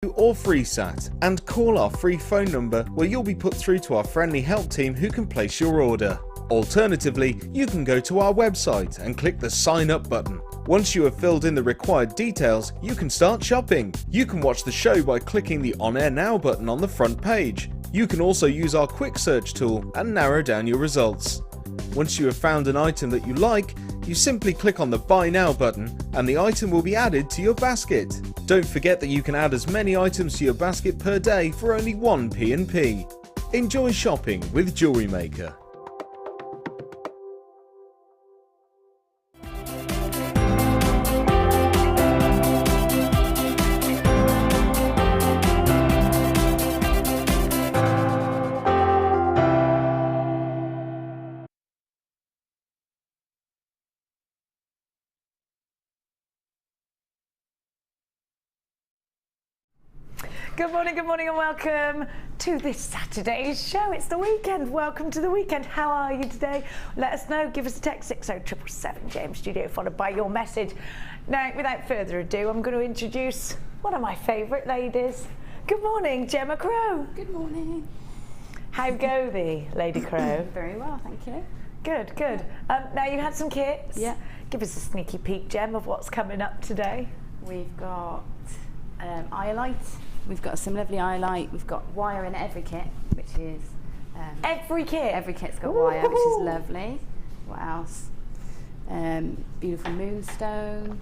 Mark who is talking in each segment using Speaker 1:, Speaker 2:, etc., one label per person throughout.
Speaker 1: or FreeSat and call our free phone number where you'll be put through to our friendly help team who can place your order. Alternatively, you can go to our website and click the sign up button. Once you have filled in the required details, you can start shopping. You can watch the show by clicking the On Air Now button on the front page. You can also use our quick search tool and narrow down your results. Once you have found an item that you like, you simply click on the Buy Now button and the item will be added to your basket. Don't forget that you can add as many items to your basket per day for only 1 P&P. Enjoy shopping with Jewellery Maker.
Speaker 2: Good morning and welcome to this Saturday's show. It's the weekend. Welcome to the weekend. How are you today? Let us know. Give us a text 60777 James Studio followed by your message. Now, without further ado, I'm going to introduce one of my favourite ladies. Good morning, Gemma Crow.
Speaker 3: Good morning.
Speaker 2: How go thee, Lady Crow?
Speaker 3: Very well, thank you.
Speaker 2: Good, good. Now you had some kits.
Speaker 3: Yeah.
Speaker 2: Give us a sneaky peek, Gem, of what's coming up today.
Speaker 3: We've got eye light. We've got some lovely eye light. We've got wire in every kit, which is
Speaker 2: every kit.
Speaker 3: Every kit's got wire, which is lovely. What else? Beautiful moonstone,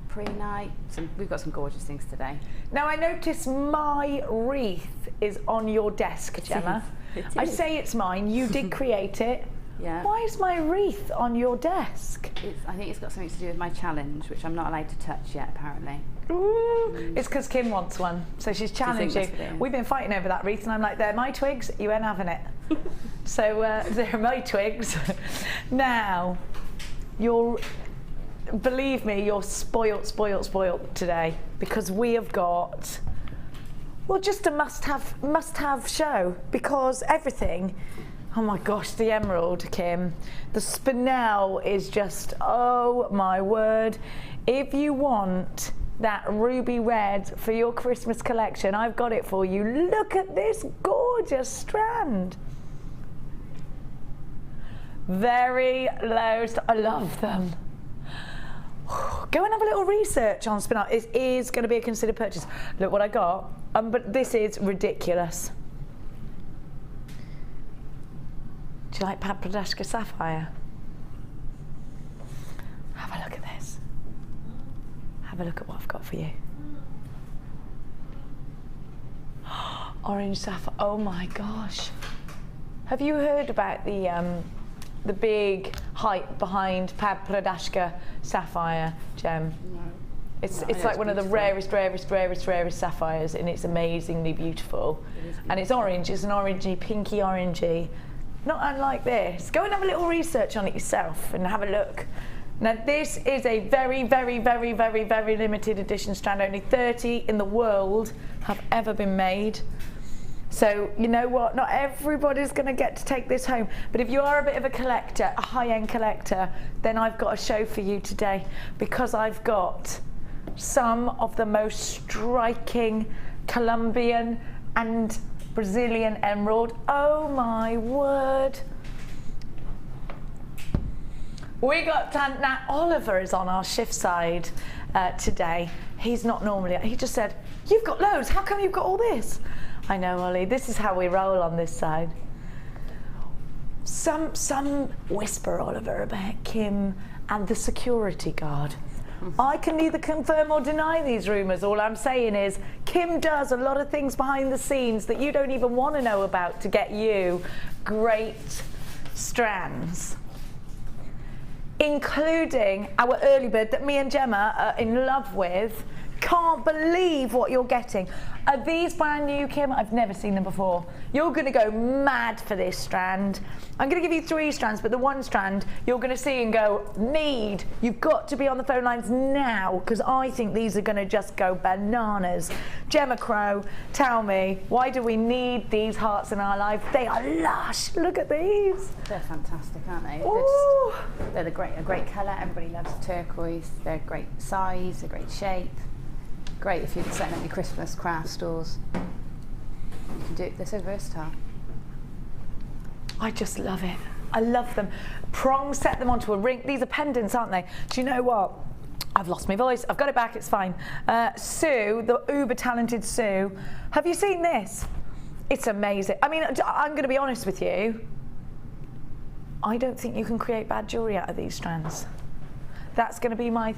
Speaker 3: pre-night. We've got some gorgeous things today.
Speaker 2: Now I notice my wreath is on your desk, Gemma.
Speaker 3: It is.
Speaker 2: I say it's mine. You did create it.
Speaker 3: Yeah.
Speaker 2: Why is my wreath on your desk?
Speaker 3: I think it's got something to do with my challenge, which I'm not allowed to touch yet, apparently.
Speaker 2: Ooh. It's because Kim wants one, so she's challenged you. We've been fighting over that wreath, and I'm like, they're my twigs, you ain't having it. So they're my twigs. Now, believe me, you're spoilt today, because we have got, well, just a must-have show, because everything. Oh my gosh, the emerald, Kim. The spinel is just, oh my word. If you want that ruby red for your Christmas collection, I've got it for you. Look at this gorgeous strand. Very low, I love them. Go and have a little research on spinel. It is going to be a considered purchase. Look what I got, but this is ridiculous. Do you like Padpradashka Sapphire? Have a look at this. Have a look at what I've got for you. Orange sapphire. Oh my gosh. Have you heard about the big hype behind Padpradashka Sapphire, Gem?
Speaker 3: No.
Speaker 2: It's like one of the rarest sapphires, and it's amazingly beautiful. And it's orange. It's an orangey, pinky orangey. Not unlike this. Go and have a little research on it yourself and have a look. Now this is a very limited edition strand. Only 30 in the world have ever been made. So you know what, not everybody's going to get to take this home. But if you are a bit of a collector, a high-end collector, then I've got a show for you today, because I've got some of the most striking Colombian and Brazilian emerald. Oh my word. We got now Oliver is on our shift side today. He's not normally, he just said, you've got loads, how come you've got all this? I know, Ollie, this is how we roll on this side. Some whisper, Oliver, about Kim and the security guard. I can neither confirm or deny these rumours. All I'm saying is Kim does a lot of things behind the scenes that you don't even want to know about to get you great strands, including our early bird that me and Gemma are in love with. Can't believe what you're getting. Are these brand new, Kim? I've never seen them before. You're going to go mad for this strand. I'm going to give you 3 strands, but the one strand you're going to see and go, need. You've got to be on the phone lines now, because I think these are going to just go bananas. Gemma Crow, tell me, why do we need these hearts in our life? They are lush. Look at these.
Speaker 3: They're fantastic, aren't they? They're a great colour. Everybody loves turquoise. They're great size, a great shape. Great if you're setting up your Christmas craft stores. You can do it, they're so versatile.
Speaker 2: I just love it. I love them. Prongs, set them onto a ring. These are pendants, aren't they? Do you know what? I've lost my voice. I've got it back, it's fine. Sue, the uber talented Sue, have you seen this? It's amazing. I mean, I'm going to be honest with you. I don't think you can create bad jewellery out of these strands. That's going to be my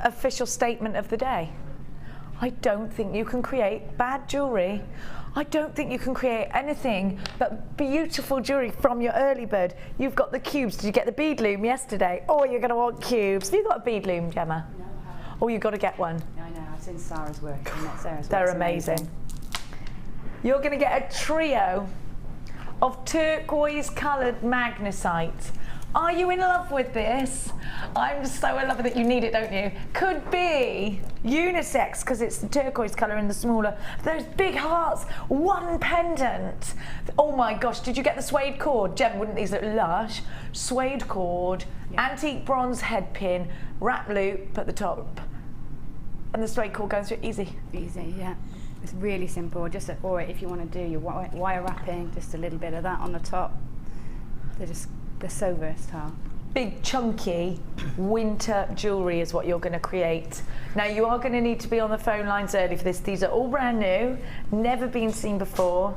Speaker 2: official statement of the day. I don't think you can create bad jewellery. I don't think you can create anything but beautiful jewellery from your early bird. You've got the cubes. Did you get the bead loom yesterday? Oh, you're going to want cubes. Have you got a bead loom, Gemma?
Speaker 3: No, I haven't.
Speaker 2: Oh, you've got to get one.
Speaker 3: I know, I've seen Sarah's work.
Speaker 2: They're amazing. You're going to get a trio of turquoise coloured magnesite. Are you in love with this? I'm so in love with it. You need it, don't you? Could be unisex because it's the turquoise colour and the smaller. Those big hearts, one pendant. Oh my gosh, did you get the suede cord? Jem, wouldn't these look lush? Suede cord, antique bronze head pin, wrap loop at the top. And the suede cord goes through easy.
Speaker 3: Easy, yeah. It's really simple. Just or if you want to do your wire wrapping, just a little bit of that on the top. They're so versatile.
Speaker 2: Big chunky winter jewellery is what you're going to create. Now you are going to need to be on the phone lines early for this. These are all brand new, never been seen before,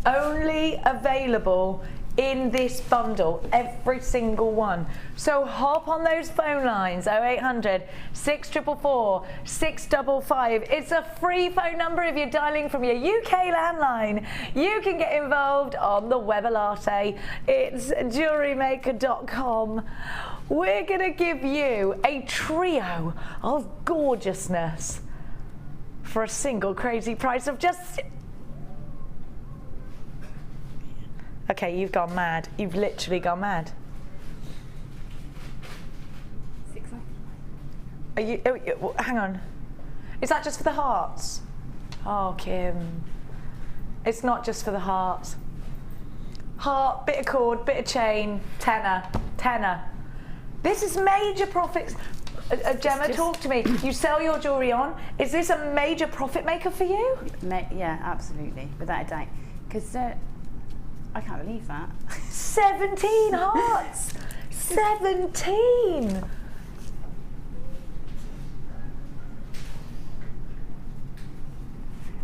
Speaker 2: only available in this bundle, every single one. So hop on those phone lines, 0800 644 655. It's a free phone number if you're dialing from your UK landline. You can get involved on the Weber Latte. It's JewelleryMaker.com. We're gonna give you a trio of gorgeousness for a single crazy price of just... Okay, you've gone mad. You've literally gone mad. Are you, hang on. Is that just for the hearts? Oh, Kim. It's not just for the hearts. Heart, bit of cord, bit of chain, tenner. This is major profits. Gemma, talk to me. You sell your jewellery on. Is this a major profit maker for you?
Speaker 3: Yeah, absolutely, without a doubt. Because I can't believe that.
Speaker 2: 17 hearts! 17!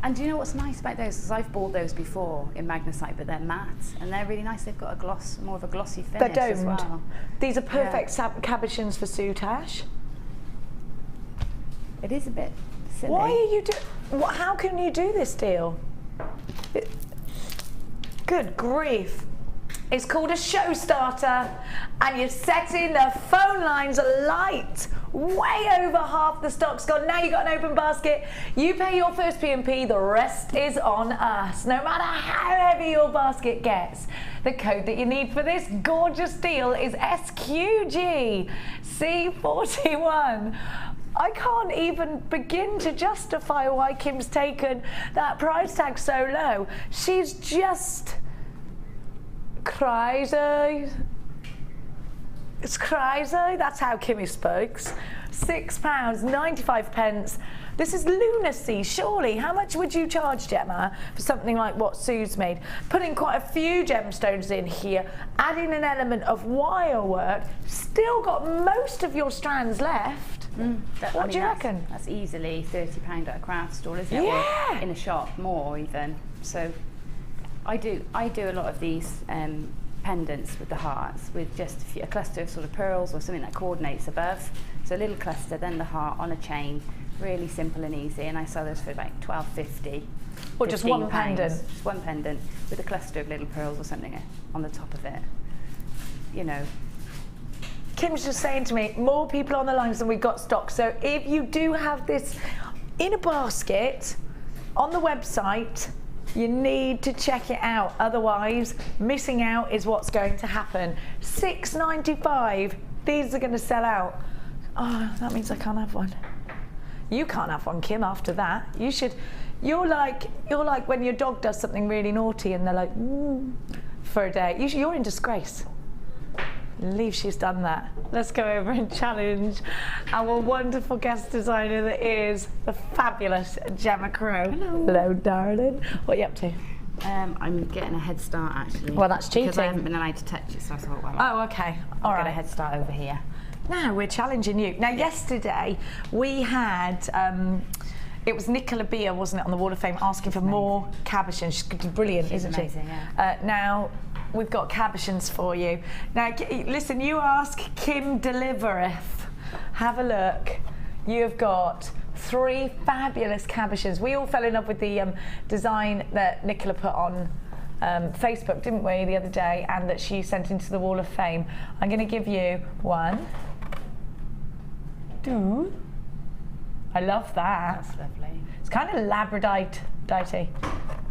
Speaker 3: And do you know what's nice about those? Because I've bought those before in magnesite, but they're matte and they're really nice. They've got a gloss, more of a glossy finish.
Speaker 2: They're domed.
Speaker 3: As well.
Speaker 2: These are perfect cabochons for soutache.
Speaker 3: It is a bit silly.
Speaker 2: Why are you how can you do this deal? Good grief. It's called a show starter and you're setting the phone lines alight. Way over half the stock's gone. Now you've got an open basket. You pay your first P&P, the rest is on us. No matter how heavy your basket gets. The code that you need for this gorgeous deal is SQGC41. I can't even begin to justify why Kim's taken that price tag so low. She's just crazy. It's crazy. That's how Kimmy speaks. £6.95. This is lunacy, surely. How much would you charge, Gemma, for something like what Sue's made? Putting quite a few gemstones in here, adding an element of wire work, still got most of your strands left. What do you reckon?
Speaker 3: That's easily £30 at a craft store, isn't it?
Speaker 2: Yeah.
Speaker 3: Or in a shop, more even. So I do a lot of these pendants with the hearts, with just a cluster of sort of pearls or something that coordinates above. So a little cluster, then the heart on a chain, really simple and easy. And I sell those for about £12.50.
Speaker 2: Or just one pendant?
Speaker 3: Just one pendant with a cluster of little pearls or something on the top of it. You know.
Speaker 2: Kim's just saying to me, more people on the lines than we've got stock. So if you do have this in a basket on the website, you need to check it out. Otherwise, missing out is what's going to happen. £6.95. These are going to sell out. Oh, that means I can't have one. You can't have one, Kim, after that. You should. You're like when your dog does something really naughty and they're like, for a day. You're in disgrace. believe she's done that. Let's go over and challenge our wonderful guest designer that is the fabulous Gemma Crow.
Speaker 3: Hello.
Speaker 2: Hello, darling. What are you up to?
Speaker 3: I'm getting a head start actually.
Speaker 2: Well, that's cheating.
Speaker 3: Because I haven't been allowed to touch it, so I thought, well,
Speaker 2: Oh, okay. All
Speaker 3: I'll
Speaker 2: right.
Speaker 3: get a head start over here.
Speaker 2: Now we're challenging you. Now, yesterday we had, it was Nicola Beer, wasn't it, on the Wall of Fame, asking for more cabochons. She's brilliant, isn't
Speaker 3: amazing,
Speaker 2: she?
Speaker 3: yeah.
Speaker 2: Now, we've got cabochons for you. Now, listen, you ask, Kim delivereth. Have a look. You've got 3 fabulous cabochons. We all fell in love with the design that Nicola put on Facebook, didn't we, the other day, and that she sent into the Wall of Fame. I'm going to give you 1, 2. I love that.
Speaker 3: That's lovely.
Speaker 2: It's kind of labradite,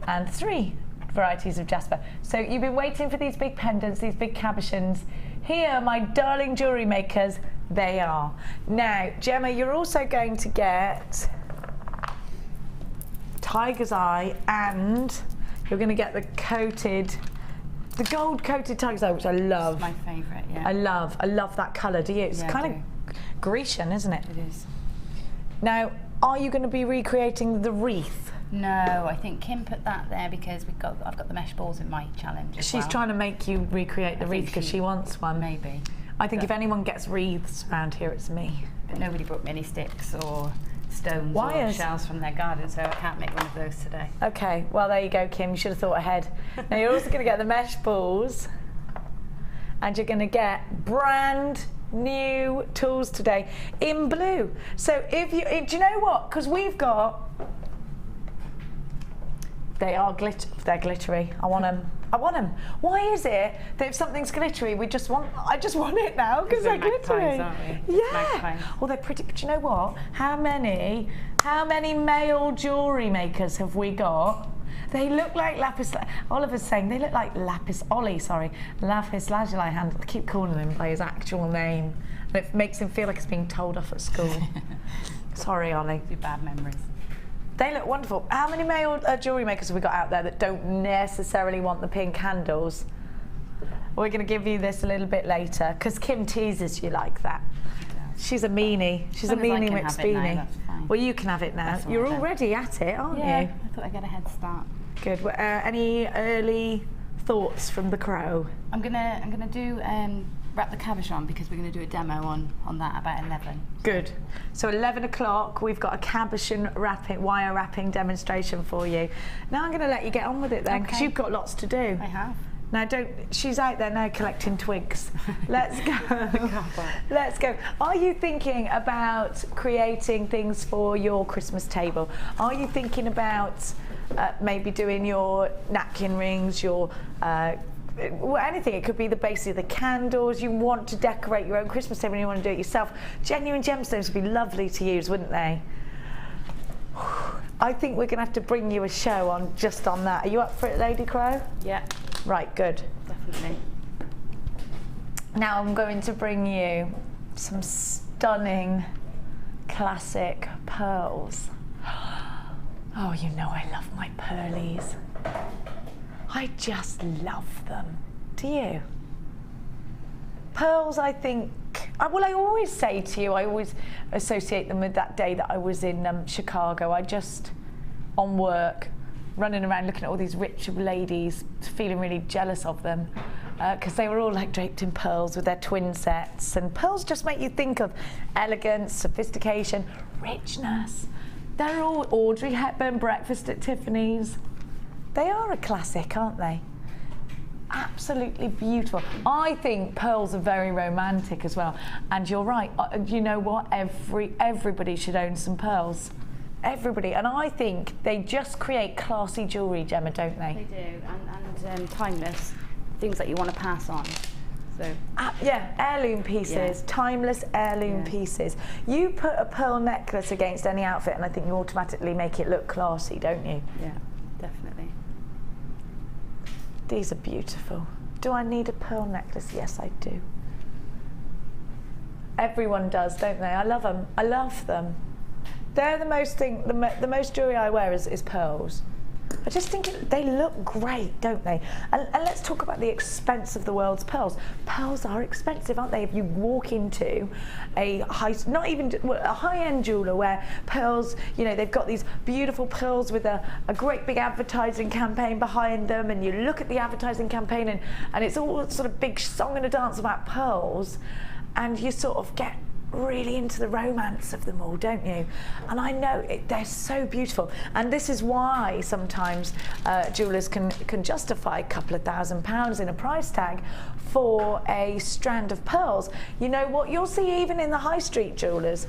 Speaker 2: and 3 varieties of jasper. So you've been waiting for these big pendants, these big cabochons. Here, my darling jewellery makers, they are. Now, Gemma, you're also going to get tiger's eye, and you're going to get the gold coated tiger's eye, which I love.
Speaker 3: It's my favourite, yeah.
Speaker 2: I love that colour. Do you? It's kind of Grecian, isn't it?
Speaker 3: It is.
Speaker 2: Now, are you going to be recreating the wreath?
Speaker 3: No, I think Kim put that there because I've got the mesh balls in my challenge as
Speaker 2: She's
Speaker 3: well.
Speaker 2: trying to make you recreate the
Speaker 3: I
Speaker 2: wreath
Speaker 3: think
Speaker 2: because she wants one.
Speaker 3: Maybe.
Speaker 2: I think if anyone gets wreaths around here, it's me.
Speaker 3: But nobody brought me any sticks or stones or shells from their garden, so I can't make one of those today.
Speaker 2: Okay, well there you go, Kim. You should have thought ahead. Now you're also going to get the mesh balls, and you're going to get brand new tools today in blue. So if you, do you know what? Because we've got, they're glittery. I want them. Why is it that if something's glittery, I just want it now because they're glittery?
Speaker 3: Aren't we?
Speaker 2: Yeah.
Speaker 3: Magpies.
Speaker 2: Well, they're pretty. But you know what? How many male jewellery makers have we got? They look like lapis. Oliver's saying they look like lapis lazuli handle. I keep calling him by his actual name, and it makes him feel like he's being told off at school. Sorry, Ollie.
Speaker 3: Your bad memories.
Speaker 2: They look wonderful. How many male jewellery makers have we got out there that don't necessarily want the pink handles? We're going to give you this a little bit later because Kim teases you like that. She's a meanie. She's a meanie McSpeenie. Well, you can have it now. You're already at it, aren't you?
Speaker 3: I thought I'd get a head start.
Speaker 2: Good. Any early thoughts from the Crow?
Speaker 3: I'm gonna do wrap the cabochon because we're going to do a demo on that about 11.
Speaker 2: Good. So 11 o'clock, we've got a cabochon wire wrapping demonstration for you. Now I'm going to let you get on with it then, because you've got lots to do.
Speaker 3: I have.
Speaker 2: Now she's out there now collecting twigs. Let's go. Let's go. Are you thinking about creating things for your Christmas table? Are you thinking about maybe doing your napkin rings, your anything? It could be the base of the candles. You want to decorate your own Christmas table and you want to do it yourself. Genuine gemstones would be lovely to use, wouldn't they? I think we're going to have to bring you a show on just on that. Are you up for it, Lady Crow?
Speaker 3: Yeah.
Speaker 2: Right, good.
Speaker 3: Definitely.
Speaker 2: Now I'm going to bring you some stunning classic pearls. Oh, you know I love my pearlies. I just love them. Do you? Pearls, I think, well, I always say to you, I always associate them with that day that I was in Chicago. I just, on work, running around looking at all these rich ladies, feeling really jealous of them, because they were all like draped in pearls with their twin sets. And pearls just make you think of elegance, sophistication, richness. They're all Audrey Hepburn breakfast at Tiffany's. They are a classic, aren't they? Absolutely beautiful. I think pearls are very romantic as well. And you're right. You know what? Everybody should own some pearls. Everybody. And I think they just create classy jewellery, Gemma, don't they?
Speaker 3: They do. And timeless things that you want to pass on. So.
Speaker 2: Yeah, heirloom pieces, timeless heirloom pieces. You put a pearl necklace against any outfit and I think you automatically make it look classy, don't you?
Speaker 3: Yeah, definitely.
Speaker 2: These are beautiful. Do I need a pearl necklace? Yes, I do. Everyone does, don't they? I love them. I love them. They're the most thing. The most jewellery I wear is pearls. I just think they look great, don't they? And let's talk about the expense of the world's pearls. Pearls are expensive, aren't they? If you walk into a high-end jeweler where pearls, you know, they've got these beautiful pearls with a great big advertising campaign behind them, and you look at the advertising campaign and it's all sort of big song and a dance about pearls, and you sort of get really into the romance of them all, don't you? And I know they're so beautiful, and this is why sometimes jewelers can justify a couple of £1,000s in a price tag for a strand of pearls. You know what you'll see even in the high street jewelers,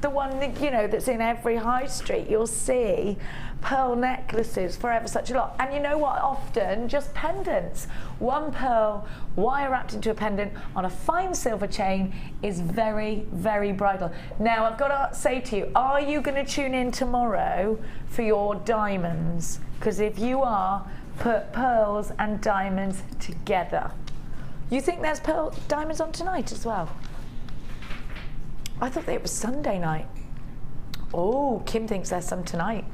Speaker 2: the one that, you know, that's in every high street, you'll see pearl necklaces for ever such a lot. And you know what, often just pendants. One pearl wire wrapped into a pendant on a fine silver chain is very, very bridal. Now I've got to say to you, are you going to tune in tomorrow for your diamonds? Because if you are, put pearls and diamonds together. You think there's diamonds on tonight as well? I thought it was Sunday night. Oh, Kim thinks there's some tonight.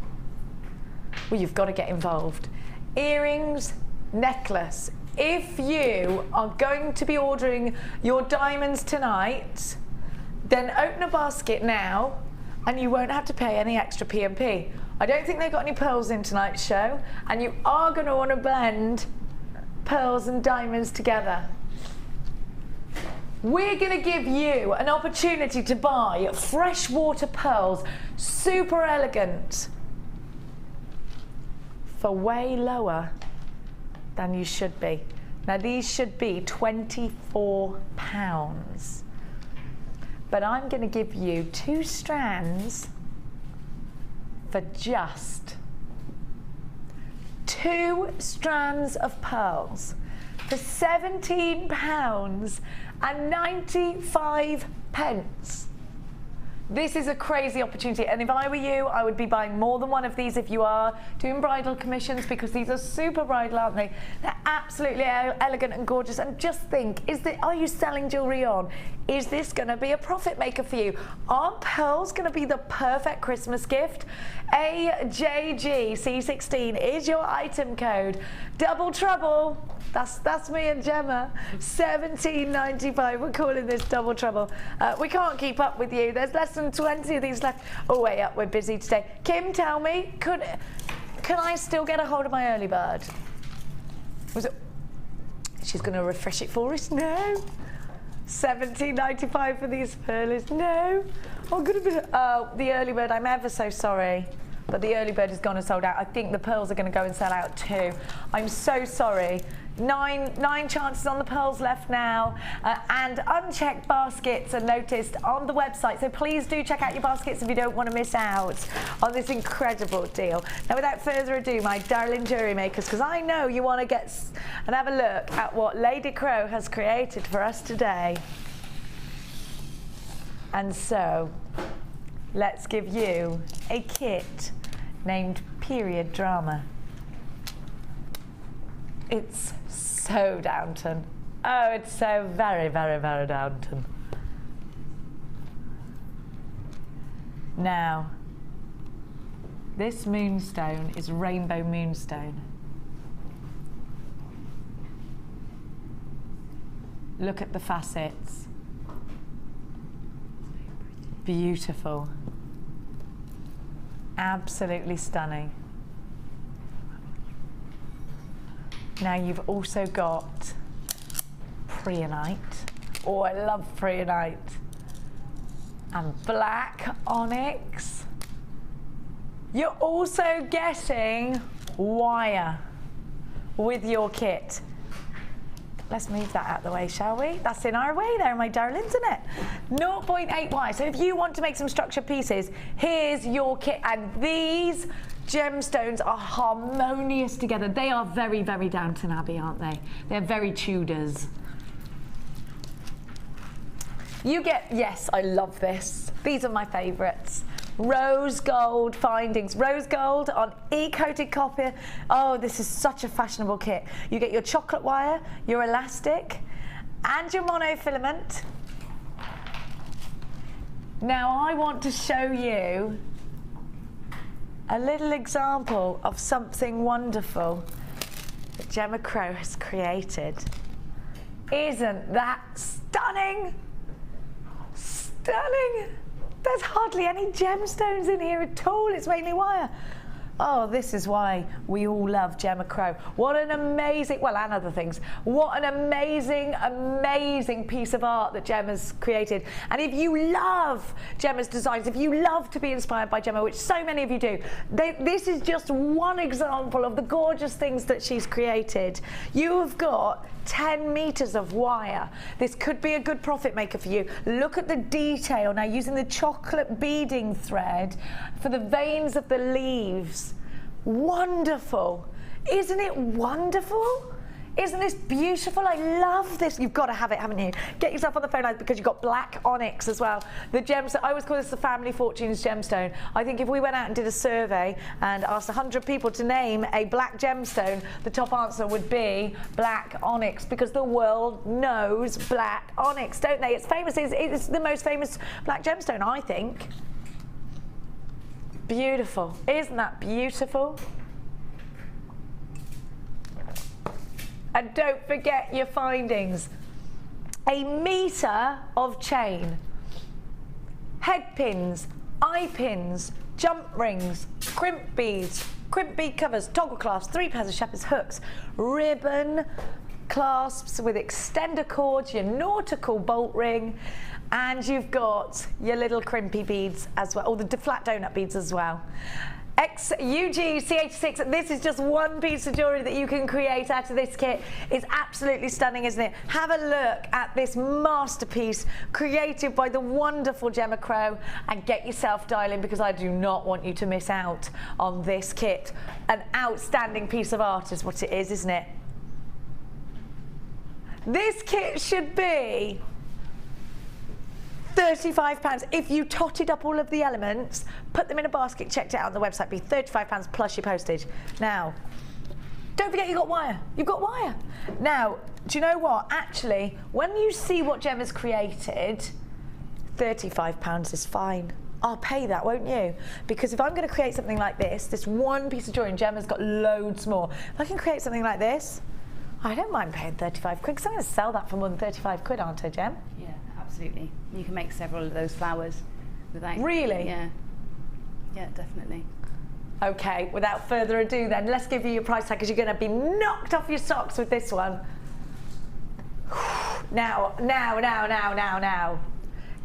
Speaker 2: Well, you've got to get involved. Earrings, necklace. If you are going to be ordering your diamonds tonight, then open a basket now and you won't have to pay any extra P&P. I don't think they've got any pearls in tonight's show, and you are going to want to blend pearls and diamonds together. We're going to give you an opportunity to buy freshwater pearls, super elegant, for way lower than you should be. Now these should be £24, but I'm going to give you 2 strands for just 2 strands of pearls for £17.95. This is a crazy opportunity, and if I were you, I would be buying more than one of these if you are doing bridal commissions, because these are super bridal, aren't they? They're absolutely elegant and gorgeous. And just think, are you selling jewellery on? Is this going to be a profit maker for you? Are pearls going to be the perfect Christmas gift? AJGC16 is your item code. Double trouble. That's me and Gemma. £17.95. We're calling this double trouble. We can't keep up with you. There's less than 20 of these left. Oh, wait up. We're busy today. Kim, tell me, can I still get a hold of my early bird? She's going to refresh it for us. No. £17.95 for these pearls. No. I'm going to be. The early bird. I'm ever so sorry, but the early bird is gone and sold out. I think the pearls are going to go and sell out too. I'm so sorry. Nine chances on the pearls left now, and unchecked baskets are noticed on the website, so please do check out your baskets if you don't want to miss out on this incredible deal. Now without further ado, my darling jewellery makers, because I know you want to get and have a look at what Lady Crow has created for us today. And so let's give you a kit named Period Drama. It's so Downton. Oh, it's so very, very, very Downton. Now, this moonstone is rainbow moonstone. Look at the facets. Beautiful. Absolutely stunning. Now you've also got preonite. Oh, I love preonite. And black onyx. You're also getting wire with your kit. Let's move that out of the way, shall we? That's in our way there, my darlings, isn't it? 0.8 wire. So if you want to make some structured pieces, here's your kit. And these gemstones are harmonious together. They are very, very Downton Abbey, aren't they? They're very Tudors. You get, yes, I love this. These are my favourites. Rose gold findings. Rose gold on e-coated copper. Oh, this is such a fashionable kit. You get your chocolate wire, your elastic, and your monofilament. Now I want to show you a little example of something wonderful that Gemma Crow has created. Isn't that stunning? Stunning! There's hardly any gemstones in here at all, it's mainly wire. Oh, this is why we all love Gemma Crow. What an amazing, well, and other things. What an amazing, amazing piece of art that Gemma's created. And if you love Gemma's designs, if you love to be inspired by Gemma, which so many of you do, this is just one example of the gorgeous things that she's created. You have got 10 meters of wire. This could be a good profit maker for you. Look at the detail now, using the chocolate beading thread for the veins of the leaves. Wonderful. Isn't it wonderful? Isn't this beautiful? I love this. You've got to have it, haven't you? Get yourself on the phone because you've got black onyx as well. The gemstone, I always call this the family fortunes gemstone. I think if we went out and did a survey and asked 100 people to name a black gemstone, the top answer would be black onyx, because the world knows black onyx, don't they? It's famous. It's the most famous black gemstone, I think. Beautiful. Isn't that beautiful? And don't forget your findings. A meter of chain, head pins, eye pins, jump rings, crimp bead covers, toggle clasps, 3 pairs of shepherd's hooks, ribbon clasps with extender cords, your nautical bolt ring, and you've got your little crimpy beads as well, or the flat donut beads as well. UGC86, this is just one piece of jewellery that you can create out of this kit. It's absolutely stunning, isn't it? Have a look at this masterpiece created by the wonderful Gemma Crow and get yourself dialing, because I do not want you to miss out on this kit. An outstanding piece of art is what it is, isn't it? This kit should be £35. If you totted up all of the elements, put them in a basket, checked it out on the website, be £35 plus your postage. Now, don't forget you've got wire. You've got wire. Now, do you know what? Actually, when you see what Gemma's created, £35 is fine. I'll pay that, won't you? Because if I'm going to create something like this one piece of jewellery, and Gemma's got loads more. If I can create something like this, I don't mind paying 35 quid, because I'm going to sell that for more than 35 quid, aren't I, Gem? Yeah.
Speaker 3: Absolutely. You can make several of those flowers without...
Speaker 2: Really?
Speaker 3: Yeah. Yeah, definitely.
Speaker 2: Okay, without further ado then, let's give you your price tag, because you're going to be knocked off your socks with this one. Now.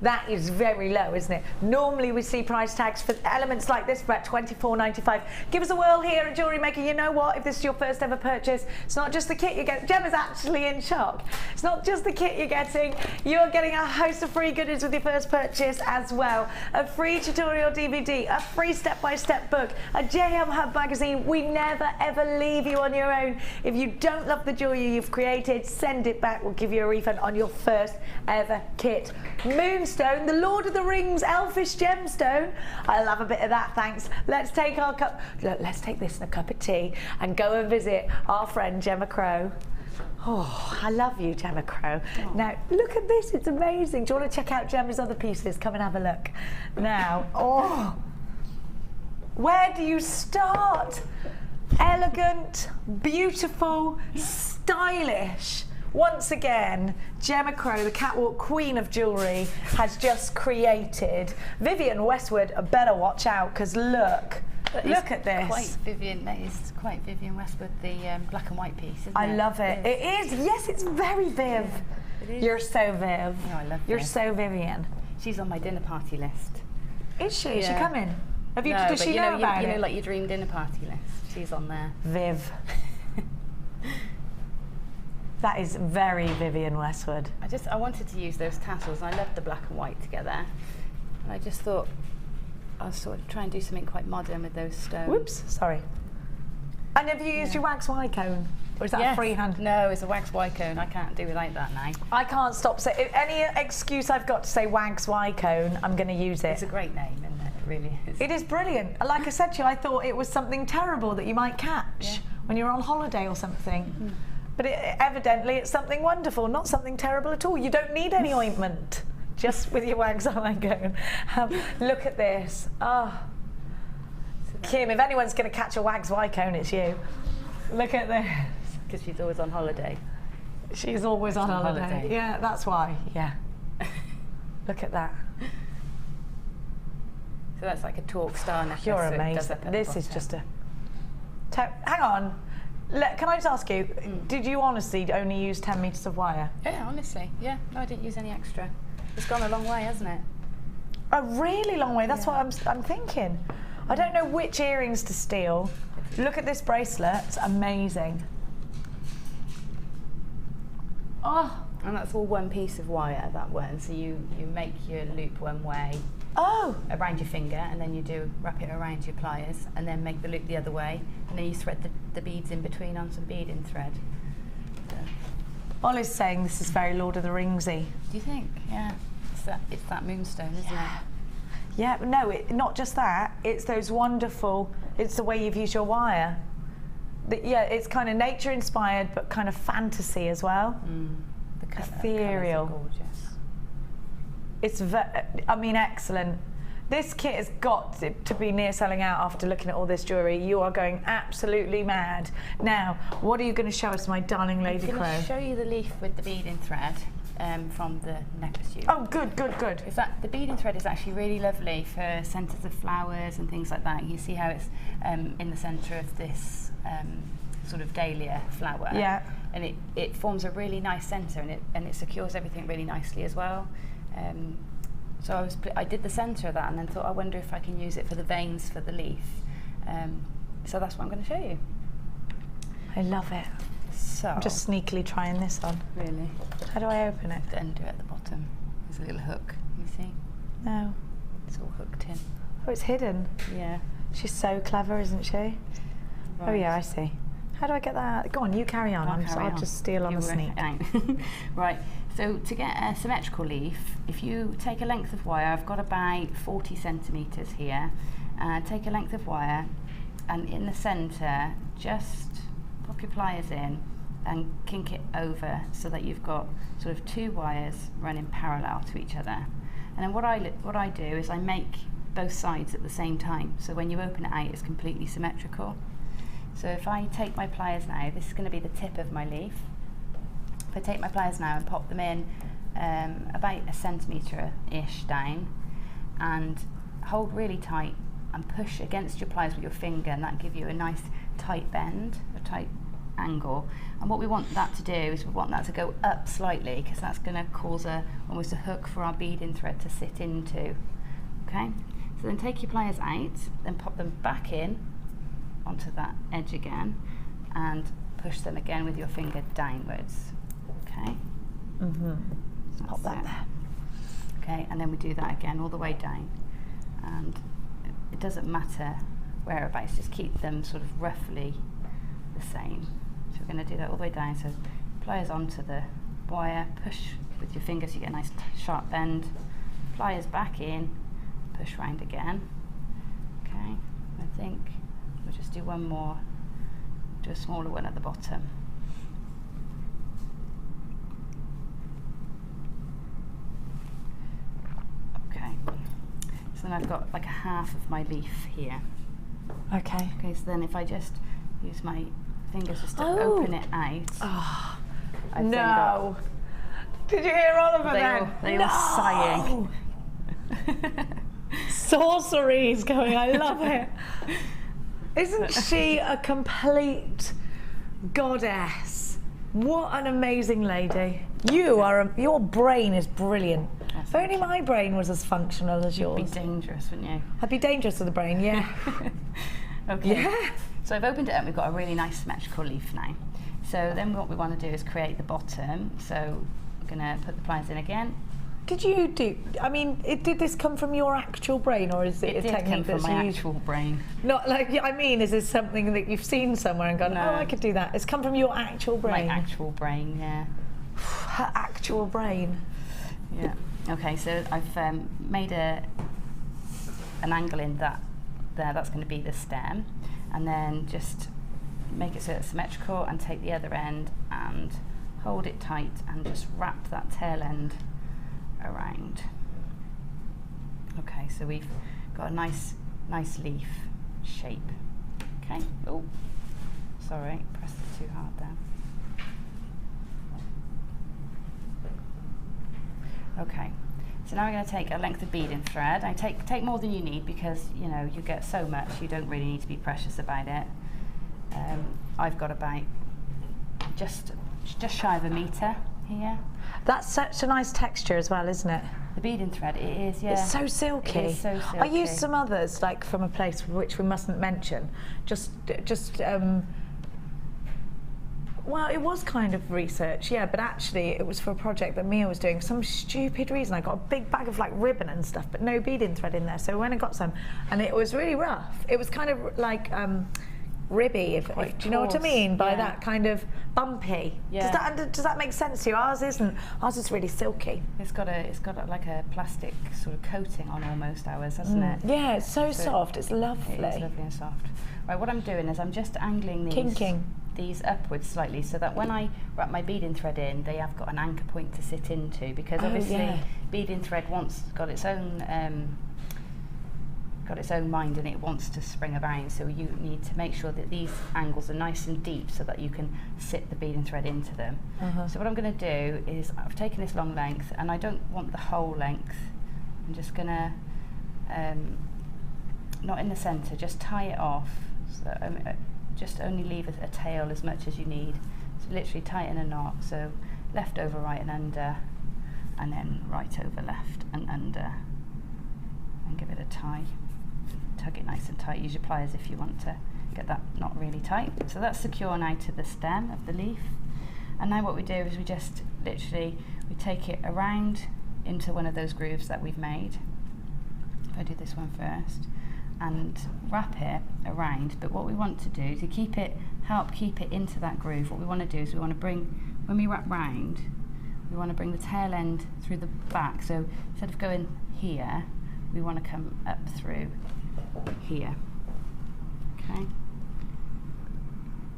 Speaker 2: That is very low, isn't it? Normally we see price tags for elements like this for about £24.95. Give us a whirl here at Jewellery Maker. You know what? If this is your first ever purchase, it's not just the kit you get. Gemma's actually in shock. It's not just the kit you're getting. You're getting a host of free goodies with your first purchase as well. A free tutorial DVD, a free step-by-step book, a JM Hub magazine. We never ever leave you on your own. If you don't love the jewellery you've created, send it back. We'll give you a refund on your first ever kit. Moonstone, the Lord of the Rings elfish gemstone. I'll have a bit of that, thanks. Let's take our cup. Look, let's take this and a cup of tea and go and visit our friend Gemma Crow. Oh, I love you, Gemma Crow. Oh. Now, look at this, it's amazing. Do you want to check out Gemma's other pieces? Come and have a look. Now, oh, where do you start? Elegant, beautiful, stylish. Once again, Gemma Crow, the catwalk queen of jewellery, has just created. Vivienne Westwood, better watch out, because look at this.
Speaker 3: Quite Vivienne, that is quite Vivienne Westwood, the black and white piece, isn't it?
Speaker 2: I love it. It is, yes, it's very Viv.
Speaker 3: It is.
Speaker 2: You're so Viv.
Speaker 3: Oh, I love
Speaker 2: You're
Speaker 3: Viv.
Speaker 2: So Vivienne.
Speaker 3: She's on my dinner party list.
Speaker 2: Is she? Yeah. Is she coming?
Speaker 3: No,
Speaker 2: does she know about it?
Speaker 3: You know, like your dream dinner party list. She's on there.
Speaker 2: Viv. That is very Vivienne Westwood.
Speaker 3: I wanted to use those tassels, and I loved the black and white together. And I just thought I'll sort of try and do something quite modern with those stones.
Speaker 2: Whoops, sorry. And have you used your wax Y cone? Or is that a freehand?
Speaker 3: No, it's a wax Y cone. I can't do without that now.
Speaker 2: I can't stop saying, any excuse I've got to say wax Y cone, I'm going to use it.
Speaker 3: It's a great name, isn't it? It really is.
Speaker 2: It is brilliant. Like I said to you, I thought it was something terrible that you might catch when you're on holiday or something. Mm. But evidently it's something wonderful, not something terrible at all. You don't need any ointment, just with your wax Y cone. Look at this. Oh, Kim, if anyone's going to catch a wax Y-cone, it's you. Look at this.
Speaker 3: Because she's always on holiday.
Speaker 2: She's always on holiday. Yeah, that's why. Yeah. Look at that.
Speaker 3: So that's like a torque star necklace.
Speaker 2: You're amazing. This is just a... Hang on. Can I just ask you, did you honestly only use 10 metres of wire?
Speaker 3: Yeah, honestly. Yeah. No, I didn't use any extra. It's gone a long way, hasn't it?
Speaker 2: A really long way. That's what I'm thinking. I don't know which earrings to steal. Look at this bracelet. It's amazing. Oh.
Speaker 3: And that's all one piece of wire, that one. So you make your loop one way around your finger, and then you wrap it around your pliers, and then make the loop the other way, and then you thread the beads in between on some beading thread. So.
Speaker 2: Ollie's saying this is very Lord of the Ringsy.
Speaker 3: Do you think? Yeah. It's that moonstone, isn't it?
Speaker 2: Yeah, but no, not just that. It's those wonderful. It's the way you've used your wire. Yeah, it's kind of nature inspired, but kind of fantasy as well. The ethereal.
Speaker 3: Gorgeous.
Speaker 2: It's, I mean, excellent. This kit has got to be near selling out after looking at all this jewellery. You are going absolutely mad. Now, what are you going to show us, my darling Lady Crow?
Speaker 3: I'm going to show you the leaf with the beading thread from the necklace tube.
Speaker 2: Oh, good, good, good.
Speaker 3: The beading thread is actually really lovely for centres of flowers and things like that. You see how it's in the centre of this sort of dahlia flower.
Speaker 2: Yeah.
Speaker 3: And it forms a really nice centre, and it secures everything really nicely as well. So I did the centre of that, and then thought, I wonder if I can use it for the veins for the leaf. So that's what I'm going to show you.
Speaker 2: I love it.
Speaker 3: So
Speaker 2: I'm just sneakily trying this on.
Speaker 3: Really?
Speaker 2: How do I open it?
Speaker 3: The end at the bottom. There's a little hook. You see?
Speaker 2: No.
Speaker 3: It's all hooked in.
Speaker 2: Oh, it's hidden.
Speaker 3: Yeah.
Speaker 2: She's so clever, isn't she? Right. Oh yeah, I see. How do I get that out? Go on, you carry on. I'll just steal on the sneak.
Speaker 3: Right. So to get a symmetrical leaf, if you take a length of wire, I've got about 40 centimetres here, take a length of wire, and in the centre, just pop your pliers in and kink it over so that you've got sort of two wires running parallel to each other. And then what I do is I make both sides at the same time, so when you open it out, it's completely symmetrical. So if I take my pliers now, this is going to be the tip of my leaf. If I take my pliers now and pop them in about a centimetre-ish down, and hold really tight and push against your pliers with your finger, and that gives you a nice tight bend, a tight angle. And what we want that to do is we want that to go up slightly, because that's going to cause almost a hook for our beading thread to sit into. Okay? So then take your pliers out, then pop them back in onto that edge again, and push them again with your finger downwards. Okay?
Speaker 2: So pop that there.
Speaker 3: Okay, and then we do that again all the way down. And it doesn't matter whereabouts, just keep them sort of roughly the same. So we're going to do that all the way down. So pliers onto the wire, push with your fingers, you get a nice sharp bend. Pliers back in, push round again. Okay, I think we'll just do one more, do a smaller one at the bottom. Okay, so then I've got like a half of my leaf here.
Speaker 2: Okay.
Speaker 3: Okay, so then if I just use my fingers just to open it out.
Speaker 2: Oh, no. Did you hear Oliver then?
Speaker 3: They were sighing.
Speaker 2: Sorcery's going, I love it. Isn't she a complete goddess? What an amazing lady. Your brain is brilliant. If only my brain was as functional as yours.
Speaker 3: You'd be dangerous, wouldn't you?
Speaker 2: I'd be dangerous with the brain, yeah.
Speaker 3: Okay.
Speaker 2: Yeah.
Speaker 3: So I've opened it up, we've got a really nice symmetrical leaf now. So then what we want to do is create the bottom. So I'm going to put the pliers in again.
Speaker 2: Did this come from your actual brain, or is it a technique
Speaker 3: that's from my actual brain?
Speaker 2: Not like, I mean, is this something that you've seen somewhere and gone,
Speaker 3: No.
Speaker 2: oh, I could do that? It's come from your actual brain?
Speaker 3: My actual brain, yeah.
Speaker 2: Her actual brain.
Speaker 3: Yeah. Okay, so I've made an angle in that there. That's going to be the stem, and then just make it so it's symmetrical, and take the other end and hold it tight, and just wrap that tail end around. Okay, so we've got a nice leaf shape. Okay, oh, sorry, pressed it too hard there. Okay, so now we're going to take a length of beading thread. I take more than you need because, you know, you get so much, you don't really need to be precious about it. I've got about just shy of 1 metre here.
Speaker 2: That's such a nice texture as well, isn't it?
Speaker 3: The beading thread, it is, yeah.
Speaker 2: It's so silky.
Speaker 3: It is so silky.
Speaker 2: I used some others, like from a place which we mustn't mention. Well, it was kind of research, yeah, but actually it was for a project that Mia was doing. For some stupid reason, I got a big bag of like ribbon and stuff, but no beading thread in there. So when I got some, and it was really rough. It was kind of like ribby, do you know what I mean by that, kind of bumpy. Yeah. Does that make sense to you? Ours isn't. Ours is really silky.
Speaker 3: It's got like a plastic sort of coating on almost ours, hasn't it?
Speaker 2: Yeah, it's so soft. It's lovely.
Speaker 3: It's lovely and soft. Right, what I'm doing is I'm just angling these upwards slightly so that when I wrap my beading thread in, they have got an anchor point to sit into, because obviously beading thread got its own mind and it wants to spring about, so you need to make sure that these angles are nice and deep so that you can sit the beading thread into them. So what I'm going to do is, I've taken this long length and I don't want the whole length. I'm just going to, not in the centre, just tie it off, so just only leave a tail as much as you need. So literally tie it in a knot, so left over right and under, and then right over left and under, and give it a tie. Tug it nice and tight. Use your pliers if you want to get that knot really tight. So that's secure now to the stem of the leaf. And now what we do is we just literally, we take it around into one of those grooves that we've made. If I do this one first, and wrap it around, but what we want to do to help keep it into that groove, what we want to do is we want to bring, when we wrap round, we want to bring the tail end through the back. So instead of going here, we want to come up through here. Okay.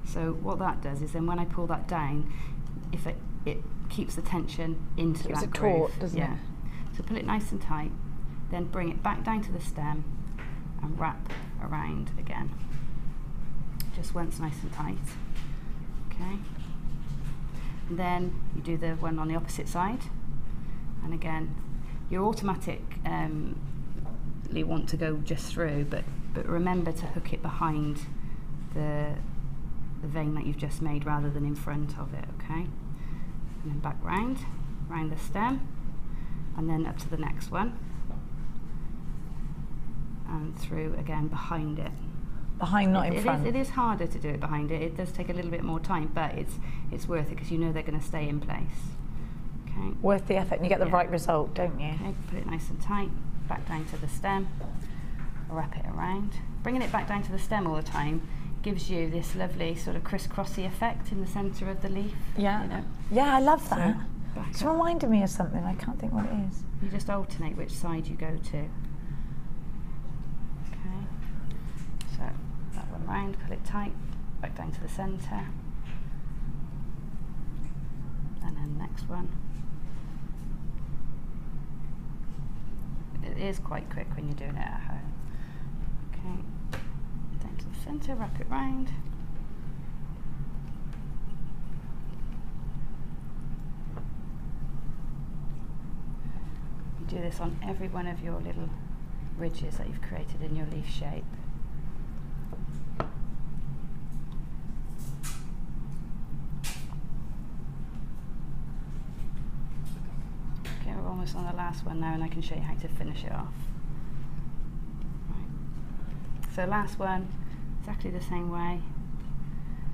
Speaker 3: So what that does is then when I pull that down, if it keeps the tension into that groove.
Speaker 2: Taut, doesn't it?
Speaker 3: So pull it nice and tight, then bring it back down to the stem and wrap around again. Just once nice and tight. Okay. And then you do the one on the opposite side. And again, you automatically want to go just through, but remember to hook it behind the vein that you've just made rather than in front of it, okay? And then back round the stem, and then up to the next one. And through again behind it.
Speaker 2: Behind, not in front.
Speaker 3: It is harder to do it behind it. It does take a little bit more time, but it's worth it because you know they're going to stay in place. Okay.
Speaker 2: Worth the effort, and you get the right result, don't you?
Speaker 3: Okay. Put it nice and tight. Back down to the stem. Wrap it around. Bringing it back down to the stem all the time gives you this lovely sort of crisscrossy effect in the centre of the leaf.
Speaker 2: Yeah.
Speaker 3: You know?
Speaker 2: Yeah, I love that.
Speaker 3: So,
Speaker 2: it's reminding me of something. I can't think what it is.
Speaker 3: You just alternate which side you go to. So that one round, pull it tight, back down to the centre, and then next one. It is quite quick when you're doing it at home. Okay, down to the centre, wrap it round. You do this on every one of your little ridges that you've created in your leaf shape. Okay, we're almost on the last one now, and I can show you how to finish it off. Right. So last one, exactly the same way.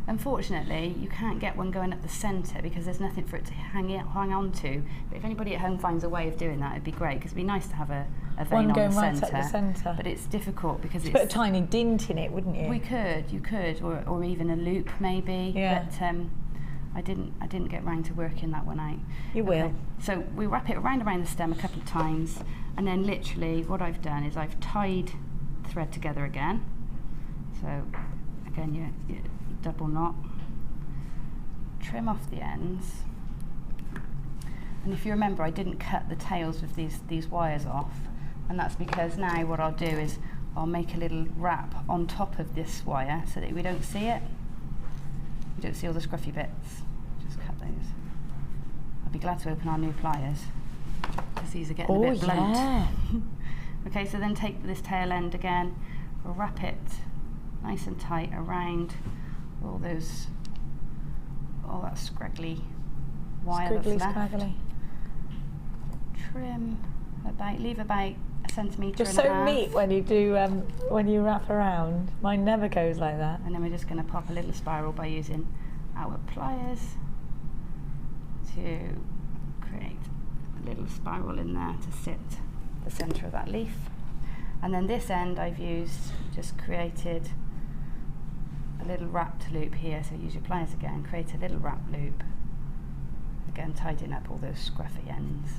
Speaker 3: Unfortunately, you can't get one going up the centre because there's nothing for it to hang on to. But if anybody at home finds a way of doing that, it'd be great, because it'd be nice to have a vein on the centre. But it's difficult because it's...
Speaker 2: Put a tiny dint in it, wouldn't you?
Speaker 3: You could, or even a loop maybe.
Speaker 2: Yeah.
Speaker 3: But I didn't get round to working that one out.
Speaker 2: You will.
Speaker 3: So we wrap it around the stem a couple of times, and then literally what I've done is I've tied the thread together again. So again, you double knot, trim off the ends, and if you remember, I didn't cut the tails of these wires off, and that's because now what I'll do is I'll make a little wrap on top of this wire so that we don't see it. We don't see all the scruffy bits. Just cut those. I'll be glad to open our new pliers because these are getting a bit blunt.
Speaker 2: Yeah.
Speaker 3: Okay, so then take this tail end again, we'll wrap it nice and tight around all that scraggly wire that's left.
Speaker 2: Scraggly.
Speaker 3: Trim leave about a centimetre
Speaker 2: You're
Speaker 3: and a
Speaker 2: so
Speaker 3: half.
Speaker 2: neat when you do when you wrap around. Mine never goes like that.
Speaker 3: And then we're just going to pop a little spiral by using our pliers to create a little spiral in there to sit the centre of that leaf. And then this end I've just created a little wrapped loop here, so use your pliers again, create a little wrap loop, again tidying up all those scruffy ends.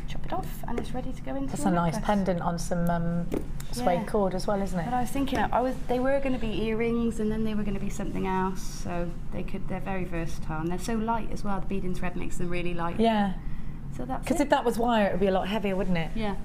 Speaker 3: Chop it off and it's ready to go into
Speaker 2: That's a nice pendant on some suede cord as well, isn't it?
Speaker 3: But I was thinking, they were going to be earrings and then they were going to be something else, so they're very versatile and they're so light as well. The beading thread makes them really light.
Speaker 2: Yeah.
Speaker 3: So that's
Speaker 2: Because if that was wire, it would be a lot heavier, wouldn't it?
Speaker 3: Yeah.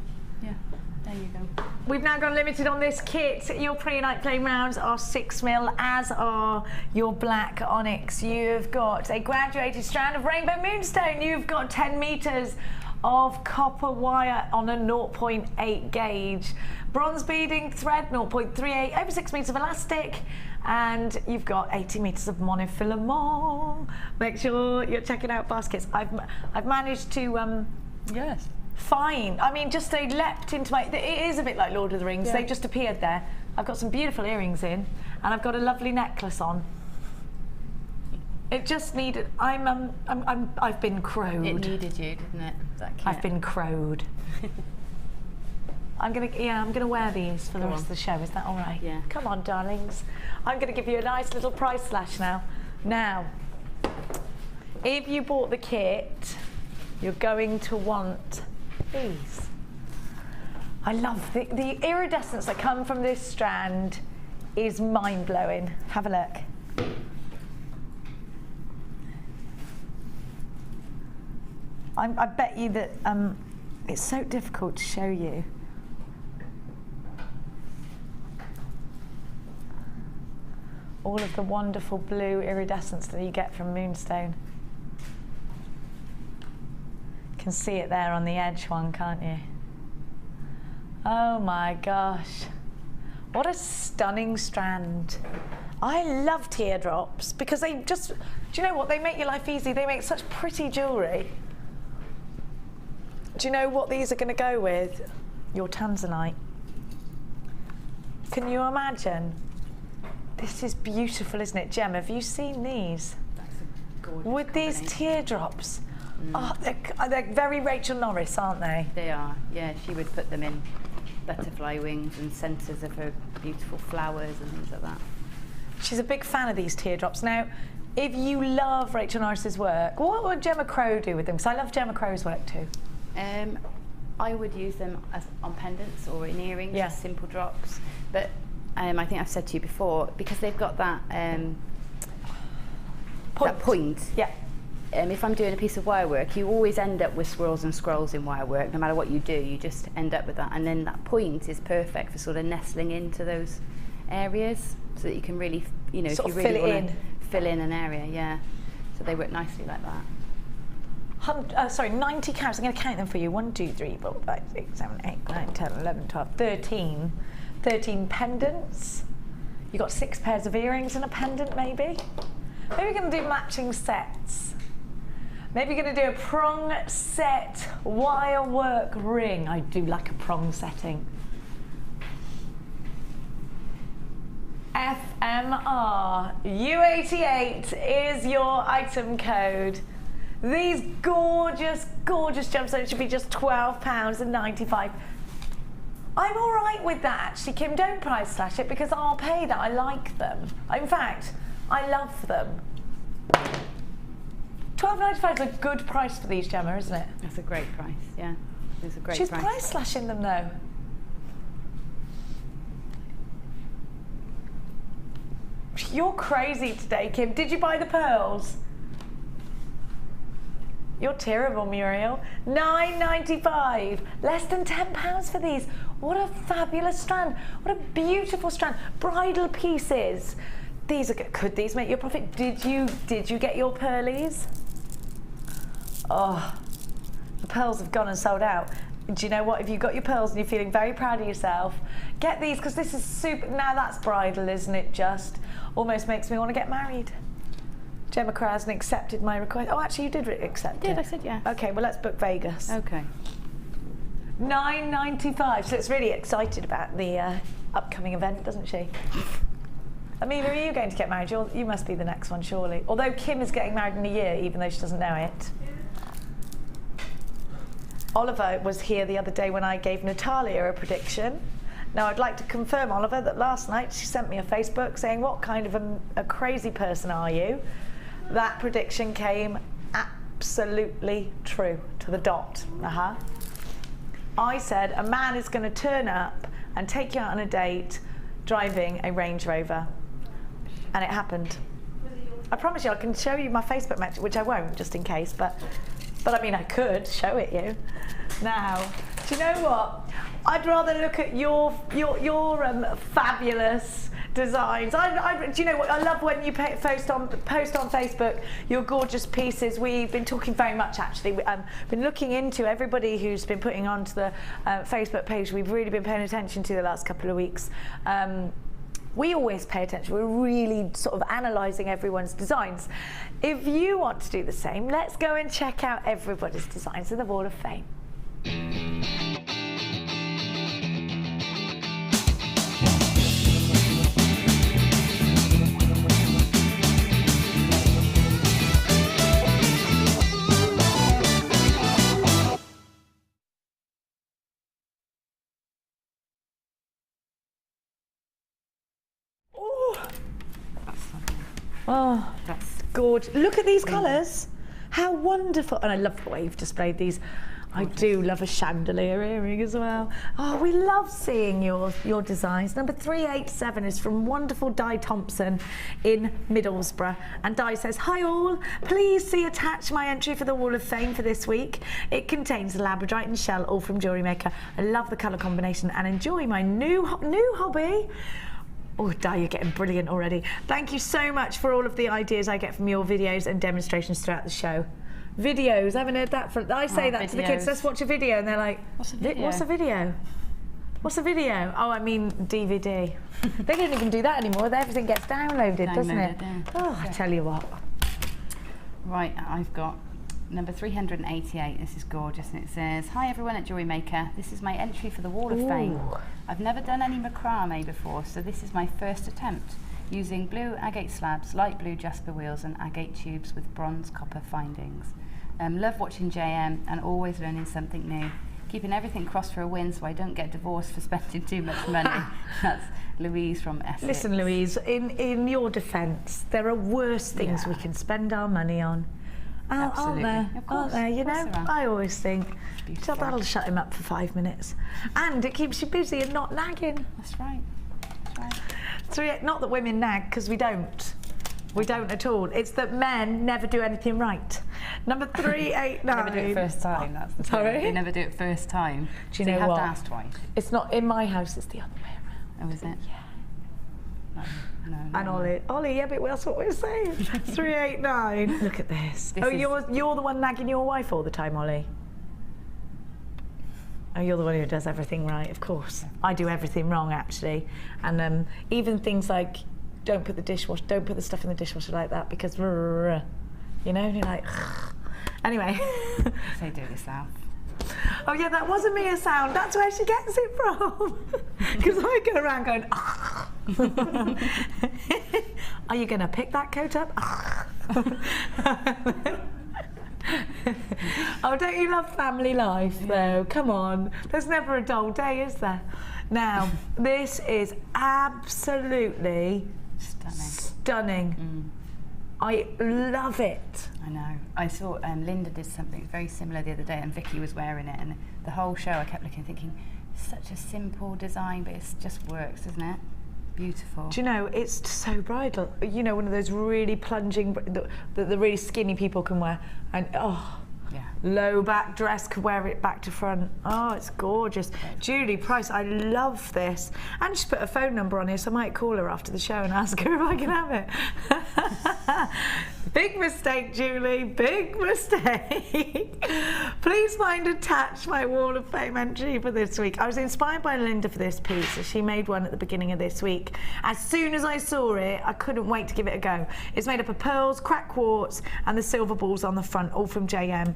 Speaker 3: There you go.
Speaker 2: We've now gone limited on this kit. Your pre-night flame rounds are 6mm, as are your black onyx. You've got a graduated strand of rainbow moonstone. You've got 10 metres of copper wire on a 0.8 gauge. Bronze beading thread, 0.38, over 6 metres of elastic, and you've got 80 metres of monofilament. Make sure you're checking out baskets. I've managed to
Speaker 3: Yes.
Speaker 2: fine. I mean, just they leapt into my. It is a bit like Lord of the Rings.
Speaker 3: Yeah.
Speaker 2: They just appeared there. I've got some beautiful earrings in, and I've got a lovely necklace on. It just needed. I've been crowed.
Speaker 3: It needed you, didn't it? That kit.
Speaker 2: I've been crowed. I'm gonna wear these for the rest of the show. Is that all right?
Speaker 3: Yeah.
Speaker 2: Come on, darlings. I'm gonna give you a nice little price slash now. Now, if you bought the kit, you're going to want these. I love the iridescence that come from this strand is mind-blowing. Have a look. I bet you that it's so difficult to show you. All of the wonderful blue iridescence that you get from moonstone. You can see it there on the edge one, can't you? Oh my gosh. What a stunning strand. I love teardrops because they just, do you know what? They make your life easy. They make such pretty jewellery. Do you know what these are going to go with? Your tanzanite. Can you imagine? This is beautiful, isn't it? Gemma, have you seen these?
Speaker 3: That's a gorgeous
Speaker 2: With these teardrops. Oh, they're very Rachel Norris, aren't they?
Speaker 3: They are, yeah. She would put them in butterfly wings and centres of her beautiful flowers and things like that.
Speaker 2: She's a big fan of these teardrops. Now, if you love Rachel Norris's work, what would Gemma Crow do with them? Because I love Gemma Crow's work too.
Speaker 3: I would use them on pendants or in earrings,
Speaker 2: Yeah.
Speaker 3: just simple drops. But I think I've said to you before, because they've got that point.
Speaker 2: Yeah.
Speaker 3: If I'm doing a piece of wire work, you always end up with swirls and scrolls in wire work. No matter what you do, you just end up with that. And then that point is perfect for sort of nestling into those areas, so that you can really, you know,
Speaker 2: Sort
Speaker 3: if
Speaker 2: of
Speaker 3: you really
Speaker 2: fill it
Speaker 3: want to fill in an area, yeah. So they work nicely like that.
Speaker 2: 90 carats. I'm going to count them for you. 1, 2, 3, 4, 5, 6, 7, 8, 9, 10, 11, 12, 13. 13 pendants. You got 6 pairs of earrings and a pendant, maybe. Maybe we're going to do matching sets. Maybe we're going to do a prong set wire work ring. I do like a prong setting. FMR U88 is your item code. These gorgeous, gorgeous gemstones should be just £12.95. I'm all right with that, actually, Kim. Don't price slash it because I'll pay that. I like them. In fact, I love them. £12.95 is a good price for these, Gemma, isn't it?
Speaker 3: That's a great price, yeah. It's a great
Speaker 2: She's
Speaker 3: price.
Speaker 2: price slashing them, though. You're crazy today, Kim. Did you buy the pearls? You're terrible, Muriel. £9.95. Less than £10 for these. What a fabulous strand. What a beautiful strand. Bridal pieces. These are good. Could these make you a profit? Did you get your pearlies? Oh, the pearls have gone and sold out. Do you know what? If you've got your pearls and you're feeling very proud of yourself, get these, because this is super. Now that's bridal, isn't it? Just almost makes me want to get married. Gemma hasn't accepted my request. Oh, actually, you did accept it.
Speaker 3: I said yes.
Speaker 2: Okay, well, let's book Vegas.
Speaker 3: Okay.
Speaker 2: $9.95. So it's really excited about the upcoming event, doesn't she? Amelia, are you going to get married? You must be the next one, surely. Although Kim is getting married in a year, even though she doesn't know it. Oliver was here the other day when I gave Natalia a prediction. Now, I'd like to confirm, Oliver, that last night she sent me a Facebook saying, what kind of a crazy person are you? That prediction came absolutely true, to the dot. I said, a man is going to turn up and take you out on a date driving a Range Rover. And it happened. I promise you, I can show you my Facebook message, which I won't, just in case, but I mean, I could show it you. Now, do you know what? I'd rather look at your fabulous designs. Do you know what? I love when you post on Facebook your gorgeous pieces. We've been talking very much, actually. We've been looking into everybody who's been putting onto the Facebook page. We've really been paying attention to the last couple of weeks. We always pay attention. We're really sort of analysing everyone's designs. If you want to do the same, let's go and check out everybody's designs in the Wall of Fame. Oh, that's gorgeous. Look at these colours. How wonderful. And I love the way you've displayed these. I do love a chandelier earring as well. Oh, we love seeing your designs. Number 387 is from wonderful Di Thompson in Middlesbrough. And Di says, hi all, please see attached my entry for the Wall of Fame for this week. It contains labradorite and shell, all from Jewellery Maker. I love the colour combination and enjoy my new hobby. Oh, Di, you're getting brilliant already. Thank you so much for all of the ideas I get from your videos and demonstrations throughout the show. Videos, I haven't heard that from. I say that to the kids, let's watch a video, and they're like, what's a video? What's a video? What's a video? Oh, I mean DVD. They don't even do that anymore. Everything gets downloaded, doesn't it? Oh, I tell you what.
Speaker 3: Right, I've got number 388. This is gorgeous, and it says, hi everyone at Jewellery Maker. This is my entry for the Wall of Fame. I've never done any macrame before, so this is my first attempt. Using blue agate slabs, light blue jasper wheels and agate tubes with bronze copper findings. Love watching JM and always learning something new. Keeping everything crossed for a win so I don't get divorced for spending too much money. That's Louise from Essex.
Speaker 2: Listen, Louise, in your defence, there are worse things we can spend our money on.
Speaker 3: Absolutely.
Speaker 2: Aren't there? You know, I always think that'll shut him up for 5 minutes. And it keeps you busy and not nagging.
Speaker 3: That's right. That's right.
Speaker 2: So, not that women nag, because we don't. We don't at all. It's that men never do anything right. Number 389.
Speaker 3: Never do it first time. That's the
Speaker 2: Sorry?
Speaker 3: thing. They never do it first time.
Speaker 2: Do you know
Speaker 3: have
Speaker 2: what?
Speaker 3: to ask twice.
Speaker 2: It's not in my house. It's the other way around.
Speaker 3: Oh, is it?
Speaker 2: Yeah.
Speaker 3: No.
Speaker 2: And Ollie, yeah, but that's what we're saying. 389. Look at this. You're the one nagging your wife all the time, Ollie. Oh, you're the one who does everything right, of course. I do everything wrong, actually. And even things like, don't put the stuff in the dishwasher like that, because, you know, and you're like, anyway.
Speaker 3: Say do it yourself.
Speaker 2: Oh yeah, that was a Mia sound. That's where she gets it from. Because I go around going, are you going to pick that coat up? Oh, don't you love family life, though? Come on. There's never a dull day, is there? Now, this is absolutely stunning. I love it.
Speaker 3: I know. I saw Linda did something very similar the other day, and Vicky was wearing it, and the whole show I kept looking, thinking, such a simple design, but it just works, doesn't it? Beautiful.
Speaker 2: Do you know, it's so bridal. You know, one of those really plunging, the really skinny people can wear, and Low back dress, could wear it back to front. Oh, it's gorgeous. Julie Price, I love this. And she's put a phone number on here, so I might call her after the show and ask her if I can have it. Big mistake, Julie, big mistake. Please find attached my Wall of Fame entry for this week. I was inspired by Linda for this piece. She made one at the beginning of this week. As soon as I saw it, I couldn't wait to give it a go. It's made up of pearls, cracked quartz, and the silver balls on the front, all from JM.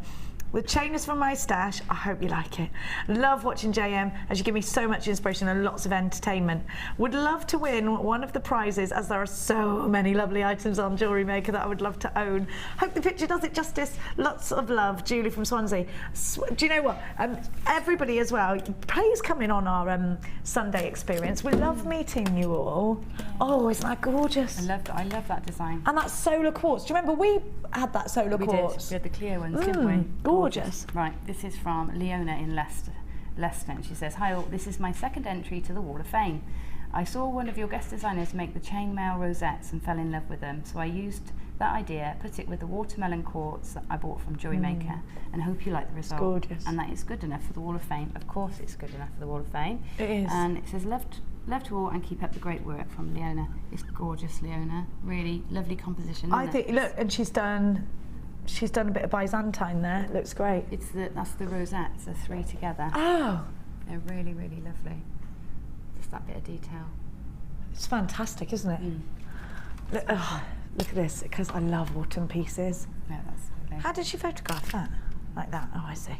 Speaker 2: The chain is from my stash. I hope you like it. Love watching JM as you give me so much inspiration and lots of entertainment. Would love to win one of the prizes as there are so many lovely items on Jewellery Maker that I would love to own. Hope the picture does it justice. Lots of love, Julie from Swansea. Do you know what? Everybody as well, please come in on our Sunday experience. We love meeting you all. Oh, isn't that gorgeous?
Speaker 3: I love that design.
Speaker 2: And that solar quartz. Do you remember we had that solar quartz?
Speaker 3: We had the clear ones, didn't we?
Speaker 2: Gorgeous.
Speaker 3: Right, this is from Leona in Leicester. And she says, hi all, this is my second entry to the Wall of Fame. I saw one of your guest designers make the chainmail rosettes and fell in love with them, so I used that idea, put it with the watermelon quartz that I bought from Jewellery Maker, and hope you like the result.
Speaker 2: Gorgeous.
Speaker 3: And that is good enough for the Wall of Fame. Of course it's good enough for the Wall of Fame.
Speaker 2: It is.
Speaker 3: And it says, love to all and keep up the great work from Leona. It's gorgeous, Leona. Really lovely composition,
Speaker 2: I think, look, and she's done a bit of Byzantine there. It looks great.
Speaker 3: That's the rosettes, the three together.
Speaker 2: Oh,
Speaker 3: They're really, really lovely. Just that bit of detail.
Speaker 2: it's fantastic, isn't it? Look at this, because I love autumn pieces.
Speaker 3: Yeah, that's lovely.
Speaker 2: How did she photograph that? Like that? Oh, I see.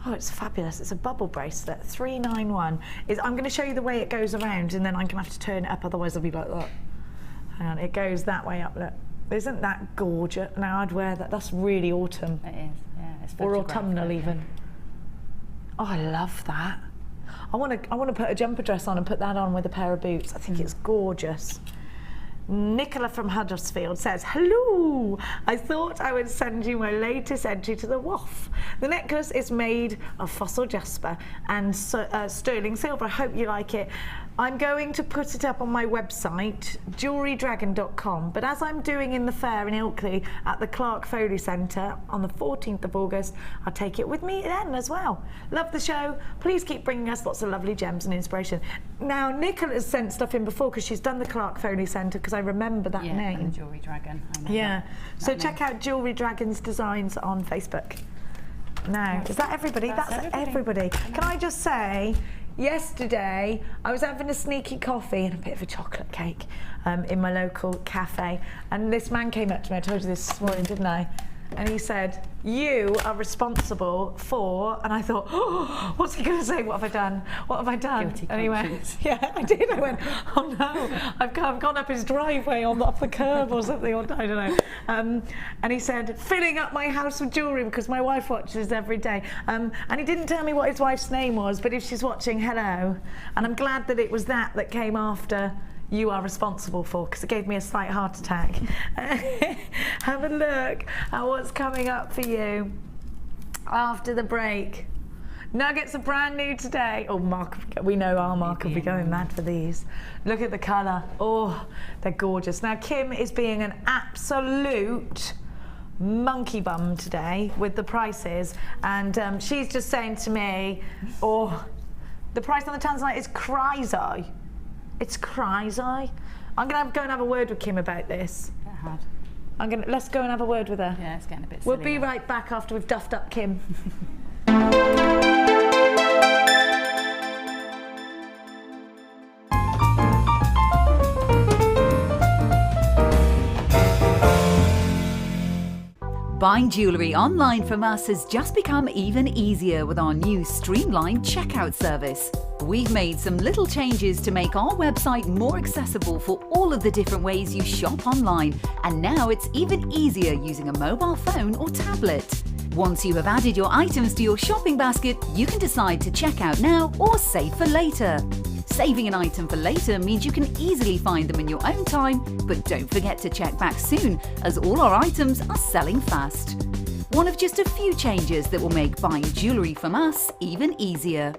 Speaker 2: Oh, it's fabulous. It's a bubble bracelet. 391. I'm going to show you the way it goes around, and then I'm going to have to turn it up, otherwise I'll be like that. Hang on, it goes that way up, look. Isn't that gorgeous? Now I'd wear that. That's really autumn.
Speaker 3: It is, yeah. It's
Speaker 2: Or autumnal even. Oh, I love that. I want to put a jumper dress on and put that on with a pair of boots. I think it's gorgeous. Nicola from Huddersfield says, hello, I thought I would send you my latest entry to the WOF. The necklace is made of fossil jasper and sterling silver. I hope you like it. I'm going to put it up on my website, jewellerydragon.com, but as I'm doing in the fair in Ilkley at the Clark Foley Centre on the 14th of August, I'll take it with me then as well. Love the show. Please keep bringing us lots of lovely gems and inspiration. Now, Nicola's sent stuff in before because she's done the Clark Foley Centre, because I remember that name.
Speaker 3: And Jewellery Dragon. I know
Speaker 2: yeah. So
Speaker 3: that
Speaker 2: check out Jewellery Dragon's designs on Facebook. Now, is that everybody? That's everybody. Can I just say, yesterday I was having a sneaky coffee and a bit of a chocolate cake in my local cafe, and this man came up to me, I told you this morning, didn't I? And he said, you are responsible for, and I thought, oh, what's he going to say? What have I done? What have I done?
Speaker 3: Guilty
Speaker 2: and he went,
Speaker 3: conscience.
Speaker 2: yeah, I did. I went, oh no, I've gone up his driveway off the curb or something, or I don't know. And he said, filling up my house with jewellery because my wife watches every day. And he didn't tell me what his wife's name was, but if she's watching, hello. And I'm glad that it was that came after you are responsible for, because it gave me a slight heart attack. Have a look at what's coming up for you after the break. Nuggets are brand new today. Oh, Mark, we know our Mark will be going mad for these. Look at the colour. Oh, they're gorgeous. Now, Kim is being an absolute monkey bum today with the prices, and she's just saying to me, oh, the price on the Tanzanite is crazy. It's crazy. I'm going to go and have a word with Kim about this. Let's go and have a word with her.
Speaker 3: Yeah, it's getting a bit silly.
Speaker 2: We'll be right back after we've duffed up Kim.
Speaker 4: Buying jewellery online from us has just become even easier with our new streamlined checkout service. We've made some little changes to make our website more accessible for all of the different ways you shop online, and now it's even easier using a mobile phone or tablet. Once you have added your items to your shopping basket, you can decide to check out now or save for later. Saving an item for later means you can easily find them in your own time, but don't forget to check back soon, as all our items are selling fast. One of just a few changes that will make buying jewellery from us even easier.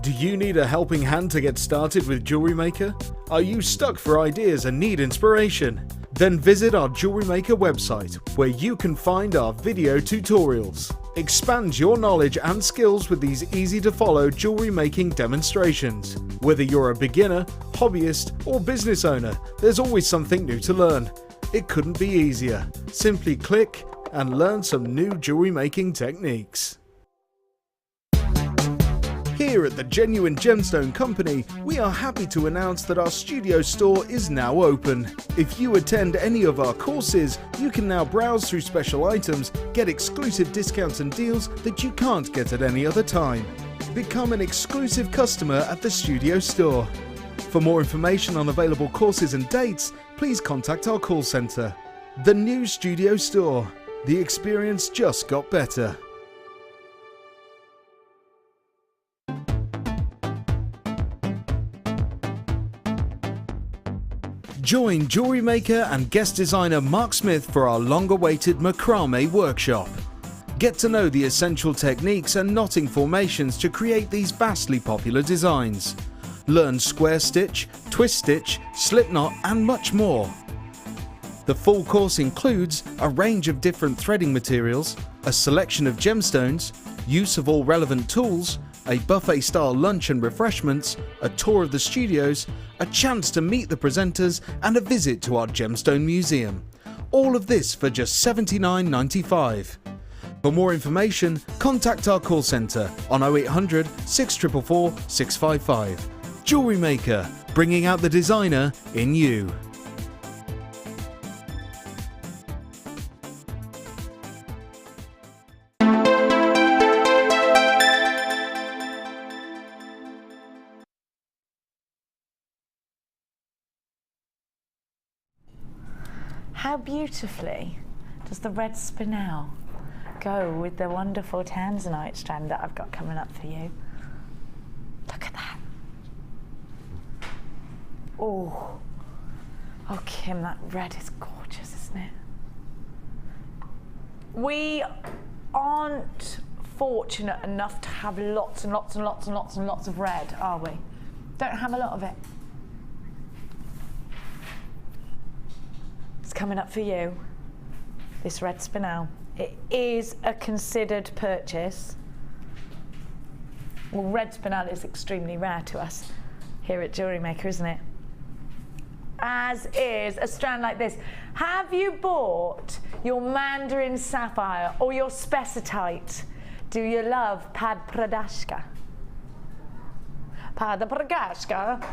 Speaker 1: Do you need a helping hand to get started with Jewellery Maker? Are you stuck for ideas and need inspiration? Then visit our Jewellery Maker website, where you can find our video tutorials. Expand your knowledge and skills with these easy-to-follow jewellery making demonstrations. Whether you're a beginner, hobbyist, or business owner, there's always something new to learn. It couldn't be easier. Simply click and learn some new jewellery making techniques. Here at the Genuine Gemstone Company, we are happy to announce that our studio store is now open. If you attend any of our courses, you can now browse through special items, get exclusive discounts and deals that you can't get at any other time. Become an exclusive customer at the studio store. For more information on available courses and dates, please contact our call centre. The new studio store. The experience just got better. Join Jewellery Maker and guest designer Mark Smith for our long-awaited macrame workshop. Get to know the essential techniques and knotting formations to create these vastly popular designs. Learn square stitch, twist stitch, slip knot and much more. The full course includes a range of different threading materials, a selection of gemstones, use of all relevant tools, a buffet-style lunch and refreshments, a tour of the studios, a chance to meet the presenters and a visit to our gemstone museum. All of this for just $79.95. For more information, contact our call centre on 0800 644 655. Jewellery Maker, bringing out the designer in you.
Speaker 2: How beautifully does the red spinel go with the wonderful tanzanite strand that I've got coming up for you? Look at that. Oh, Kim, that red is gorgeous, isn't it? We aren't fortunate enough to have lots and lots and lots and lots and lots of red, are we? Don't have a lot of it. Coming up for you, this red spinel. It is a considered purchase. Well, red spinel is extremely rare to us here at Jewellery Maker, isn't it? As is a strand like this. Have you bought your Mandarin sapphire or your specitite? Do you love padpradashka? Padpradashka?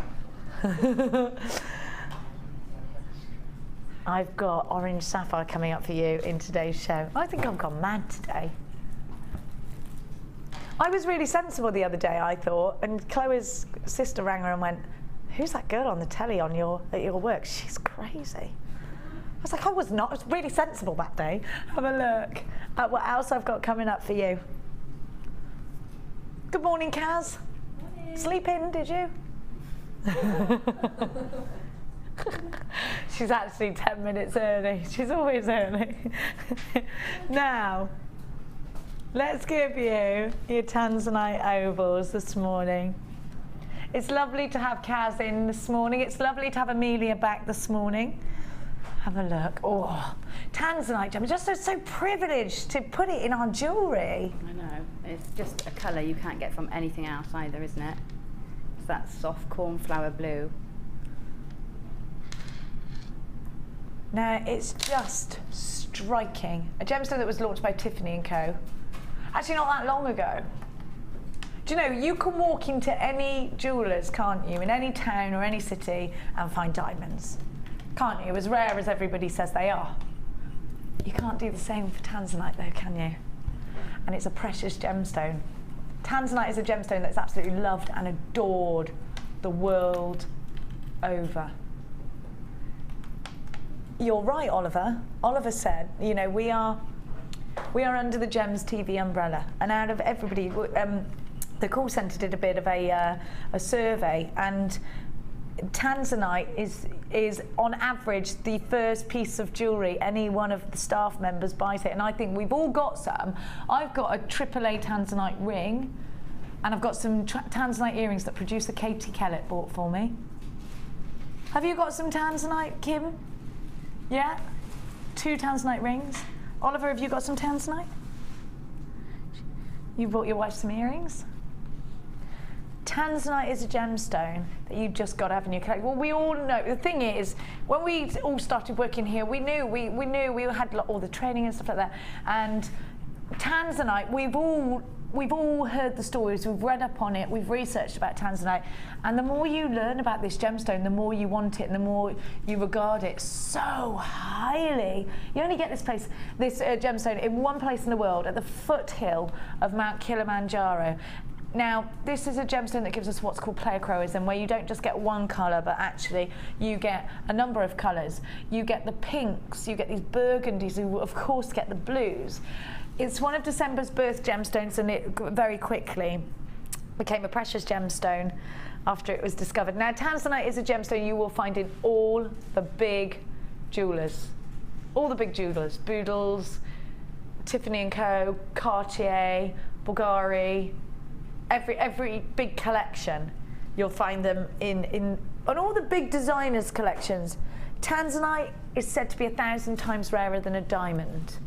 Speaker 2: I've got orange sapphire coming up for you in today's show. I think I've gone mad today. I was really sensible the other day, I thought, and Chloe's sister rang her and went, "Who's that girl on the telly at your work? She's crazy." I was like, I was not. I was really sensible that day. Have a look at what else I've got coming up for you. Good morning, Kaz. Morning. Sleep in, did you? She's actually 10 minutes early. She's always early. Now, let's give you your tanzanite ovals this morning. It's lovely to have Kaz in this morning. It's lovely to have Amelia back this morning. Have a look. Oh, tanzanite gem. Just so privileged to put it in our jewellery.
Speaker 3: I know. It's just a colour you can't get from anything else either, isn't it? It's that soft cornflower blue.
Speaker 2: Now, it's just striking. A gemstone that was launched by Tiffany & Co. Actually, not that long ago. Do you know, you can walk into any jewellers, can't you, in any town or any city and find diamonds, can't you? As rare as everybody says they are. You can't do the same for tanzanite though, can you? And it's a precious gemstone. Tanzanite is a gemstone that's absolutely loved and adored the world over. You're right, Oliver. Oliver said, you know, we are under the Gems TV umbrella, and out of everybody, the call centre did a bit of a survey, and tanzanite is on average the first piece of jewellery any one of the staff members buys it, and I think we've all got some. I've got a AAA tanzanite ring, and I've got some tanzanite earrings that producer Katie Kellett bought for me. Have you got some tanzanite, Kim? Yeah? 2 tanzanite rings. Oliver, have you got some tanzanite? You bought your wife some earrings? Tanzanite is a gemstone that you just got to have in your collection. Well, we all know. The thing is, when we all started working here, we knew we had all the training and stuff like that. And tanzanite, we've all heard the stories, we've read up on it, we've researched about tanzanite, and the more you learn about this gemstone, the more you want it and the more you regard it so highly. You only get this gemstone in one place in the world, at the foothill of Mount Kilimanjaro. Now, this is a gemstone that gives us what's called pleochroism, where you don't just get one colour, but actually you get a number of colours. You get the pinks, you get these burgundies, you of course get the blues. It's one of December's birth gemstones, and it very quickly became a precious gemstone after it was discovered. Now, tanzanite is a gemstone you will find in all the big jewellers. All the big jewellers, Boodles, Tiffany & Co, Cartier, Bulgari, every big collection, you'll find them on all the big designers' collections. Tanzanite is said to be 1,000 times rarer than a diamond.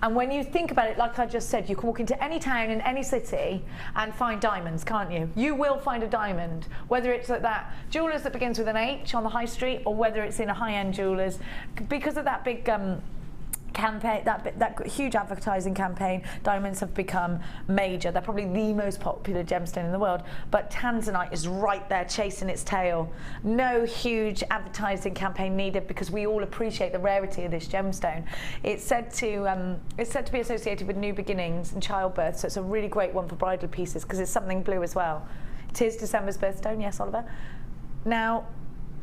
Speaker 2: And when you think about it, like I just said, you can walk into any town in any city and find diamonds, can't you? You will find a diamond, whether it's at that jewellers that begins with an H on the high street, or whether it's in a high-end jewellers. Because of that big campaign, that huge advertising campaign, diamonds have become major. They're probably the most popular gemstone in the world, but tanzanite is right there chasing its tail. No huge advertising campaign needed, because we all appreciate the rarity of this gemstone. It's said to be associated with new beginnings and childbirth, so it's a really great one for bridal pieces because it's something blue as well. It is December's birthstone, yes, Oliver? Now,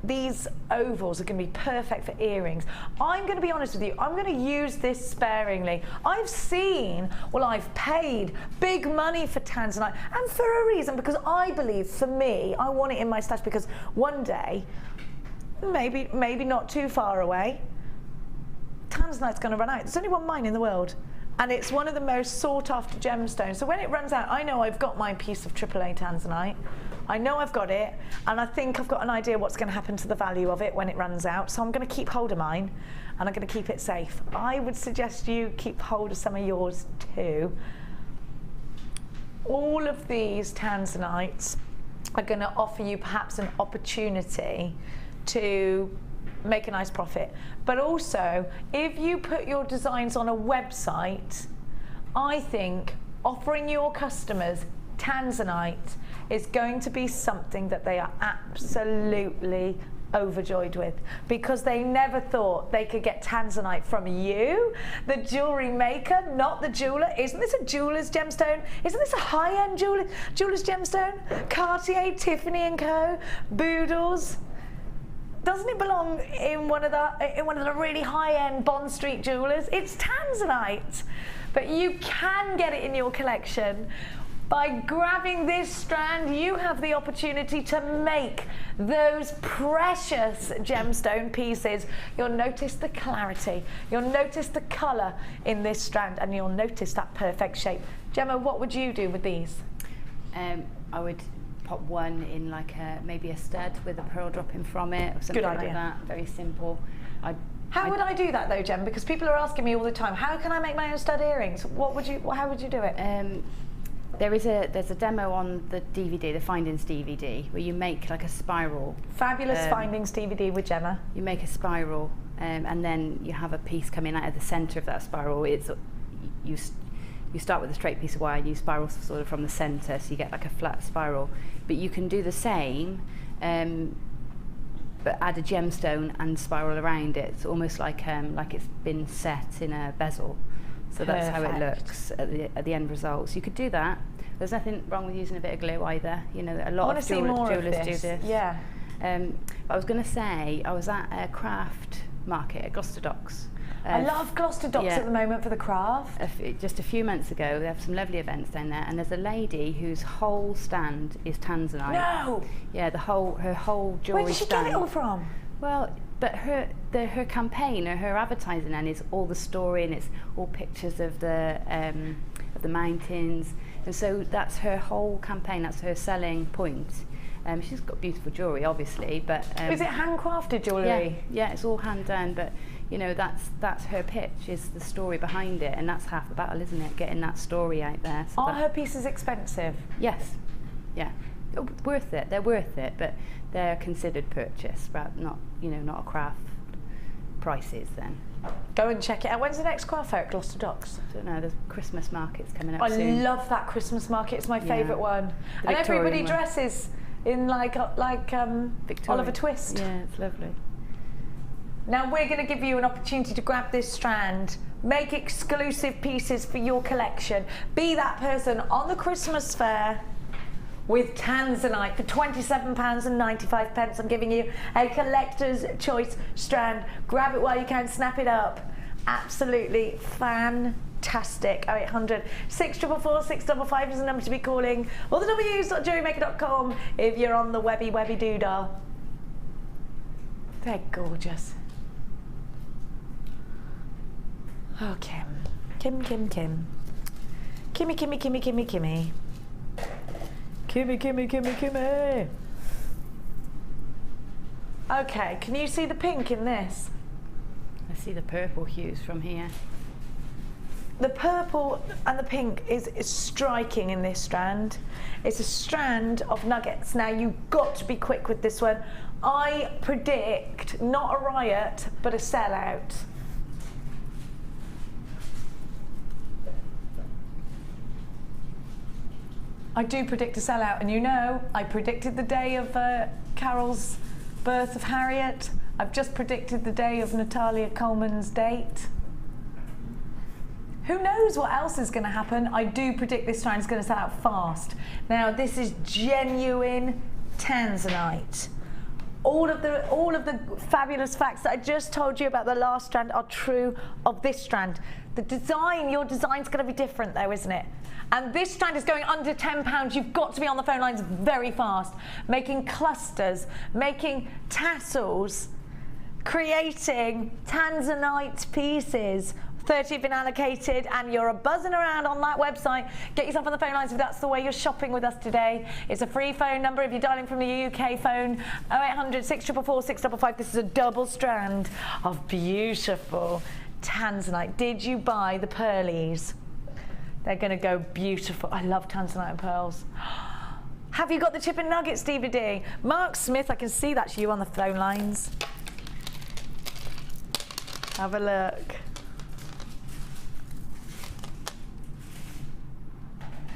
Speaker 2: these ovals are going to be perfect for earrings. I'm going to be honest with you, I'm going to use this sparingly. I've paid big money for tanzanite, and for a reason, because I believe, for me, I want it in my stash, because one day, maybe not too far away, tanzanite's going to run out. There's only one mine in the world, and it's one of the most sought after gemstones. So when it runs out, I know I've got my piece of AAA tanzanite. I know I've got it, and I think I've got an idea what's going to happen to the value of it when it runs out, so I'm going to keep hold of mine, and I'm going to keep it safe. I would suggest you keep hold of some of yours too. All of these tanzanites are going to offer you perhaps an opportunity to make a nice profit. But also, if you put your designs on a website, I think offering your customers tanzanite is going to be something that they are absolutely overjoyed with, because they never thought they could get tanzanite from you, the jewellery maker, not the jeweller. Isn't this a jeweller's gemstone? Isn't this a high-end jeweller's gemstone? Cartier, Tiffany & Co, Boodles. Doesn't it belong in one of the really high-end Bond Street jewellers? It's tanzanite. But you can get it in your collection. By grabbing this strand, you have the opportunity to make those precious gemstone pieces. You'll notice the clarity, you'll notice the colour in this strand, and you'll notice that perfect shape. Gemma, what would you do with these?
Speaker 3: I would pop one in maybe a stud with a pearl dropping from it, or something like that. Very simple. How
Speaker 2: would I do that though, Gem? Because people are asking me all the time, how can I make my own stud earrings? How would you do it?
Speaker 3: There's a demo on the DVD, the Findings DVD, where you make like a spiral.
Speaker 2: Fabulous Findings DVD with Gemma.
Speaker 3: You make a spiral, and then you have a piece coming out of the centre of that spiral. You start with a straight piece of wire, and you spiral sort of from the centre, so you get like a flat spiral. But you can do the same, but add a gemstone and spiral around it. It's almost like it's been set in a bezel. So that's how it looks at the end results. You could do that. There's nothing wrong with using a bit of glue either. You know, a lot of jewellers do this.
Speaker 2: Yeah.
Speaker 3: But I was going to say, I was at a craft market at Gloucester Docks.
Speaker 2: I love Gloucester Docks at the moment for the craft.
Speaker 3: Just a few months ago, they have some lovely events down there, and there's a lady whose whole stand is tanzanite.
Speaker 2: No!
Speaker 3: Yeah, her whole jewellery stand.
Speaker 2: Where did she get it all from?
Speaker 3: Well, but her campaign, or her advertising, and is all the story, and it's all pictures of the mountains, and so that's her whole campaign. That's her selling point. She's got beautiful jewellery, obviously, but
Speaker 2: is it handcrafted jewellery?
Speaker 3: Yeah, it's all hand done, but you know, that's her pitch, is the story behind it, and that's half the battle, isn't it? Getting that story out there. So
Speaker 2: Are her pieces expensive?
Speaker 3: Yes, yeah, worth it. They're worth it, but they're considered purchase, not a craft prices. Then
Speaker 2: go and check it out. When's the next craft fair at Gloucester Docks?
Speaker 3: I don't know. There's Christmas markets coming up
Speaker 2: I
Speaker 3: soon.
Speaker 2: love that Christmas market. It's my favourite one.
Speaker 3: The
Speaker 2: And everybody
Speaker 3: Victorian one.
Speaker 2: dresses in like Oliver Twist.
Speaker 3: Yeah, it's lovely.
Speaker 2: Now we're going to give you an opportunity to grab this strand, make exclusive pieces for your collection. Be that person on the Christmas fair with tanzanite for £27.95. I'm giving you a collector's choice strand. Grab it while you can, snap it up. Absolutely fantastic. 0800 644 655 is the number to be calling, or the w's.jewellerymaker.com if you're on the webby doodah. They're gorgeous. Oh, Kim. Kimmy. Kimmy. Okay, can you see the pink in this?
Speaker 3: I see the purple hues from here.
Speaker 2: The purple and the pink is striking in this strand. It's a strand of nuggets. Now you've got to be quick with this one. I predict not a riot, but a sellout. I do predict a sellout, and you know, I predicted the day of Carol's birth of Harriet. I've just predicted the day of Natalia Coleman's date. Who knows what else is going to happen? I do predict this strand is going to sell out fast. Now, this is genuine tanzanite. All of the fabulous facts that I just told you about the last strand are true of this strand. The design, your design's going to be different though, isn't it? And this strand is going under £10. You've got to be on the phone lines very fast, making clusters, making tassels, creating tanzanite pieces. 30 have been allocated, and you're buzzing around on that website. Get yourself on the phone lines if that's the way you're shopping with us today. It's a free phone number if you're dialing from the UK phone, 0800 644 655. This is a double strand of beautiful tanzanite. Did you buy the pearlies? They're going to go beautiful. I love tanzanite and pearls. Have you got the Chip and Nuggets DVD? Mark Smith, I can see that's you on the phone lines. Have a look.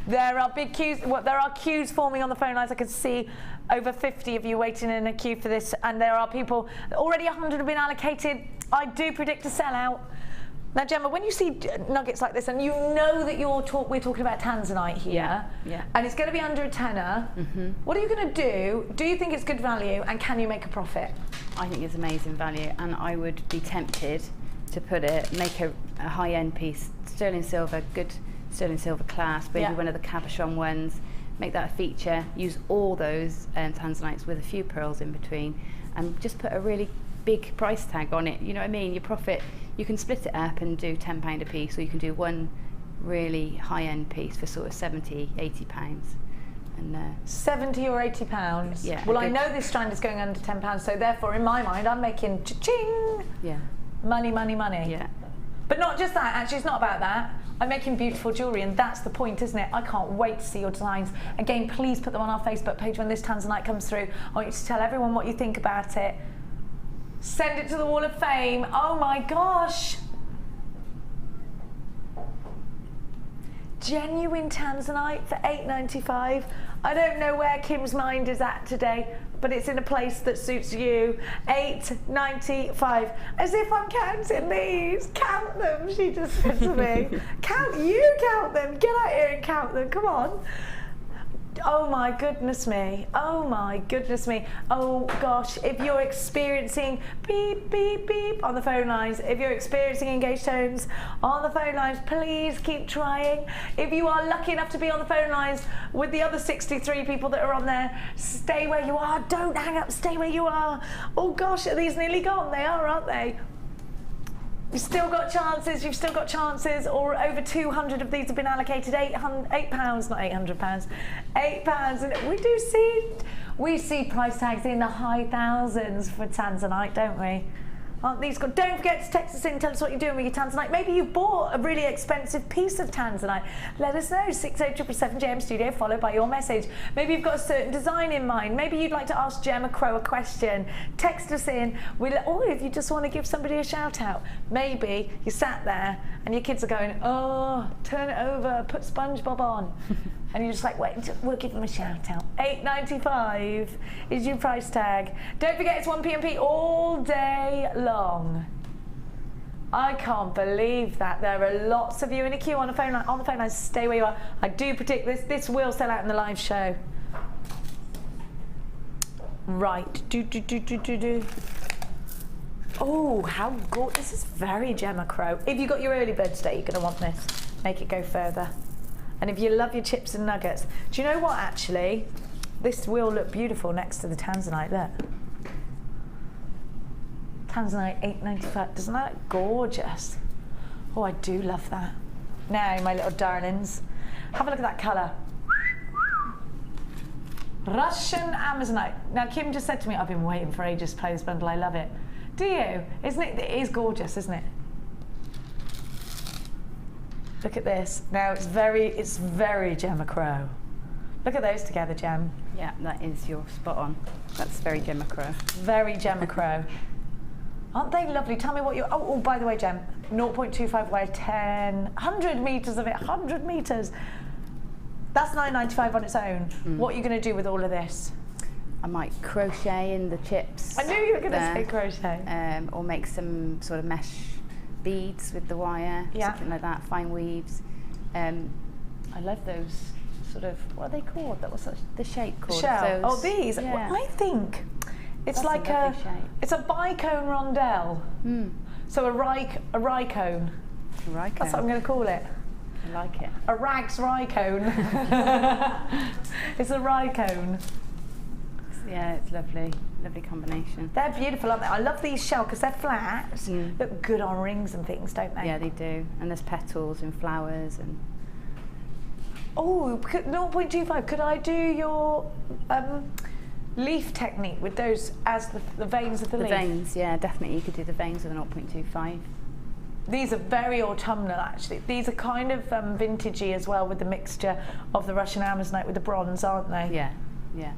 Speaker 2: There are big queues. Well, there are queues forming on the phone lines. I can see over 50 of you waiting in a queue for this, and there are people. Already 100 have been allocated. I do predict a sellout. Now, Gemma, when you see nuggets like this, and you know that we're talking about tanzanite here, and it's going to be under a tenner, what are you going to do? Do you think it's good value, and can you make a profit?
Speaker 3: I think it's amazing value, and I would be tempted to make a high-end piece, sterling silver, good sterling silver clasp, maybe one of the cabochon ones, make that a feature, use all those tanzanites with a few pearls in between, and just put a really big price tag on it. You know what I mean? Your profit, you can split it up and do £10 a piece, or you can do one really high-end piece for sort of £70, £80. And
Speaker 2: 70 or £80?
Speaker 3: Yeah.
Speaker 2: Well, I know this strand is going under £10, so therefore, in my mind, I'm making cha-ching!
Speaker 3: Yeah.
Speaker 2: Money.
Speaker 3: Yeah.
Speaker 2: But not just that, actually, it's not about that. I'm making beautiful jewellery, and that's the point, isn't it? I can't wait to see your designs. Again, please put them on our Facebook page when this tanzanite comes through. I want you to tell everyone what you think about it. Send it to the Wall of Fame. Oh my gosh. Genuine tanzanite for £8.95. I don't know where Kim's mind is at today, but it's in a place that suits you. £8.95. As if I'm counting these. Count them, she just said to me. Count them. Get out here and count them. Come on. Oh my goodness me. Oh my goodness me. Oh gosh, if you're experiencing beep, beep, beep on the phone lines, if you're experiencing engaged tones on the phone lines, please keep trying. If you are lucky enough to be on the phone lines with the other 63 people that are on there, stay where you are. Don't hang up, stay where you are. Oh gosh, are these nearly gone? They are, aren't they? You've still got chances, or over 200 of these have been allocated, £8, not £800, £8. And We see price tags in the high thousands for tanzanite, don't we? Aren't these good? Don't forget to text us in and tell us what you're doing with your tanzanite. Maybe you've bought a really expensive piece of tanzanite. Let us know. 60777 JM Studio, followed by your message. Maybe you've got a certain design in mind. Maybe you'd like to ask Gemma Crow a question. Text us in. Or if you just want to give somebody a shout out. Maybe you sat there and your kids are going, oh, turn it over, put SpongeBob on. And you're just like, wait, we'll give them a shout out. $8.95 is your price tag. Don't forget it's 1pmp all day long. I can't believe that. There are lots of you in a queue on the phone line. On the phone line, stay where you are. I do predict this will sell out in the live show. Right. Oh, how gorgeous. This is very Gemma Crow. If you got your early bird today, you're going to want this. Make it go further. And if you love your chips and nuggets, do you know what actually? This will look beautiful next to the tanzanite, look. Tanzanite $8.95, doesn't that look gorgeous? Oh, I do love that. Now, my little darlings, have a look at that colour. Russian Amazonite. Now, Kim just said to me, I've been waiting for ages to play this bundle, I love it. Do you? Isn't it? It is gorgeous, isn't it? Look at this. Now it's very Gemma Crow. Look at those together, Gem.
Speaker 3: Yeah, that is your spot on. That's very Gemma Crow.
Speaker 2: Very Gemma Crow. Aren't they lovely? Tell me what you. Oh, by the way, Gem. 0.25 wire, 100 meters of it. 100 meters. That's $9.95 on its own. What are you going to do with all of this?
Speaker 3: I might crochet in the chips.
Speaker 2: I knew you were going to say crochet.
Speaker 3: Or make some sort of mesh beads with the wire, something like that, fine weaves. I love those sort of, what are they called? That was the shape called.
Speaker 2: Shell. Oh, these. Yeah. Well, I think it's like it's a bicone rondelle. So a rye-cone. That's what I'm going to call it.
Speaker 3: I like it.
Speaker 2: A rags rye-cone. It's a rye-cone.
Speaker 3: Yeah, it's lovely. Lovely combination.
Speaker 2: They're beautiful, aren't they? I love these shell because they're flat. Look good on rings and things, don't they?
Speaker 3: Yeah, they do. And there's petals and flowers and.
Speaker 2: Oh, 0.25. Could I do your leaf technique with those as the veins of the leaf?
Speaker 3: The veins, yeah, definitely. You could do the veins with a 0.25.
Speaker 2: These are very autumnal, actually. These are kind of vintagey as well, with the mixture of the Russian Amazonite with the bronze, aren't they?
Speaker 3: Yeah, yeah.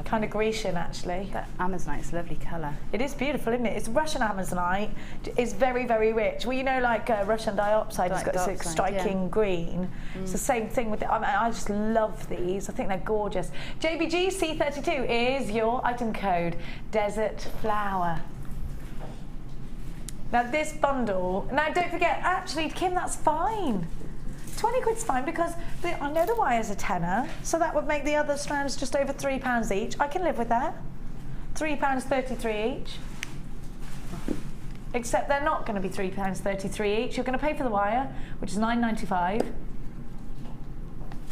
Speaker 2: Kind of Grecian, actually.
Speaker 3: That Amazonite's a lovely colour.
Speaker 2: It is beautiful, isn't it? It's Russian Amazonite. It's very, very rich. Well, you know, like Russian diopside has got this striking green. It's the same thing with it. I just love these. I think they're gorgeous. JBG C32 is your item code. Desert Flower. Now this bundle. Now don't forget. Actually, Kim, that's fine. 20 quid's fine because I know the wire's a tenner, so that would make the other strands just over £3 each. I can live with that. £3.33 each. Except they're not going to be £3.33 each. You're going to pay for the wire, which is £9.95.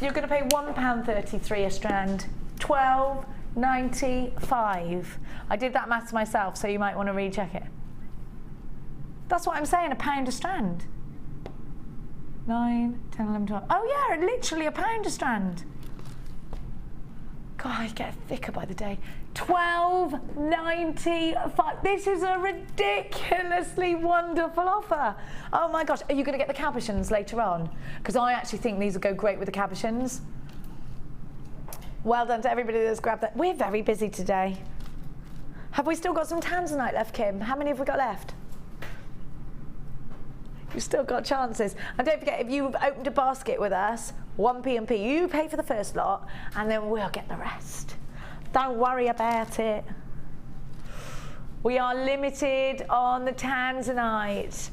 Speaker 2: You're going to pay £1.33 a strand. £12.95. I did that maths myself, so you might want to recheck it. That's what I'm saying, £1 a strand. 9, 10, 11, 12. Oh yeah, literally £1 a strand. God, I get thicker by the day. £12.95. This is a ridiculously wonderful offer. Oh my gosh, are you going to get the cabochons later on? Because I actually think these will go great with the cabochons. Well done to everybody that's grabbed that. We're very busy today. Have we still got some tanzanite left, Kim? How many have we got left? You've still got chances. And don't forget, if you've opened a basket with us, 1p&p, you pay for the first lot, and then we'll get the rest. Don't worry about it. We are limited on the tanzanite.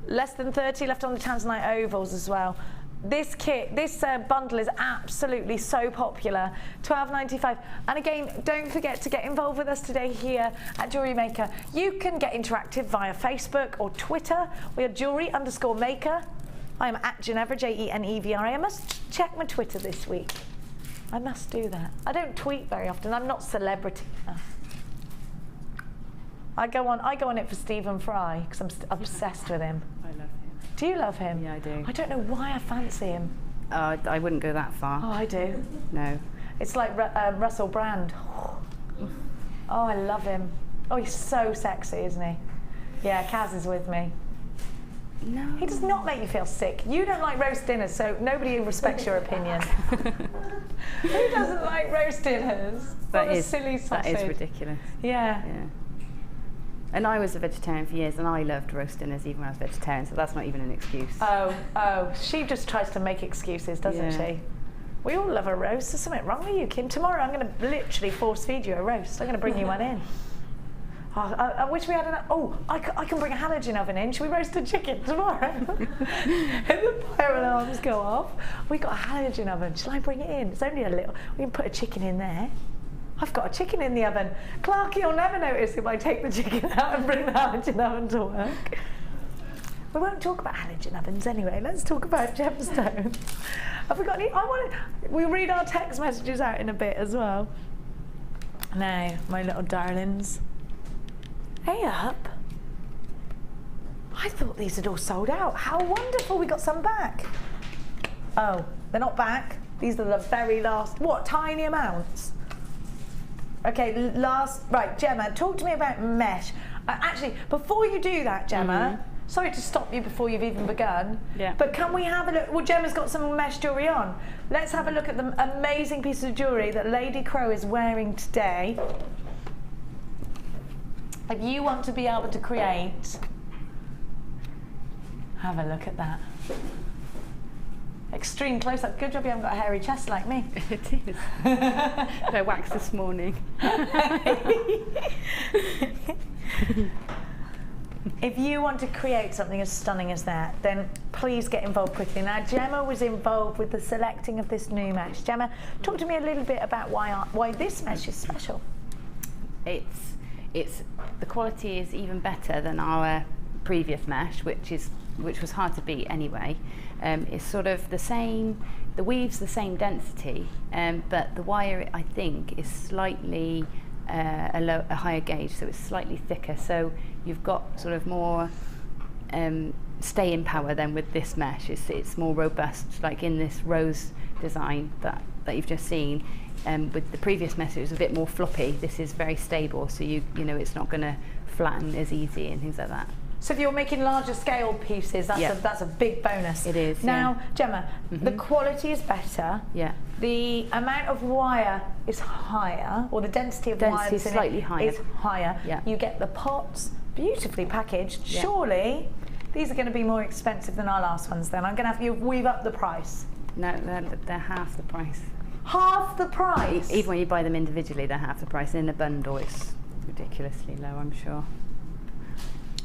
Speaker 2: Less than 30 left on the tanzanite ovals as well. This kit, this bundle is absolutely so popular. £12.95. And again, don't forget to get involved with us today here at Jewellery Maker. You can get interactive via Facebook or Twitter. We are Jewellery_Maker. I am at Genevra, Jenevra. I must check my Twitter this week. I must do that. I don't tweet very often. I'm not celebrity enough. I go on it for Stephen Fry because I'm obsessed with him.
Speaker 3: I love him.
Speaker 2: Do you love him?
Speaker 3: Yeah, I do.
Speaker 2: I don't know why I fancy him.
Speaker 3: I wouldn't go that far.
Speaker 2: Oh, I do.
Speaker 3: No.
Speaker 2: It's like Russell Brand. Oh, I love him. Oh, he's so sexy, isn't he? Yeah, Kaz is with me.
Speaker 3: No.
Speaker 2: He does not make you feel sick. You don't like roast dinners, so nobody respects your opinion. Who doesn't like roast dinners? What a silly sausage.
Speaker 3: That is ridiculous.
Speaker 2: Yeah.
Speaker 3: Yeah. And I was a vegetarian for years, and I loved roast dinners even when I was vegetarian, so that's not even an excuse.
Speaker 2: Oh, she just tries to make excuses, doesn't she? We all love a roast. There's something wrong with you, Kim. Tomorrow I'm going to literally force feed you a roast. I'm going to bring you one in. Oh, I wish we had an... Oh, I can bring a halogen oven in. Should we roast a chicken tomorrow? If the fire alarms go off, we got a halogen oven. Shall I bring it in? It's only a little... We can put a chicken in there. I've got a chicken in the oven. Clarky will never notice if I take the chicken out and bring the halogen oven to work. We won't talk about halogen ovens anyway. Let's talk about gemstones. Have we got any... We'll read our text messages out in a bit as well. Now, my little darlings. Hey up. I thought these had all sold out. How wonderful, we got some back. Oh, they're not back. These are the very last, what, tiny amounts? Okay, right, Gemma, talk to me about mesh. Actually, before you do that, Gemma, sorry to stop you before you've even begun, but can we have a look? Well, Gemma's got some mesh jewellery on. Let's have a look at the amazing piece of jewellery that Lady Crow is wearing today. If you want to be able to create, have a look at that. Extreme close-up. Good job you haven't got a hairy chest like me.
Speaker 3: It is. I waxed this morning.
Speaker 2: If you want to create something as stunning as that, then please get involved quickly. Now, Gemma was involved with the selecting of this new mesh. Gemma, talk to me a little bit about why this mesh is special.
Speaker 3: It's the quality is even better than our previous mesh, which was hard to beat anyway. It's sort of the same, the weave's the same density, but the wire, I think, is slightly a higher gauge, so it's slightly thicker. So you've got sort of more staying power than with this mesh. It's more robust, like in this rose design that you've just seen. With the previous mesh, it was a bit more floppy. This is very stable, so you know it's not going to flatten as easy and things like that.
Speaker 2: So if you're making larger scale pieces, that's a big bonus.
Speaker 3: It is.
Speaker 2: Now, Gemma, the quality is better.
Speaker 3: Yeah.
Speaker 2: The amount of wire is higher, or the density of wire
Speaker 3: is slightly higher.
Speaker 2: Is higher.
Speaker 3: Yeah.
Speaker 2: You get the pots beautifully packaged. Yeah. Surely these are going to be more expensive than our last ones. Then I'm going to have you weave up the price.
Speaker 3: No, they're half the price.
Speaker 2: Half the price.
Speaker 3: Even when you buy them individually, they're half the price. In a bundle, it's ridiculously low, I'm sure.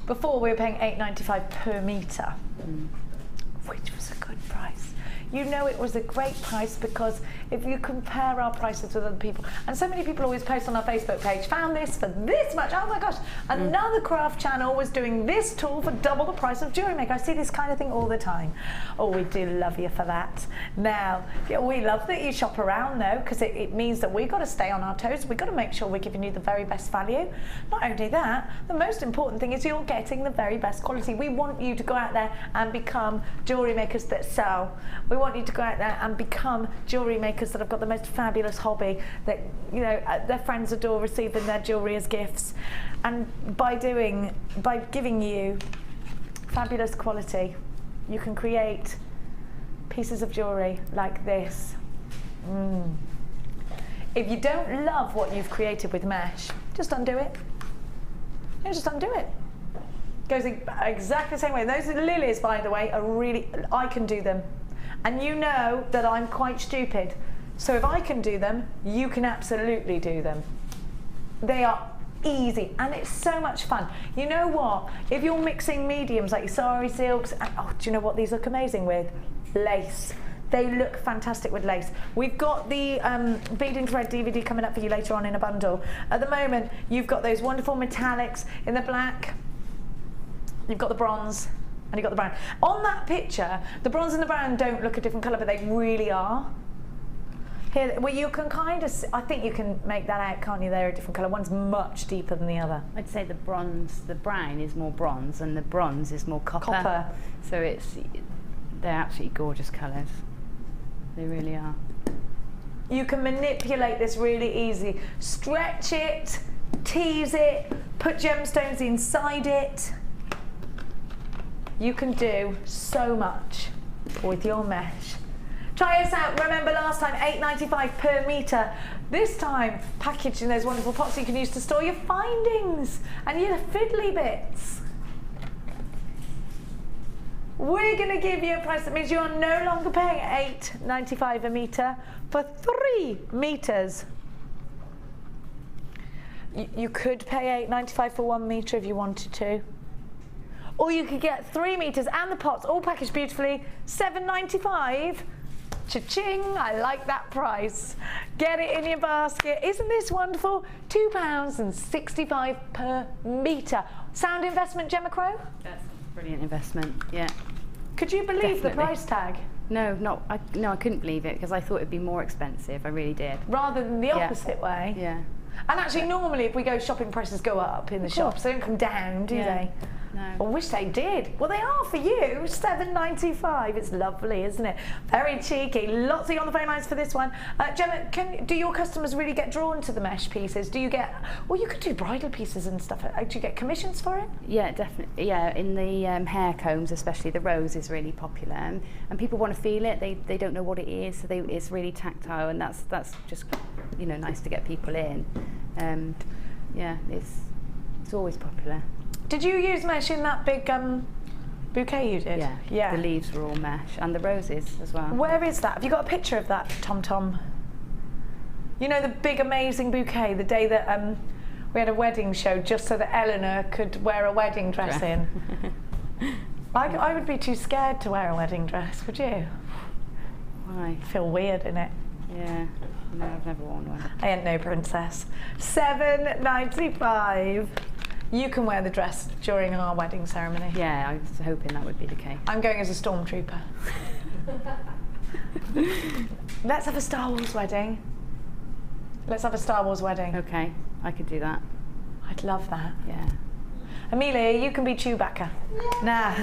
Speaker 2: Before we were paying £8.95 per metre, which was a good price. You know it was a great price because if you compare our prices with other people, and so many people always post on our Facebook page, found this for this much, oh my gosh, another craft channel was doing this tool for double the price of Jewellery Maker. I see this kind of thing all the time. Oh, we do love you for that. Now, we love that you shop around though, because it means that we've got to stay on our toes. We've got to make sure we're giving you the very best value. Not only that, the most important thing is you're getting the very best quality. We want you to go out there and become jewellery makers that sell. We want you to go out there and become jewellery makers that have got the most fabulous hobby, that their friends adore receiving their jewellery as gifts. And by giving you fabulous quality, you can create pieces of jewellery like this. If you don't love what you've created with mesh, just undo it. Just undo it. Goes exactly the same way. Those lilies, by the way, are I can do them. And you know that I'm quite stupid. So if I can do them, you can absolutely do them. They are easy and it's so much fun. You know what? If you're mixing mediums like your sari silks, and, do you know what these look amazing with? Lace. They look fantastic with lace. We've got the Beading Thread DVD coming up for you later on in a bundle. At the moment, you've got those wonderful metallics in the black. You've got the bronze. And you've got the brown. On that picture, the bronze and the brown don't look a different colour, but they really are. Here, well, you can kind of, I think you can make that out, can't you? They're a different colour. One's much deeper than the other.
Speaker 3: I'd say the brown is more bronze, and the bronze is more copper. So they're absolutely gorgeous colours. they really are.
Speaker 2: You can manipulate this really easy. Stretch it, tease it, put gemstones inside it. You can do so much with your mesh. Try us out. Remember last time, $8.95 per metre. This time, packaged in those wonderful pots you can use to store your findings and your fiddly bits. We're going to give you a price that means you are no longer paying $8.95 a metre for 3 metres. You could pay $8.95 for 1 metre if you wanted to. Or you could get 3 metres and the pots all packaged beautifully, $7.95. Cha-ching, I like that price. Get it in your basket. Isn't this wonderful? £2.65 per metre. Sound investment, Gemma Crow?
Speaker 3: That's a brilliant investment, yeah.
Speaker 2: Could you believe the price tag?
Speaker 3: No, I couldn't believe it because I thought it'd be more expensive. I really did.
Speaker 2: Rather than the opposite way.
Speaker 3: Yeah.
Speaker 2: And actually, normally, if we go shopping, prices go up in the shops. They don't come down, do they?
Speaker 3: No.
Speaker 2: I wish they did. Well, they are for you. $7.95. It's lovely, isn't it? Very cheeky. Lots of you on the phone lines for this one. Gemma, do your customers really get drawn to the mesh pieces? Do you get? Well, you could do bridal pieces and stuff. Do you get commissions for it?
Speaker 3: Yeah, definitely. Yeah, in the hair combs, especially the rose is really popular, and people want to feel it. They don't know what it is, so it's really tactile, and that's just nice to get people in. Yeah, it's always popular.
Speaker 2: Did you use mesh in that big bouquet you did?
Speaker 3: Yeah. The leaves were all mesh, and the roses as well.
Speaker 2: Where is that? Have you got a picture of that, Tom? You know the big amazing bouquet, the day that we had a wedding show just so that Eleanor could wear a wedding dress in. I would be too scared to wear a wedding dress, would you?
Speaker 3: Why?
Speaker 2: I feel weird in it.
Speaker 3: Yeah. No, I've never worn one.
Speaker 2: I ain't no princess. $7.95. You can wear the dress during our wedding ceremony.
Speaker 3: Yeah, I was hoping that would be the case.
Speaker 2: I'm going as a stormtrooper. Let's have a Star Wars wedding. Let's have a Star Wars wedding.
Speaker 3: Okay, I could do that.
Speaker 2: I'd love that.
Speaker 3: Yeah.
Speaker 2: Amelia, you can be Chewbacca. Now,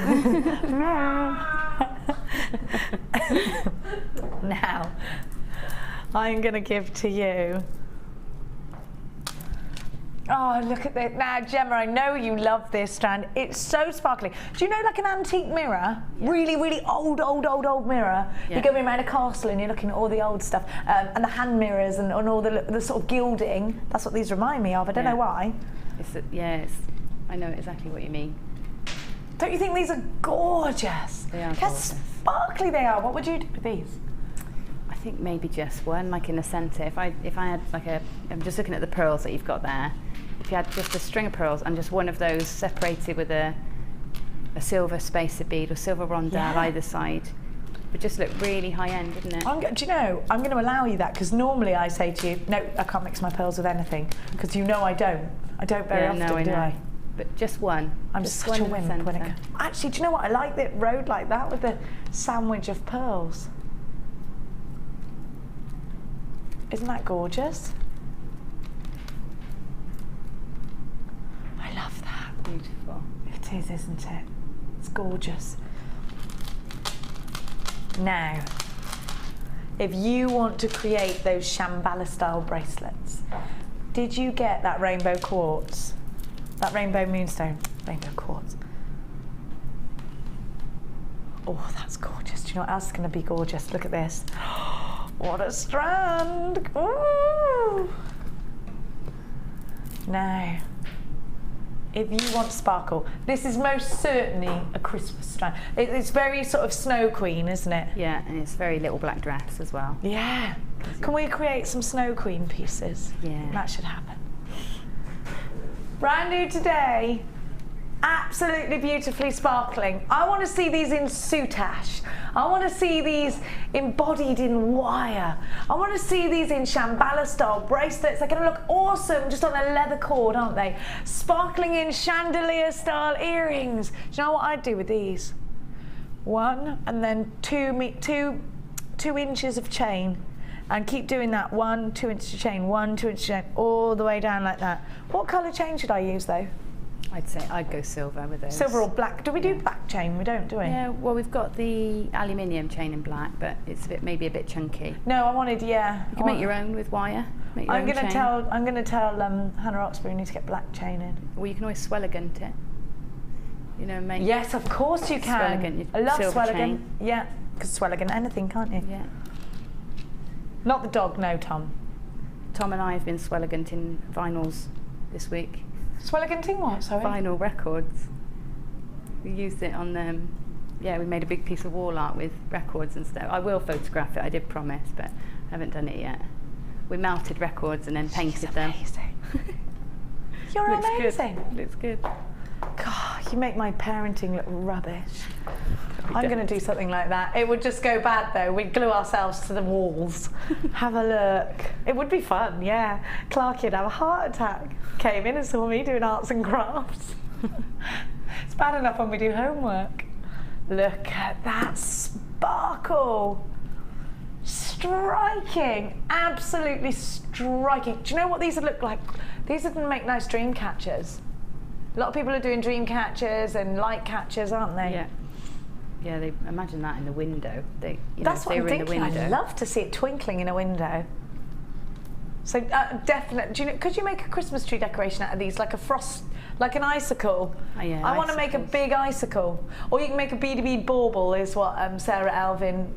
Speaker 2: I'm going to give to you. Oh, look at this. Now, Gemma, I know you love this strand. It's so sparkly. Do you know, like an antique mirror? Yeah. Really, really old mirror. Yeah. You're going around a castle and you're looking at all the old stuff. And the hand mirrors and all the sort of gilding. That's what these remind me of. I don't know why.
Speaker 3: I know exactly what you mean.
Speaker 2: Don't you think these are gorgeous?
Speaker 3: They are
Speaker 2: Look
Speaker 3: gorgeous.
Speaker 2: how sparkly they are. What would you do with these?
Speaker 3: I think maybe just one, like in the centre. If I had like I'm just looking at the pearls that you've got there. If you had just a string of pearls and just one of those separated with a silver spacer bead or silver rondelle either side, it would just look really high end, wouldn't it?
Speaker 2: Do you know, I'm going to allow you that because normally I say to you, no, I can't mix my pearls with anything because you know I don't. I don't very often, do I?
Speaker 3: But just one.
Speaker 2: I'm just such a wimp when it comes. Actually, do you know what? I like that road like that with the sandwich of pearls. Isn't that gorgeous? I love that.
Speaker 3: Beautiful.
Speaker 2: It is, isn't it? It's gorgeous. Now, if you want to create those Shambhala style bracelets, did you get that rainbow quartz? That rainbow moonstone? Rainbow quartz. Oh, that's gorgeous. Do you know what else is going to be gorgeous? Look at this. What a strand! Ooh. Now, if you want sparkle, this is most certainly a Christmas strand. It's very sort of Snow Queen, isn't it?
Speaker 3: Yeah, and it's very little black dress as well.
Speaker 2: Yeah. Can we create some Snow Queen pieces?
Speaker 3: Yeah.
Speaker 2: That should happen. Brand new today. Absolutely beautifully sparkling. I want to see these in soutache. I want to see these embodied in wire. I want to see these in Shambhala style bracelets. They're going to look awesome just on a leather cord, aren't they? Sparkling in chandelier style earrings. Do you know what I'd do with these? One and then two inches of chain. And keep doing that 1 2 inch chain, 1 2 inch chain, all the way down like that. What colour chain should I use though?
Speaker 3: I'd say I'd go silver with those.
Speaker 2: Silver or black? Do we do black chain? We don't, do we?
Speaker 3: Yeah, well, we've got the aluminium chain in black, but it's maybe a bit chunky.
Speaker 2: No, I wanted, yeah.
Speaker 3: You can make your own with wire.
Speaker 2: I'm going to tell Hannah Oxbury we need to get black chain in.
Speaker 3: Well, you can always swelligant it. You know, make.
Speaker 2: Yes, of course you can. I love swelligant.
Speaker 3: Chain.
Speaker 2: Yeah, because swelligant anything, can't you?
Speaker 3: Yeah.
Speaker 2: Not the dog, no, Tom.
Speaker 3: Tom and I have been swelliganting vinyls this week.
Speaker 2: Swelliganting what, sorry?
Speaker 3: Vinyl records. We used it on yeah, we made a big piece of wall art with records and stuff. I will photograph it, I did promise, but I haven't done it yet. We melted records and then painted them.
Speaker 2: You're
Speaker 3: Looks
Speaker 2: amazing.
Speaker 3: Good. Looks good.
Speaker 2: God, you make my parenting look rubbish. I'm going to do something like that. It would just go bad though. We'd glue ourselves to the walls. Have a look. It would be fun, yeah. Clarky'd have a heart attack. Came in and saw me doing arts and crafts. It's bad enough when we do homework. Look at that sparkle. Striking, absolutely striking. Do you know what these would look like? These would make nice dream catchers. A lot of people are doing dream catchers and light catchers, aren't they?
Speaker 3: Yeah. Yeah, they imagine that in the window.
Speaker 2: That's what I'm thinking. I'd love to see it twinkling in a window. So definitely, could you make a Christmas tree decoration out of these, like a frost, like an icicle?
Speaker 3: Oh, yeah,
Speaker 2: I want to make a big icicle. Or you can make a beady bead bauble, is what Sarah Alvin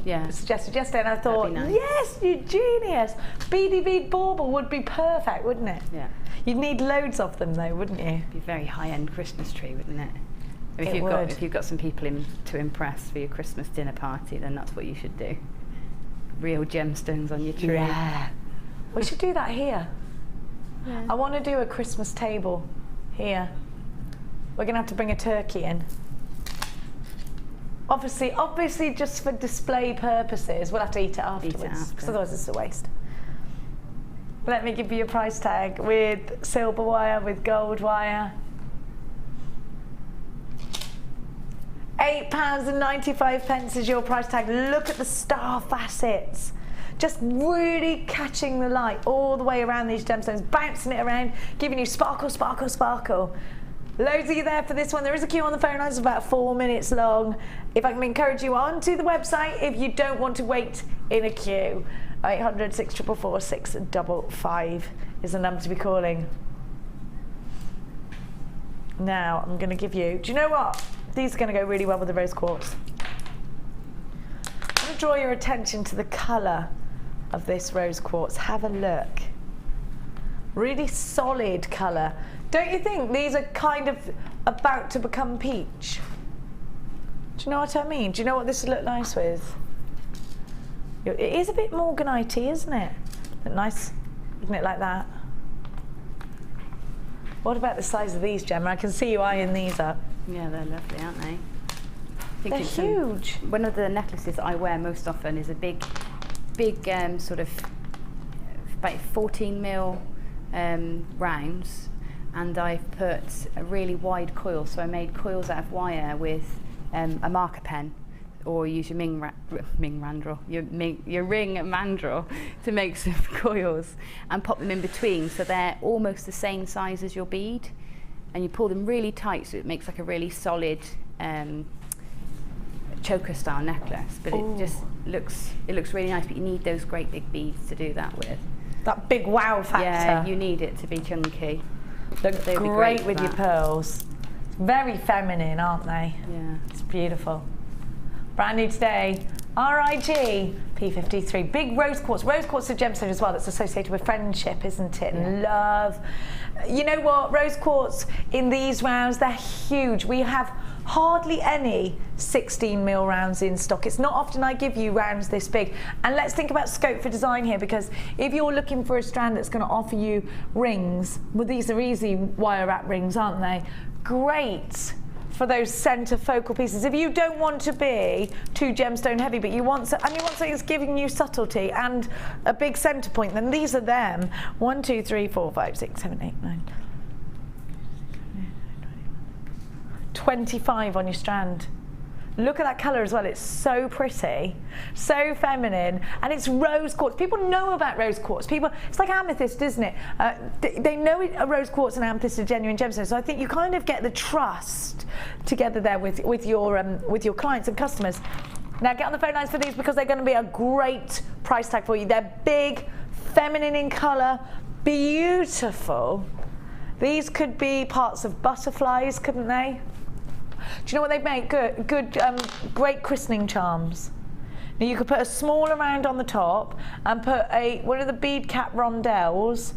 Speaker 2: suggested yesterday, and I thought,
Speaker 3: nice.
Speaker 2: Yes, you genius. Beady bead bauble would be perfect, wouldn't it?
Speaker 3: Yeah.
Speaker 2: You'd need loads of them though, wouldn't you?
Speaker 3: It'd be a very high-end Christmas tree, wouldn't it? If you've got some people to impress for your Christmas dinner party, then that's what you should do. Real gemstones on your tree.
Speaker 2: Yeah. We should do that here.
Speaker 3: Yeah.
Speaker 2: I want to do a Christmas table here. We're going to have to bring a turkey in. Obviously just for display purposes. We'll have to eat it afterwards, because otherwise it's a waste. Let me give you a price tag with silver wire, with gold wire. £8.95 is your price tag. Look at the star facets. Just really catching the light all the way around these gemstones, bouncing it around, giving you sparkle, sparkle, sparkle. Loads of you there for this one. There is a queue on the phone lines, about 4 minutes long. If I can encourage you onto the website, if you don't want to wait in a queue. 800 644 655 is the number to be calling. Now, I'm going to give you, do you know what? These are going to go really well with the rose quartz. I'm going to draw your attention to the colour of this rose quartz. Have a look. Really solid colour. Don't you think these are kind of about to become peach? Do you know what I mean? Do you know what this would look nice with? It is a bit morganite-y, isn't it? Look nice, isn't it, like that? What about the size of these, Gemma? I can see you eyeing these up.
Speaker 3: Yeah, they're lovely, aren't they?
Speaker 2: They're huge.
Speaker 3: One of the necklaces I wear most often is a big sort of about 14 mil rounds, and I've put a really wide coil. So I made coils out of wire with a marker pen, or use your ring mandrel to make some coils and pop them in between, so they're almost the same size as your bead, and you pull them really tight so it makes like a really solid choker style necklace. But it just looks really nice, but you need those great big beads to do that with.
Speaker 2: That big wow factor.
Speaker 3: Yeah, you need it to be chunky.
Speaker 2: Look great with your pearls. Very feminine, aren't they?
Speaker 3: Yeah.
Speaker 2: It's beautiful. Brand new today, RIG P53. Big rose quartz. Rose quartz is a gemstone as well that's associated with friendship, isn't it? And love. You know what? Rose quartz in these rounds, they're huge. We have hardly any 16 mil rounds in stock. It's not often I give you rounds this big. And let's think about scope for design here, because if you're looking for a strand that's going to offer you rings, well, these are easy wire wrap rings, aren't they? Great for those center focal pieces. If you don't want to be too gemstone heavy, but you want something that's giving you subtlety and a big center point, then these are them. 1, 2, 3, 4, 5, 6, 7, 8, 9. 25 on your strand. Look at that colour as well, it's so pretty, so feminine, and it's rose quartz. People know about rose quartz. It's like amethyst, isn't it? They know a rose quartz and amethyst are genuine gemstones, so I think you kind of get the trust together there with your clients and customers. Now get on the phone lines for these because they're going to be a great price tag for you. They're big, feminine in colour, beautiful. These could be parts of butterflies, couldn't they? Do you know what they'd make? Great christening charms. Now you could put a smaller round on the top and put one of the bead cap rondelles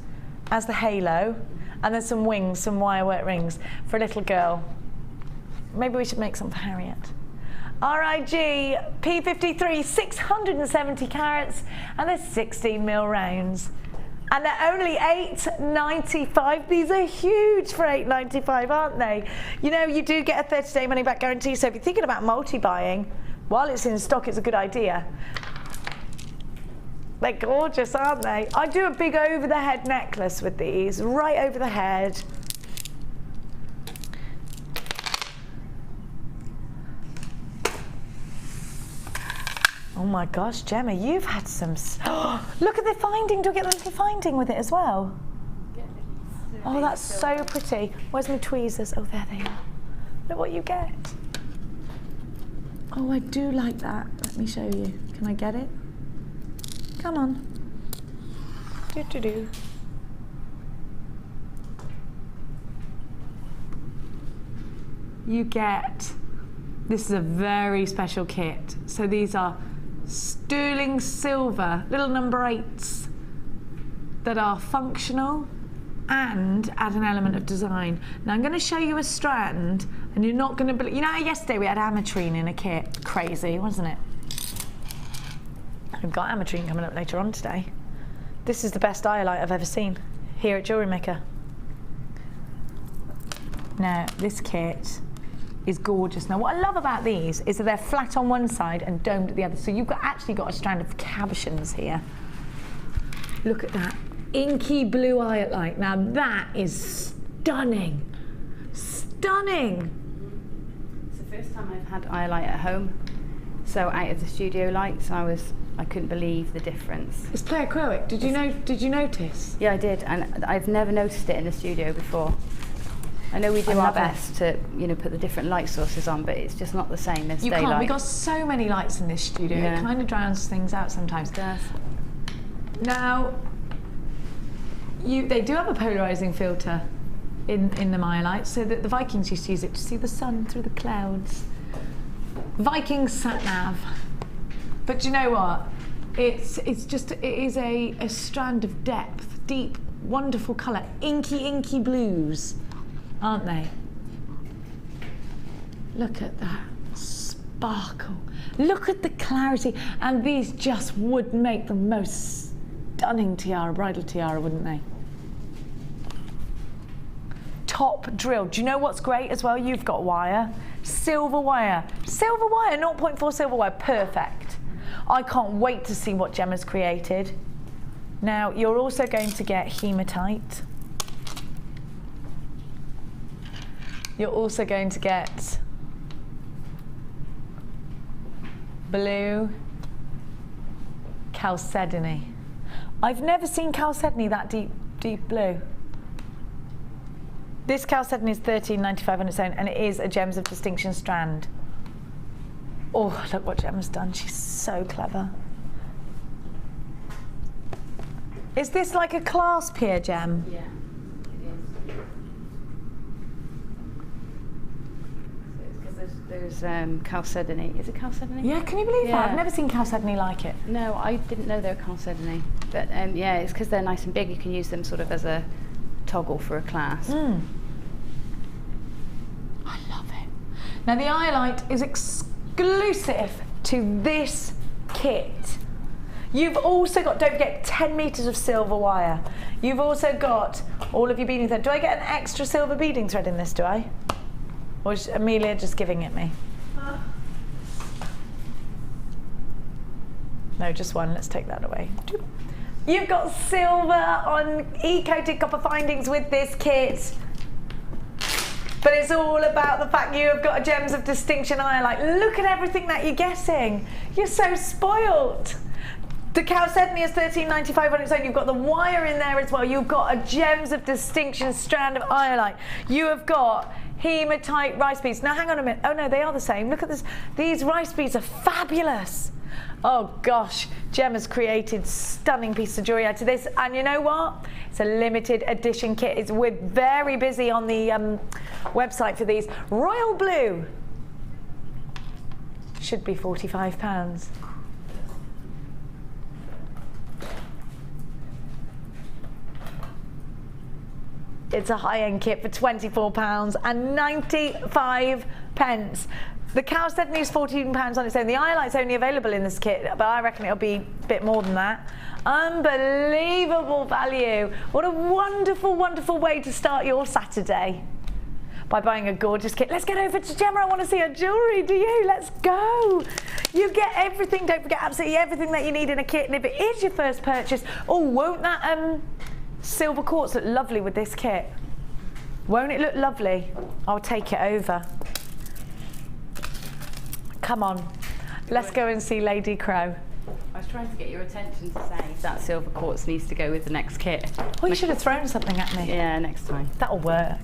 Speaker 2: as the halo, and then some wings, some wirework rings for a little girl. Maybe we should make some for Harriet. RIG P53, 670 carats, and they're 16mm rounds. And they're only $8.95. These are huge for $8.95, aren't they? You know, you do get a 30-day money-back guarantee, so if you're thinking about multi-buying, while it's in stock, it's a good idea. They're gorgeous, aren't they? I do a big over-the-head necklace with these, right over the head. Oh my gosh, Gemma, you've had some... Look at the finding. Do I get the little finding with it as well? Oh, that's so pretty. Where's my tweezers? Oh, there they are. Look what you get. Oh, I do like that. Let me show you. Can I get it? Come on. Do-do-do. You get... This is a very special kit. So these are sterling silver, little number 8s that are functional and add an element of design. Now I'm going to show you a strand, and you're not going to believe. You know how yesterday we had ametrine in a kit? Crazy, wasn't it? We've got ametrine coming up later on today. This is the best iolite I've ever seen here at Jewellery Maker. Now this kit is gorgeous. Now what I love about these is that they're flat on one side and domed at the other. So you've actually got a strand of cabochons here. Look at that. Inky blue iolite. Now that is stunning. Stunning.
Speaker 3: It's the first time I've had iolite at home. So out of the studio lights, I couldn't believe the difference.
Speaker 2: It's play-acrylic. Did you notice?
Speaker 3: Yeah, I did, and I've never noticed it in the studio before. I know we do our best to, put the different light sources on, but it's just not the same as daylight. You can't.
Speaker 2: We've got so many lights in this studio. Yeah. It kind of drowns things out sometimes.
Speaker 3: It does.
Speaker 2: Now, they do have a polarizing filter in the iolite, so that the Vikings used to use it to see the sun through the clouds. Viking sat nav. But do you know what? It is a strand of depth, deep, wonderful colour, inky blues. Aren't they? Look at that sparkle. Look at the clarity. And these just would make the most stunning tiara, bridal tiara, wouldn't they? Top drill. Do you know what's great as well? You've got wire. Silver wire. Silver wire, 0.4 silver wire, perfect. I can't wait to see what Gemma's created. Now, you're also going to get hematite. You're also going to get blue chalcedony. I've never seen chalcedony that deep blue. This chalcedony is $13.95 on its own, and it is a Gems of Distinction strand. Oh, look what Gemma's done. She's so clever. Is this like a clasp here, Gem?
Speaker 3: Yeah. There's chalcedony. Is it chalcedony?
Speaker 2: Yeah, can you believe that? I've never seen chalcedony like it.
Speaker 3: No, I didn't know they were chalcedony. But yeah, it's because they're nice and big. You can use them sort of as a toggle for a clasp.
Speaker 2: I love it. Now the iolite is exclusive to this kit. You've also got, don't forget, 10 meters of silver wire. You've also got all of your beading thread. Do I get an extra silver beading thread in this, do I? Or is Amelia just giving it me? No, just one. Let's take that away. You've got silver on e-coated copper findings with this kit. But it's all about the fact you have got a Gems of Distinction highlight. Look at everything that you're getting. You're so spoilt. The chalcedony is $13.95 on its own. You've got the wire in there as well. You've got a Gems of Distinction strand of iolite. You have got hematite rice beads. Now hang on a minute. Oh no, they are the same. Look at this. These rice beads are fabulous. Oh gosh, Gemma's created stunning piece of jewellery out of this. And you know what? It's a limited edition kit. We're very busy on the website for these. Royal blue should be £45. It's a high-end kit for £24.95. The chalcedony is £14 on its own. The iolite's only available in this kit, but I reckon it'll be a bit more than that. Unbelievable value. What a wonderful, wonderful way to start your Saturday. By buying a gorgeous kit. Let's get over to Gemma. I want to see her jewellery. Do you? Let's go. You get everything. Don't forget absolutely everything that you need in a kit. And if it is your first purchase, oh, won't that silver quartz look lovely with this kit? Won't it look lovely? I'll take it over. Come on, let's go and see Lady Crow.
Speaker 3: I was trying to get your attention to say that silver quartz needs to go with the next kit.
Speaker 2: Oh, you should have thrown something at me.
Speaker 3: Yeah, next time.
Speaker 2: That'll work.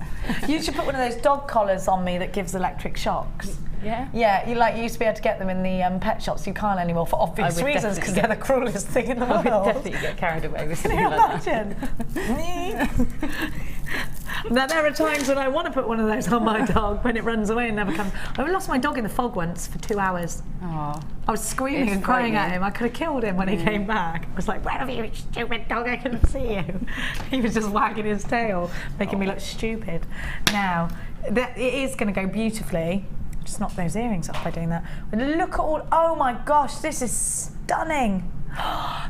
Speaker 2: You should put one of those dog collars on me that gives electric shocks.
Speaker 3: Yeah?
Speaker 2: Yeah, you used to be able to get them in the pet shops. You can't anymore for obvious reasons because they're the cruelest thing in the world.
Speaker 3: I would definitely get carried away with something
Speaker 2: like that. Now there are times when I want to put one of those on my dog when it runs away and never comes. I lost my dog in the fog once for 2 hours.
Speaker 3: Aww.
Speaker 2: I was screaming and crying at him. I could have killed him when he came back. I was like, "Where are you, you stupid dog? I couldn't see you." He was just wagging his tail, making me look stupid. Now, it is going to go beautifully. Just knock those earrings off by doing that. But look at all, oh my gosh, this is stunning.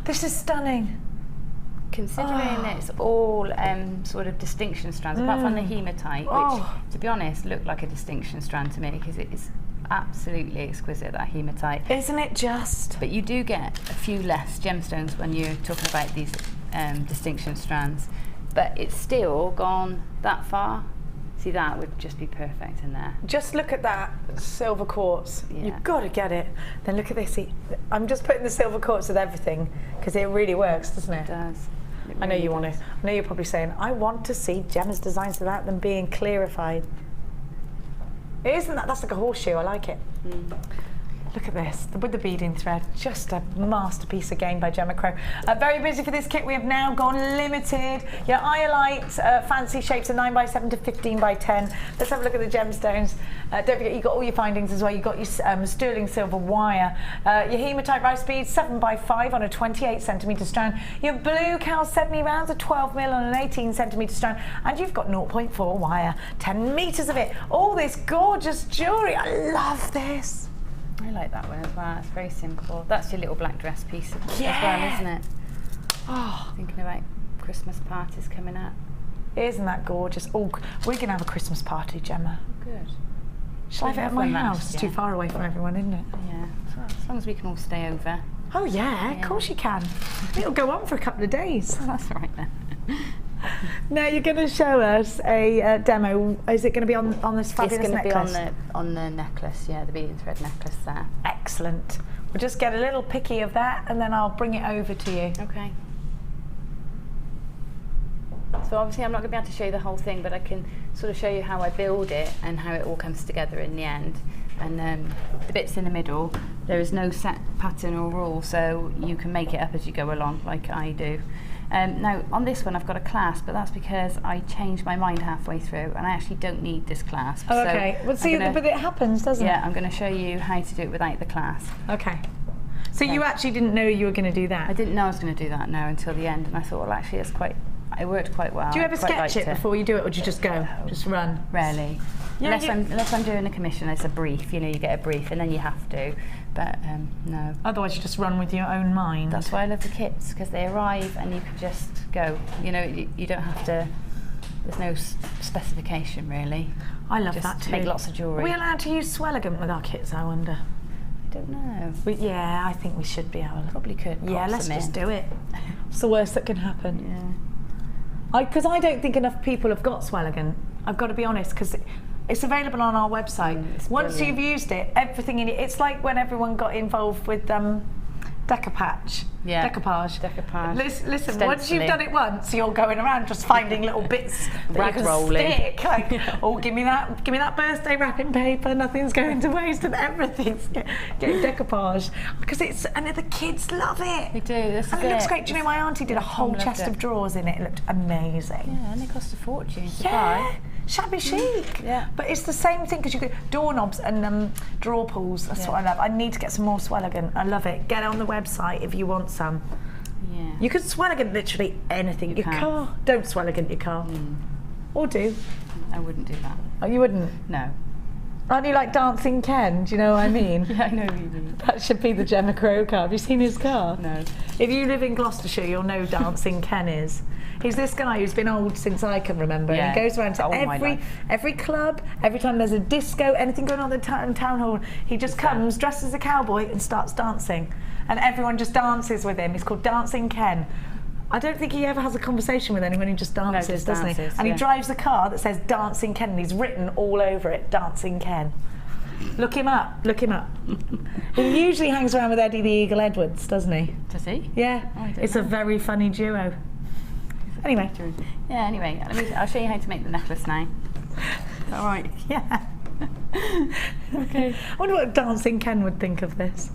Speaker 2: This is stunning.
Speaker 3: Considering it's all sort of distinction strands, apart from the hematite, which, to be honest, looked like a distinction strand to me because it is absolutely exquisite, that hematite.
Speaker 2: Isn't it just?
Speaker 3: But you do get a few less gemstones when you're talking about these distinction strands, but it's still gone that far. See, that would just be perfect in there.
Speaker 2: Just look at that silver quartz. Yeah. You've got to get it. Then look at this. See, I'm just putting the silver quartz with everything because it really works, doesn't it?
Speaker 3: It does. It really
Speaker 2: I know you want
Speaker 3: does.
Speaker 2: it. I know you're probably saying, I want to see Gemma's designs without them being clarified. Isn't that? That's like a horseshoe. I like it. Mm. Look at this, with the beading thread, just a masterpiece again by Gemma Crow. Very busy for this kit. We have now gone limited. Your iolite fancy shapes are 9x7 to 15x10. Let's have a look at the gemstones. Don't forget, you've got all your findings as well. You've got your sterling silver wire. Your hematite rice beads, 7x5 on a 28cm strand. Your blue chalcedony rounds are 12mm on an 18cm strand. And you've got 0.4 wire, 10 meters of it. All this gorgeous jewellery. I love this.
Speaker 3: I like that one as well. It's very simple. That's your little black dress piece as well, isn't it?
Speaker 2: Oh,
Speaker 3: thinking about Christmas parties coming up.
Speaker 2: Isn't that gorgeous? Oh, we're going to have a Christmas party, Gemma.
Speaker 3: Oh, good.
Speaker 2: Shall I have it at my house? It's too far away from everyone, isn't it?
Speaker 3: Yeah. So as long as we can all stay over.
Speaker 2: Oh yeah, of course you can. It'll go on for a couple of days.
Speaker 3: That's right then.
Speaker 2: Now you're going to show us a demo. Is it going to be on this fabulous necklace?
Speaker 3: It's going to be on the necklace, yeah, the beading thread necklace there.
Speaker 2: Excellent. We'll just get a little picky of that and then I'll bring it over to you.
Speaker 3: Okay. So obviously I'm not going to be able to show you the whole thing, but I can sort of show you how I build it and how it all comes together in the end. And the bits in the middle, there is no set pattern or rule, so you can make it up as you go along, like I do. Now on this one I've got a clasp, but that's because I changed my mind halfway through and I actually don't need this clasp.
Speaker 2: Oh, okay. So well, see, but it happens, doesn't it?
Speaker 3: Yeah, I'm going to show you how to do it without the clasp.
Speaker 2: Okay. So you actually didn't know you were going to do that?
Speaker 3: I didn't know I was going to do that now until the end, and I thought, well, actually, it worked quite well.
Speaker 2: Do you ever sketch it before you do it, or do you just go, just run?
Speaker 3: Rarely. Yeah, unless I'm doing a commission, it's a brief. You know, you get a brief, and then you have to. But no.
Speaker 2: Otherwise, you just run with your own mind.
Speaker 3: That's why I love the kits, because they arrive and you can just go. You know, you don't have to. There's no specification really.
Speaker 2: I love
Speaker 3: just
Speaker 2: that too.
Speaker 3: Make lots of jewellery.
Speaker 2: Are we allowed to use Swelligant with our kits? I wonder.
Speaker 3: I don't know.
Speaker 2: Yeah, I think we should be able to.
Speaker 3: Probably could.
Speaker 2: Yeah, let's just do it. It's the worst that can happen. Yeah. Because I don't think enough people have got Swelligant. I've got to be honest, because It's available on our website. Once you've used it, everything in it. It's like when everyone got involved with decoupage.
Speaker 3: Yeah.
Speaker 2: Decoupage. Listen,
Speaker 3: Stenciling.
Speaker 2: once you've done it once, you're going around just finding little bits that you can
Speaker 3: Rag-rolling.
Speaker 2: stick. Like, oh, give me that birthday wrapping paper. Nothing's going to waste, and everything's getting decoupage because and the kids love it.
Speaker 3: They do. This
Speaker 2: And
Speaker 3: is
Speaker 2: it looks
Speaker 3: it.
Speaker 2: great. Do you know my auntie did a whole
Speaker 3: loved
Speaker 2: chest
Speaker 3: it.
Speaker 2: of drawers in it? It looked amazing.
Speaker 3: Yeah, and they cost a fortune to
Speaker 2: Yeah,
Speaker 3: buy.
Speaker 2: shabby chic.
Speaker 3: Yeah.
Speaker 2: But it's the same thing because you could doorknobs and drawer pulls. That's what I love. I need to get some more Swelligan. I love it. Get it on the website if you want some.
Speaker 3: Yeah.
Speaker 2: You could Swelligan literally anything. Your
Speaker 3: can.
Speaker 2: car. Don't Swelligan your car. Or do.
Speaker 3: I wouldn't do that.
Speaker 2: Oh, you wouldn't?
Speaker 3: No.
Speaker 2: Aren't you like Dancing Ken? Do you know what I mean?
Speaker 3: Yeah, I know what you mean.
Speaker 2: That should be the Gemma Crow car. Have you seen his car?
Speaker 3: No.
Speaker 2: If you live in Gloucestershire, you'll know Dancing Ken is. He's this guy who's been old since I can remember.
Speaker 3: Yeah.
Speaker 2: And he goes around to
Speaker 3: All my life.
Speaker 2: every club, every time there's a disco, anything going on in the town hall, he just comes, dressed as a cowboy and starts dancing. And everyone just dances with him. He's called Dancing Ken. I don't think he ever has a conversation with anyone, he just dances,
Speaker 3: just
Speaker 2: doesn't he?
Speaker 3: dances,
Speaker 2: And
Speaker 3: yeah.
Speaker 2: he drives a car that says Dancing Ken and he's written all over it, Dancing Ken. Look him up, look him up. He usually hangs around with Eddie the Eagle Edwards, doesn't he?
Speaker 3: Does he?
Speaker 2: Yeah,
Speaker 3: Oh, I don't
Speaker 2: it's
Speaker 3: know.
Speaker 2: a very funny duo. Anyway,
Speaker 3: Yeah, anyway, I'll show you how to make the necklace now.
Speaker 2: all right, yeah. Okay. I wonder what Dancing Ken would think of this.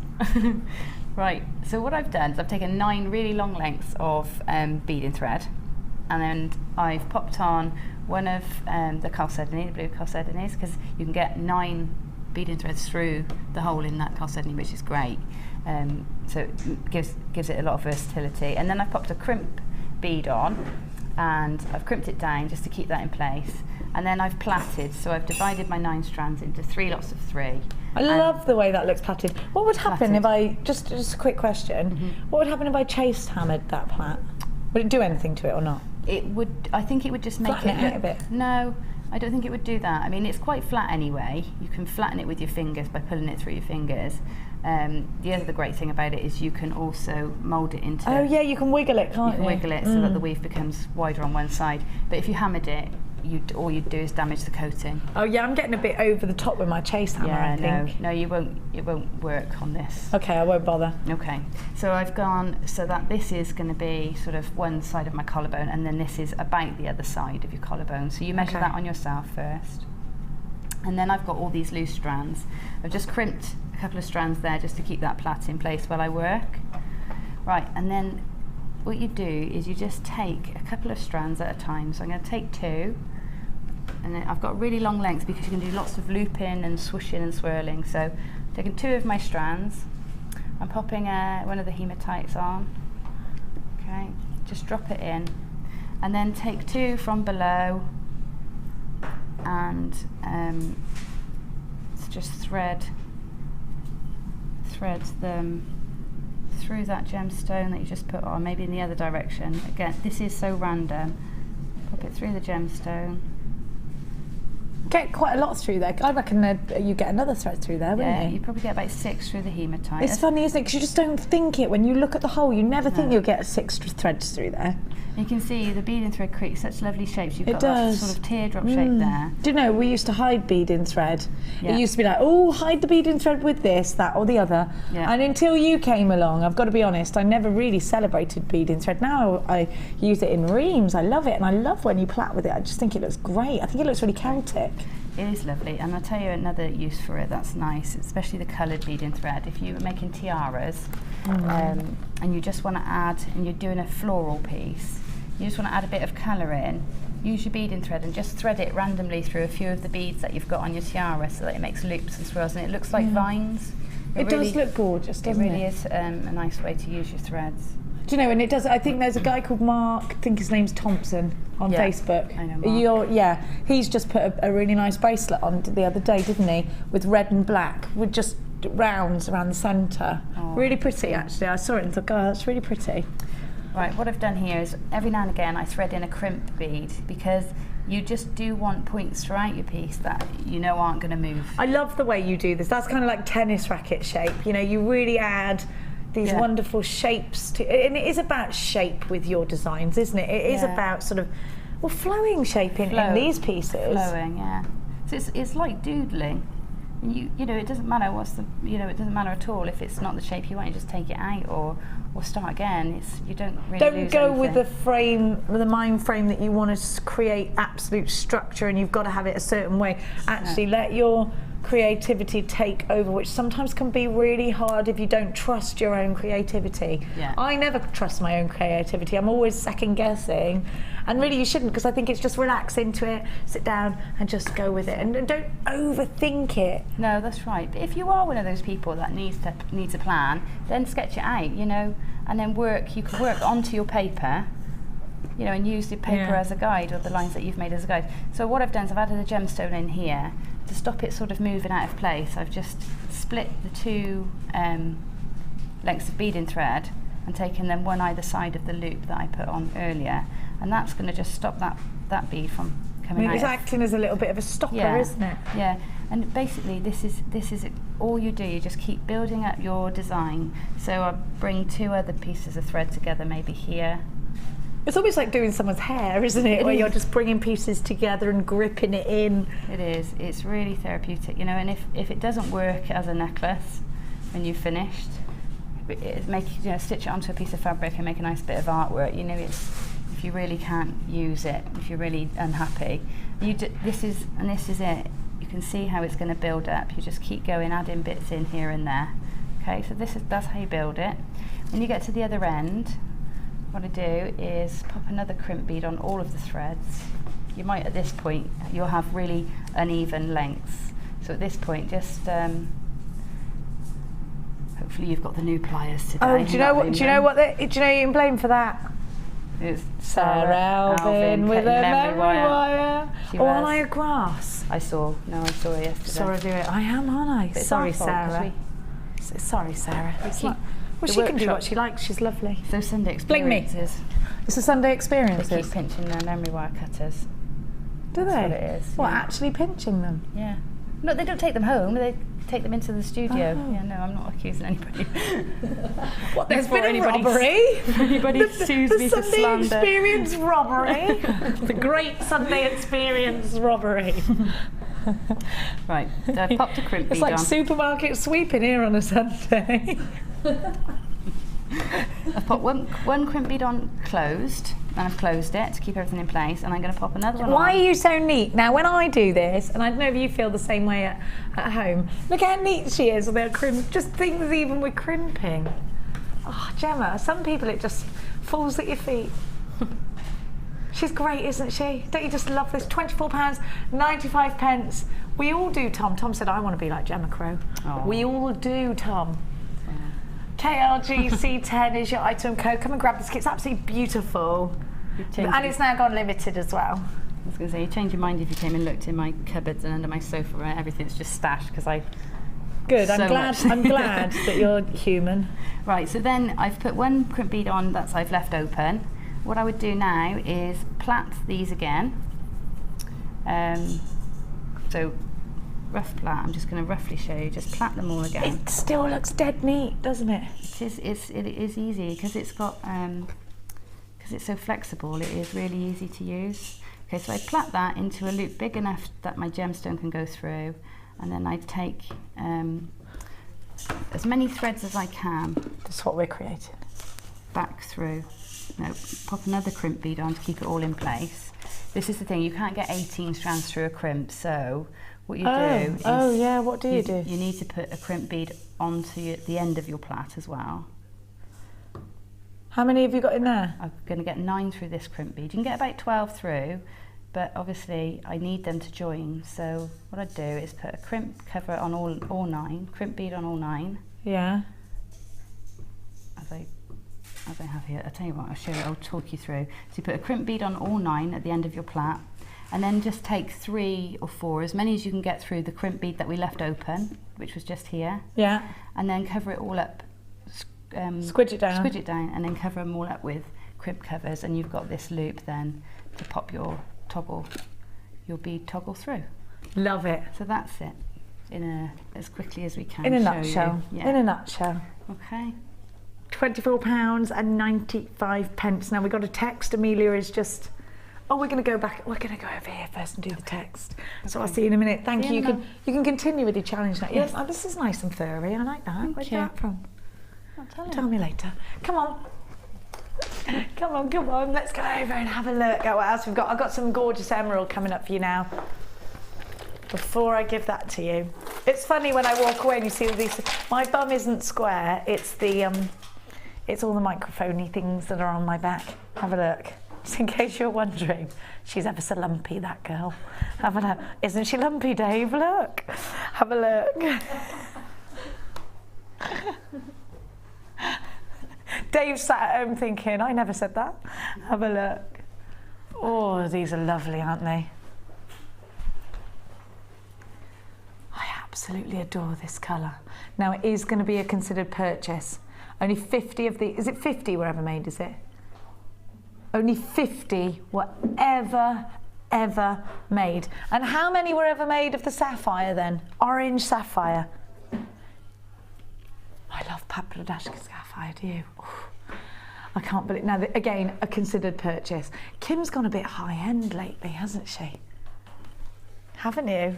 Speaker 3: Right, so what I've done is I've taken 9 really long lengths of beading thread, and then I've popped on one of the chalcedony, the blue chalcedonies, because you can get 9 beading threads through the hole in that chalcedony, which is great. So it gives it a lot of versatility. And then I've popped a crimp bead on, and I've crimped it down just to keep that in place. And then I've plaited, so I've divided my 9 strands into 3 lots of 3.
Speaker 2: I love the way that looks plaited. What would happen
Speaker 3: Plaited.
Speaker 2: if I, just a quick question, what would happen if I chase hammered that plait? Would it do anything to it or not?
Speaker 3: It would. I think it would just make
Speaker 2: Flatten it out a bit?
Speaker 3: No, I don't think it would do that. I mean, it's quite flat anyway. You can flatten it with your fingers by pulling it through your fingers. The other great thing about it is you can also mould it into.
Speaker 2: Oh yeah, you can wiggle it, can't
Speaker 3: You can wiggle it so that the weave becomes wider on one side. But if you hammered it, all you'd do is damage the coating.
Speaker 2: Oh yeah, I'm getting a bit over the top with my chase hammer, I think.
Speaker 3: no, you won't. It won't work on this.
Speaker 2: Okay, I won't bother.
Speaker 3: Okay, so I've gone so that this is going to be sort of one side of my collarbone, and then this is about the other side of your collarbone. So you measure
Speaker 2: Okay.
Speaker 3: that on yourself first. And then I've got all these loose strands. I've just crimped a couple of strands there just to keep that plait in place while I work. Right, and then what you do is you just take a couple of strands at a time. So I'm going to take 2. And then I've got really long lengths because you can do lots of looping and swooshing and swirling. So I'm taking 2 of my strands. I'm popping one of the hematites on. Okay, just drop it in. And then take 2 from below and just thread them through that gemstone that you just put on, maybe in the other direction. Again, this is so random. Pop it through the gemstone.
Speaker 2: Get quite a lot through there. I reckon that you get another thread through there, wouldn't
Speaker 3: Yeah,
Speaker 2: you?
Speaker 3: you probably get about 6 through the hematite.
Speaker 2: It's funny, isn't it? Because you just don't think it. When you look at the hole, you never think you'll get 6 threads through there.
Speaker 3: You can see the beading thread creates such lovely shapes. You've
Speaker 2: It
Speaker 3: got
Speaker 2: does.
Speaker 3: that sort of teardrop shape there.
Speaker 2: Do you know, we used to hide beading thread.
Speaker 3: Yeah.
Speaker 2: It used to be like, oh, hide the beading thread with this, that or the other.
Speaker 3: Yeah.
Speaker 2: And until you came along, I've got to be honest, I never really celebrated beading thread. Now I use it in reams. I love it. And I love when you plait with it. I just think it looks great. I think it looks really Celtic.
Speaker 3: It is lovely, and I'll tell you another use for it that's nice, especially the coloured beading thread. If you were making tiaras and you just want to add, and you're doing a floral piece, you just want to add a bit of colour in, use your beading thread and just thread it randomly through a few of the beads that you've got on your tiara so that it makes loops and swirls and it looks like vines.
Speaker 2: It
Speaker 3: really,
Speaker 2: does look gorgeous, doesn't it?
Speaker 3: It really is a nice way to use your threads.
Speaker 2: Do you know, and it does, I think there's a guy called Mark, I think his name's Thompson, on
Speaker 3: Yeah,
Speaker 2: Facebook.
Speaker 3: I know Mark.
Speaker 2: He's just put a really nice bracelet on the other day, didn't he? With red and black, with just rounds around the centre.
Speaker 3: Oh,
Speaker 2: really pretty, actually. I saw it and thought, God, that's really pretty.
Speaker 3: Right, what I've done here is every now and again I thread in a crimp bead because you just do want points throughout your piece that you know aren't going to move.
Speaker 2: I love the way you do this. That's kind of like tennis racket shape. You know, you really add these wonderful shapes to, and it is about shape with your designs, isn't it? It is about sort of, well, flowing shape in these pieces.
Speaker 3: Flowing, yeah. So it's like doodling. You know, it doesn't matter it doesn't matter at all if it's not the shape you want. You just take it out or start again. You don't really lose
Speaker 2: go
Speaker 3: anything.
Speaker 2: with the mind frame that you want to create absolute structure and you've got to have it a certain way. Actually, let your creativity take over, which sometimes can be really hard if you don't trust your own creativity.
Speaker 3: Yeah.
Speaker 2: I never trust my own creativity. I'm always second guessing, and really you shouldn't, because I think it's just relax into it, sit down and just go with it, and don't overthink it.
Speaker 3: No, that's right. But if you are one of those people that needs a plan, then sketch it out, you know, and then you can work onto your paper, you know, and use the paper as a guide, or the lines that you've made as a guide. So what I've done is I've added a gemstone in here to stop it sort of moving out of place. I've just split the two lengths of beading thread and taken them one either side of the loop that I put on earlier, and that's going to just stop that bead from coming out.
Speaker 2: It's acting as a little bit of a stopper, isn't it?
Speaker 3: Yeah, and basically this is all you do. You just keep building up your design. So I bring two other pieces of thread together, maybe here.
Speaker 2: It's almost like doing someone's hair, isn't it? Where you're just bringing pieces together and gripping it in.
Speaker 3: It is. It's really therapeutic, you know. And if it doesn't work as a necklace when you've finished, stitch it onto a piece of fabric and make a nice bit of artwork. You know, if you really can't use it, if you're really unhappy, this is it. You can see how it's going to build up. You just keep going, adding bits in here and there. Okay, so that's how you build it. When you get to the other end, what I do is pop another crimp bead on all of the threads. You might, at this point, you'll have really uneven lengths. So at this point, just hopefully you've got the new pliers today.
Speaker 2: Oh, do you know you can blame for that?
Speaker 3: It's
Speaker 2: Sarah Alvin with a memory wire. On our grass.
Speaker 3: I saw it yesterday.
Speaker 2: Saw her do it. I am, aren't I? Sorry, Sarah. Sorry, Sarah. Well, she can do what she likes. She's lovely.
Speaker 3: So Sunday experiences.
Speaker 2: Blink me. It's a Sunday experiences.
Speaker 3: They keep pinching their memory wire cutters.
Speaker 2: Do they?
Speaker 3: That's what it is.
Speaker 2: What, actually pinching them?
Speaker 3: Yeah. No, they don't take them home. They take them into the studio.
Speaker 2: Oh.
Speaker 3: Yeah, no, I'm not accusing anybody.
Speaker 2: What, there's been a robbery?
Speaker 3: Anybody sues me for
Speaker 2: Sunday
Speaker 3: slander.
Speaker 2: Experience robbery. The great Sunday Experience robbery.
Speaker 3: Right, so I've popped a crimp bead
Speaker 2: It's like
Speaker 3: on.
Speaker 2: supermarket sweeping here on a Sunday.
Speaker 3: I've put one crimp bead on closed, and I've closed it to keep everything in place, and I'm going to pop another one on.
Speaker 2: Why are you so neat? Now, when I do this, and I don't know if you feel the same way at home, look how neat she is with her crimp, just things even with crimping. Oh, Gemma, some people it just falls at your feet. She's great, isn't she? Don't you just love this? £24, 95 pence. We all do, Tom. Tom said, I want to be like Gemma Crow.
Speaker 3: Oh.
Speaker 2: We all do, Tom. KLGC10 is your item code. Come and grab this kit. It's absolutely beautiful. And it's now gone limited as well.
Speaker 3: I was going to say, you change your mind if you came and looked in my cupboards and under my sofa, right? Everything's just stashed because I...
Speaker 2: Good, I'm glad that you're human.
Speaker 3: Right, so then I've put one crimp bead on that I've left open. What I would do now is plait these again. So rough plait, I'm just going to roughly show you, just plait them all again.
Speaker 2: It still looks dead neat, doesn't it?
Speaker 3: It is easy because it's got, because it's so flexible, it is really easy to use. Okay, so I plait that into a loop big enough that my gemstone can go through, and then I take as many threads as I can.
Speaker 2: That's what we're creating.
Speaker 3: Back through. No, pop another crimp bead on to keep it all in place. This is the thing, you can't get 18 strands through a crimp, so what you do is...
Speaker 2: Oh yeah, what do you do?
Speaker 3: You need to put a crimp bead onto the end of your plait as well.
Speaker 2: How many have you got in there?
Speaker 3: I'm going to get 9 through this crimp bead. You can get about 12 through, but obviously I need them to join, so what I do is put a crimp cover on all 9, crimp bead on all 9.
Speaker 2: Yeah.
Speaker 3: As I have here, I'll tell you what, I'll talk you through. So you put a crimp bead on all 9 at the end of your plait, and then just take 3 or 4, as many as you can get through the crimp bead that we left open, which was just here. Yeah. And then cover it all up. Squidge it down, and then cover them all up with crimp covers, and you've got this loop then to pop your bead toggle through. Love it. So that's it, as quickly as we can. In a nutshell. Yeah. In a nutshell. Okay. £24 and 95 pence. Now we got a text. Amelia is just
Speaker 2: Oh, we're going to go back. We're going to go over here first and do the text. So I'll see you in a minute. Thank you. You can continue with your challenge now. Yes. Oh, this is nice and furry. I like that. Where'd you get that from? Tell me later. Come on. Come on. Let's go over and have a look at what else we've got. I've got some gorgeous emerald coming up for you now. Before I give that to you. It's funny when I walk away and you see all these. My bum isn't square. It's the it's all the microphone-y things that are on my back. Have a look. Just in case you're wondering, she's ever so lumpy, that girl. Have a look. Isn't she lumpy, Dave? Look. Have a look. Dave sat at home thinking, I never said that. Have a look. Oh, these are lovely, aren't they? I absolutely adore this colour. Now, it is going to be a considered purchase. Only 50 of the... Is it 50 were ever made, is it? Only 50 were ever made. And how many were ever made of the sapphire then? Orange sapphire. I love Papladashka sapphire, do you? Ooh, I can't believe... Now, again, a considered purchase. Kim's gone a bit high-end lately, hasn't she? Haven't you?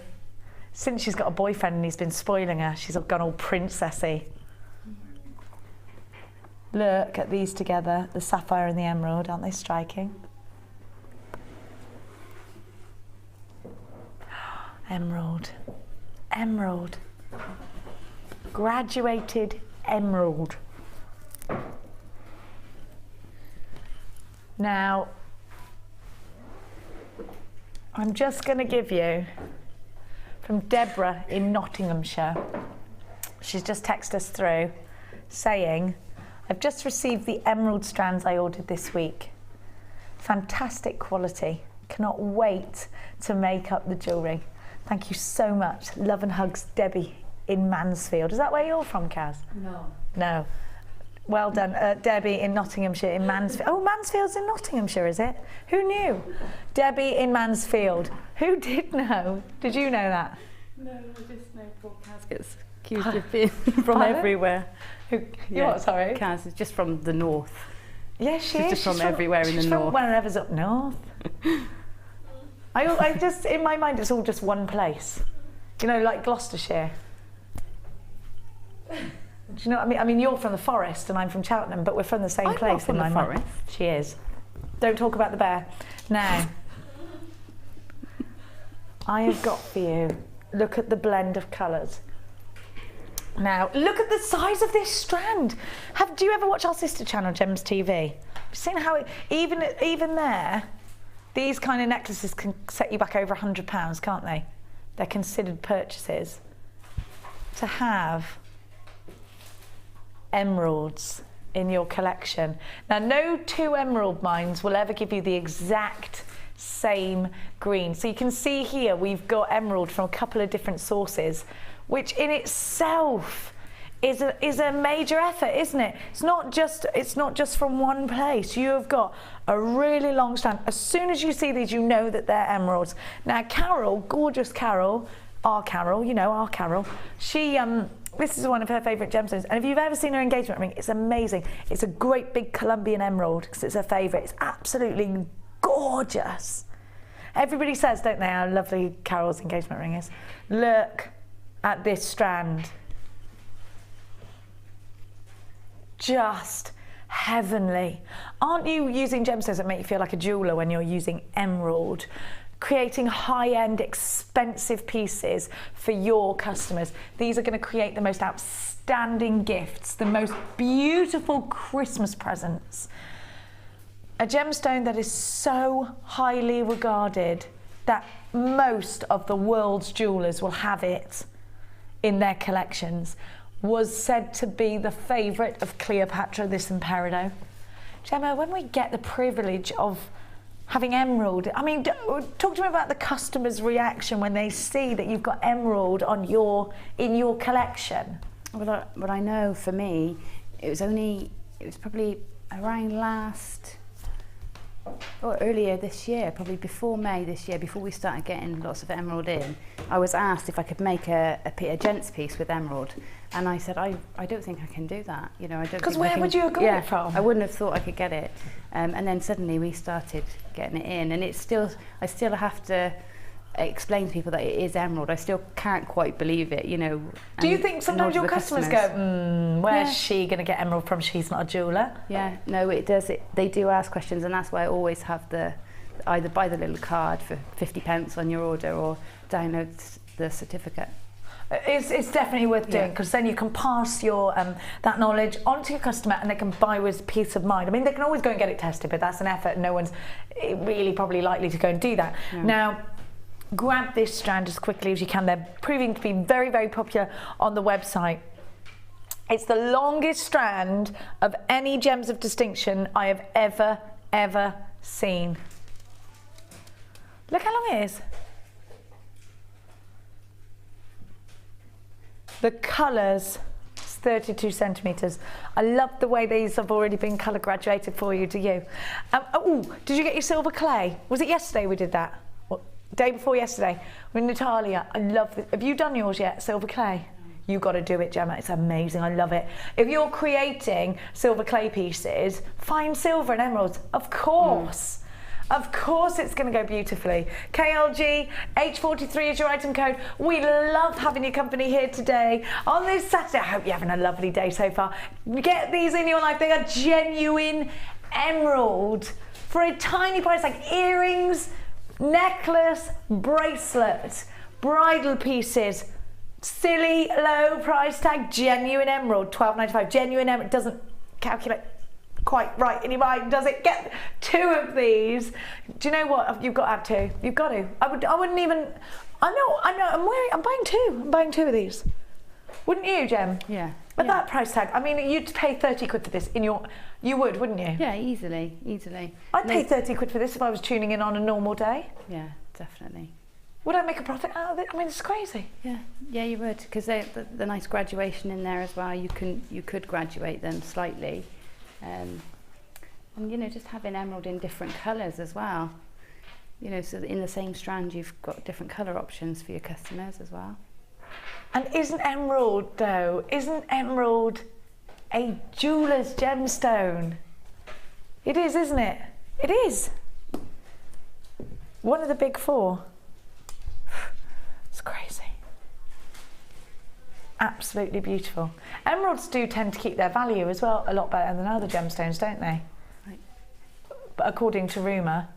Speaker 2: Since she's got a boyfriend and he's been spoiling her, she's gone all princessy. Look at these together, the sapphire and the emerald, aren't they striking? Emerald. Emerald. Graduated emerald. Now, I'm just going to give you, from Deborah in Nottinghamshire, she's just texted us through saying, I've just received the emerald strands I ordered this week. Fantastic quality. Cannot wait to make up the jewellery. Thank you so much. Love and hugs, Debbie in Mansfield. Is that where you're from, Kaz?
Speaker 3: No.
Speaker 2: No. Well done, Debbie in Nottinghamshire, in Mansfield. Oh, Mansfield's in Nottinghamshire, is it? Who knew? Debbie in Mansfield. Who did know? Did you know that?
Speaker 3: No, I just know poor Kaz gets accused of being from everywhere.
Speaker 2: What, sorry?
Speaker 3: Kaz is just from the north.
Speaker 2: Yes, she is.
Speaker 3: Just from everywhere in the north.
Speaker 2: From wherever's up north. I just, in my mind, it's all just one place. You know, like Gloucestershire. Do you know what I mean? I mean, you're from the forest and I'm from Cheltenham, but we're from the same place.
Speaker 3: I'm from the forest.
Speaker 2: She is. Don't talk about the bear. Now, I have got for you, look at the blend of colours. Now, look at the size of this strand. Do you ever watch our sister channel, Gems TV? Seen how it, even there, these kind of necklaces can set you back over £100, can't they? They're considered purchases. To have emeralds in your collection. Now, no two emerald mines will ever give you the exact same green. So you can see here we've got emerald from a couple of different sources, which in itself is a major effort, isn't it? It's not just from one place. You have got a really long strand. As soon as you see these, you know that they're emeralds. Now, Carol, gorgeous Carol, our Carol, you know, our Carol, she this is one of her favourite gemstones, and if you've ever seen her engagement ring, it's amazing. It's a great big Colombian emerald because it's her favourite. It's absolutely gorgeous. Everybody says, don't they, how lovely Carol's engagement ring is. Look at this strand. Just heavenly. Aren't you using gemstones that make you feel like a jeweller when you're using emerald? Creating high-end, expensive pieces for your customers. These are going to create the most outstanding gifts, the most beautiful Christmas presents. A gemstone that is so highly regarded that most of the world's jewellers will have it in their collections, was said to be the favourite of Cleopatra, this Imperido. Gemma, when we get the privilege of having emerald, I mean, talk to me about the customer's reaction when they see that you've got emerald in your collection.
Speaker 3: Well, what I know for me, it was probably around last earlier this year, probably before May this year, before we started getting lots of emerald in, I was asked if I could make a gents piece with emerald, and I said I don't think I can do that. You know, I don't.
Speaker 2: Because where would you have got it from?
Speaker 3: I wouldn't have thought I could get it, and then suddenly we started getting it in, and I still have to explain to people that it is emerald. I still can't quite believe it, you know.
Speaker 2: Do you think sometimes your customers go, where's she going to get emerald from? She's not a jeweller.
Speaker 3: Yeah, no, it does. They do ask questions, and that's why I always have either buy the little card for 50p on your order or download the certificate.
Speaker 2: It's definitely worth doing, because then you can pass your that knowledge on to your customer, and they can buy with peace of mind. I mean, they can always go and get it tested, but that's an effort, and no one's really probably likely to go and do that. Yeah. Now, grab this strand as quickly as you can. They're proving to be very, very popular on the website. It's the longest strand of any gems of distinction I have ever seen. Look how long it is. The colours, it's 32 centimetres. I love the way these have already been colour graduated for you, do you? Did you get your silver clay? Was it yesterday we did that? Day before yesterday with Natalia. I love this. Have you done yours yet, silver clay? You've got to do it, Gemma. It's amazing. I love it. If you're creating silver clay pieces, find silver and emeralds. Of course. Of course it's going to go beautifully. KLG, H43 is your item code. We love having your company here today on this Saturday. I hope you're having a lovely day so far. Get these in your life. They are genuine emerald for a tiny price, like earrings, necklace, bracelet, bridal pieces, silly low price tag, genuine emerald, $12.95. Genuine emerald doesn't calculate quite right in your mind, does it? Get 2 of these. Do you know what? You've got to have 2. You've got to. I wouldn't even. I know. I'm buying 2. I'm buying 2 of these. Wouldn't you, Gem?
Speaker 3: Yeah.
Speaker 2: But that price tag, I mean, you'd pay 30 quid for this you would, wouldn't you?
Speaker 3: Yeah, easily.
Speaker 2: I'd pay 30 quid for this if I was tuning in on a normal day.
Speaker 3: Yeah, definitely.
Speaker 2: Would I make a profit out of it? I mean, it's crazy.
Speaker 3: Yeah, you would, because the nice graduation in there as well. You could graduate them slightly, and you know, just having emerald in different colours as well. You know, so that in the same strand you've got different colour options for your customers as well.
Speaker 2: And isn't emerald a jeweller's gemstone? It is, isn't it? It is. One of the big 4. It's crazy. Absolutely beautiful. Emeralds do tend to keep their value as well a lot better than other gemstones, don't they?
Speaker 3: Right.
Speaker 2: But according to rumour.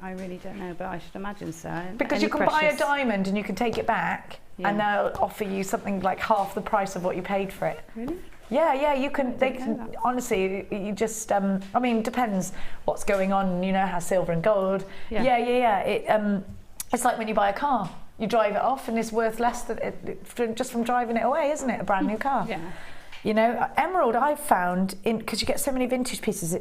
Speaker 3: I really don't know, but I should imagine so.
Speaker 2: Because you can buy a diamond and you can take it back, and they'll offer you something like half the price of what you paid for it.
Speaker 3: Really?
Speaker 2: Yeah, you can. They can. Honestly, you just. I mean, depends what's going on. You know how silver and gold. Yeah. It's like when you buy a car. You drive it off, and it's worth less than just from driving it away, isn't it? A brand new car.
Speaker 3: Yeah.
Speaker 2: You know, emerald I've found because you get so many vintage pieces, you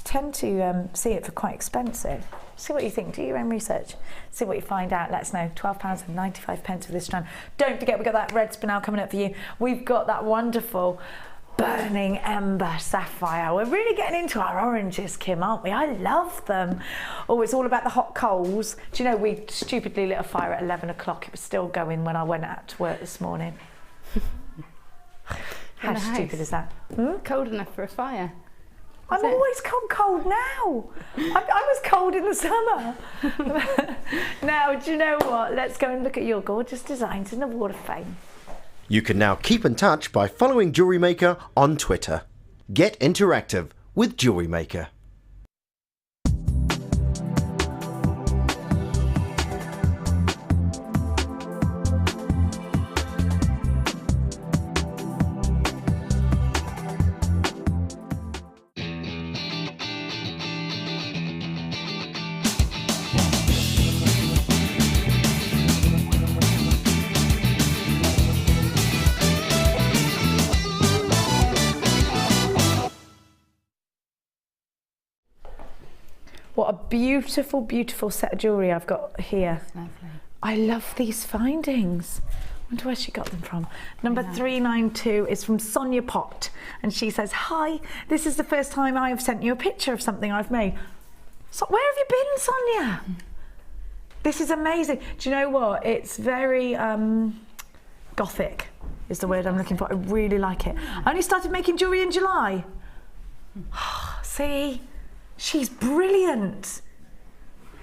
Speaker 2: tend to see it for quite expensive. See what you think, do your own research. See what you find out, let us know. £12.95 for this strand. Don't forget, we've got that red spinel coming up for you. We've got that wonderful burning ember sapphire. We're really getting into our oranges, Kim, aren't we? I love them. Oh, it's all about the hot coals. Do you know, we stupidly lit a fire at 11 o'clock. It was still going when I went out to work this morning. How stupid is that?
Speaker 3: Cold enough for a fire.
Speaker 2: I'm always cold now. I was cold in the summer. Now, do you know what? Let's go and look at your gorgeous designs in the wall of fame.
Speaker 5: You can now keep in touch by following Jewellery Maker on Twitter. Get interactive with Jewellery Maker.
Speaker 2: What a beautiful, beautiful set of jewellery I've got here.
Speaker 3: Lovely.
Speaker 2: I love these findings. wonder where she got them from. Number 392 is from Sonia Pott, and she says, "Hi, this is the first time I have sent you a picture of something I've made." So where have you been, Sonia? This is amazing. Do you know what? It's very gothic is the word I'm looking for. I really like it. I only started making jewellery in July. See? She's brilliant.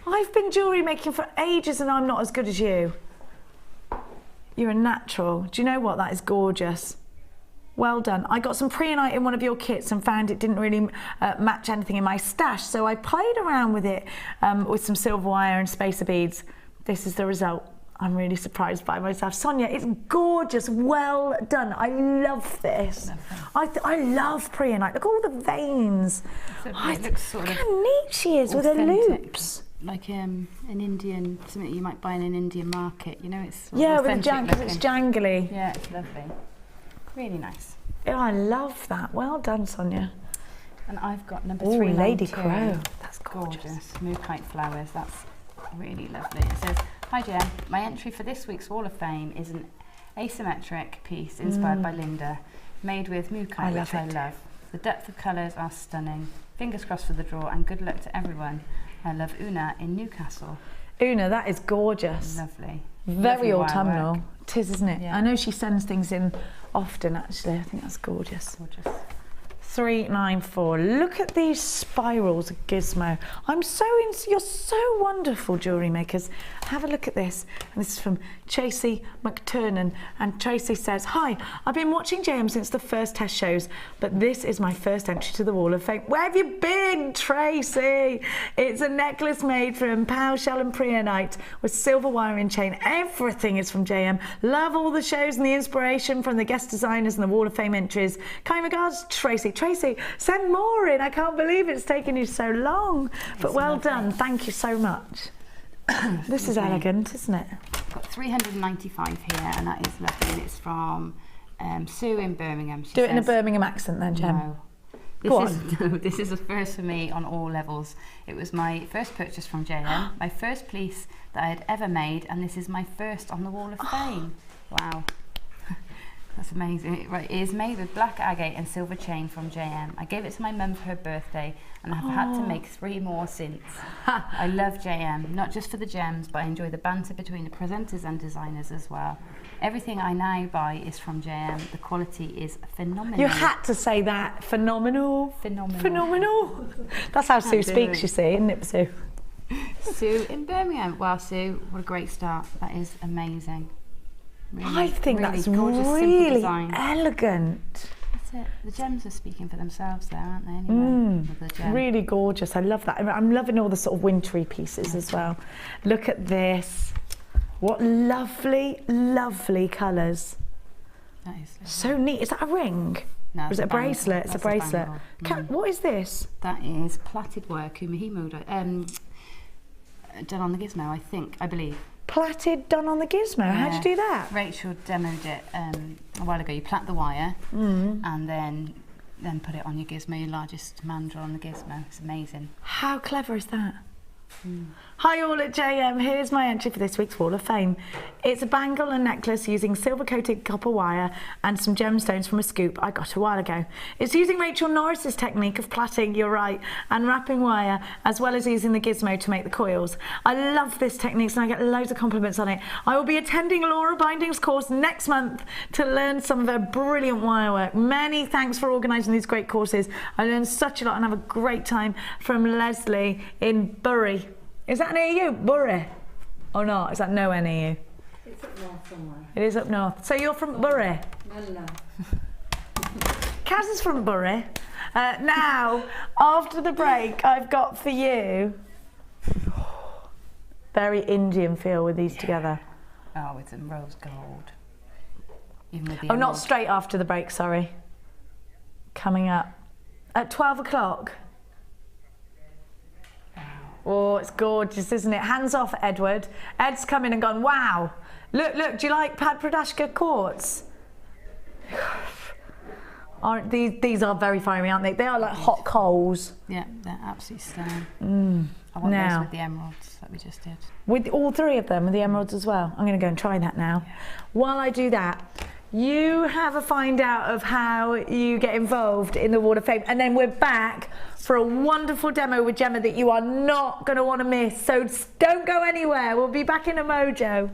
Speaker 2: I've been jewellery making for ages and I'm not as good as you. You're a natural. Do you know what? That is gorgeous. Well done. I got some preonite in one of your kits and found it didn't really match anything in my stash, so I played around with it with some silver wire and spacer beads. This is the result. I'm really surprised by myself. Sonia, it's gorgeous. Well done. I love this. I love preonite. Look at all the veins.
Speaker 3: It looks sort
Speaker 2: look how neat she is with her loops.
Speaker 3: Like an Indian, something you might buy in an Indian market. You know, it's sort
Speaker 2: yeah,
Speaker 3: of
Speaker 2: with the because it's jangly.
Speaker 3: Yeah, it's lovely. Really nice.
Speaker 2: Oh, I love that. Well done, Sonia.
Speaker 3: And I've got number 392.
Speaker 2: Lady Crow. That's gorgeous.
Speaker 3: Moonkite flowers. That's really lovely. It says, "Hi Jen, my entry for this week's Wall of Fame is an asymmetric piece inspired by Linda, made with moonkite, which I love. The depth of colours are stunning. Fingers crossed for the draw and good luck to everyone. I love Una in Newcastle."
Speaker 2: Una, that is gorgeous.
Speaker 3: Lovely.
Speaker 2: Very autumnal. It is, isn't it?
Speaker 3: Yeah.
Speaker 2: I know she sends things in often, actually. I think that's gorgeous.
Speaker 3: Gorgeous.
Speaker 2: 394. Look at these spirals of Gizmo. You're so wonderful, jewellery makers. Have a look at this. And this is from Tracy McTurnan. And Tracy says, "Hi, I've been watching JM since the first test shows, but this is my first entry to the Wall of Fame." Where have you been, Tracy? It's a necklace made from pow shell and preonite with silver wiring chain. Everything is from JM. Love all the shows and the inspiration from the guest designers and the Wall of Fame entries. Kind regards, Tracy. Tracy, send more in. I can't believe it's taken you so long. But well done. Thank you so much. This is elegant, isn't it?
Speaker 3: I've got 395 here, and that is lovely. And it's from Sue in Birmingham.
Speaker 2: Do it in a Birmingham accent then, Jem.
Speaker 3: No. This is a first for me on all levels. It was my first purchase from JM, my first piece that I had ever made, and this is my first on the Wall of Fame. Wow. That's amazing. It is made with black agate and silver chain from JM. I gave it to my mum for her birthday and I've had to make 3 more since. I love JM, not just for the gems, but I enjoy the banter between the presenters and designers as well. Everything I now buy is from JM. The quality is phenomenal.
Speaker 2: You had to say that. Phenomenal.
Speaker 3: Phenomenal.
Speaker 2: Phenomenal. That's how Sue speaks, you see, isn't it, Sue?
Speaker 3: Sue in Birmingham. Wow, Sue, what a great start. That is amazing. Really,
Speaker 2: I think
Speaker 3: really
Speaker 2: that's
Speaker 3: gorgeous,
Speaker 2: really
Speaker 3: design.
Speaker 2: Elegant.
Speaker 3: That's it. The gems are speaking for themselves there, aren't they? Anyway, with the gem.
Speaker 2: Really gorgeous. I love that. I'm loving all the sort of wintry pieces as well. Look at this. What lovely, lovely colours.
Speaker 3: That is lovely.
Speaker 2: So neat. Is that a ring?
Speaker 3: No,
Speaker 2: or is it a bracelet? It's a bracelet. What is this?
Speaker 3: That is plaited wire kumihimo, done on the gizmo, I believe.
Speaker 2: Plaited, done on the gizmo.
Speaker 3: Yeah.
Speaker 2: How'd you do that?
Speaker 3: Rachel demoed it a while ago. You plait the wire and then put it on your gizmo, your largest mandrel on the gizmo. It's amazing.
Speaker 2: How clever is that? Hi all at JM, here's my entry for this week's Wall of Fame. It's a bangle and necklace using silver-coated copper wire and some gemstones from a scoop I got a while ago. It's using Rachel Norris's technique of plaiting, you're right, and wrapping wire, as well as using the gizmo to make the coils. I love this technique and I get loads of compliments on it. I will be attending Laura Binding's course next month to learn some of her brilliant wire work. Many thanks for organising these great courses. I learned such a lot and have a great time. From Leslie in Bury. Is that near you, Bury? Or not? Is that nowhere near you?
Speaker 6: It's up north somewhere.
Speaker 2: It is up north. So you're from Bury?
Speaker 6: No.
Speaker 2: Kaz is from Bury. Now, after the break, I've got for you very Indian feel with these together.
Speaker 3: Oh, with some rose gold. Even with the
Speaker 2: not
Speaker 3: emerald.
Speaker 2: straight after the break, sorry. Coming up at 12 o'clock. Oh, it's gorgeous, isn't it? Hands off, Edward. Ed's come in and gone, wow. Look, do you like Pad Pradashka quartz? Aren't these are very fiery, aren't they? They are like hot coals.
Speaker 3: Yeah, they're absolutely stunning. I want those with the emeralds that we just did.
Speaker 2: With all 3 of them, with the emeralds as well. I'm going to go and try that now. Yeah. While I do that, you have a find out of how you get involved in the Wall of Fame, and then we're back for a wonderful demo with Gemma that you are not going to want to miss. So don't go anywhere. We'll be back in a mojo.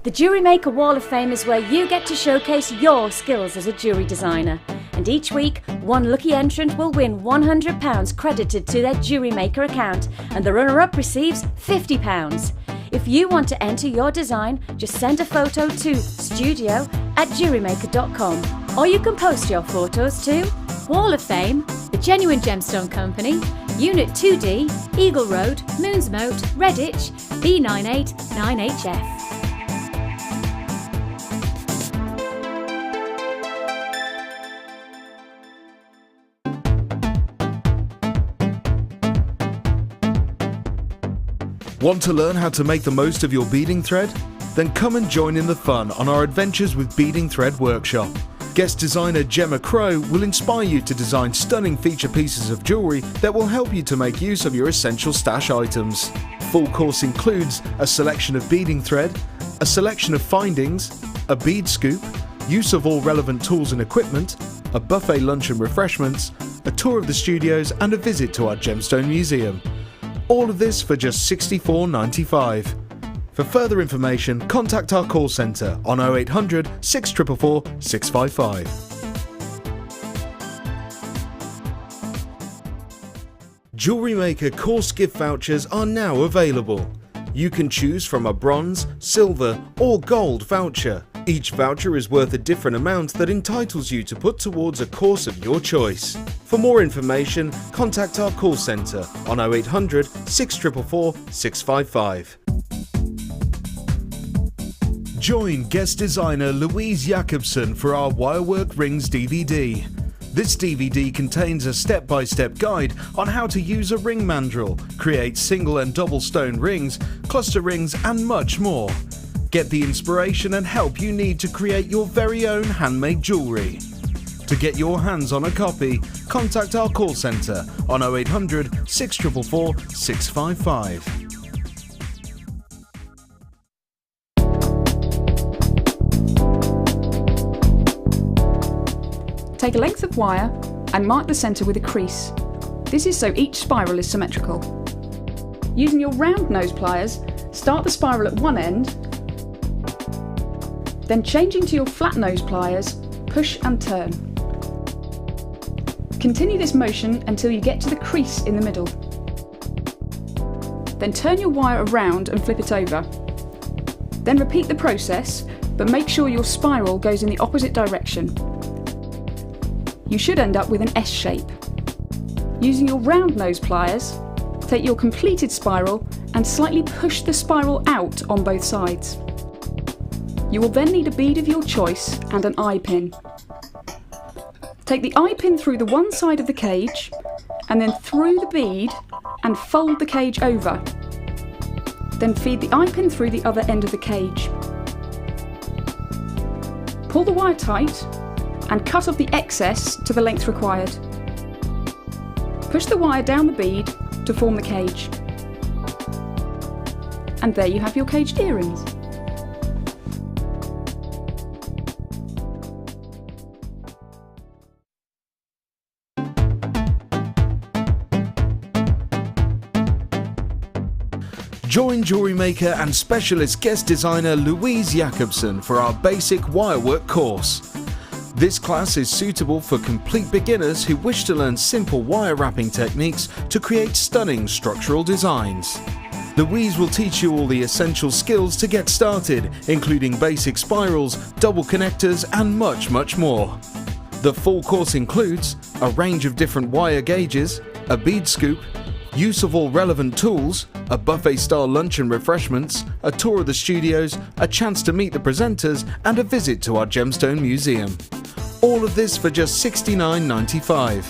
Speaker 6: The Jewellery Maker Wall of Fame is where you get to showcase your skills as a jewellery designer. And each week, one lucky entrant will win £100 credited to their Jewellery Maker account, and the runner-up receives £50. If you want to enter your design, just send a photo to studio@jewellerymaker.com, or you can post your photos to Wall of Fame, The Genuine Gemstone Company, Unit 2D, Eagle Road, Moonsmoat, Redditch, B989HF.
Speaker 1: Want to learn how to make the most of your beading thread? Then come and join in the fun on our Adventures with Beading Thread workshop. Guest designer Gemma Crow will inspire you to design stunning feature pieces of jewellery that will help you to make use of your essential stash items. Full course includes a selection of beading thread, a selection of findings, a bead scoop, use of all relevant tools and equipment, a buffet lunch and refreshments, a tour of the studios and a visit to our Gemstone Museum. All of this for just $64.95. For further information, contact our call centre on 0800 644 655. Jewellery Maker course gift vouchers are now available. You can choose from a bronze, silver or gold voucher. Each voucher is worth a different amount that entitles you to put towards a course of your choice. For more information, contact our call centre on 0800 644 655. Join guest designer Louise Jacobson for our Wirework Rings DVD. This DVD contains a step-by-step guide on how to use a ring mandrel, create single and double stone rings, cluster rings and much more. Get the inspiration and help you need to create your very own handmade jewellery. To get your hands on a copy, contact our call centre on 0800 644 655.
Speaker 7: Take a length of wire and mark the centre with a crease. This is so each spiral is symmetrical. Using your round nose pliers, start the spiral at one end, then changing to your flat nose pliers, push and turn. Continue this motion until you get to the crease in the middle. Then turn your wire around and flip it over. Then repeat the process, but make sure your spiral goes in the opposite direction. You should end up with an S shape. Using your round nose pliers, take your completed spiral and slightly push the spiral out on both sides. You will then need a bead of your choice and an eye pin. Take the eye pin through the one side of the cage and then through the bead and fold the cage over. Then feed the eye pin through the other end of the cage. Pull the wire tight and cut off the excess to the length required. Push the wire down the bead to form the cage. And there you have your caged earrings.
Speaker 1: Join Jewellery Maker and specialist guest designer Louise Jacobson for our basic wirework course. This class is suitable for complete beginners who wish to learn simple wire wrapping techniques to create stunning structural designs. Louise will teach you all the essential skills to get started, including basic spirals, double connectors and much more. The full course includes a range of different wire gauges, a bead scoop, use of all relevant tools, a buffet-style lunch and refreshments, a tour of the studios, a chance to meet the presenters and a visit to our Gemstone Museum. All of this for just $69.95.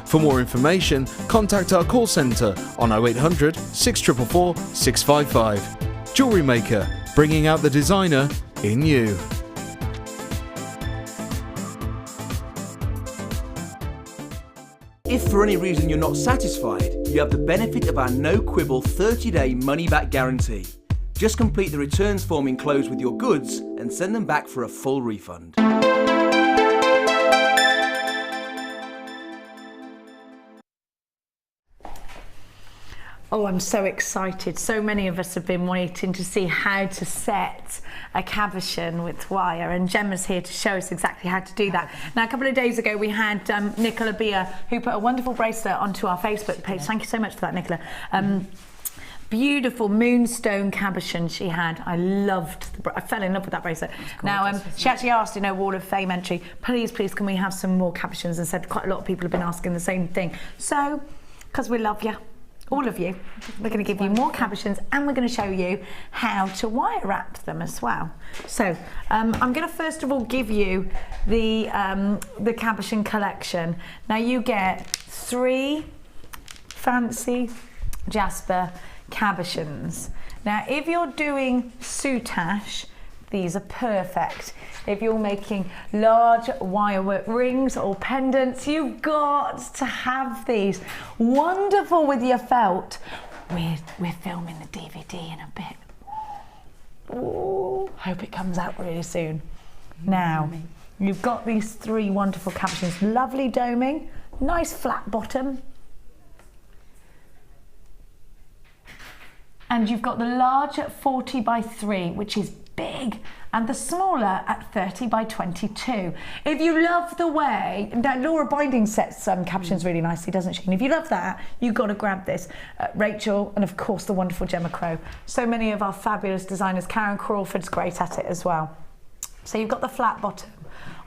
Speaker 1: For more information, contact our call centre on 0800 644 655. Jewellery Maker, bringing out the designer in you.
Speaker 8: If for any reason you're not satisfied, you have the benefit of our no-quibble 30-day money-back guarantee. Just complete the returns form enclosed with your goods and send them back for a full refund.
Speaker 2: Oh, I'm so excited. So many of us have been waiting to see how to set a cabochon with wire, and Gemma's here to show us exactly how to do that. Now, a couple of days ago, we had Nicola Beer, who put a wonderful bracelet onto our Facebook page. Thank you so much for that, Nicola. Beautiful moonstone cabochon she had. I loved I fell in love with that bracelet. Now, she actually asked in her Wall of Fame entry, please, can we have some more cabochons, and said quite a lot of people have been asking the same thing. So, because we love you, all of you, we're going to give you more cabochons, and we're going to show you how to wire wrap them as well. So I'm going to first of all give you the cabochon collection. Now you get 3 fancy Jasper cabochons. Now if you're doing soutache, these are perfect. If you're making large wirework rings or pendants, you've got to have these. Wonderful with your felt. We're filming the DVD in a bit. Ooh, hope it comes out really soon. Now, you've got these 3 wonderful cabochons. Lovely doming, nice flat bottom. And you've got the large at 40 by 3, which is big, and the smaller at 30 by 22. If you love the way that Laura Binding sets cabochons really nicely, doesn't she? And if you love that, you've got to grab this. Rachel, and of course the wonderful Gemma Crow. So many of our fabulous designers. Karen Crawford's great at it as well. So you've got the flat bottom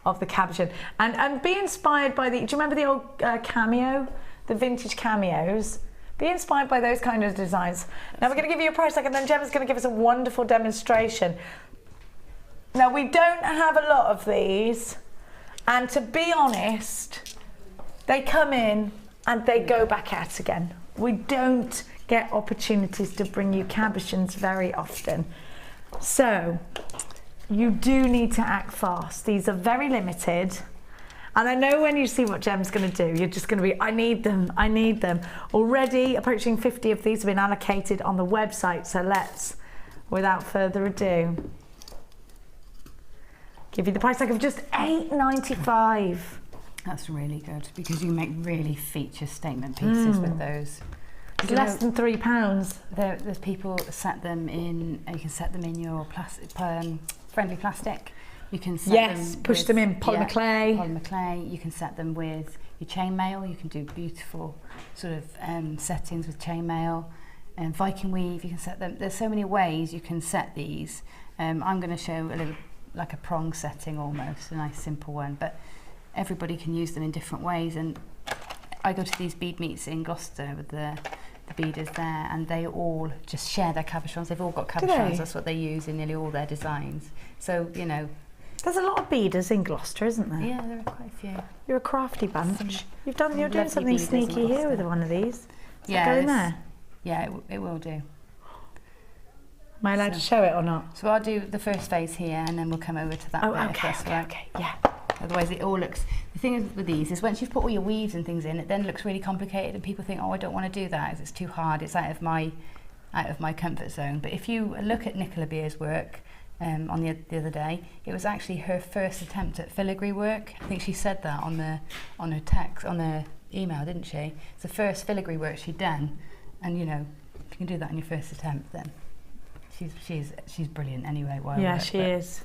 Speaker 2: of the cabochon, and be inspired by the. Do you remember the old cameo, the vintage cameos? Be inspired by those kind of designs. Now we're going to give you a price tag, and then Gemma's going to give us a wonderful demonstration. Now we don't have a lot of these, and to be honest, they come in and they go back out again. We don't get opportunities to bring you cabochons very often. So you do need to act fast. These are very limited. And I know when you see what Gem's going to do, you're just going to be, I need them, I need them. Already approaching 50 of these have been allocated on the website, so let's, without further ado, give you the price tag of just £8.95.
Speaker 3: That's really good, because you make really feature statement pieces with those.
Speaker 2: It's less than £3.
Speaker 3: There's people set them in, you can set them in your friendly plastic. You can set
Speaker 2: push them in polymer clay.
Speaker 3: Polymer clay. You can set them with your chainmail. You can do beautiful sort of settings with chainmail. And Viking weave, you can set them. There's so many ways you can set these. I'm going to show a little, like a prong setting almost, a nice simple one. But everybody can use them in different ways. And I go to these bead meets in Gloucester with the beaders there, and they all just share their cabochons. They've all got cabochons. That's what they use in nearly all their designs. So, you know,
Speaker 2: there's a lot of beaders in Gloucester, isn't there?
Speaker 3: Yeah, there are quite a few.
Speaker 2: You're a crafty bunch. You're doing something sneaky here with one of these. Is it going there?
Speaker 3: Yeah, it will do.
Speaker 2: Am I allowed to show it or not?
Speaker 3: So I'll do the first phase here, and then we'll come over to that bit.
Speaker 2: Okay, yeah.
Speaker 3: Otherwise it all looks, the thing with these is once you've put all your weaves and things in, it then looks really complicated, and people think, oh, I don't want to do that, it's too hard, it's out of my comfort zone. But if you look at Nicola Beer's work, on the other day, it was actually her first attempt at filigree work. I think she said that on her text, on her email, didn't she? It's the first filigree work she'd done, and you know, if you can do that in your first attempt, then she's brilliant anyway.
Speaker 2: Yeah, she is.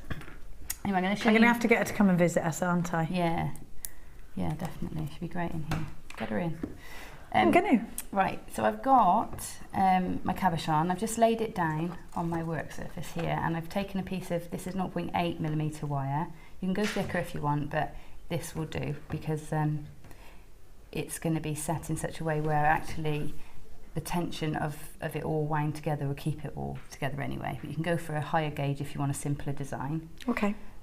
Speaker 3: Anyway, I'm going
Speaker 2: to have to get her to come and visit us, aren't I?
Speaker 3: Yeah, definitely. She'd be great in here. Get her in.
Speaker 2: I'm going to.
Speaker 3: Right, so I've got my cabochon. I've just laid it down on my work surface here, and I've taken a piece of, this is 0.8mm wire. You can go thicker if you want, but this will do, because it's going to be set in such a way where actually the tension of it all wound together will keep it all together anyway. But you can go for a higher gauge if you want a simpler design.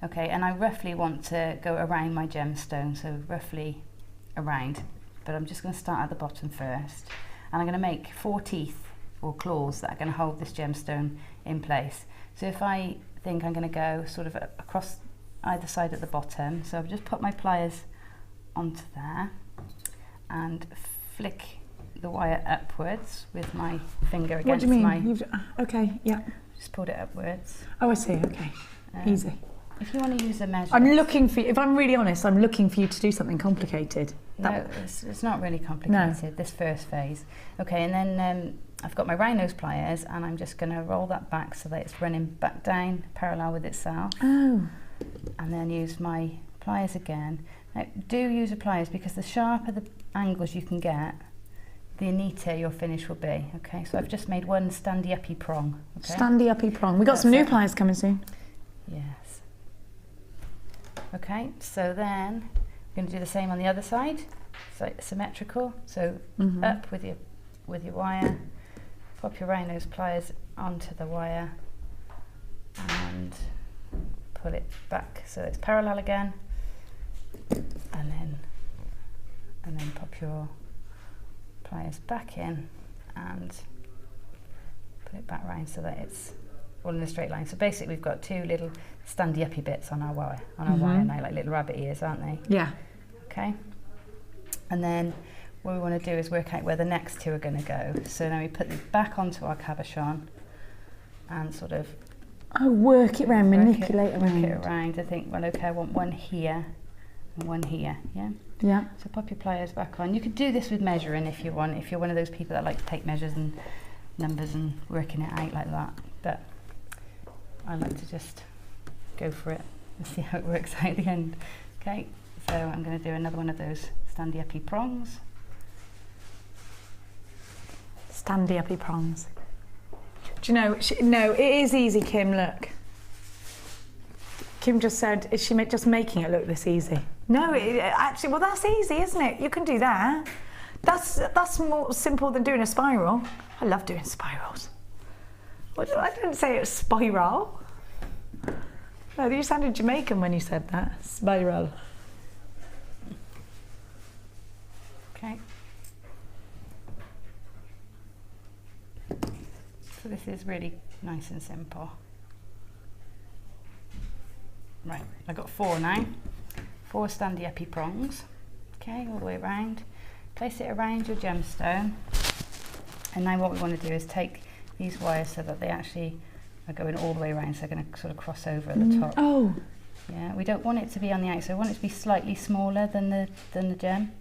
Speaker 2: Okay,
Speaker 3: and I roughly want to go around my gemstone, so roughly around. But I'm just going to start at the bottom first, and I'm going to make 4 teeth or claws that are going to hold this gemstone in place. So if I think I'm going to go sort of across either side at the bottom, so I've just put my pliers onto there, and flick the wire upwards with my finger against
Speaker 2: What do you mean?
Speaker 3: my...
Speaker 2: Okay, yeah.
Speaker 3: Just pulled it upwards.
Speaker 2: Oh, I see, okay. Easy.
Speaker 3: If you want to use a measure...
Speaker 2: I'm looking for, if I'm really honest, I'm looking for you to do something complicated.
Speaker 3: No, it's not really complicated, this first phase. Okay, and then I've got my round nose pliers, and I'm just going to roll that back so that it's running back down parallel with itself.
Speaker 2: Oh.
Speaker 3: And then use my pliers again. Now, do use your pliers, because the sharper the angles you can get, the neater your finish will be. Okay, so I've just made one standy-uppy prong. Okay?
Speaker 2: Standy-uppy prong. We got some new pliers coming soon.
Speaker 3: Yes. Okay, so then we're going to do the same on the other side. So symmetrical. So up with your wire. Pop your round nose pliers onto the wire and pull it back so it's parallel again. And then pop your pliers back in and put it back round so that it's all in a straight line. So basically we've got two little standy-uppy bits on our wire now, like little rabbit ears, aren't they?
Speaker 2: Yeah.
Speaker 3: Okay. And then what we want to do is work out where the next two are going to go. So now we put them back onto our cabochon and sort of...
Speaker 2: Oh, work it around, manipulate around.
Speaker 3: Work it around. I think, well, okay, I want one here and one here, yeah?
Speaker 2: Yeah.
Speaker 3: So pop your pliers back on. You could do this with measuring if you want, if you're one of those people that like to take measures and numbers and working it out like that. But I like to just go for it and see how it works out at the end. Okay, so I'm going to do another one of those standy-uppy prongs.
Speaker 2: Standy-uppy prongs. Do you know, no, it is easy, Kim, look. Kim just said, is she just making it look this easy? No, actually, well, that's easy, isn't it? You can do that. That's more simple than doing a spiral. I love doing spirals. I didn't say it's spiral. No, you sounded Jamaican when you said that. Spiral.
Speaker 3: Okay. So this is really nice and simple. Right, I've got 4 now. 4 standy-uppy prongs. Okay, all the way around. Place it around your gemstone. And now what we want to do is take these wires so that they actually are going all the way around, so they're going to sort of cross over at the top.
Speaker 2: Oh.
Speaker 3: Yeah, we don't want it to be on the outside. We want it to be slightly smaller than the gem.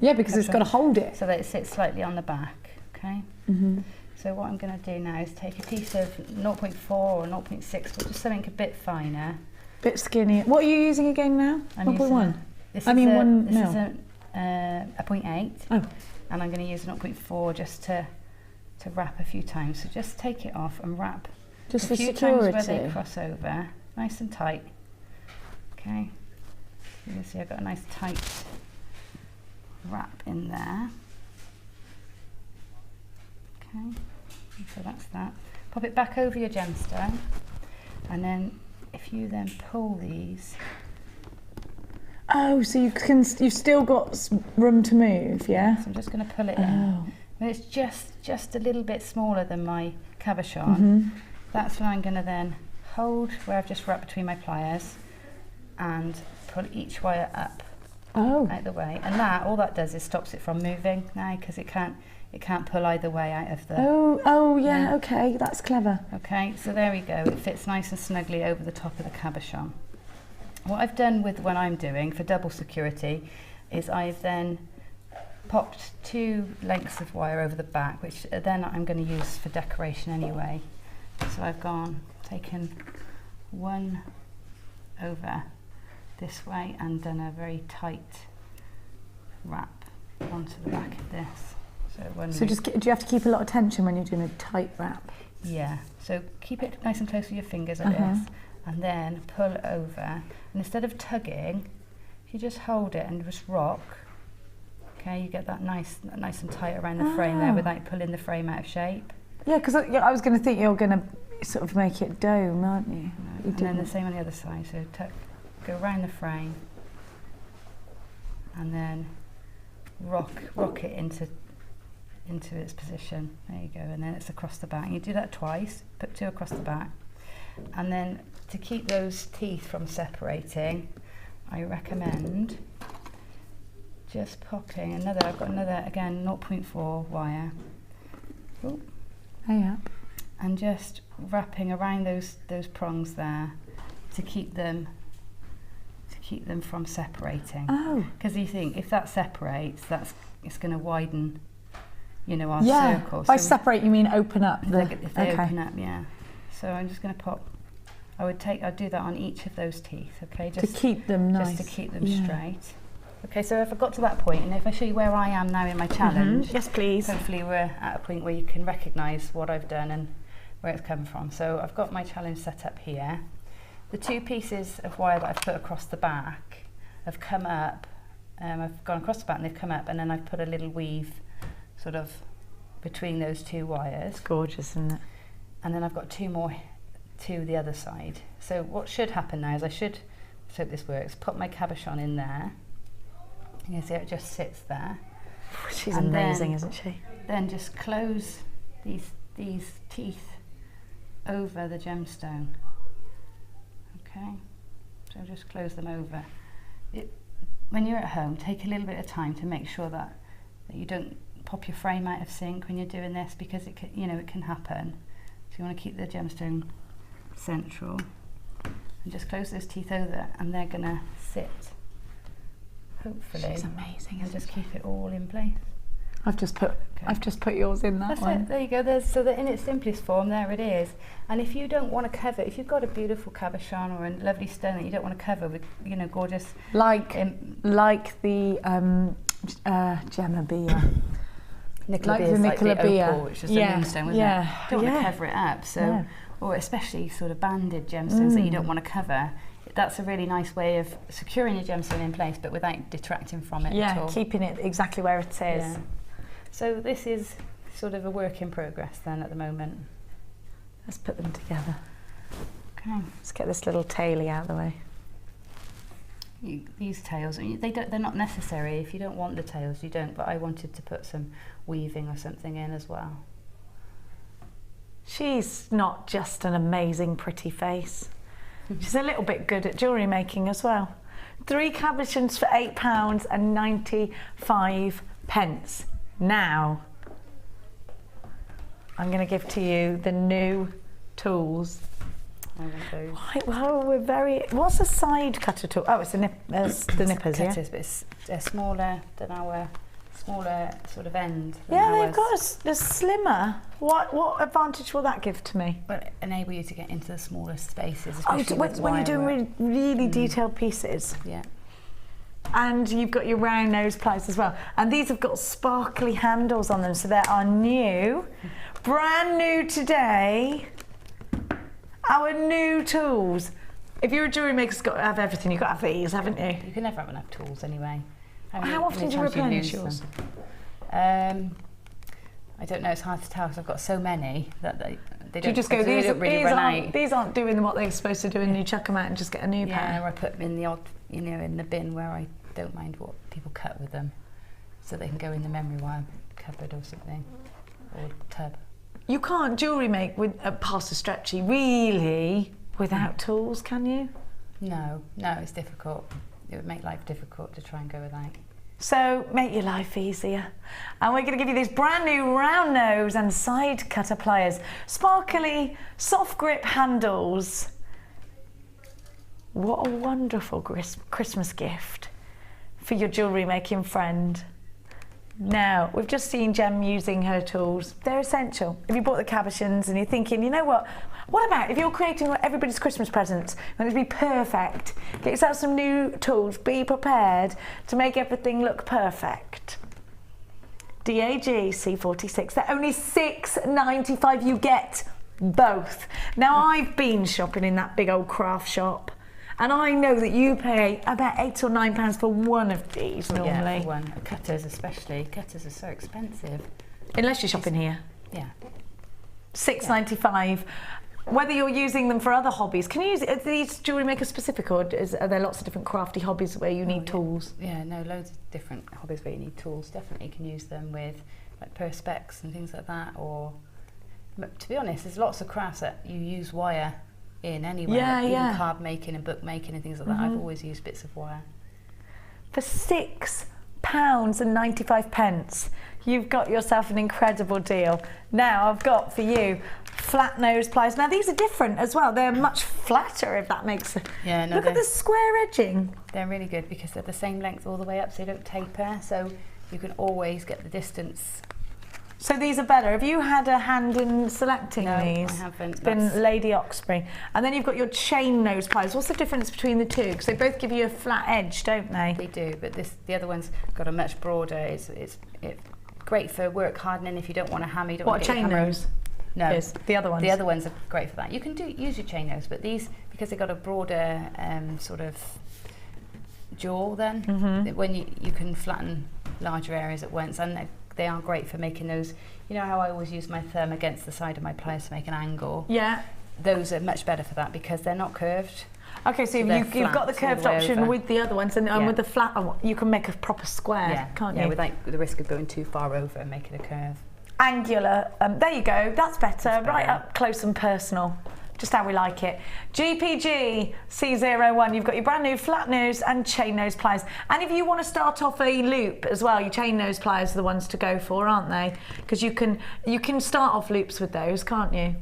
Speaker 2: Yeah, because it's got to hold it.
Speaker 3: So that it sits slightly on the back, okay? So what I'm going to do now is take a piece of 0.4 or 0.6, but just something a bit finer.
Speaker 2: Bit skinny. What are you using again now? 1.1?
Speaker 3: This is
Speaker 2: a
Speaker 3: 0.8.
Speaker 2: Oh.
Speaker 3: And I'm going to use 0.4 just to wrap a few times. So just take it off and wrap
Speaker 2: just
Speaker 3: a
Speaker 2: for
Speaker 3: few
Speaker 2: security.
Speaker 3: times where they cross over, nice and tight. Okay. You can see I've got a nice tight wrap in there. Okay. So that's that. Pop it back over your gemstone, and then if you then pull these.
Speaker 2: Oh, so you've still got room to move, yeah?
Speaker 3: So I'm just going to pull it in. And it's just a little bit smaller than my cabochon. That's when I'm going to then hold where I've just wrapped between my pliers and pull each wire up out the way. And all that does is stops it from moving now, because it can't pull either way out of the...
Speaker 2: Yeah, okay, that's clever.
Speaker 3: Okay, so there we go. It fits nice and snugly over the top of the cabochon. What I've done with what I'm doing for double security is I've then popped 2 lengths of wire over the back, which then I'm going to use for decoration anyway. So I've taken one over this way and done a very tight wrap onto the back of this. So
Speaker 2: do you have to keep a lot of tension when you're doing a tight wrap?
Speaker 3: Yeah, so keep it nice and close with your fingers like this, and then pull it over. And instead of tugging, if you just hold it and just rock, okay, you get that nice and tight around the frame there without pulling the frame out of shape.
Speaker 2: Yeah, because I was going to think you're going to sort of make it dome, aren't you?
Speaker 3: No, and then the same on the other side. So go around the frame, and then rock it into its position. There you go, and then it's across the back. You do that twice. Put 2 across the back, and then to keep those teeth from separating, I recommend just popping another, I've got another, again, 0.4 wire. Ooh.
Speaker 2: Oh yeah.
Speaker 3: And just wrapping around those prongs there to keep them from separating.
Speaker 2: Oh.
Speaker 3: Because you think if that separates, it's going to widen, you know, our
Speaker 2: Yeah.
Speaker 3: circle.
Speaker 2: By
Speaker 3: So
Speaker 2: separate, you mean open up?
Speaker 3: if they open up, yeah. So I'm just going to pop. I'd do that on each of those teeth, okay? Just
Speaker 2: to keep them nice.
Speaker 3: Just to keep them straight. Okay, so if I got to that point, and if I show you where I am now in my challenge,
Speaker 2: Yes, please.
Speaker 3: hopefully we're at a point where you can recognise what I've done and where it's come from. So I've got my challenge set up here. The 2 pieces of wire that I've put across the back have come up. I've gone across the back and they've come up, and then I've put a little weave sort of between those 2 wires.
Speaker 2: It's gorgeous, isn't it?
Speaker 3: And then I've got 2 more to the other side. So what should happen now is I should, let's hope this works, put my cabochon in there. You can see it just sits there.
Speaker 2: She's
Speaker 3: And
Speaker 2: amazing,
Speaker 3: then-
Speaker 2: isn't she?
Speaker 3: Then just close these teeth over the gemstone. Okay, so just close them over. When you're at home, take a little bit of time to make sure that you don't pop your frame out of sync when you're doing this, because it can happen. So you want to keep the gemstone central and just close those teeth over, and they're gonna sit, hopefully.
Speaker 2: She's amazing,
Speaker 3: And
Speaker 2: isn't
Speaker 3: just
Speaker 2: she?
Speaker 3: keep it all in place.
Speaker 2: I've just put yours in that
Speaker 3: That's
Speaker 2: one.
Speaker 3: it, there you go. So that in its simplest form, there it is. And if you don't want to cover, if you've got a beautiful cabochon or a lovely stone that you don't want to cover with, gorgeous,
Speaker 2: Like the Gemma Bia.
Speaker 3: Nicola
Speaker 2: like
Speaker 3: Bia,
Speaker 2: the
Speaker 3: like
Speaker 2: Nicola
Speaker 3: the
Speaker 2: Bia.
Speaker 3: opal, which is
Speaker 2: Yeah,
Speaker 3: a moonstone, wasn't
Speaker 2: yeah,
Speaker 3: it? You don't want
Speaker 2: yeah.
Speaker 3: to cover it up, so
Speaker 2: No.
Speaker 3: or especially sort of banded gemstones that you don't want to cover. That's a really nice way of securing your gemstone in place, but without detracting from it at all.
Speaker 2: Keeping it exactly where it is.
Speaker 3: Yeah. So this is sort of a work in progress then at the moment.
Speaker 2: Let's put them together.
Speaker 3: Okay.
Speaker 2: Let's get this little taily out of the way.
Speaker 3: These tails, they're not necessary. If you don't want the tails, you don't, but I wanted to put some weaving or something in as well.
Speaker 2: She's not just an amazing pretty face. She's a little bit good at jewellery making as well. 3 cabochons for £8.95. Now, I'm going to give to you the new tools.
Speaker 3: I want those.
Speaker 2: Right, well, we're very... What's a side cutter tool? Oh, it's the nippers, yeah?
Speaker 3: Cutters, but they're smaller than our smaller sort of end. than
Speaker 2: Yeah,
Speaker 3: ours.
Speaker 2: they've got a slimmer. What advantage will that give to me?
Speaker 3: But enable you to get into the smaller spaces,
Speaker 2: Oh,
Speaker 3: especially with
Speaker 2: when you're doing
Speaker 3: wire work.
Speaker 2: really detailed pieces.
Speaker 3: Yeah.
Speaker 2: And you've got your round nose pliers as well. And these have got sparkly handles on them, so they are new. Brand new today. Our new tools. If you're a jewellery maker, you've got to have everything. You've got to have these, haven't you?
Speaker 3: You can never have enough tools anyway.
Speaker 2: How often do you replenish yours?
Speaker 3: I don't know, it's hard to tell because I've got so many that they
Speaker 2: Do
Speaker 3: don't,
Speaker 2: you just go,
Speaker 3: they don't really run out.
Speaker 2: these aren't doing what they're supposed to do, and you chuck them out and just get a new pair?
Speaker 3: Yeah, or I put them in the odd, in the bin where I don't mind what people cut with them, so they can go in the memory wire cupboard or something, or tub.
Speaker 2: You can't jewellery make with past a stretchy, really, without tools, can you?
Speaker 3: No, it's difficult. It would make life difficult to try and go without.
Speaker 2: So make your life easier. And we're going to give you these brand new round nose and side cutter pliers. Sparkly, soft grip handles. What a wonderful Christmas gift for your jewellery making friend. Now, we've just seen Jem using her tools. They're essential. If you bought the cabochons and you're thinking, you know what about if you're creating everybody's Christmas presents, you want it to be perfect, get yourself some new tools, be prepared to make everything look perfect. DAG C46, they're only $6.95, you get both. Now, I've been shopping in that big old craft shop, and I know that you pay about £8 or £9 for one of these normally.
Speaker 3: Yeah, for one. Cutters especially. Cutters are so expensive.
Speaker 2: Unless you're shopping here.
Speaker 3: Yeah.
Speaker 2: $6.95. Whether you're using them for other hobbies, can you use are these Jewellery Maker specific, or are there lots of different crafty hobbies where you need tools?
Speaker 3: Yeah, no, loads of different hobbies where you need tools. Definitely can use them with like perspex and things like that. Or, to be honest, there's lots of crafts that you use wire in anyway.
Speaker 2: Yeah,
Speaker 3: like
Speaker 2: yeah.
Speaker 3: Even card making and book making and things like that. I've always used bits of wire.
Speaker 2: For £6, £6.95. You've got yourself an incredible deal. Now I've got for you flat nose pliers. Now these are different as well. They're much flatter, if that makes sense.
Speaker 3: Yeah, no,
Speaker 2: look at the square edging.
Speaker 3: They're really good because they're the same length all the way up, so they don't taper. So you can always get the distance.
Speaker 2: So these are better. Have you had a hand in selecting these?
Speaker 3: No, I haven't.
Speaker 2: It's been Lady Oxbury. And then you've got your chain nose pliers. What's the difference between the two? Because they both give you a flat edge, don't they?
Speaker 3: They do, but the other one's got a much broader. It's great for work hardening if you don't want to hammer. You don't want
Speaker 2: a chain nose?
Speaker 3: No,
Speaker 2: is the other ones.
Speaker 3: The other ones are great for that. You can use your chain nose, but these, because they've got a broader sort of jaw, then when you can flatten larger areas at once, and they are great for making those. You know how I always use my thumb against the side of my pliers to make an angle?
Speaker 2: Yeah.
Speaker 3: Those are much better for that because they're not curved.
Speaker 2: Okay, so you've got the curved option with the other ones, and with the flat one, you can make a proper square, can't you?
Speaker 3: Yeah, without the risk of going too far over and making a curve.
Speaker 2: Angular, there you go, that's better, right up close and personal. Just how we like it. GPG C01, you've got your brand new flat nose and chain nose pliers. And if you want to start off a loop as well, your chain nose pliers are the ones to go for, aren't they? Because you can start off loops with those, can't you?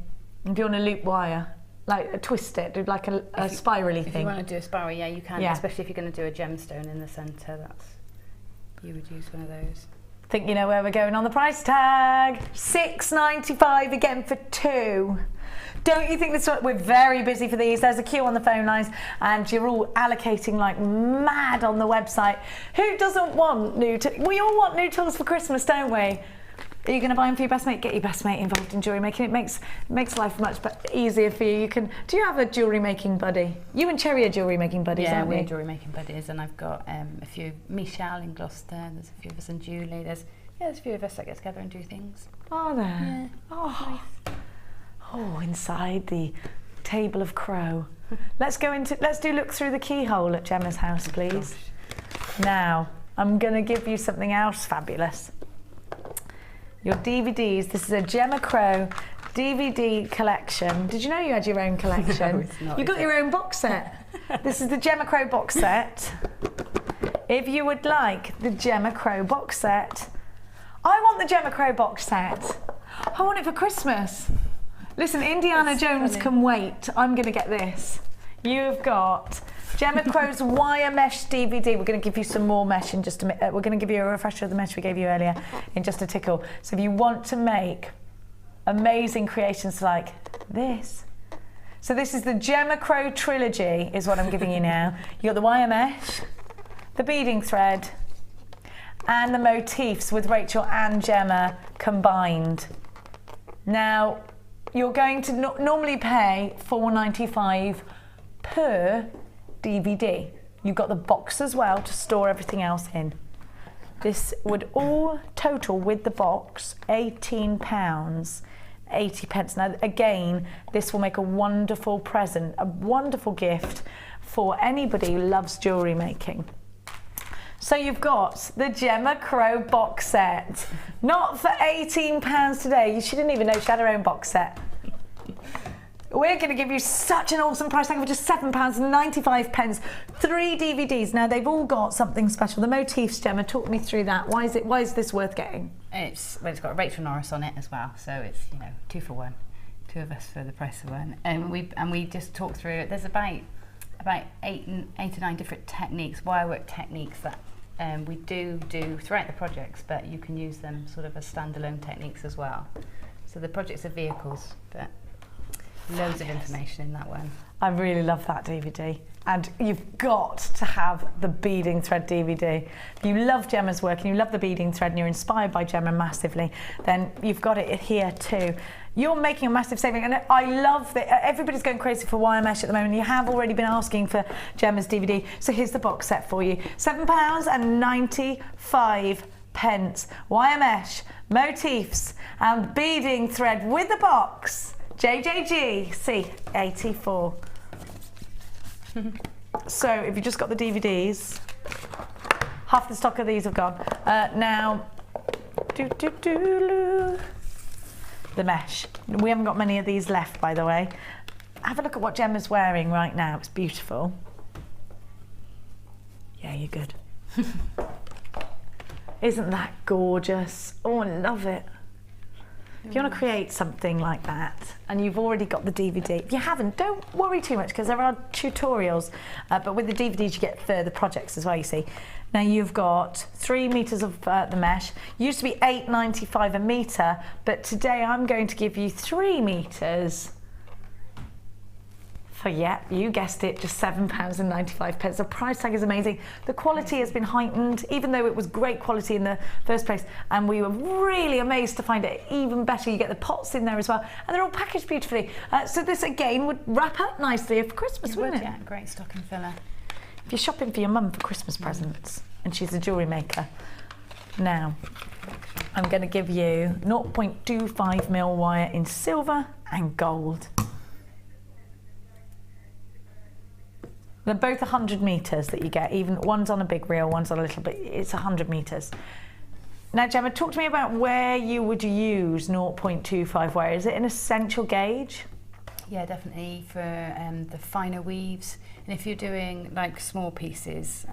Speaker 2: If you want to loop wire, like twist it, do like a spirally thing.
Speaker 3: If you want to do a spiral, yeah, you can, especially if you're going to do a gemstone in the centre, you would use one of those.
Speaker 2: Think you know where we're going on the price tag. £6.95 again for two. Don't you think this? We're very busy for these. There's a queue on the phone lines, and you're all allocating like mad on the website. Who doesn't want new tools? We all want new tools for Christmas, don't we? Are you going to buy them for your best mate? Get your best mate involved in jewellery making. It makes life much easier for you. Do you have a jewellery making buddy? You and Cherry are jewellery making buddies, aren't you?
Speaker 3: Yeah, we're jewellery making buddies, and I've got a few. Michelle in Gloucester. There's a few of us in Julie. There's a few of us that get together and do things.
Speaker 2: Are there?
Speaker 3: Yeah.
Speaker 2: Oh. Nice. Oh, inside the table of crow. Let's do look through the keyhole at Gemma's house, please. Now, I'm going to give you something else fabulous. Your DVDs. This is a Gemma Crow DVD collection. Did you know you had your own collection?
Speaker 3: No, it's not.
Speaker 2: You got your own box set. This is the Gemma Crow box set. If you would like the Gemma Crow box set, I want the Gemma Crow box set. I want it for Christmas. Listen, Indiana Jones can wait. I'm going to get this. You've got Gemma Crow's wire mesh DVD. We're going to give you some more mesh in just a minute. We're going to give you a refresher of the mesh we gave you earlier in just a tickle. So if you want to make amazing creations like this. So this is the Gemma Crow trilogy is what I'm giving you now. You got the wire mesh, the beading thread, and the motifs with Rachel and Gemma combined. Now, you're going to normally pay £4.95 per DVD. You've got the box as well to store everything else in. This would all total with the box £18.80. Now again, this will make a wonderful present, a wonderful gift for anybody who loves jewellery making. So you've got the Gemma Crow box set, not for £18 today. She didn't even know she had her own box set. We're going to give you such an awesome price tag for just £7.95. 3 DVDs. Now they've all got something special. The motifs, Gemma, talk me through that. Why is this worth getting?
Speaker 3: It's got Rachel Norris on it as well, so it's 2 for 1, 2 of us for the price of one. And we just talk through it. There's about 8 or 9 different techniques, wirework techniques that we do throughout the projects, but you can use them sort of as standalone techniques as well. So the projects are vehicles, but loads of information in that one.
Speaker 2: I really love that DVD. And you've got to have the beading thread DVD. If you love Gemma's work and you love the beading thread and you're inspired by Gemma massively, then you've got it here too. You're making a massive saving, and I love that everybody's going crazy for wire mesh at the moment. You have already been asking for Gemma's DVD, so here's the box set for you. £7.95. Wire mesh, motifs, and beading thread with the box. JJG C84. So if you just got the DVDs, half the stock of these have gone. Now, the mesh. We haven't got many of these left, by the way. Have a look at what Gemma's wearing right now. It's beautiful. Yeah, you're good. Isn't that gorgeous? Oh, I love it. If you want to create something like that and you've already got the DVD, if you haven't, don't worry too much because there are tutorials, but with the DVDs you get further projects as well, you see. Now you've got 3 meters of the mesh. Used to be $8.95 a meter, but today I'm going to give you 3 meters for, yeah, you guessed it, just £7.95. The price tag is amazing. The quality has been heightened, even though it was great quality in the first place, and we were really amazed to find it even better. You get the pots in there as well, and they're all packaged beautifully. So this again would wrap up nicely for Christmas, wouldn't it?
Speaker 3: Yeah, great stocking filler.
Speaker 2: If you're shopping for your mum for Christmas presents, and she's a jewellery maker. Now, I'm going to give you 0.25mm wire in silver and gold. They're both 100 meters that you get, even one's on a big reel, one's on a little bit, it's 100 meters. Now, Gemma, talk to me about where you would use 0.25 wire. Is it an essential gauge?
Speaker 3: Yeah, definitely for the finer weaves. And if you're doing like small pieces,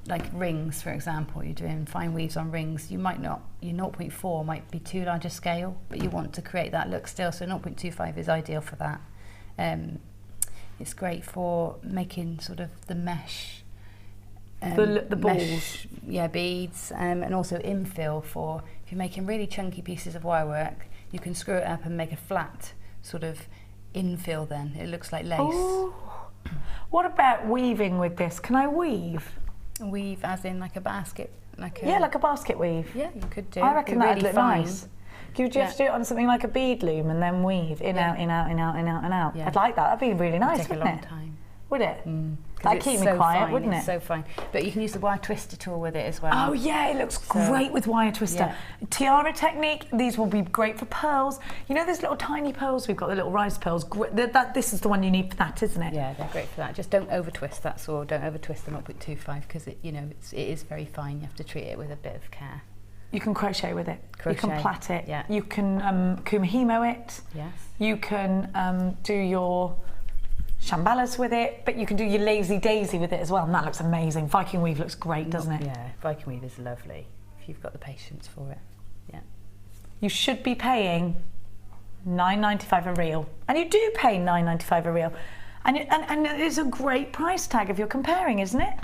Speaker 3: like rings, for example, you're doing fine weaves on rings, you might not, your 0.4 might be too large a scale, but you want to create that look still, so 0.25 is ideal for that. It's great for making sort of the mesh,
Speaker 2: the balls,
Speaker 3: mesh, yeah, beads, and also infill for if you're making really chunky pieces of wire work. You can screw it up and make a flat sort of infill. Then it looks like lace.
Speaker 2: Ooh. What about weaving with this? Can I weave?
Speaker 3: Weave as in like a basket, like a,
Speaker 2: yeah, like a basket weave.
Speaker 3: Yeah, you could do.
Speaker 2: I reckon that'd look nice. Could you
Speaker 3: Yeah.
Speaker 2: have to do it on something like a bead loom and then weave in,
Speaker 3: Yeah.
Speaker 2: out, in, out, in, out, in, out, and out?
Speaker 3: Yeah.
Speaker 2: I'd like that. That'd be really nice,
Speaker 3: Take a
Speaker 2: wouldn't
Speaker 3: long
Speaker 2: it?
Speaker 3: time.
Speaker 2: Would it?
Speaker 3: 'Cause
Speaker 2: That'd
Speaker 3: it's
Speaker 2: keep me
Speaker 3: so
Speaker 2: quiet,
Speaker 3: fine,
Speaker 2: wouldn't
Speaker 3: it's
Speaker 2: it?
Speaker 3: so fine. But you can use the wire twister tool with it as well.
Speaker 2: Oh yeah, it looks
Speaker 3: So-
Speaker 2: great with wire twister.
Speaker 3: Yeah.
Speaker 2: Tiara technique, these will be great for pearls. You know those little tiny pearls? We've got the little rice pearls. This is the one you need for that, isn't it?
Speaker 3: Yeah, they're great for that. Just don't over twist, that's all. Don't over twist the 0.25 because it is very fine. You have to treat it with a bit of care.
Speaker 2: You can crochet with it. You can
Speaker 3: Crochet,
Speaker 2: plait it.
Speaker 3: yeah.
Speaker 2: You can kumihimo it.
Speaker 3: Yes.
Speaker 2: You can do your shambalas with it, but you can do your lazy daisy with it as well, and that looks amazing. Viking weave looks great, doesn't it?
Speaker 3: Yeah, Viking weave is lovely if you've got the patience for it. Yeah.
Speaker 2: You should be paying $9.95 a reel, and you do pay $9.95 a reel, and it is a great price tag if you're comparing, isn't it?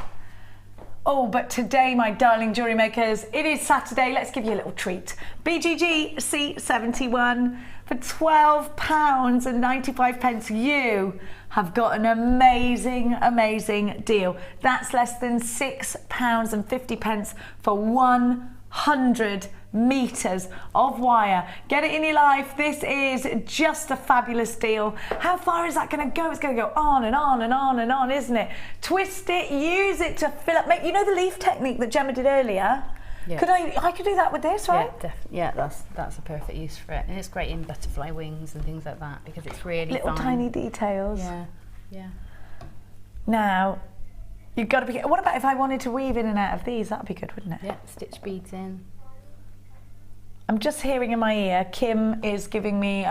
Speaker 2: Oh, but today, my darling jewellery makers, it is Saturday. Let's give you a little treat. BGG C71 for £12.95. You have got an amazing, amazing deal. That's less than £6.50 for 100 meters of wire. Get it in your life. This is just a fabulous deal. How far is that going to go? It's going to go on and on and on and on, isn't it? Twist it, use it to fill up. You know the leaf technique that Gemma did earlier?
Speaker 3: Yeah.
Speaker 2: I could do that with this, right?
Speaker 3: Yeah, definitely. Yeah, that's a perfect use for it, and it's great in butterfly wings and things like that because it's really
Speaker 2: Little
Speaker 3: fine.
Speaker 2: tiny details.
Speaker 3: Yeah, yeah.
Speaker 2: Now, you've got to be. What about if I wanted to weave in and out of these? That'd be good, wouldn't it?
Speaker 3: Yeah, stitch beads in.
Speaker 2: I'm just hearing in my ear, Kim is giving me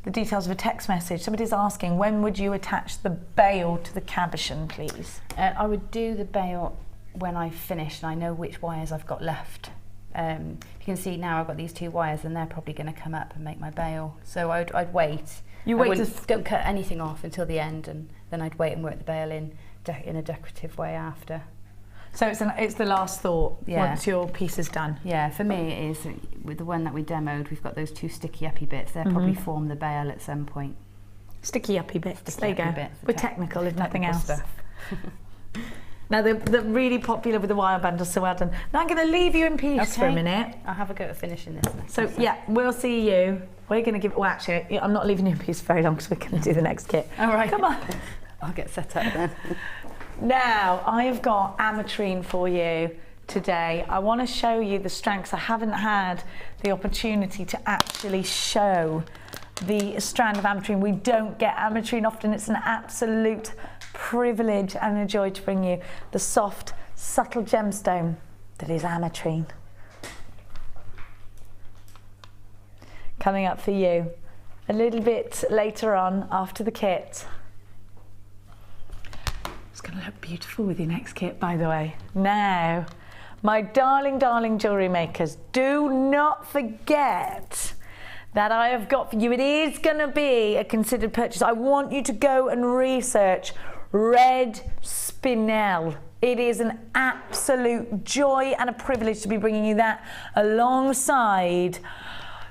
Speaker 2: the details of a text message. Somebody's asking, when would you attach the bail to the cabochon, please?
Speaker 3: I would do the bail when I've finished and I know which wires I've got left. You can see now I've got these 2 wires and they're probably going to come up and make my bail. So I'd wait.
Speaker 2: You wait
Speaker 3: don't cut anything off until the end, and then I'd wait and work the bail in a decorative way after.
Speaker 2: So it's the last thought
Speaker 3: Yeah.
Speaker 2: once your piece is done.
Speaker 3: Yeah, for me it is. With the one that we demoed, we've got those 2 sticky uppy bits. They'll probably form the bail at some point.
Speaker 2: Sticky uppy bits.
Speaker 3: Sticky
Speaker 2: There you
Speaker 3: uppy
Speaker 2: go.
Speaker 3: bits, the
Speaker 2: We're technical, if nothing
Speaker 3: technical
Speaker 2: else.
Speaker 3: stuff.
Speaker 2: Now they're really popular with the wire bundles, so well done. Now I'm going to leave you in peace for a minute.
Speaker 3: I'll have a go at finishing this next.
Speaker 2: So yeah, we'll see you. We're going to give. Well, actually, I'm not leaving you in peace very long because we're going to do the next kit.
Speaker 3: All right.
Speaker 2: Come on.
Speaker 3: I'll get set up then.
Speaker 2: Now I've got ametrine for you today. I want to show you the strands. I haven't had the opportunity to actually show the strand of ametrine. We don't get ametrine often. It's an absolute privilege and a joy to bring you the soft, subtle gemstone that is ametrine. Coming up for you a little bit later on after the kit. It's going to look beautiful with your next kit, by the way. Now, My darling, darling jewellery makers, do not forget that I have got for you, it is going to be a considered purchase. I want you to go and research red spinel. It is an absolute joy and a privilege to be bringing you that alongside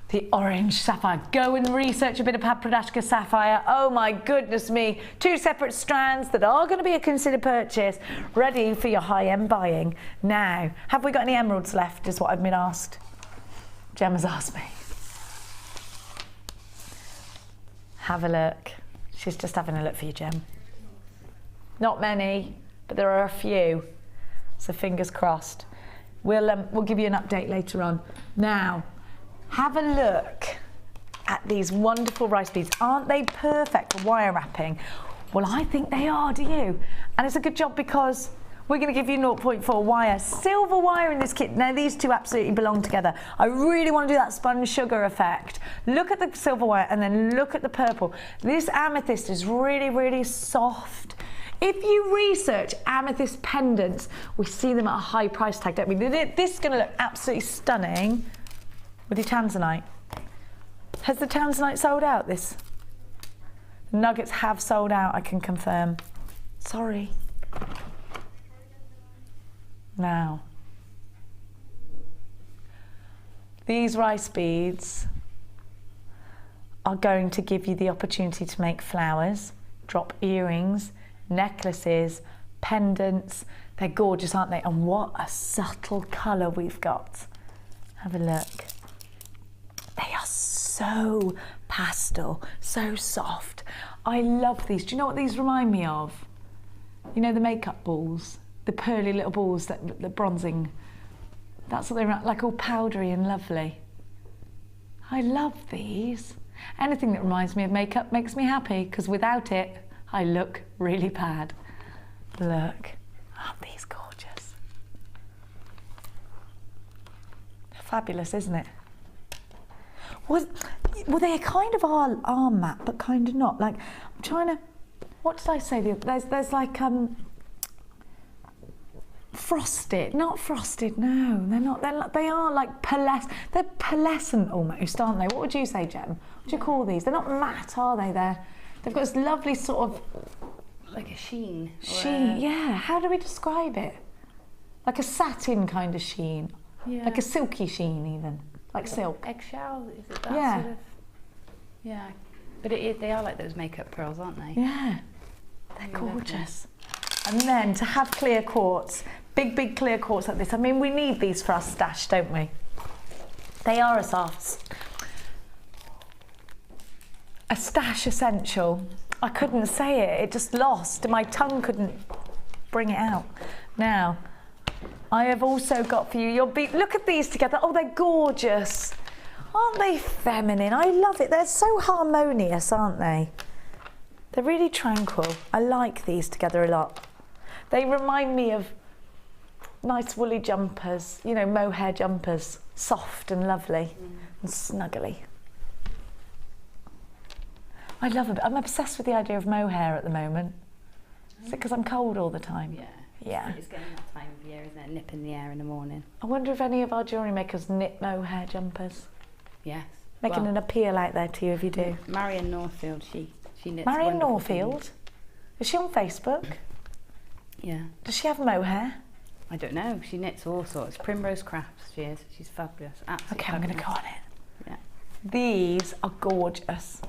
Speaker 2: the orange sapphire. Go and research a bit of Papradashka sapphire. Oh my goodness me. 2 separate strands that are going to be a considered purchase, ready for your high-end buying. Now, have we got any emeralds left, is what I've been asked. Gemma's asked me. Have a look. She's just having a look for you, Gem. Not many, but there are a few. So fingers crossed. We'll give you an update later on. Now, have a look at these wonderful rice beads. Aren't they perfect for wire wrapping? Well, I think they are, do you? And it's a good job because we're going to give you 0.4 wire, silver wire in this kit. Now, these two absolutely belong together. I really want to do that spun sugar effect. Look at the silver wire and then look at the purple. This amethyst is really, really soft. If you research amethyst pendants, we see them at a high price tag, don't we? This is going to look absolutely stunning with your tanzanite. Has the tanzanite sold out? This nuggets have sold out, I can confirm. Sorry. Now, these rice beads are going to give you the opportunity to make flowers, drop earrings, necklaces, pendants. They're gorgeous, aren't they? And what a subtle colour we've got. Have a look. They are so pastel, so soft. I love these. Do you know what these remind me of? You know the makeup balls? The pearly little balls, that the bronzing. That's what they're like, all powdery and lovely. I love these. Anything that reminds me of makeup makes me happy, because without it, I look really bad. Look, aren't these gorgeous? Fabulous, isn't it? Well, they kind of are matte, but kind of not. Like, I'm trying to, what did I say? There's like, frosted, not frosted, no, they're not, they are like they're pearlescent almost, aren't they? What would you say, Gem? What would you call these? They're not matte, are they? They've got this lovely sort of...
Speaker 3: Like a sheen.
Speaker 2: Sheen, yeah. How do we describe it? Like a satin kind of sheen. Yeah. Like a silky sheen even. Like silk.
Speaker 3: Eggshell, is it that
Speaker 2: yeah.
Speaker 3: sort of... Yeah. But they are like those makeup pearls, aren't they?
Speaker 2: Yeah. They're gorgeous. And then to have clear quartz, big clear quartz like this. I mean, we need these for our stash, don't we? They are a stash essential. I couldn't say it, it just lost. My tongue couldn't bring it out. Now, I have also got for you, look at these together. Oh, they're gorgeous. Aren't they feminine? I love it. They're so harmonious, aren't they? They're really tranquil. I like these together a lot. They remind me of nice woolly jumpers, you know, mohair jumpers, soft and lovely and snuggly. I love it. I'm obsessed with the idea of mohair at the moment. Is it because I'm cold all the time?
Speaker 3: Yeah.
Speaker 2: Yeah.
Speaker 3: It's getting that time of year, isn't it? Nip in the air in the morning.
Speaker 2: I wonder if any of our jewellery makers knit mohair jumpers.
Speaker 3: Yes.
Speaker 2: Making an appeal out there to you if you do.
Speaker 3: Marion Northfield, she knits.
Speaker 2: Marion Northfield? Is she on Facebook?
Speaker 3: Yeah.
Speaker 2: Does she have mohair?
Speaker 3: I don't know. She knits all sorts. Primrose Crafts, she is. She's fabulous. Absolutely
Speaker 2: okay, I'm going to
Speaker 3: fabulous.
Speaker 2: go on it.
Speaker 3: Yeah.
Speaker 2: These are gorgeous.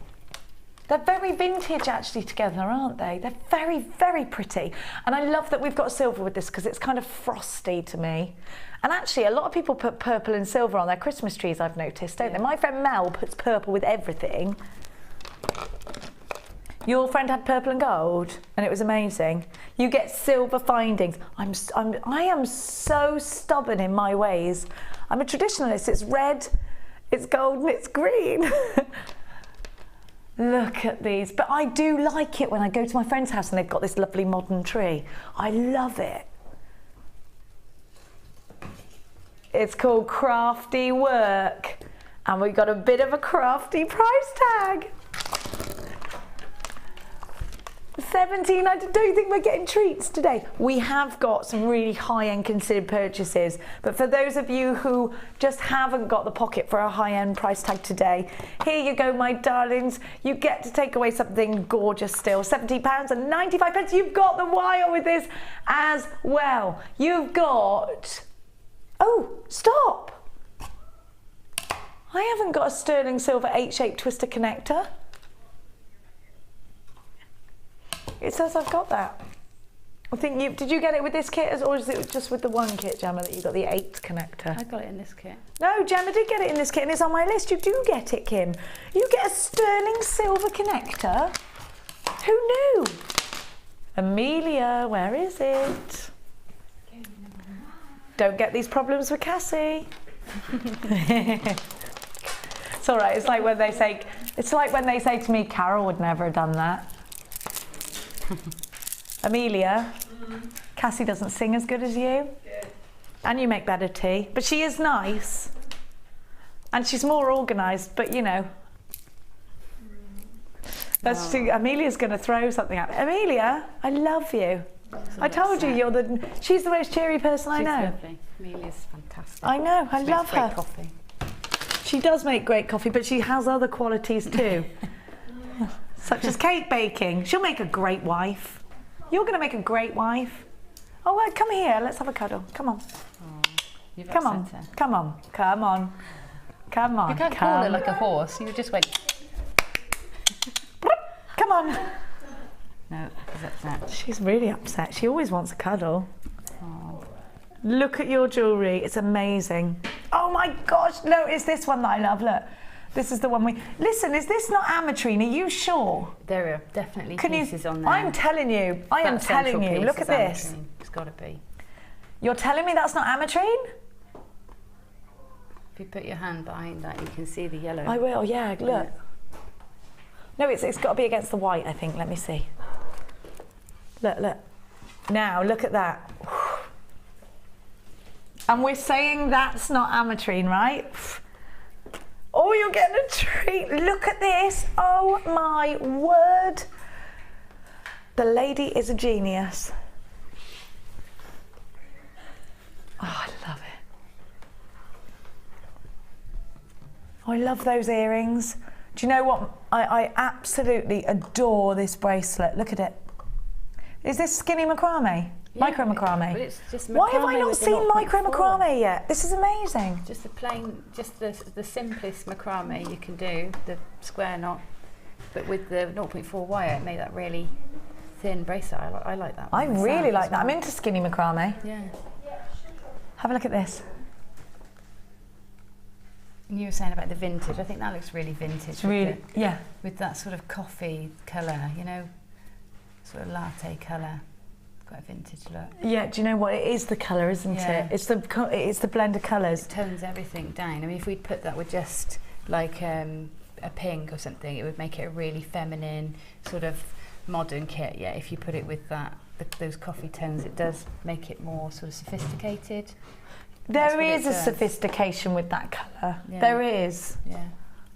Speaker 2: They're very vintage actually together, aren't they? They're very, very pretty. And I love that we've got silver with this because it's kind of frosty to me. And actually a lot of people put purple and silver on their Christmas trees, I've noticed, don't they? My friend Mel puts purple with everything. Your friend had purple and gold and it was amazing. You get silver findings. I am so stubborn in my ways. I'm a traditionalist. It's red, it's gold and it's green. Look at these. But I do like it when I go to my friend's house and they've got this lovely modern tree. I love it. It's called Crafty Work. And we got a bit of a crafty price tag. 17, I don't think we're getting treats today. We have got some really high-end considered purchases, but for those of you who just haven't got the pocket for a high-end price tag today, here you go, my darlings. You get to take away something gorgeous still. £70.95. You've got the wire with this as well. You've got... Oh, stop! I haven't got a sterling silver 8-shaped twister connector. It says I've got that. I think you did you get it with this kit, or is it just with the one kit, Gemma, that you got the 8 connector?
Speaker 3: I got it in this kit.
Speaker 2: No, Gemma did get it in this kit, and it's on my list. You do get it, Kim. You get a sterling silver connector. Who knew? Amelia, where is it? Don't get these problems with Cassie. It's all right. It's like when they say. It's like when they say to me, Carol would never have done that. Amelia, Cassie doesn't sing as good as you, and you make better tea, but she is nice, and she's more organised, but you know. Amelia's going to throw something at me. Amelia, I love you. I told you she's the most cheery person I know.
Speaker 3: Lovely. Amelia's fantastic.
Speaker 2: I know, I love her.
Speaker 3: Great coffee.
Speaker 2: She does make great coffee, but she has other qualities too. Such as cake baking. She'll make a great wife. You're going to make a great wife. Oh, well, come here. Let's have a cuddle. Come on.
Speaker 3: Oh,
Speaker 2: come on. Come on. Come on. Come on.
Speaker 3: You can't call her like a horse. You just went.
Speaker 2: Come on.
Speaker 3: No, she's upset.
Speaker 2: She's really upset. She always wants a cuddle.
Speaker 3: Oh.
Speaker 2: Look at your jewellery. It's amazing. Oh my gosh. No, it's this one that I love. Look. This is the one we... Listen, is this not ametrine? Are you sure?
Speaker 3: There are definitely pieces on there.
Speaker 2: I'm telling you. I am telling you. Look at this.
Speaker 3: Ametrine. It's got to be.
Speaker 2: You're telling me that's not ametrine?
Speaker 3: If you put your hand behind that, you can see the yellow.
Speaker 2: I will, yeah, look. No, it's got to be against the white, I think. Let me see. Look, look. Now, look at that. And we're saying that's not ametrine, right? Oh, you're getting a treat. Look at this. Oh, my word. The lady is a genius. Oh, I love it. Oh, I love those earrings. Do you know what? I absolutely adore this bracelet. Look at it. Is this skinny macrame? Yeah, micro macrame.
Speaker 3: But it's just
Speaker 2: why have I not seen micro macrame yet? This is amazing.
Speaker 3: Just the plain, just the simplest macrame you can do, the square knot, but with the 0.4 wire, it made that really thin bracelet. I like that one.
Speaker 2: I really like that. I'm into skinny macrame.
Speaker 3: Yeah.
Speaker 2: Have a look at this.
Speaker 3: And you were saying about the vintage. I think that looks really vintage.
Speaker 2: It's really, yeah.
Speaker 3: With that sort of coffee colour, you know, sort of latte colour. Quite a vintage look. Yeah,
Speaker 2: do you know what? It is the colour, isn't it? It's the blend of colours.
Speaker 3: It tones everything down. I mean, if we'd put that with just like a pink or something, it would make it a really feminine, sort of modern kit. Yeah, if you put it with that, those coffee tones, it does make it more sort of sophisticated.
Speaker 2: There is a sophistication with that colour. Yeah. There is.
Speaker 3: Yeah.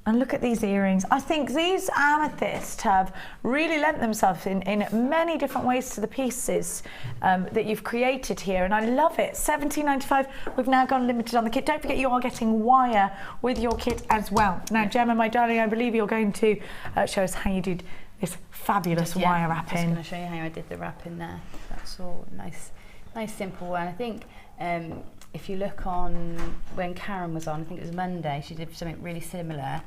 Speaker 2: And look at these earrings. I think these amethysts have really lent themselves in many different ways to the pieces that you've created here, and I love it. £17.95. We've now gone limited on the kit. Don't forget you are getting wire with your kit as well. Now, Gemma, my darling, I believe you're going to show us how you did this fabulous wire wrapping.
Speaker 3: I'm just going to show you how I did the wrapping there. That's all nice simple one. I think if you look on when Karen was on, I think it was Monday, she did something really similar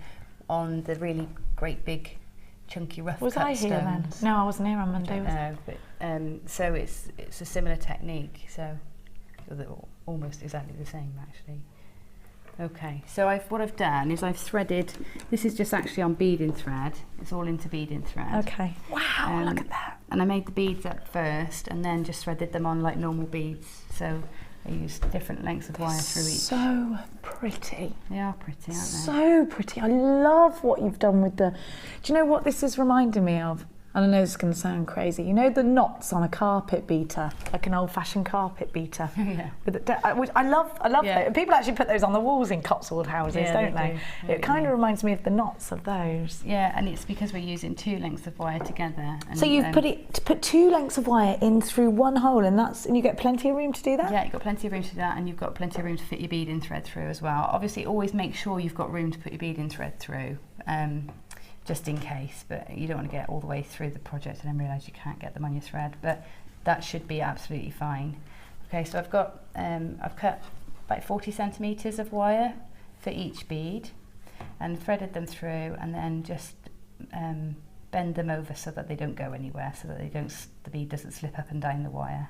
Speaker 3: on the really great big chunky rough cut stones.
Speaker 2: Was I here then? No, I wasn't here on Monday.
Speaker 3: No, but so it's a similar technique. So they're almost exactly the same actually. Okay, so what I've done is I've threaded. This is just actually on beading thread. It's all into beading thread.
Speaker 2: Okay. Wow, look at that.
Speaker 3: And I made the beads up first, and then just threaded them on like normal beads. So I used different lengths of wire through each.
Speaker 2: So pretty.
Speaker 3: They are pretty, aren't they?
Speaker 2: So pretty. I love what you've done with the... Do you know what this is reminding me of? And I know this is going to sound crazy. You know the knots on a carpet beater, like an old-fashioned carpet beater.
Speaker 3: Yeah.
Speaker 2: Which I love
Speaker 3: Yeah.
Speaker 2: those. People actually put those on the walls in Cotswold houses,
Speaker 3: Yeah,
Speaker 2: don't
Speaker 3: they
Speaker 2: they?
Speaker 3: do.
Speaker 2: It kind of reminds me of the knots of those.
Speaker 3: Yeah, and it's because we're using 2 lengths of wire together. And,
Speaker 2: So you've put 2 lengths of wire in through one hole, and you get plenty of room to do that?
Speaker 3: Yeah, you've got plenty of room to do that, and you've got plenty of room to fit your bead-in thread through as well. Obviously, always make sure you've got room to put your bead-in thread through. Just in case, but you don't want to get all the way through the project and then realise you can't get them on your thread, but that should be absolutely fine. Okay, so I've cut about 40 centimetres of wire for each bead and threaded them through, and then just bend them over so that they don't go anywhere, so that the bead doesn't slip up and down the wire.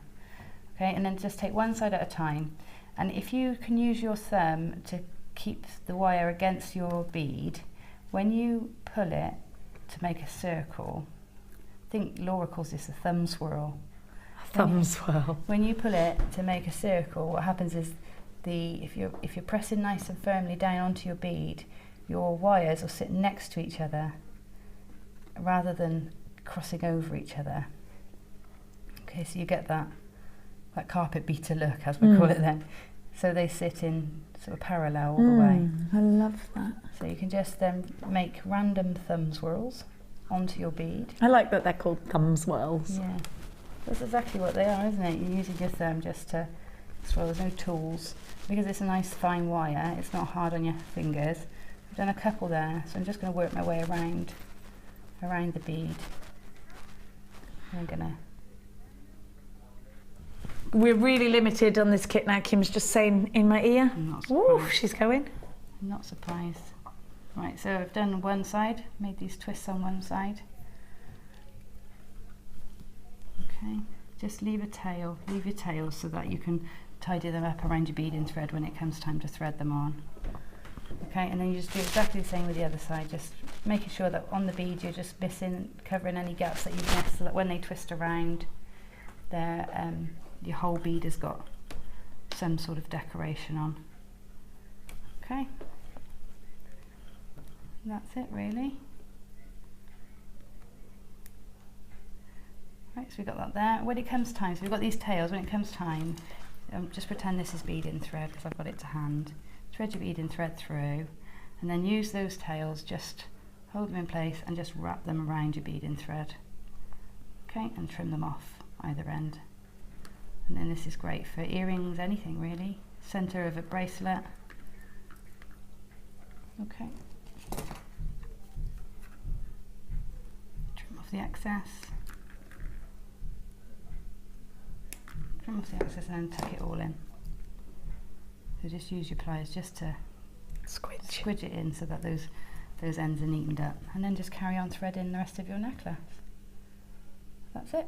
Speaker 3: Okay, and then just take one side at a time, and if you can use your thumb to keep the wire against your bead, when you pull it to make a circle, I think Laura calls this a thumb swirl.
Speaker 2: Thumb swirl.
Speaker 3: When you pull it to make a circle, what happens is if you're pressing nice and firmly down onto your bead, your wires will sit next to each other rather than crossing over each other. Okay, so you get that carpet beater look, as we call it then. So they sit in sort of parallel all the way.
Speaker 2: I love that.
Speaker 3: So you can just then make random thumb swirls onto your bead.
Speaker 2: I like that they're called thumb swirls.
Speaker 3: Yeah, that's exactly what they are, isn't it? You're using your thumb just to swirl. There's no tools. Because it's a nice fine wire, it's not hard on your fingers. I've done a couple there, so I'm just going to work my way around the bead. I'm going to...
Speaker 2: We're really limited on this kit now, Kim's just saying in my ear.
Speaker 3: I'm not
Speaker 2: Ooh,
Speaker 3: surprised.
Speaker 2: she's going.
Speaker 3: I'm not surprised. Right, so I've done one side, made these twists on one side. Okay, just leave your tail so that you can tidy them up around your bead-in thread when it comes time to thread them on. Okay, and then you just do exactly the same with the other side, just making sure that on the bead you're just covering any gaps that you've missed, so that when they twist around, your whole bead has got some sort of decoration on. Okay, that's it really. Right, so we've got that there. When it comes time, so we've got these tails, when it comes time, just pretend this is bead-in thread because I've got it to hand. Thread your bead-in thread through, and then use those tails, just hold them in place and just wrap them around your bead-in thread. Okay, and trim them off either end. And then this is great for earrings, anything really. Centre of a bracelet. Okay. Trim off the excess. Trim off the excess and then tuck it all in. So just use your pliers just to squidge it in so that those ends are neatened up. And then just carry on threading the rest of your necklace. That's it.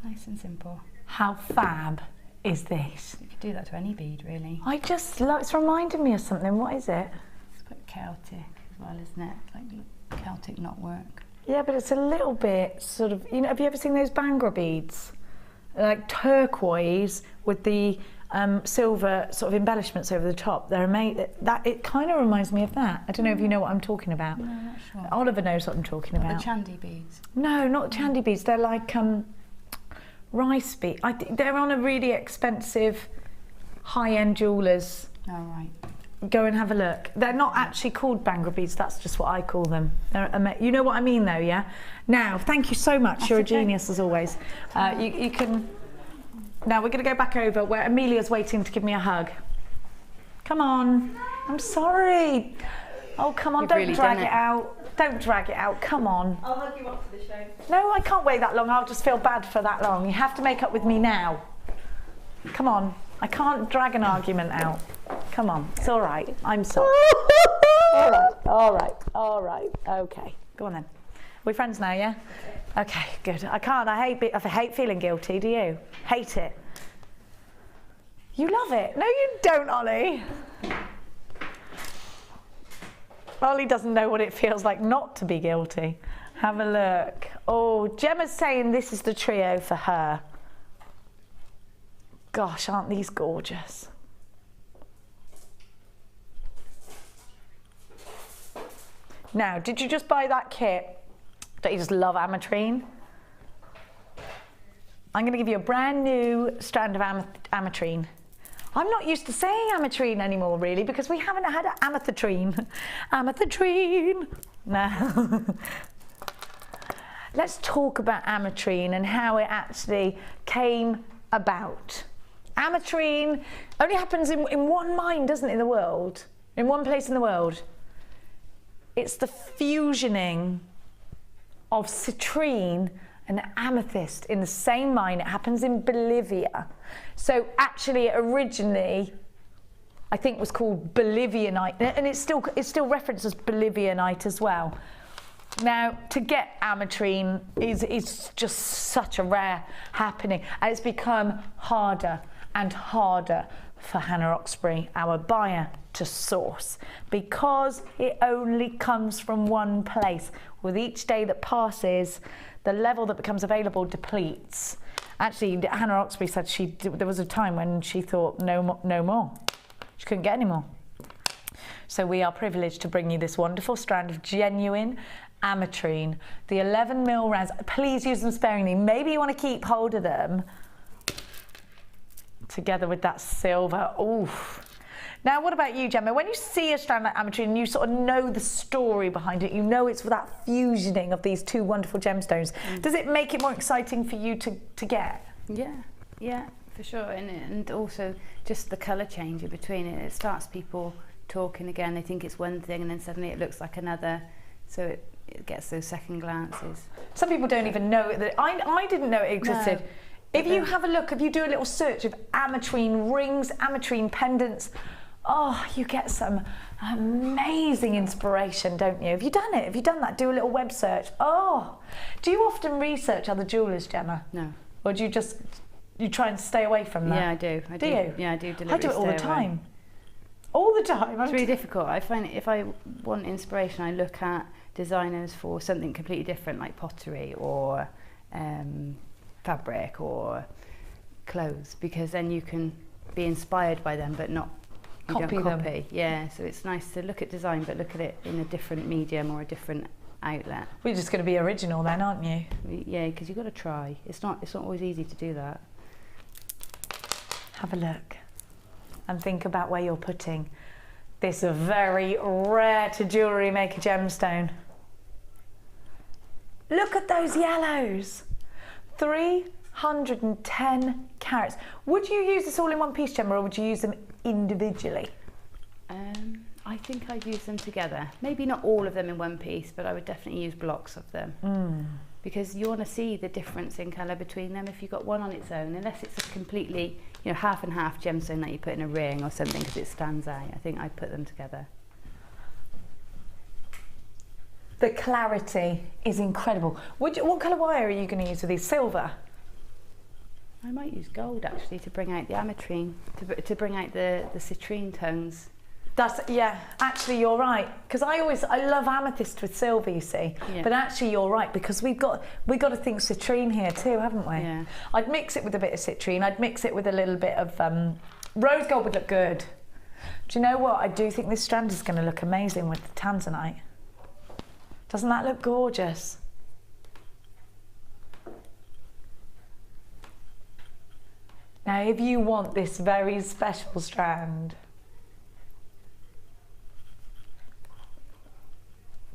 Speaker 3: Nice and simple.
Speaker 2: How fab is this?
Speaker 3: You could do that to any bead, really.
Speaker 2: I just love, it's reminding me of something. What is it?
Speaker 3: It's quite Celtic as well, isn't it? Like Celtic knotwork.
Speaker 2: Yeah, but it's a little bit sort of, you know, have you ever seen those Bangor beads? Like turquoise with the silver sort of embellishments over the top. They're amazing. It kind of reminds me of that. I don't know if you know what I'm talking about.
Speaker 3: No, I'm not sure.
Speaker 2: Oliver knows what I'm talking about.
Speaker 3: The Chandy beads.
Speaker 2: No, not Chandy beads. They're like rice beads. I think they're on a really expensive high-end jewellers.
Speaker 3: Oh, right.
Speaker 2: Go and have a look. They're not actually called Bangor beads, that's just what I call them. You know what I mean though, yeah? Now, thank you so much. You're a genius as always. You can... Now we're going to go back over where Amelia's waiting to give me a hug. Come on. I'm sorry. Oh, come on, don't drag it out. Don't drag it out, come on.
Speaker 9: I'll hug you after the show.
Speaker 2: No, I can't wait that long. I'll just feel bad for that long. You have to make up with me now. Come on. I can't drag an argument out. Come on, it's all right. I'm sorry. All right. Okay, go on then. We're friends now, yeah? Okay, good. I can't. I hate feeling guilty. Do you? Hate it. You love it. No, you don't, Ollie. Ollie doesn't know what it feels like not to be guilty. Have a look. Oh, Gemma's saying this is the trio for her. Gosh, aren't these gorgeous? Now, did you just buy that kit? Don't you just love ametrine? I'm going to give you a brand new strand of ametrine. I'm not used to saying ametrine anymore, really, because we haven't had amethytrine. Amethytrine. No. Let's talk about ametrine and how it actually came about. Ametrine only happens in one mine, doesn't it, in the world? In one place in the world. It's the fusioning of citrine and amethyst in the same mine. It happens in Bolivia. So actually, originally, I think was called Bolivianite, and it's still referenced as Bolivianite as well. Now, to get ametrine is just such a rare happening, and it's become harder and harder for Hannah Oxbury, our buyer, to source, because it only comes from one place. With each day that passes, the level that becomes available depletes. Actually, Hannah Oxbury said there was a time when she thought no more. She couldn't get any more. So we are privileged to bring you this wonderful strand of genuine ametrine, the 11mm rounds. Please use them sparingly. Maybe you want to keep hold of them together with that silver. Oof. Now, what about you, Gemma? When you see a strand like ametrine, you sort of know the story behind it. You know it's for that fusioning of these two wonderful gemstones. Does it make it more exciting for you to get?
Speaker 3: Yeah, for sure. And also just the colour change in between it. It starts people talking again. They think it's one thing and then suddenly it looks like another. So it gets those second glances. Some people don't even know that.
Speaker 2: I didn't know it existed. No. If you have a look, if you do a little search of ametrine rings, ametrine pendants, oh, you get some amazing inspiration, don't you? Have you done it? Have you done that? Do a little web search. Oh, do you often research other jewellers, Gemma?
Speaker 3: No.
Speaker 2: Or do you try and stay away from that?
Speaker 3: Yeah, I do.
Speaker 2: Do you?
Speaker 3: Yeah, I do.
Speaker 2: I do it all the time. All the time.
Speaker 3: It's really difficult. I find if I want inspiration, I look at designers for something completely different, like pottery or fabric or clothes, because then you can be inspired by them but not copy them. Yeah, so it's nice to look at design but look at it in a different medium or a different outlet.
Speaker 2: We're just going to be original then, aren't you?
Speaker 3: Yeah, because you've got to try. It's not always easy to do that.
Speaker 2: Have a look and think about where you're putting this very rare to Jewellery Maker gemstone. Look at those yellows. 310 carats. Would you use this all in one piece, Gemma, or would you use them individually?
Speaker 3: I think I'd use them together. Maybe not all of them in one piece, but I would definitely use blocks of them. Because you want to see the difference in colour between them if you've got one on its own, unless it's a completely, half and half gemstone that you put in a ring or something because it stands out. I think I'd put them together.
Speaker 2: The clarity is incredible. What colour wire are you going to use with these? Silver?
Speaker 3: I might use gold actually to bring out the ametrine, to bring out the citrine tones.
Speaker 2: Actually you're right, because I love amethyst with silver, you see. Yeah. But actually you're right, because we've got to think citrine here too, haven't we?
Speaker 3: Yeah.
Speaker 2: I'd mix it with a bit of citrine. I'd mix it with a little bit of rose gold would look good. Do you know what? I do think this strand is going to look amazing with the tanzanite. Doesn't that look gorgeous? Now, if you want this very special strand,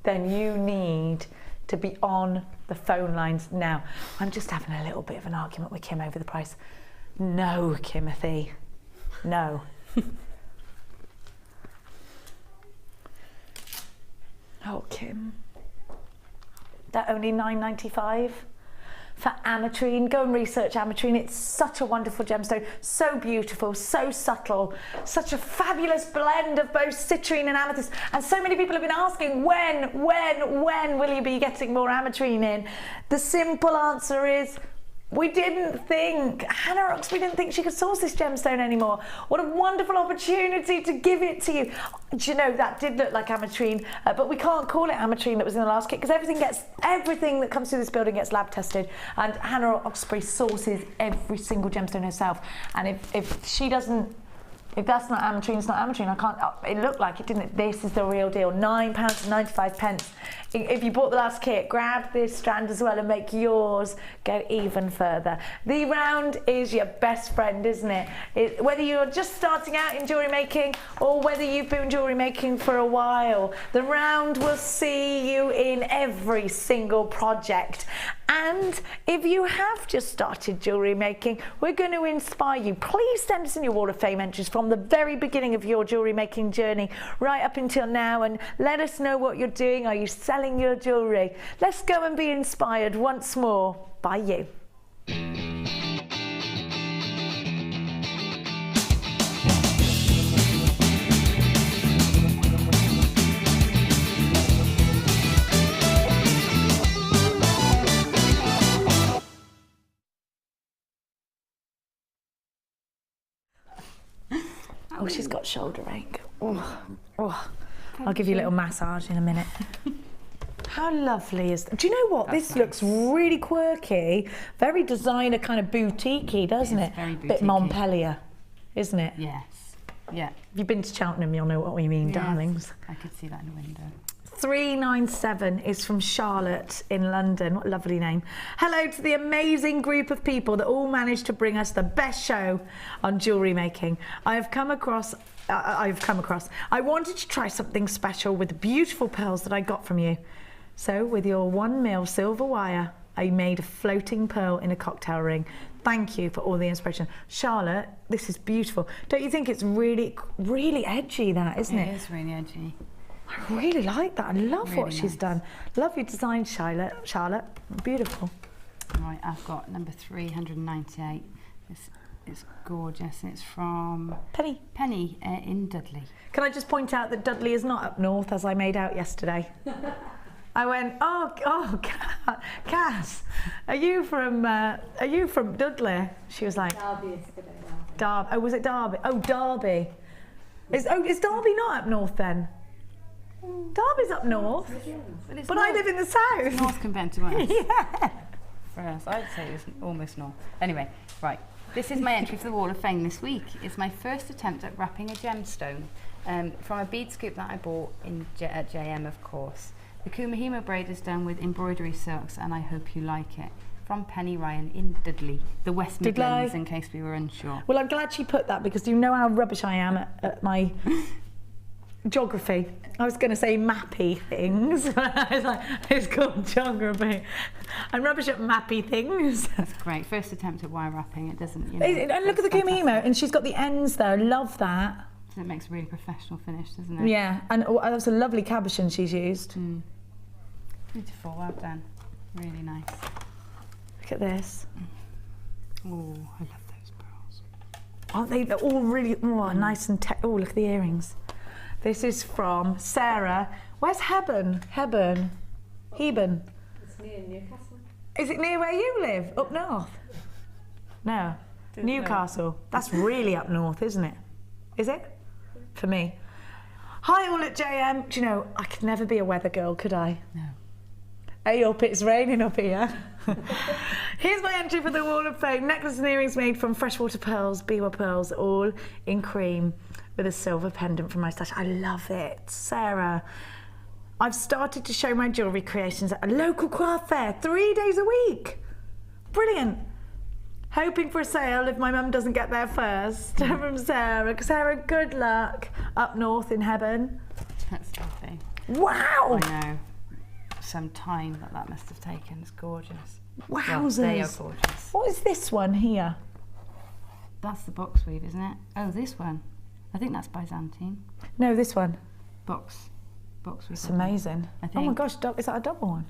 Speaker 2: then you need to be on the phone lines now. I'm just having a little bit of an argument with Kim over the price. No, Kimothy, no. Oh, Kim. They're only $9.95 for ametrine. Go and research ametrine. It's such a wonderful gemstone, so beautiful, so subtle, such a fabulous blend of both citrine and amethyst. And so many people have been asking, when will you be getting more ametrine in? The simple answer is, we didn't think, Hannah Oxbury didn't think she could source this gemstone anymore. What a wonderful opportunity to give it to you. Do you know, that did look like ametrine, but we can't call it ametrine that was in the last kit, because everything that comes through this building gets lab tested, and Hannah Oxbury sources every single gemstone herself. And if that's not ametrine, it's not ametrine. It looked like it, didn't it? This is the real deal. £9.95. If you bought the last kit, grab this strand as well and make yours go even further. The round is your best friend, isn't it? Whether you're just starting out in jewellery making or whether you've been jewellery making for a while, the round will see you in every single project. And if you have just started jewellery making, we're going to inspire you. Please send us in your Wall of Fame entries from the very beginning of your jewellery making journey right up until now, and let us know what you're doing. Are you selling your jewellery? Let's go and be inspired once more by you. Oh, she's got shoulder ache. Oh. I'll give you a little massage in a minute. How lovely is that? Do you know what? This looks really quirky, very designer, kind of boutique-y, doesn't it?
Speaker 3: Very boutique-y.
Speaker 2: Bit Montpellier, isn't it?
Speaker 3: Yes. Yeah.
Speaker 2: If you've been to Cheltenham, you'll know what we mean, darlings.
Speaker 3: I could see that in the window.
Speaker 2: 397 is from Charlotte in London. What a lovely name. Hello to the amazing group of people that all managed to bring us the best show on jewellery making. I wanted to try something special with the beautiful pearls that I got from you. So with your 1 mil silver wire, I made a floating pearl in a cocktail ring. Thank you for all the inspiration. Charlotte, this is beautiful. Don't you think it's really, really edgy, that, isn't it?
Speaker 3: It is really edgy.
Speaker 2: I really like that. I love
Speaker 3: Really
Speaker 2: what she's
Speaker 3: nice.
Speaker 2: done. Love your design, Charlotte. Beautiful.
Speaker 3: Right, I've got number 398. It's gorgeous. It's from
Speaker 2: Penny.
Speaker 3: In Dudley.
Speaker 2: Can I just point out that Dudley is not up north, as I made out yesterday? I went, oh, Cass, are you from Dudley? She was like,
Speaker 9: Derby yesterday.
Speaker 2: Derby. Oh, was it Derby? Oh, Derby. Is Derby not up north then? Derby's up north, but I live in the south.
Speaker 3: North compared to us.
Speaker 2: Yeah.
Speaker 3: For us, I'd say it's almost north. Anyway, right. This is my entry for the Wall of Fame this week. It's my first attempt at wrapping a gemstone from a bead scoop that I bought at JM, of course. The Kumahima braid is done with embroidery silks, and I hope you like it. From Penny Ryan in Dudley, the West Midlands, in case we were unsure.
Speaker 2: Well, I'm glad she put that, because you know how rubbish I am at my geography. I was going to say mappy things. I was like, it's called geography. I'm rubbish at mappy things.
Speaker 3: That's great. First attempt at wire wrapping. It doesn't, you know.
Speaker 2: And look at the Kumahima, and she's got the ends there. I love that.
Speaker 3: So it makes a really professional finish, doesn't it?
Speaker 2: Yeah, and that's a lovely cabochon she's used.
Speaker 3: Beautiful. Well done. Really nice.
Speaker 2: Look at this.
Speaker 3: Oh, I love those pearls.
Speaker 2: Aren't they? They're all really nice and look at the earrings. This is from Sarah. Where's Hebburn? Hebburn.
Speaker 9: It's near Newcastle.
Speaker 2: Is it near where you live? Up north? No. Newcastle. That's really up north, isn't it? Is it? For me. Hi all at JM. Do you know, I could never be a weather girl, could I?
Speaker 3: No.
Speaker 2: Hey up, it's raining up here. Here's my entry for the Wall of Fame. Necklace and earrings made from freshwater pearls, biwa pearls, all in cream, with a silver pendant from my stash. I love it. Sarah, I've started to show my jewellery creations at a local craft fair 3 days a week. Brilliant. Hoping for a sale if my mum doesn't get there first. From Sarah. Sarah, good luck. Up north in Hebburn.
Speaker 3: That's lovely.
Speaker 2: Wow.
Speaker 3: I know. Some time that must have taken. It's gorgeous.
Speaker 2: Wowzers.
Speaker 3: Well, they are gorgeous.
Speaker 2: What is this one here?
Speaker 3: That's the box weave, isn't it? Oh, this one. I think that's Byzantine.
Speaker 2: No, this one.
Speaker 3: Box weave.
Speaker 2: It's amazing.
Speaker 3: I think.
Speaker 2: Oh my gosh, is that a double one?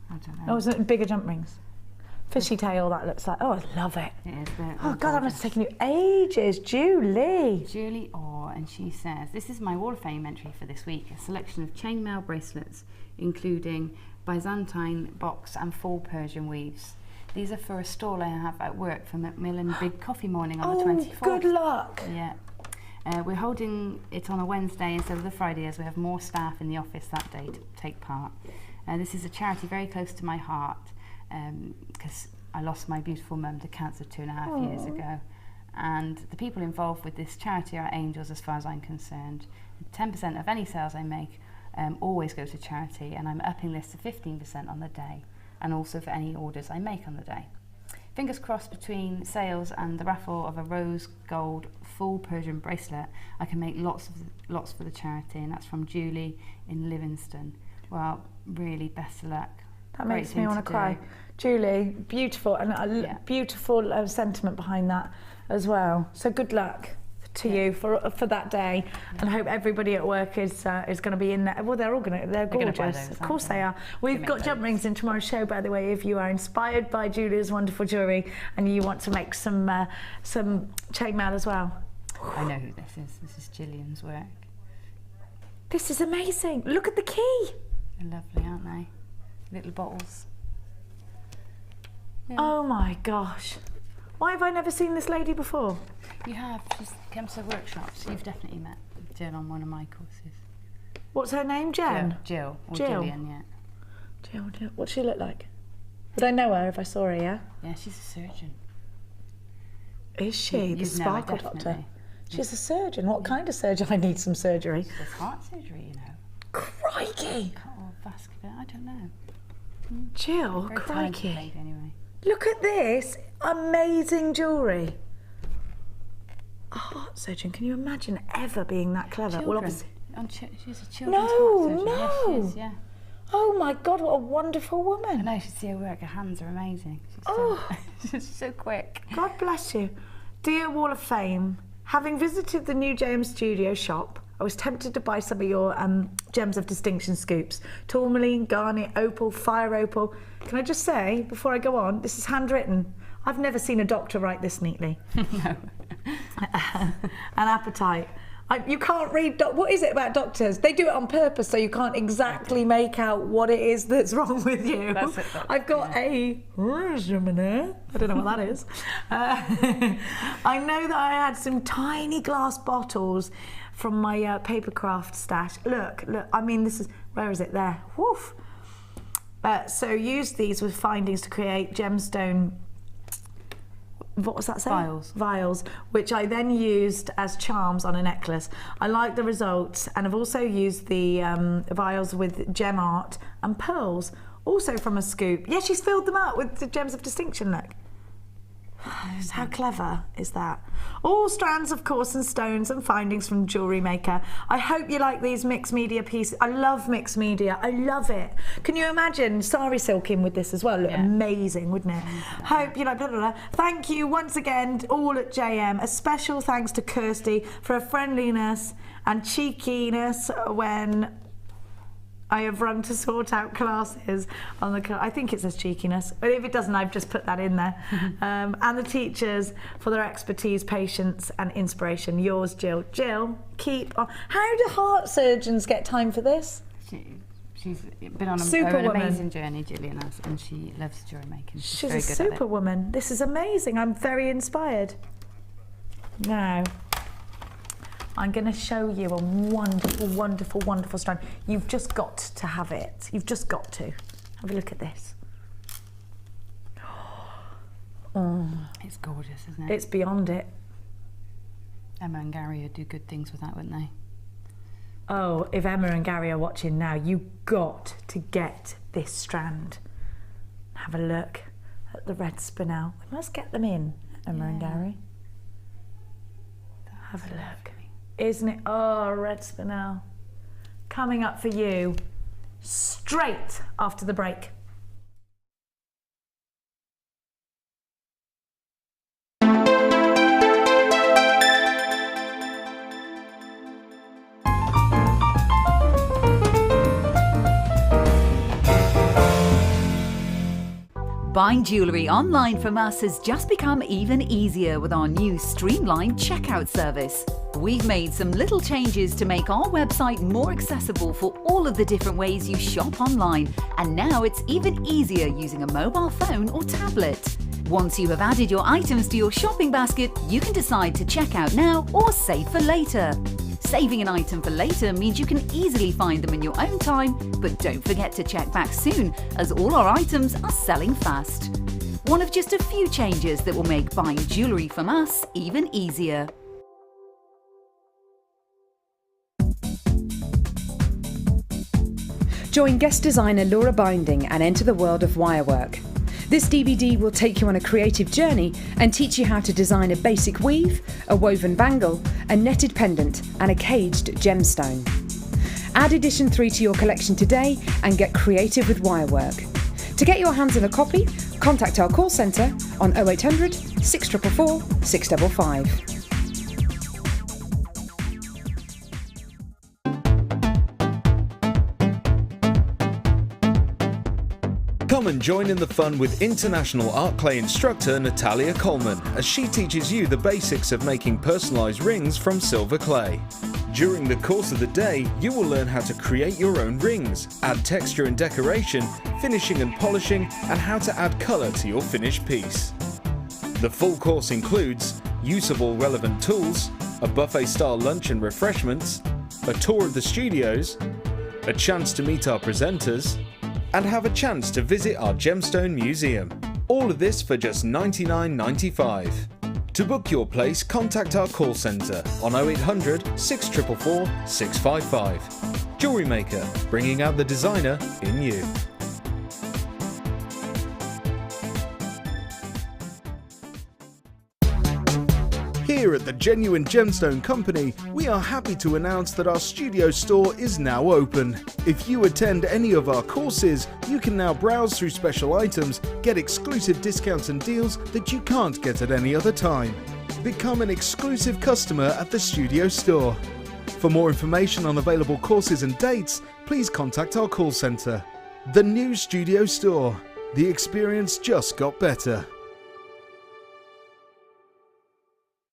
Speaker 3: I don't know.
Speaker 2: Oh, is it bigger jump rings? Fishy tail, that looks like. Oh, I love it.
Speaker 3: It is.
Speaker 2: Oh God, that must have taken you ages.
Speaker 3: Julie Orr, and she says, this is my Wall of Fame entry for this week. A selection of chainmail bracelets, including Byzantine, box and full Persian weaves. These are for a stall I have at work for Macmillan Big Coffee Morning on the 24th.
Speaker 2: Good luck.
Speaker 3: Yeah. We're holding it on a Wednesday instead of the Friday, as we have more staff in the office that day to take part. This is a charity very close to my heart, because I lost my beautiful mum to cancer 2.5 years ago. And the people involved with this charity are angels as far as I'm concerned. 10% of any sales I make always go to charity, and I'm upping this to 15% on the day, and also for any orders I make on the day. Fingers crossed, between sales and the raffle of a rose gold full Persian bracelet, I can make lots for the charity, and that's from Julie in Livingston. Well, really, best of luck.
Speaker 2: That makes me want to cry. Julie, beautiful, and a beautiful sentiment behind that as well. So good luck to you for that day, and I hope everybody at work is going to be in there. Well, they're gorgeous. Of course they are. We've got jump rings in tomorrow's show, by the way. If you are inspired by Julie's wonderful jewellery and you want to make some chainmail as well.
Speaker 3: I know who this is. This is Gillian's work.
Speaker 2: This is amazing. Look at the key.
Speaker 3: They're lovely, aren't they? Little bottles. Yeah.
Speaker 2: Oh my gosh. Why have I never seen this lady before?
Speaker 3: You have. She's come to the workshops. You've definitely met Jill on one of my courses.
Speaker 2: What's her name? Jen?
Speaker 3: Jill. Or
Speaker 2: Jill.
Speaker 3: Gillian, yeah.
Speaker 2: Jill. What's she look like? Would I know her if I saw her, yeah?
Speaker 3: Yeah, she's a surgeon.
Speaker 2: Is she? The sparkle doctor? She's a surgeon. What kind of surgeon? I need some surgery.
Speaker 3: She does heart surgery, you know.
Speaker 2: Crikey!
Speaker 3: Or vascular, I don't know.
Speaker 2: Jill,
Speaker 3: Very
Speaker 2: crikey.
Speaker 3: lady, anyway.
Speaker 2: Look at this. Amazing jewellery. A heart surgeon. Can you imagine ever being that clever?
Speaker 3: Children.
Speaker 2: Well, obviously.
Speaker 3: She's a children's heart surgeon.
Speaker 2: No.
Speaker 3: Yes, she is, yeah.
Speaker 2: Oh my God, what a wonderful woman.
Speaker 3: I know, you should see her work. Her hands are amazing. She's so quick.
Speaker 2: God bless you. Dear Wall of Fame, having visited the new JM Studio shop, I was tempted to buy some of your Gems of Distinction scoops. Tourmaline, garnet, opal, fire opal. Can I just say, before I go on, this is handwritten. I've never seen a doctor write this neatly.
Speaker 3: No.
Speaker 2: An apatite. You can't read, what is it about doctors? They do it on purpose so you can't exactly make out what it is that's wrong with you.
Speaker 3: That's it,
Speaker 2: I've got a resume. I don't know what that is. I know that I had some tiny glass bottles from my paper craft stash. Look, I mean, this is, where is it? There. Woof. So use these with findings to create gemstone, what was that saying? Vials, which I then used as charms on a necklace. I like the results, and I've also used the vials with gem art and pearls, also from a scoop. Yeah, she's filled them out with the Gems of Distinction, look. How clever is that? All strands, of course, and stones and findings from Jewellery Maker. I hope you like these mixed media pieces. I love mixed media. I love it. Can you imagine sari silking with this as well? Look, amazing, wouldn't it? Hope you like blah, blah, blah. Thank you once again, all at JM. A special thanks to Kirsty for her friendliness and cheekiness when I have run to sort out classes on the. I think it says cheekiness, but if it doesn't, I've just put that in there. And the teachers for their expertise, patience, and inspiration. Yours, Jill. Jill, keep on. How do heart surgeons get time for this?
Speaker 3: She's been on an amazing journey, Gillian has, and she loves jewellery making. She's very good
Speaker 2: a superwoman. This is amazing. I'm very inspired. Now, I'm going to show you a wonderful, wonderful, wonderful strand. You've just got to have it. You've just got to. Have a look at this.
Speaker 3: It's gorgeous, isn't it?
Speaker 2: It's beyond it.
Speaker 3: Emma and Gary would do good things with that, wouldn't they?
Speaker 2: Oh, if Emma and Gary are watching now, you've got to get this strand. Have a look at the red spinel. We must get them in, Emma and Gary. Have a look. Isn't it? Oh, red spinel. Coming up for you straight after the break.
Speaker 4: Buying jewellery online from us has just become even easier with our new streamlined checkout service. We've made some little changes to make our website more accessible for all of the different ways you shop online, and now it's even easier using a mobile phone or tablet. Once you have added your items to your shopping basket, you can decide to check out now or save for later. Saving an item for later means you can easily find them in your own time, but don't forget to check back soon, as all our items are selling fast. One of just a few changes that will make buying jewellery from us even easier.
Speaker 10: Join guest designer Laura Binding and enter the world of wirework. This DVD will take you on a creative journey and teach you how to design a basic weave, a woven bangle, a netted pendant and a caged gemstone. Add edition 3 to your collection today and get creative with wirework. To get your hands on a copy, contact our call centre on 0800 644 655.
Speaker 1: Come and join in the fun with international art clay instructor Natalia Coleman as she teaches you the basics of making personalised rings from silver clay. During the course of the day, you will learn how to create your own rings, add texture and decoration, finishing and polishing, and how to add colour to your finished piece. The full course includes use of all relevant tools, a buffet-style lunch and refreshments, a tour of the studios, a chance to meet our presenters, and have a chance to visit our Gemstone Museum. All of this for just $99.95. To book your place, contact our call centre on 0800 644 655. Jewellery Maker, bringing out the designer in you. Here at the Genuine Gemstone Company, we are happy to announce that our studio store is now open. If you attend any of our courses, you can now browse through special items, get exclusive discounts and deals that you can't get at any other time. Become an exclusive customer at the studio store. For more information on available courses and dates, please contact our call centre. The new studio store. The experience just got better.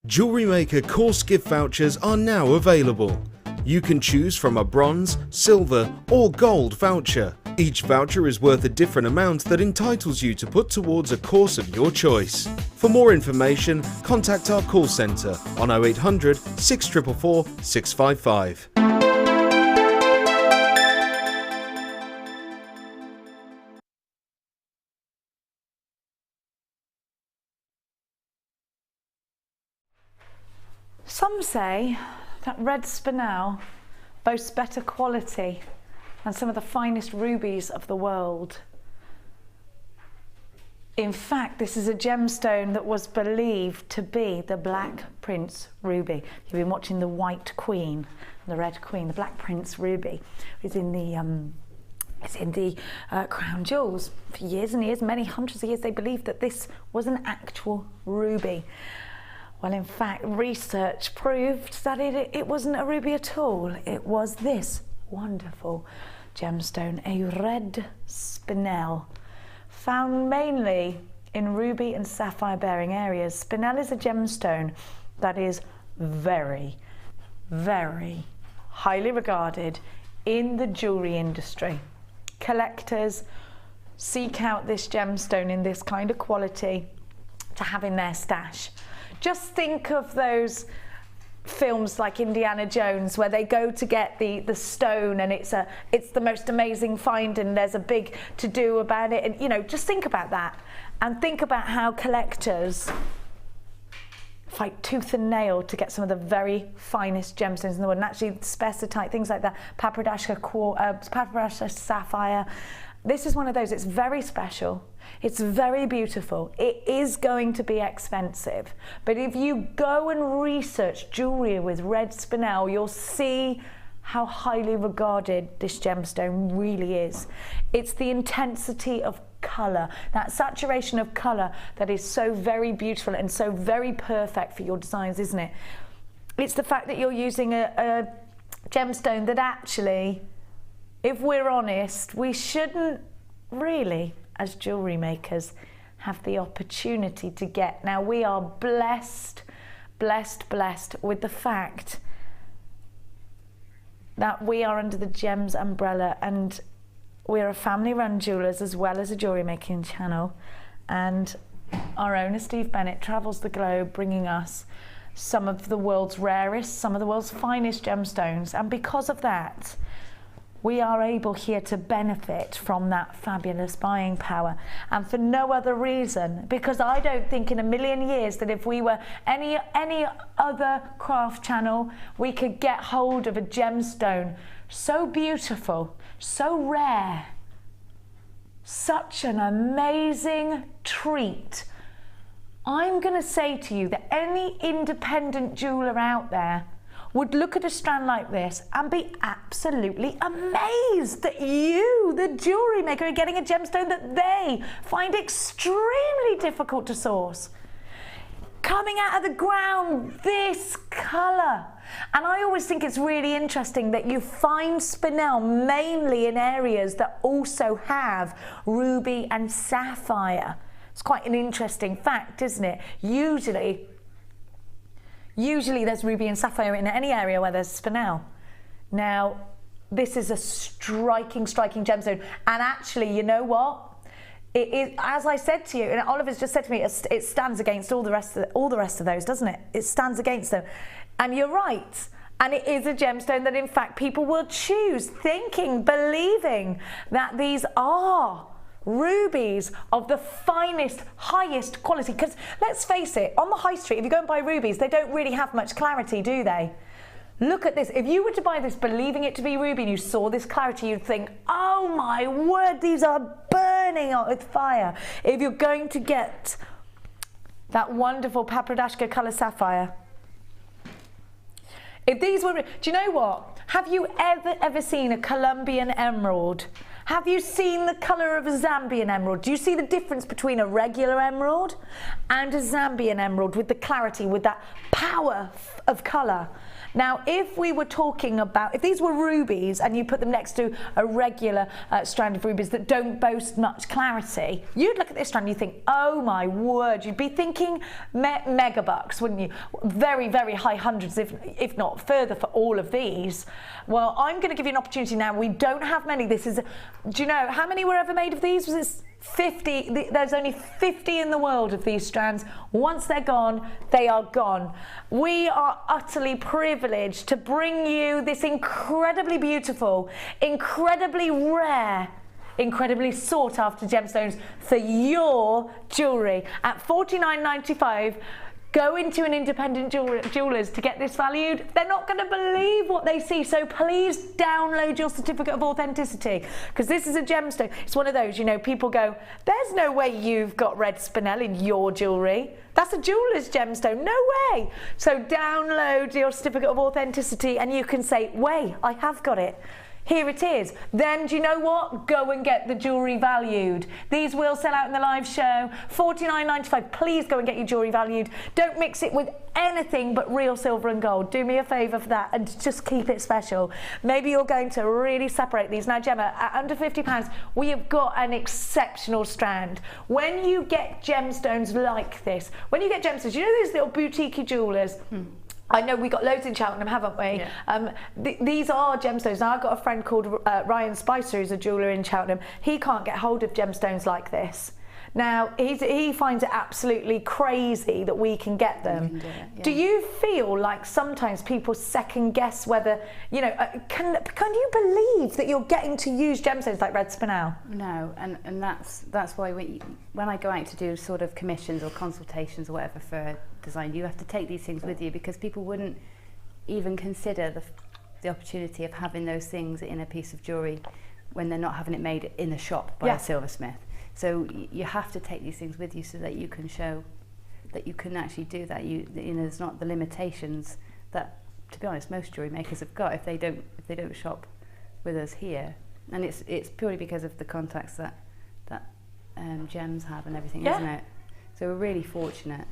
Speaker 1: Jewellery Maker course gift vouchers are now available. You can choose from a bronze, silver or gold voucher. Each voucher is worth a different amount that entitles you to put towards a course of your choice. For more information, contact our call centre on 0800 644 655.
Speaker 2: Some say that red spinel boasts better quality than some of the finest rubies of the world. In fact, this is a gemstone that was believed to be the Black Prince ruby. You've been watching the White Queen, the Red Queen. The Black Prince ruby is in the crown jewels. For years and years, many hundreds of years, they believed that this was an actual ruby. Well, in fact, research proved that it wasn't a ruby at all. It was this wonderful gemstone, a red spinel, found mainly in ruby and sapphire bearing areas. Spinel is a gemstone that is very, very highly regarded in the jewellery industry. Collectors seek out this gemstone in this kind of quality to have in their stash. Just think of those films like Indiana Jones where they go to get the stone and it's the most amazing find and there's a big to-do about it, and you know, just think about that and think about how collectors fight tooth and nail to get some of the very finest gemstones in the world, and actually spessartite, things like that, paprasha sapphire. This is one of those. It's very special. It's very beautiful. It is going to be expensive. But if you go and research jewellery with red spinel, you'll see how highly regarded this gemstone really is. It's the intensity of colour, that saturation of colour that is so very beautiful and so very perfect for your designs, isn't it? It's the fact that you're using a gemstone that actually, if we're honest, we shouldn't really, as jewellery makers, have the opportunity to get. Now, we are blessed with the fact that we are under the Gems umbrella, and we're a family-run jewellers as well as a jewellery making channel, and our owner Steve Bennett travels the globe bringing us some of the world's rarest, some of the world's finest gemstones, and because of that we are able here to benefit from that fabulous buying power, and for no other reason, because I don't think in a million years that if we were any other craft channel, we could get hold of a gemstone so beautiful, so rare, such an amazing treat. I'm going to say to you that any independent jeweller out there would look at a strand like this and be absolutely amazed that you, the jewellery maker, are getting a gemstone that they find extremely difficult to source. Coming out of the ground, this colour. And I always think it's really interesting that you find spinel mainly in areas that also have ruby and sapphire. It's quite an interesting fact, isn't it? Usually there's ruby and sapphire in any area where there's spinel. Now, this is a striking gemstone. And actually, you know what? It is, as I said to you, and Oliver's just said to me, it stands against all the rest of those, doesn't it? It stands against them. And you're right. And it is a gemstone that, in fact, people will choose, thinking, believing that these are rubies of the finest, highest quality. Because let's face it, on the high street, if you go and buy rubies, they don't really have much clarity, do they? Look at this. If you were to buy this believing it to be ruby and you saw this clarity, you'd think, oh my word, these are burning out with fire. If you're going to get that wonderful Papradashka colour sapphire. If these were, do you know what? Have you ever seen a Colombian emerald? Have you seen the colour of a Zambian emerald? Do you see the difference between a regular emerald and a Zambian emerald with the clarity, with that power of colour? Now, if we were talking about, if these were rubies and you put them next to a regular strand of rubies that don't boast much clarity, you'd look at this strand and you think, oh my word, you'd be thinking mega bucks, wouldn't you? Very, very high hundreds, if not further for all of these. Well, I'm going to give you an opportunity now. We don't have many. This is, do you know how many were ever made of these? Was this 50? There's only 50 in the world of these strands. Once they're gone, they are gone. We are utterly privileged to bring you this incredibly beautiful, incredibly rare, incredibly sought after gemstones for your jewellery at $49.95. Go into an independent jeweller's to get this valued. They're not going to believe what they see. So please download your certificate of authenticity, because this is a gemstone. It's one of those, you know, people go, there's no way you've got red spinel in your jewellery. That's a jeweller's gemstone. No way. So download your certificate of authenticity and you can say, wait, I have got it. Here it is. Then, do you know what? Go and get the jewellery valued. These will sell out in the live show. $49.95. Please go and get your jewellery valued. Don't mix it with anything but real silver and gold. Do me a favour for that and just keep it special. Maybe you're going to really separate these. Now, Gemma, at under £50, we have got an exceptional strand. When you get gemstones like this, when you get gemstones, you know these little boutique jewellers? I know we got loads in Cheltenham, haven't we? Yeah. These are gemstones. Now, I've got a friend called Ryan Spicer, who's a jeweller in Cheltenham. He can't get hold of gemstones like this. Now, he finds it absolutely crazy that we can get them. Do you feel like sometimes people second guess whether, you know, can you believe that you're getting to use gemstones like red spinel?
Speaker 3: No, and that's why when I go out to do sort of commissions or consultations or whatever for design, you have to take these things with you, because people wouldn't even consider the opportunity of having those things in a piece of jewellery when they're not having it made in a shop by a silversmith. So you have to take these things with you so that you can show that you can actually do that. You know, there's not the limitations that, to be honest, most jewellery makers have got if they don't shop with us here. And it's purely because of the contacts that gems have and everything, isn't it? So we're really fortunate.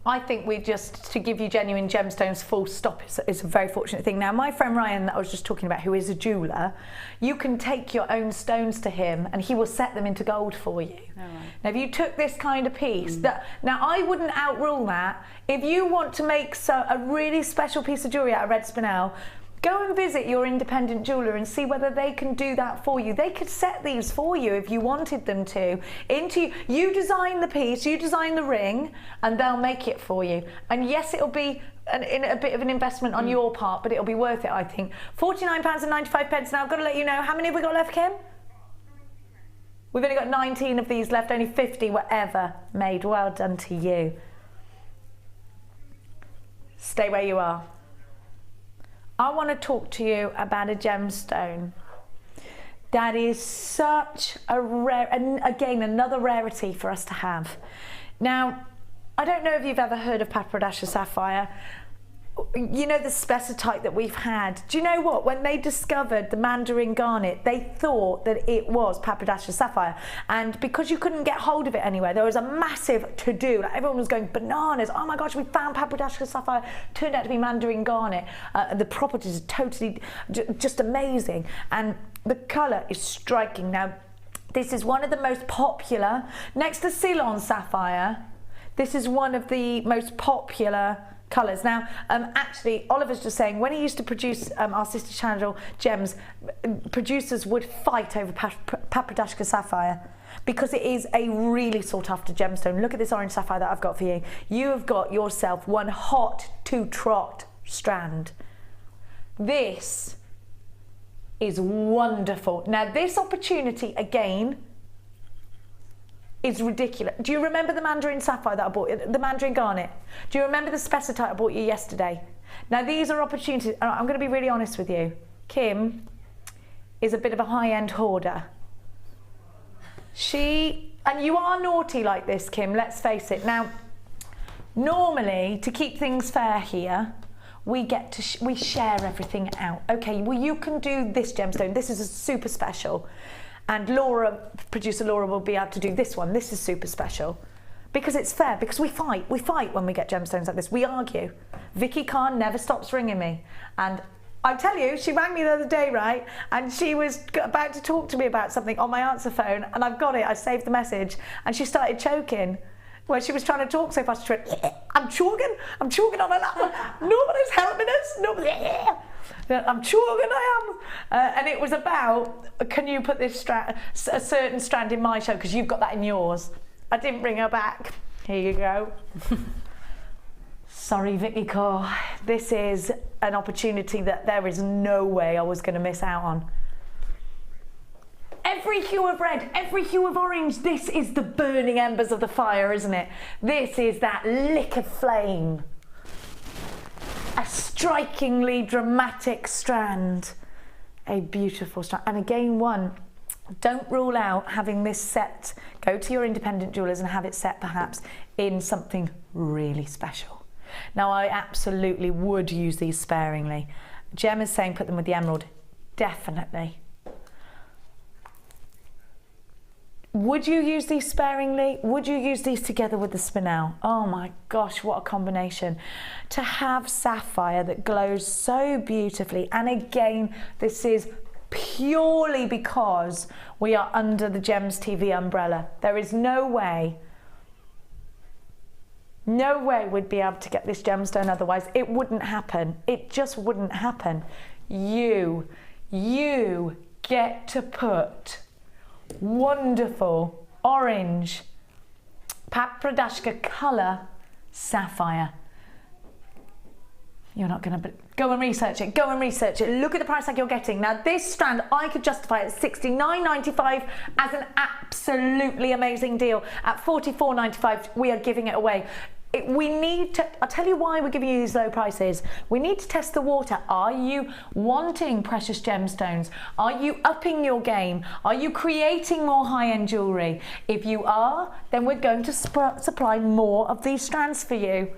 Speaker 2: I think we just, to give you genuine gemstones full stop, is a very fortunate thing. Now, my friend Ryan that I was just talking about, who is a jeweller, you can take your own stones to him and he will set them into gold for you. Oh, right. Now, if you took this kind of piece, now I wouldn't outrule that. If you want to make a really special piece of jewellery out of red spinel, go and visit your independent jeweller and see whether they can do that for you. They could set these for you if you wanted them to. You design the piece, you design the ring, and they'll make it for you. And yes, it'll be a bit of an investment on your part, but it'll be worth it, I think. £49.95. Now, I've got to let you know, how many have we got left, Kim? We've only got 19 of these left, only 50 were ever made. Well done to you. Stay where you are. I want to talk to you about a gemstone That is such a rare, and again, another rarity for us to have. Now, I don't know if you've ever heard of Papradasha Sapphire. You know the spessartite that we've had. Do you know what? When they discovered the mandarin garnet, they thought that it was Papradasha Sapphire. And because you couldn't get hold of it anywhere, there was a massive to-do. Like, everyone was going bananas. Oh my gosh, we found Papradasha Sapphire. Turned out to be mandarin garnet. The properties are totally just amazing. And the colour is striking. Now, this is one of the most popular, next to Ceylon Sapphire, this is one of the most popular colours. Now, actually, Oliver's just saying, when he used to produce our sister channel, Gems, producers would fight over Papradasha Sapphire because it is a really sought after gemstone. Look at this orange sapphire that I've got for you. You have got yourself one hot to trot strand. This is wonderful. Now, this opportunity, again, is ridiculous. Do you remember the mandarin sapphire that I bought you, the mandarin garnet? Do you remember the spessartite I bought you yesterday? Now, these are opportunities. I'm going to be really honest with you. Kim is a bit of a high-end hoarder. And you are naughty like this, Kim, let's face it. Now, normally, to keep things fair here, we share everything out. Okay, well, you can do this gemstone. This is a super special. And producer Laura will be able to do this one. This is super special. Because it's fair, because we fight. We fight when we get gemstones like this. We argue. Vicky Khan never stops ringing me. And I tell you, she rang me the other day, right? And she was about to talk to me about something on my answer phone. And I've got it, I saved the message. And she started choking. Where she was trying to talk so fast, she went, I'm choking on an apple. Nobody's helping us. I'm choking, I am. And it was about, can you put this a certain strand in my show, because you've got that in yours. I didn't bring her back. Here you go. Sorry, Vicky Core. This is an opportunity that there is no way I was going to miss out on. Every hue of red, every hue of orange, this is the burning embers of the fire, isn't it? This is that lick of flame. A strikingly dramatic strand. A beautiful strand. And again, don't rule out having this set. Go to your independent jewellers and have it set perhaps in something really special. Now, I absolutely would use these sparingly. Jem is saying put them with the emerald. Definitely. Would you use these sparingly? Would you use these together with the spinel? Oh my gosh, what a combination. To have sapphire that glows so beautifully. And again, this is purely because we are under the Gems TV umbrella. There is no way we'd be able to get this gemstone otherwise. It wouldn't happen. It just wouldn't happen. You get to put wonderful orange Papradasha colour sapphire. You're not going to go and research it. Go and research it. Look at the price tag you're getting. Now, this strand I could justify at $69.95 as an absolutely amazing deal. At $44.95, we are giving it away. We need to, I'll tell you why we're giving you these low prices. We need to test the water. Are you wanting precious gemstones? Are you upping your game? Are you creating more high-end jewellery? If you are, then we're going to supply more of these strands for you.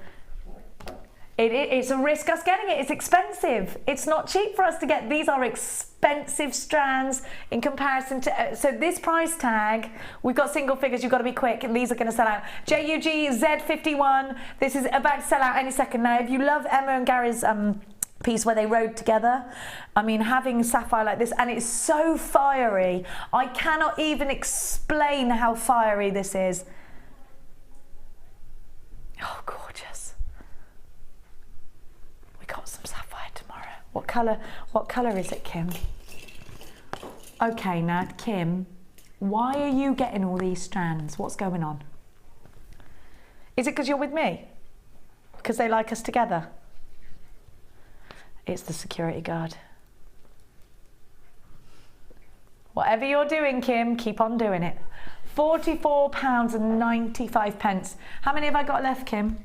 Speaker 2: It's a risk us getting it. It's expensive. It's not cheap for us to get. These are expensive strands in comparison to, so this price tag, we've got single figures, you've got to be quick, and these are going to sell out. JUGZ51, this is about to sell out any second. Now, if you love Emma and Gary's piece where they rode together, I mean, having sapphire like this, and it's so fiery, I cannot even explain how fiery this is. Oh, gorgeous. Got some sapphire tomorrow. What colour is it, Kim? Okay, now Kim, why are you getting all these strands? What's going on? Is it because you're with me? Because they like us together? It's the security guard. Whatever you're doing, Kim, keep on doing it. £44.95. How many have I got left, Kim?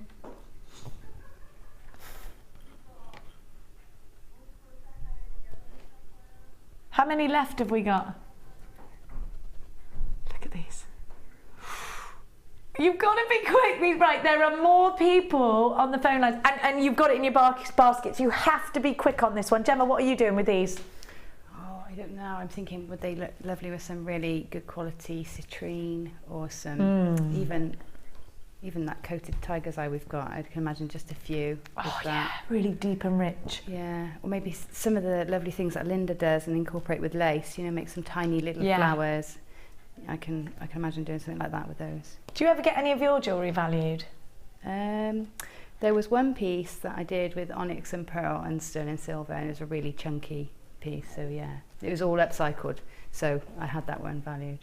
Speaker 2: How many left have we got? You've got to be quick. Right, there are more people on the phone lines, and you've got it in your baskets. You have to be quick on this one. Gemma, what are you doing with these?
Speaker 3: Oh, I don't know. I'm thinking, would they look lovely with some really good quality citrine or some even that coated tiger's eye we've got? I can imagine just a few.
Speaker 2: Oh yeah, really deep and rich.
Speaker 3: Yeah, or maybe some of the lovely things that Linda does and incorporate with lace. You know, make some tiny little flowers. I can imagine doing something like that with those.
Speaker 2: Do you ever get any of your jewellery valued?
Speaker 3: There was one piece that I did with onyx and pearl and sterling silver, and it was a really chunky piece. So yeah, it was all upcycled. So I had that one valued.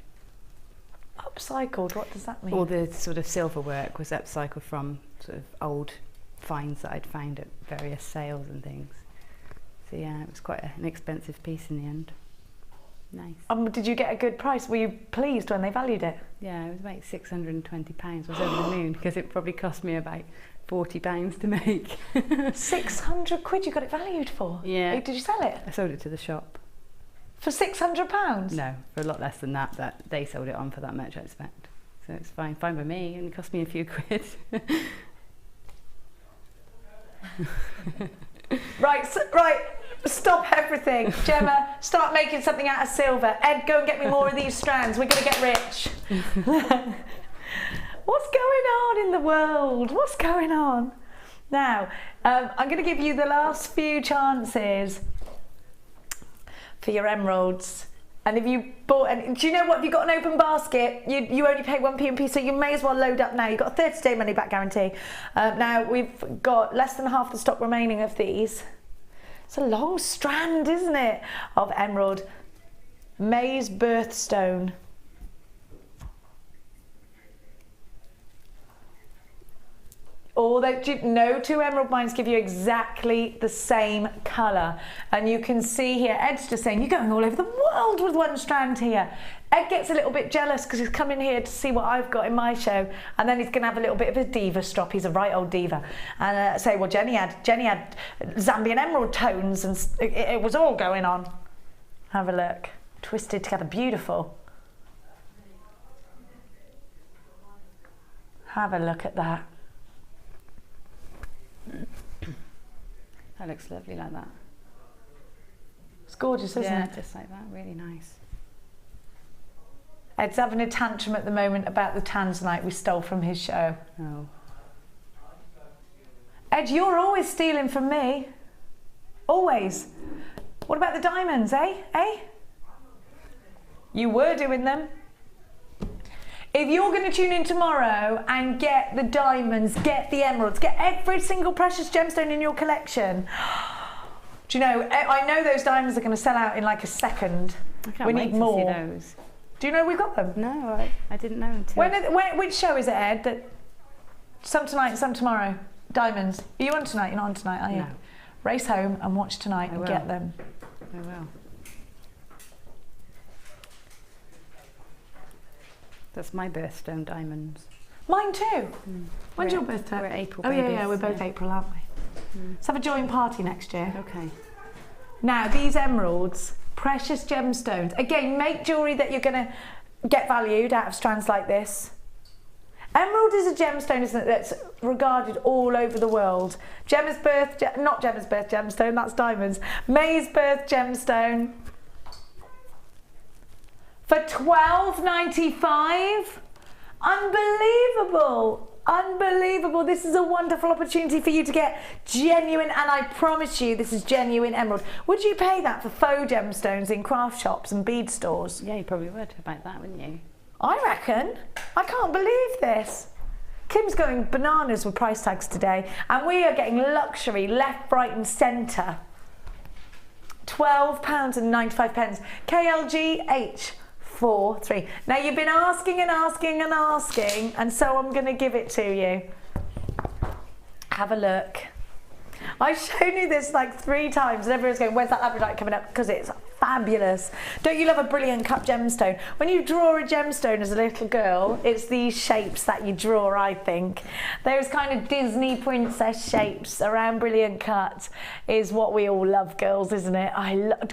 Speaker 2: Upcycled? What does that mean?
Speaker 3: All the sort of silver work was upcycled from sort of old finds that I'd found at various sales and things. So yeah, it was quite an expensive piece in the end. Nice.
Speaker 2: Did you get a good price? Were you pleased when they valued it?
Speaker 3: Yeah, it was about £620. I was over the moon because it probably cost me about £40 to make.
Speaker 2: 600 quid you got it valued for?
Speaker 3: Yeah.
Speaker 2: Did you sell it?
Speaker 3: I sold it to the shop.
Speaker 2: For £600?
Speaker 3: No, for a lot less than that, that they sold it on for that much, I expect. So it's fine by me, and it cost me a few quid.
Speaker 2: Right, stop everything. Gemma, start making something out of silver. Ed, go and get me more of these strands. We're going to get rich. What's going on in the world? What's going on? Now, I'm going to give you the last few chances for your emeralds. And if you bought, and do you know what? If you've got an open basket, you only pay 1p a piece, so you may as well load up now. You've got a 30-day money-back guarantee. Now, we've got less than half the stock remaining of these. It's a long strand, isn't it, of emerald. May's birthstone. Although no two emerald mines give you exactly the same colour. And you can see here, Ed's just saying, you're going all over the world with one strand here. Ed gets a little bit jealous because he's come in here to see what I've got in my show, and then he's going to have a little bit of a diva strop. He's a right old diva. And say, well, Jenny had Zambian emerald tones, and it was all going on. Have a look. Twisted together, beautiful. Have a look at that.
Speaker 3: That looks lovely like that.
Speaker 2: It's gorgeous, isn't it?
Speaker 3: Just like that, really nice.
Speaker 2: Ed's having a tantrum at the moment about the tanzanite we stole from his show.
Speaker 3: Oh.
Speaker 2: Ed, you're always stealing from me. Always. What about the diamonds, eh? You were doing them. If you're going to tune in tomorrow and get the diamonds, get the emeralds, get every single precious gemstone in your collection, do you know, I know those diamonds are going to sell out in like a second.
Speaker 3: I can't
Speaker 2: we
Speaker 3: wait
Speaker 2: need more.
Speaker 3: to see those.
Speaker 2: Do you know we've got them?
Speaker 3: No, I didn't know until...
Speaker 2: Which show is it, Ed? That some tonight, some tomorrow. Diamonds. Are you on tonight? You're not on tonight, are you?
Speaker 3: No.
Speaker 2: Race home and watch tonight and get them.
Speaker 3: I will. That's my birthstone diamonds.
Speaker 2: Mine too. When's your birthday?
Speaker 3: We're April
Speaker 2: babies.
Speaker 3: babies.
Speaker 2: Yeah, we're both April, aren't we? Let's have a joint party next year.
Speaker 3: Okay.
Speaker 2: Now, these emeralds, precious gemstones. Again, make jewellery that you're going to get valued out of strands like this. Emerald is a gemstone, isn't it, that's regarded all over the world. Gemma's birth, not Gemma's birth gemstone, that's diamonds. May's birth gemstone. For $12.95? Unbelievable! Unbelievable. This is a wonderful opportunity for you to get genuine, and I promise you this is genuine emerald. Would you pay that for faux gemstones in craft shops and bead stores?
Speaker 3: Yeah, you probably would about that, wouldn't you?
Speaker 2: I reckon. I can't believe this. Kim's going bananas with price tags today, and we are getting luxury left, right and centre. £12.95. KLGH. 4-3. Now you've been asking and asking and asking, and so I'm going to give it to you. Have a look. I've shown you this like 3 times and everyone's going, where's that labradorite coming up? Because it's fabulous. Don't you love a brilliant cut gemstone? When you draw a gemstone as a little girl, it's these shapes that you draw, I think. Those kind of Disney princess shapes around brilliant cut is what we all love, girls, isn't it?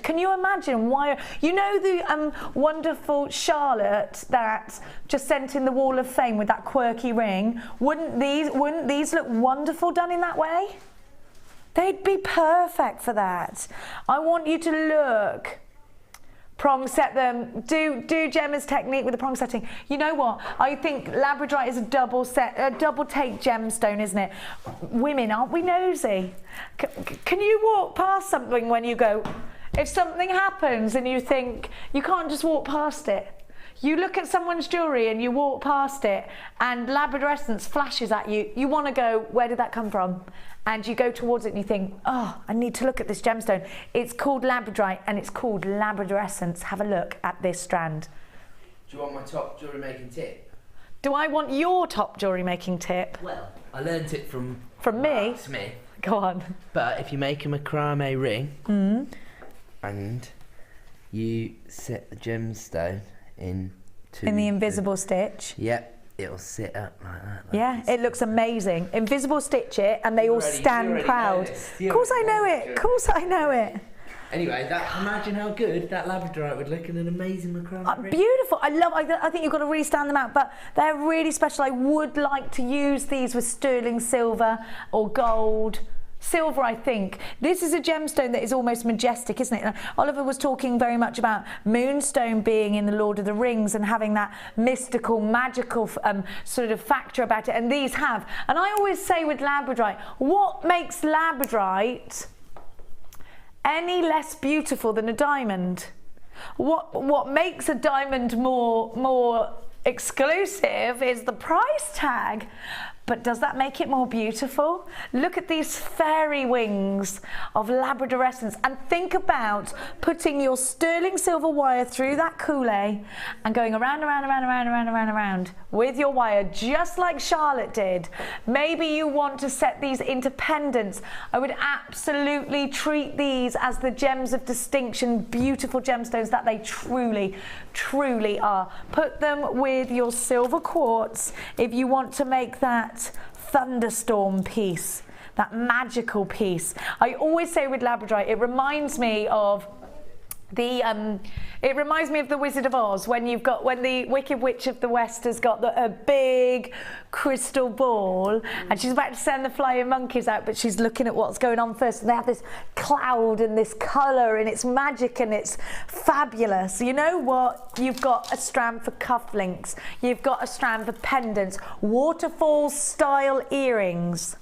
Speaker 2: Can you imagine why? You know the wonderful Charlotte that just sent in the Wall of Fame with that quirky ring? Wouldn't these look wonderful done in that way? They'd be perfect for that. I want you to look. Prong set them. Do Gemma's technique with the prong setting. You know what? I think labradorite is a double take gemstone, isn't it? Women, aren't we nosy? Can you walk past something when you go? If something happens and you think you can't just walk past it. You look at someone's jewellery and you walk past it and labradorescence flashes at you. You want to go, where did that come from? And you go towards it and you think, oh, I need to look at this gemstone. It's called labradorite and it's called labradorescence. Have a look at this strand.
Speaker 11: Do you want my top jewellery making tip?
Speaker 2: Do I want your top jewellery making tip?
Speaker 11: Well, I learnt it from
Speaker 2: me?
Speaker 11: Smith.
Speaker 2: Go on.
Speaker 11: But if you make a macrame ring and you set the gemstone in
Speaker 2: the invisible stitch.
Speaker 11: Yep, it'll sit up like that.
Speaker 2: Yeah, it looks amazing. Invisible stitch it and they all stand proud. Of course I know it. Of course I know it.
Speaker 11: Anyway, imagine how good that labradorite would look in an amazing macrame ring.
Speaker 2: Beautiful. I think you've got to really stand them out, but they're really special. I would like to use these with sterling silver or gold. Silver, I think. This is a gemstone that is almost majestic, isn't it? Oliver was talking very much about moonstone being in the Lord of the Rings and having that mystical, magical sort of factor about it, and these have. And I always say with labradorite, what makes labradorite any less beautiful than a diamond? What makes a diamond more exclusive is the price tag. But does that make it more beautiful? Look at these fairy wings of labradorescence and think about putting your sterling silver wire through that coulee and going around with your wire, just like Charlotte did. Maybe you want to set these into pendants. I would absolutely treat these as the gems of distinction, beautiful gemstones that they truly, truly are. Put them with your silver quartz if you want to make that thunderstorm piece, that magical piece. I always say with labradorite, it reminds me of the Wizard of Oz when the Wicked Witch of the West has got a big crystal ball and she's about to send the flying monkeys out, but she's looking at what's going on first, and they have this cloud and this colour and it's magic and it's fabulous. You know what? You've got a strand for cufflinks, you've got a strand for pendants, waterfall style earrings.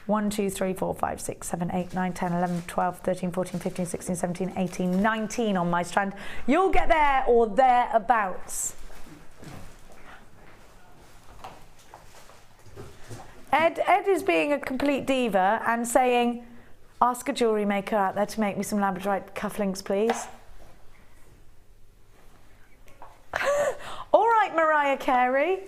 Speaker 2: 1, 2, 3, 4, 5, 6, 7, 8, 9, 10, 11, 12, 13, 14, 15, 16, 17, 18, 19 on my strand. You'll get there or thereabouts. Ed is being a complete diva and saying, ask a jewellery maker out there to make me some labradorite cufflinks, please. All right, Mariah Carey.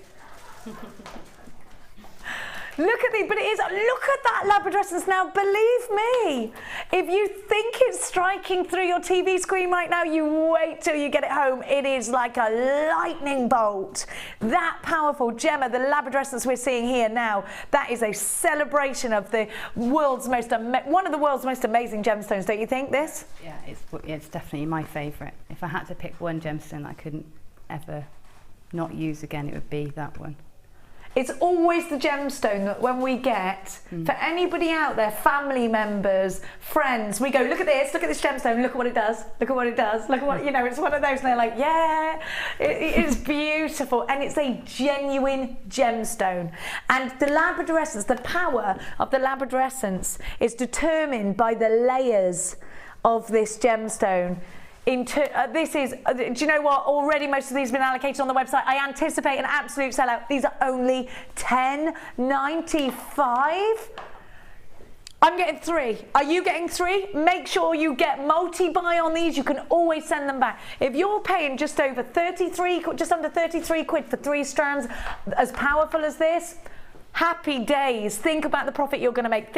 Speaker 2: Look at these, but look at that labradorescence now, believe me. If you think it's striking through your TV screen right now, you wait till you get it home. It is like a lightning bolt. That powerful. Gemma, the labradorescence we're seeing here now, that is a celebration of the world's one of the world's most amazing gemstones, don't you think, this?
Speaker 3: Yeah, it's definitely my favourite. If I had to pick one gemstone that I couldn't ever not use again, it would be that one.
Speaker 2: It's always the gemstone that when we get, for anybody out there, family members, friends, we go, look at this gemstone, look at what it does, look at what it does, look at what, it's one of those, and they're like, yeah, it's beautiful, and it's a genuine gemstone. And the labradorescence, the power of the labradorescence is determined by the layers of this gemstone. This is, do you know what? Already most of these have been allocated on the website. I anticipate an absolute sellout. These are only $10.95. I'm getting 3. Are you getting 3? Make sure you get multi-buy on these. You can always send them back. If you're paying just under 33 quid for 3 strands as powerful as this, Happy days. Think about the profit you're going to make.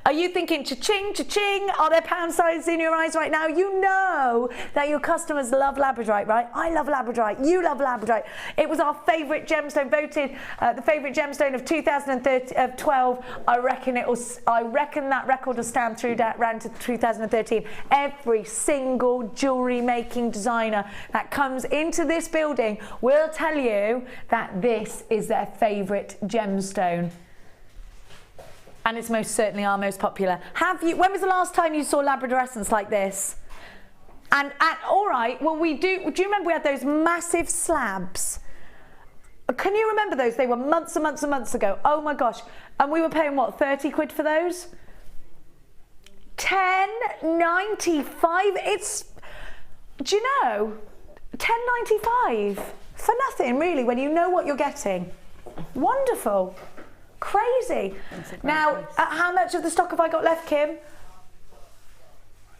Speaker 2: Are you thinking cha-ching, cha-ching? Are there pound signs in your eyes right now? You know that your customers love labradorite, right? I love labradorite. You love labradorite. It was our favourite gemstone, voted the favourite gemstone of 2012. I reckon that record will stand through that round to 2013. Every single jewellery making designer that comes into this building will tell you that this is their favourite gemstone. And it's most certainly our most popular. When was the last time you saw labradorescence like this? And all right, well do you remember we had those massive slabs? Can you remember those? They were months and months and months ago. Oh my gosh. And we were paying what, 30 quid for those? £10.95. Do you know? £10.95 for nothing really when you know what you're getting. Wonderful. Crazy. Now, how much of the stock have I got left, Kim?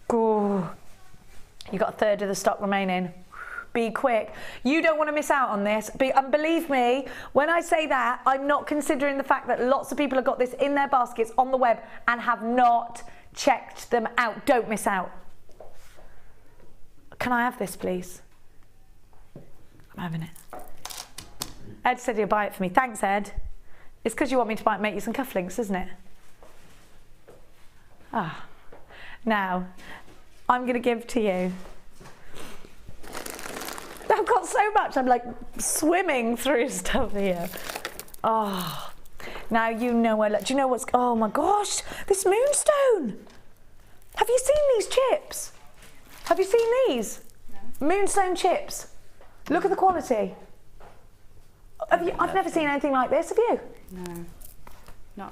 Speaker 2: Oh, you got a third of the stock remaining. Be quick. You don't want to miss out on this. And believe me, when I say that, I'm not considering the fact that lots of people have got this in their baskets on the web and have not checked them out. Don't miss out. Can I have this, please? I'm having it. Ed said he'll buy it for me. Thanks, Ed. It's because you want me to make you some cufflinks, isn't it? Ah. Now, I'm going to give to you. I've got so much. I'm like swimming through stuff here. Oh. Now you know do you know what's... Oh my gosh, this moonstone. Have you seen these chips? Have you seen these? No. Moonstone chips. Look at the quality. I've never seen anything like this, have you?
Speaker 3: No.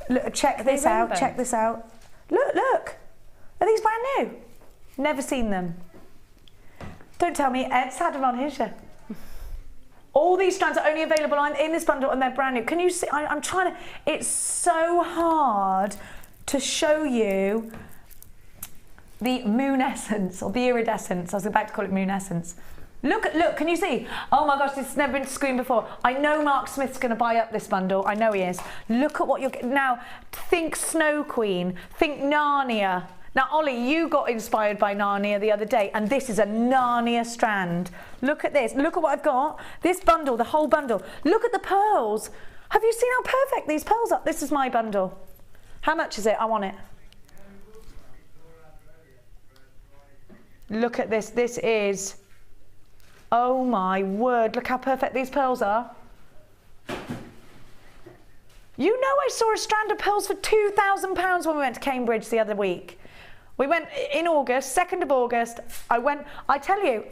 Speaker 2: Look, check this out, check this out. Look. Are these brand new? Never seen them. Don't tell me Ed's had them on his show. All these strands are only available in this bundle and they're brand new. Can you see? I'm trying to... It's so hard to show you the moon essence or the iridescence. I was about to call it moon essence. Look, can you see? Oh my gosh, this has never been to screen before. I know Mark Smith's going to buy up this bundle. I know he is. Look at what you're getting. Now, think Snow Queen, think Narnia. Now, Ollie, you got inspired by Narnia the other day, and this is a Narnia strand. Look at this. Look at what I've got. This bundle, the whole bundle. Look at the pearls. Have you seen how perfect these pearls are? This is my bundle. How much is it? I want it. Look at this. This is... Oh my word, look how perfect these pearls are. You know I saw a strand of pearls for £2,000 when we went to Cambridge the other week. We went in August, 2nd of August. I tell you.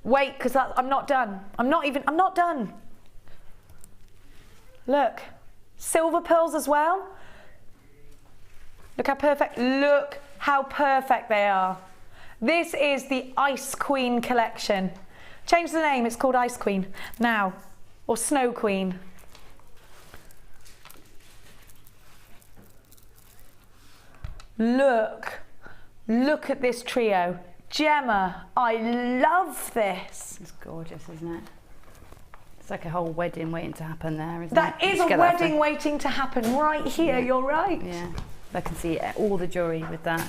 Speaker 2: Wait, because I'm not done. I'm not done. Look, silver pearls as well. Look how perfect they are. This is the Ice Queen collection. Change the name, it's called Ice Queen now, or Snow Queen. Look at this trio. Gemma, I love this.
Speaker 3: It's gorgeous, isn't it? It's like a whole wedding waiting to happen there, isn't it?
Speaker 2: That is a wedding waiting to happen right here, yeah. You're right.
Speaker 3: Yeah, I can see all the jewellery with that.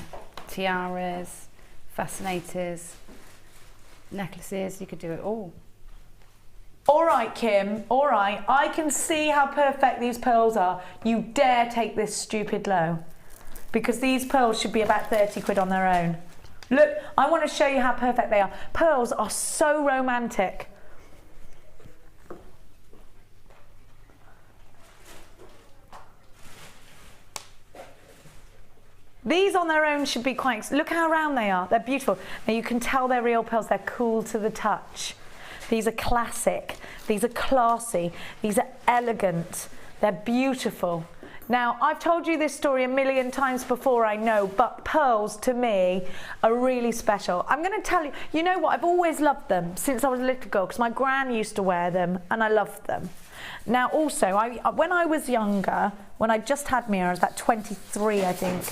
Speaker 3: Tiaras, fascinators, necklaces, you could do it all.
Speaker 2: All right, Kim, all right. I can see how perfect these pearls are. You dare take this stupid low. Because these pearls should be about 30 quid on their own. Look, I want to show you how perfect they are. Pearls are so romantic. These on their own should be quite... Look how round they are. They're beautiful. Now you can tell they're real pearls. They're cool to the touch. These are classic. These are classy. These are elegant. They're beautiful. Now, I've told you this story a million times before, I know, but pearls, to me, are really special. I'm going to tell you... You know what? I've always loved them since I was a little girl, because my gran used to wear them, and I loved them. Now, also, when I was younger, when I just had me, I was about 23, I think,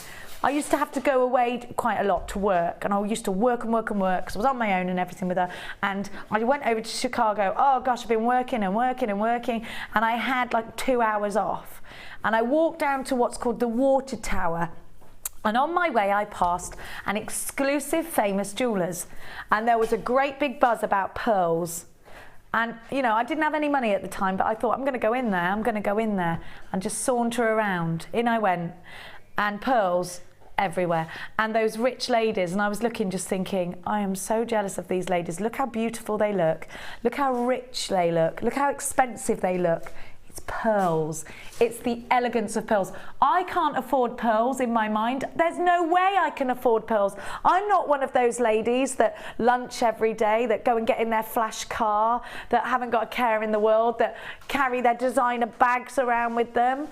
Speaker 2: I used to have to go away quite a lot to work, and I used to work and work and work because I was on my own and everything with her. And I went over to Chicago. Oh gosh, I've been working and working and working, and I had like 2 hours off. And I walked down to what's called the Water Tower. And on my way, I passed an exclusive famous jewellers, and there was a great big buzz about pearls. And you know, I didn't have any money at the time, but I thought, I'm going to go in there. I'm going to go in there and just saunter around. In I went, and pearls everywhere, and those rich ladies, and I was looking, just thinking, I am so jealous of these ladies. Look how beautiful they look. Look how rich they look. Look how expensive they look. It's pearls. It's the elegance of pearls. I can't afford pearls in my mind. There's no way I can afford pearls. I'm not one of those ladies that lunch every day, that go and get in their flash car, that haven't got a care in the world, that carry their designer bags around with them.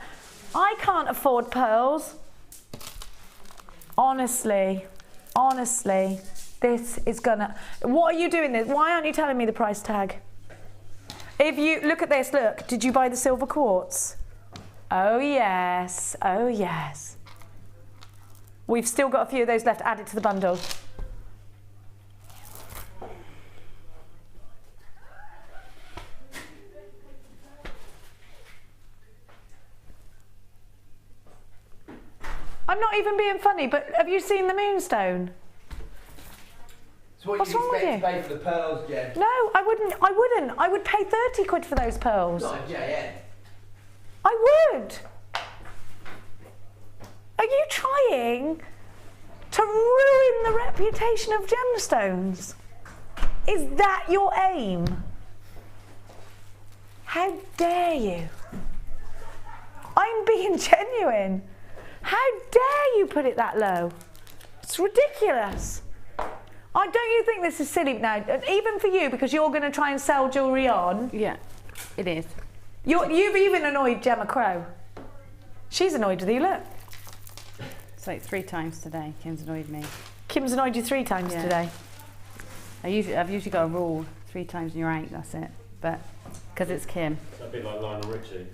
Speaker 2: I can't afford pearls. Honestly, this is gonna... What are you doing this? Why aren't you telling me the price tag? If you look at this, look, did you buy the silver quartz? Oh yes, oh yes. We've still got a few of those left. Add it to the bundle. I'm not even being funny, but have you seen the moonstone?
Speaker 11: So what
Speaker 2: What's wrong with you?
Speaker 11: To pay for the pearls, Jen?
Speaker 2: No, I wouldn't. I would pay 30 quid for those pearls.
Speaker 11: Not a JN.
Speaker 2: I would. Are you trying to ruin the reputation of gemstones? Is that your aim? How dare you? I'm being genuine. How dare you put it that low? It's ridiculous. Don't you think this is silly now? Even for you, because you're going to try and sell jewellery on.
Speaker 3: Yeah, it is.
Speaker 2: You've even annoyed Gemma Crow. She's annoyed with you, look.
Speaker 3: It's like 3 times today, Kim's annoyed me.
Speaker 2: Kim's annoyed you 3 times today.
Speaker 3: I've usually got a rule, 3 times and you're out, that's it. But, because it's Kim.
Speaker 12: It's a bit like Lionel Richie.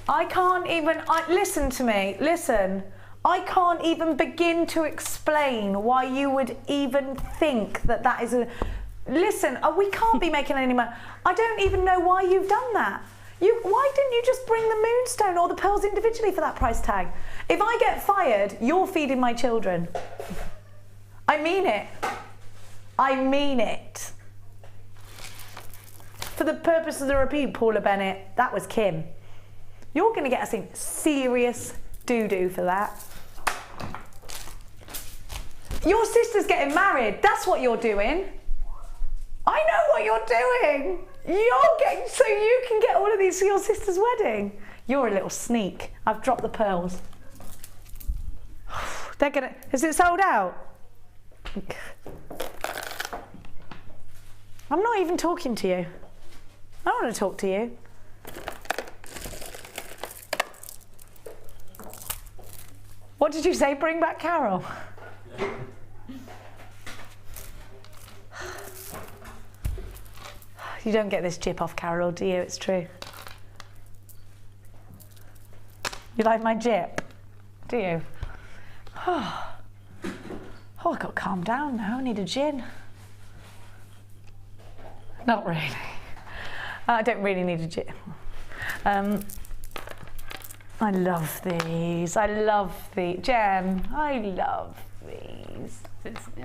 Speaker 2: I can't even, listen to me, listen. I can't even begin to explain why you would even think that that is a... Listen, we can't be making any money. I don't even know why you've done that. Why didn't you just bring the moonstone or the pearls individually for that price tag? If I get fired, you're feeding my children. I mean it. I mean it. For the purpose of the repeat, Paula Bennett, that was Kim. You're going to get us in serious doo-doo for that. Your sister's getting married. That's what you're doing. I know what you're doing. You're getting, so you can get all of these for your sister's wedding. You're a little sneak. I've dropped the pearls. They're gonna, is it sold out? I'm not even talking to you. I don't want to talk to you. What did you say? Bring back Carol? You don't get this chip off Carol, do you? It's true. You like my jip? Do you? Oh, I've got to calm down now. I need a gin. Not really. I don't really need a gin. I love these. I love the Jen. I love these.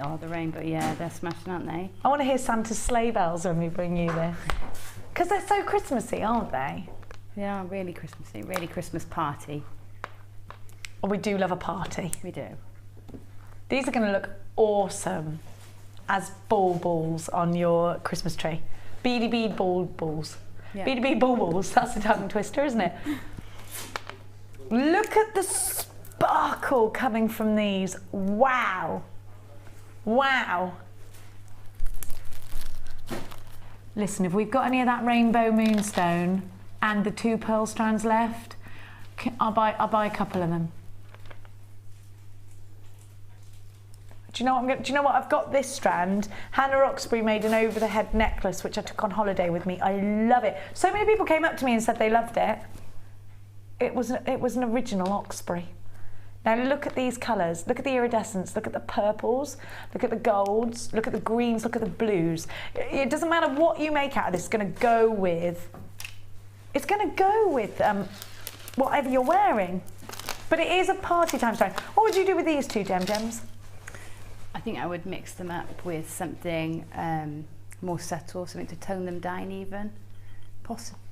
Speaker 3: Oh, the rainbow, yeah, they're smashing, aren't they?
Speaker 2: I want to hear Santa's sleigh bells when we bring you this. Because they're so Christmassy, aren't they?
Speaker 3: They are really Christmassy, really Christmas party.
Speaker 2: Oh, we do love a party.
Speaker 3: We do.
Speaker 2: These are going to look awesome as balls on your Christmas tree. Beady bead balls.
Speaker 3: Yeah.
Speaker 2: Beady bead balls. That's a tongue twister, isn't it? Look at the sparkle coming from these. Wow. Wow. Listen, if we've got any of that rainbow moonstone and the 2 pearl strands left, I'll buy a couple of them. Do you know what do you know what? I've got this strand. Hannah Roxbury made an over-the-head necklace which I took on holiday with me. I love it. So many people came up to me and said they loved it. it was an original Oxbury. Now look at these colours, look at the iridescence, look at the purples, look at the golds, look at the greens, look at the blues. It doesn't matter what you make out of this, it's going to go with whatever you're wearing. But it is a party time stone. What would you do with these two, Gems?
Speaker 3: I think I would mix them up with something more subtle, something to tone them down even.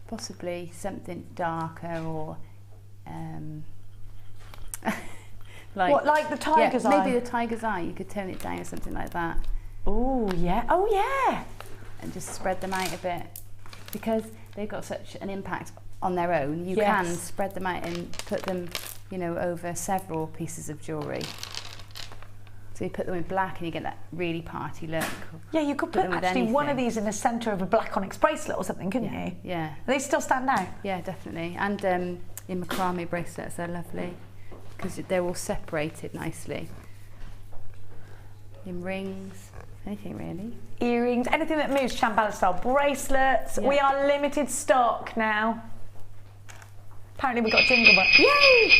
Speaker 3: Possibly something darker or
Speaker 2: like the tiger's eye?
Speaker 3: Maybe the tiger's eye, you could tone it down or something like that.
Speaker 2: Oh yeah.
Speaker 3: And just spread them out a bit. Because they've got such an impact on their own, you can spread them out and put them, you know, over several pieces of jewellery. So you put them in black and you get that really party look. Yeah,
Speaker 2: you could put actually one of these in the centre of a black onyx bracelet or something, couldn't you?
Speaker 3: Yeah.
Speaker 2: They still stand out?
Speaker 3: Yeah, definitely. And in macrame bracelets, they're lovely because they're all separated nicely. In rings, anything really.
Speaker 2: Earrings, anything that moves, Shambhala style bracelets. Yeah. We are limited stock now. Apparently we got jingle bells. Yay!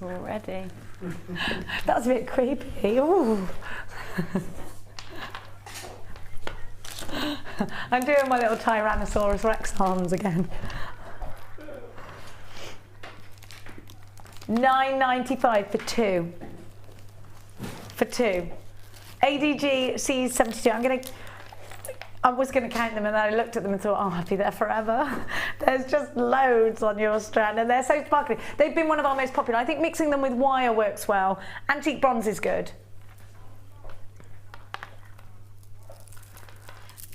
Speaker 3: Already.
Speaker 2: That was a bit creepy. Ooh. I'm doing my little Tyrannosaurus Rex arms again. $9.95 for two. For two. ADG C72. I was going to count them and then I looked at them and thought, oh, I'll be there forever. There's just loads on your strand and they're so sparkly. They've been one of our most popular. I think mixing them with wire works well. Antique bronze is good.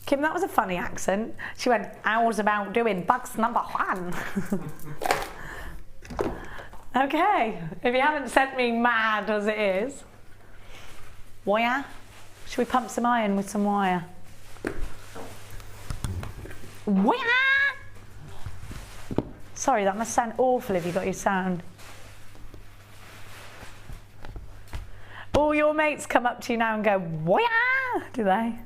Speaker 2: Kim, that was a funny accent. She went, I was about doing bugs number 1. Okay, if you haven't sent me mad as it is. Wire? Should we pump some iron with some wire? Wire! Sorry, that must sound awful if you got your sound. All your mates come up to you now and go, wire! Do they?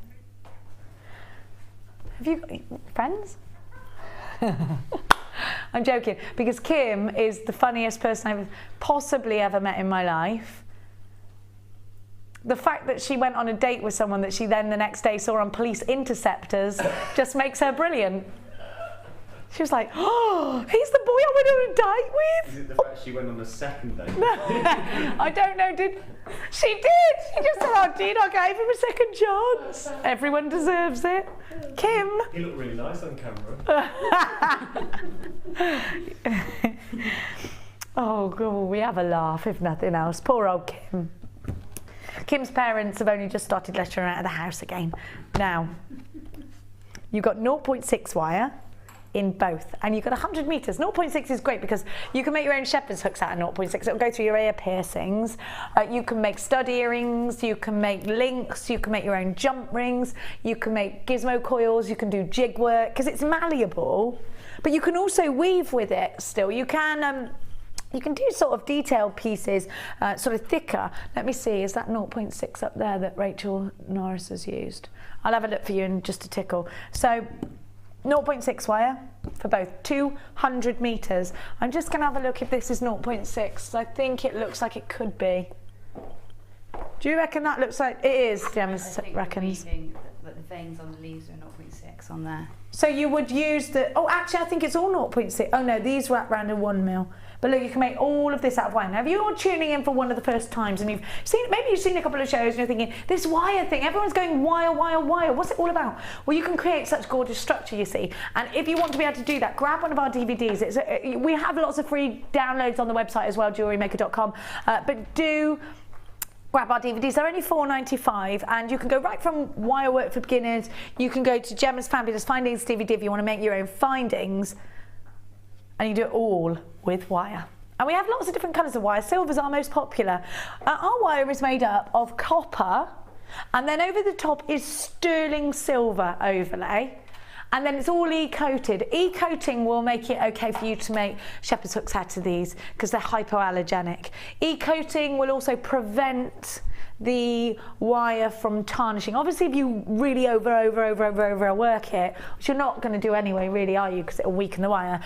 Speaker 2: Have you got friends? I'm joking, because Kim is the funniest person I've possibly ever met in my life. The fact that she went on a date with someone that she then the next day saw on police interceptors just makes her brilliant. She was like, oh, he's the boy I went on a date with.
Speaker 12: Is it the fact she went on a second date?
Speaker 2: I don't know, she did. She just said, oh, Dean, I gave him a second chance. Everyone deserves it. Kim.
Speaker 12: He looked really nice on camera.
Speaker 2: Oh, God, we have a laugh, if nothing else. Poor old Kim. Kim's parents have only just started letting her out of the house again. Now, you've got 0.6 wire in both, and you've got 100 metres. 0.6 is great because you can make your own shepherd's hooks out of 0.6. It'll go through your ear piercings. You can make stud earrings, you can make links, you can make your own jump rings, you can make gizmo coils, you can do jig work, because it's malleable, but you can also weave with it still. You can do sort of detailed pieces, sort of thicker. Let me see, is that 0.6 up there that Rachel Norris has used? I'll have a look for you in just a tickle. So 0.6 wire for both, 200 metres. I'm just going to have a look if this is 0.6. I think it looks like it could be. Do you reckon that looks like it is? Gemma reckons.
Speaker 3: But the veins on the leaves are 0.6 on there.
Speaker 2: So you would use the, oh actually I think it's all 0.6. Oh no, these wrap around in 1 mil. But look, you can make all of this out of wire. Now if you're tuning in for one of the first times and maybe you've seen a couple of shows and you're thinking, this wire thing, everyone's going wire, wire, wire, what's it all about? Well, you can create such gorgeous structure, you see. And if you want to be able to do that, grab one of our DVDs. We have lots of free downloads on the website as well, JewelleryMaker.com. But do grab our DVDs. They're only $4.95 and you can go right from wire work for beginners. You can go to Gemma's Fabulous Findings DVD if you want to make your own findings. And you do it all with wire. And we have lots of different colours of wire. Silver's our most popular. Our wire is made up of copper, and then over the top is sterling silver overlay. And then it's all e-coated. E-coating will make it okay for you to make shepherd's hooks out of these because they're hypoallergenic. E-coating will also prevent the wire from tarnishing. Obviously, if you really overwork it, which you're not going to do anyway, really, are you? Because it'll weaken the wire.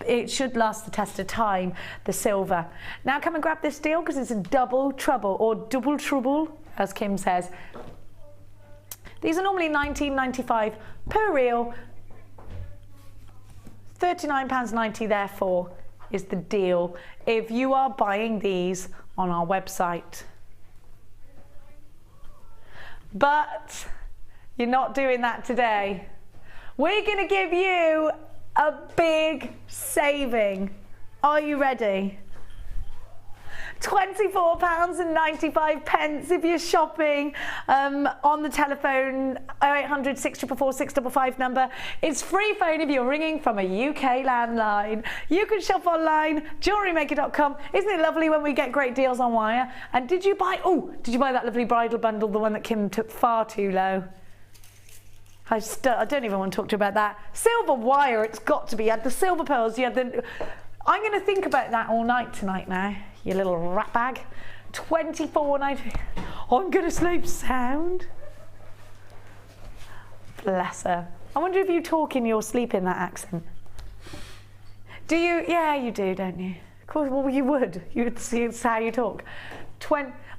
Speaker 2: It should last the test of time, the silver. Now come and grab this deal, because it's a double trouble, or double trouble, as Kim says. These are normally £19.95 per reel. £39.90 therefore is the deal if you are buying these on our website. But you're not doing that today. We're going to give you a big saving. Are you ready? £24.95 if you're shopping on the telephone 0800 644 655 number. It's free phone if you're ringing from a UK landline. You can shop online, JewelleryMaker.com. Isn't it lovely when we get great deals on wire? And did you buy that lovely bridal bundle, the one that Kim took far too low? I don't even want to talk to you about that. Silver wire, it's got to be. You had the silver pearls, you had the... I'm going to think about that all night tonight now, you little rat bag. £24.90. I'm going to sleep sound. Bless her. I wonder if you talk in your sleep in that accent. Do you? Yeah, you do, don't you? Of course, well, you would. You would see it's how you talk.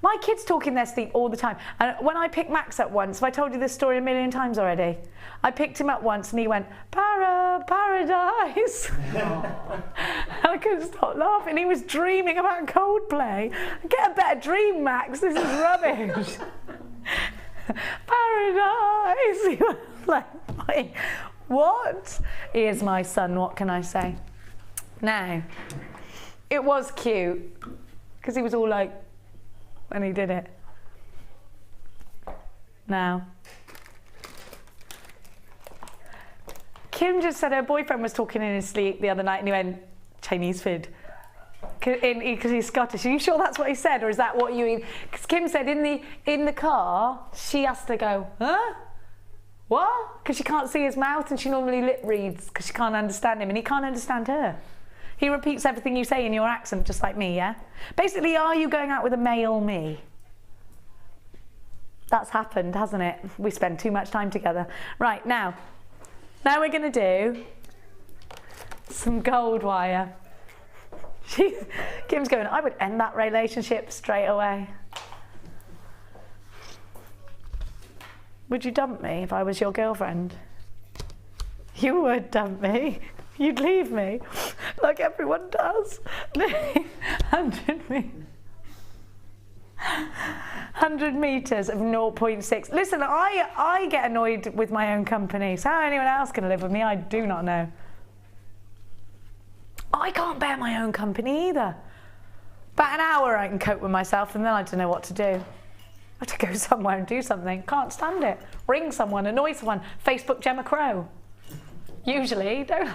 Speaker 2: My kids talk in their sleep all the time. And when I picked Max up once, have I told you this story a million times already? I picked him up once and he went, paradise. And I couldn't stop laughing. He was dreaming about Coldplay. Get a better dream, Max. This is rubbish. Paradise. He was like, what? He is my son, what can I say? Now, it was cute because he was all like, when he did it. Now, Kim just said her boyfriend was talking in his sleep the other night and he went, Chinese food. Because he's Scottish. Are you sure that's what he said, or is that what you mean? Because Kim said in the car, she has to go, huh? What? Because she can't see his mouth and she normally lip reads because she can't understand him and he can't understand her. He repeats everything you say in your accent, just like me, yeah? Basically, are you going out with a male me? That's happened, hasn't it? We spend too much time together. Right, now we're going to do some gold wire. Kim's going, I would end that relationship straight away. Would you dump me if I was your girlfriend? You would dump me. You'd leave me, like everyone does. 100 metres of 0.6. Listen, I get annoyed with my own company, so how anyone else can live with me, I do not know. I can't bear my own company either. About an hour I can cope with myself and then I don't know what to do. I have to go somewhere and do something. Can't stand it. Ring someone, annoy someone, Facebook Gemma Crow. Usually, don't I?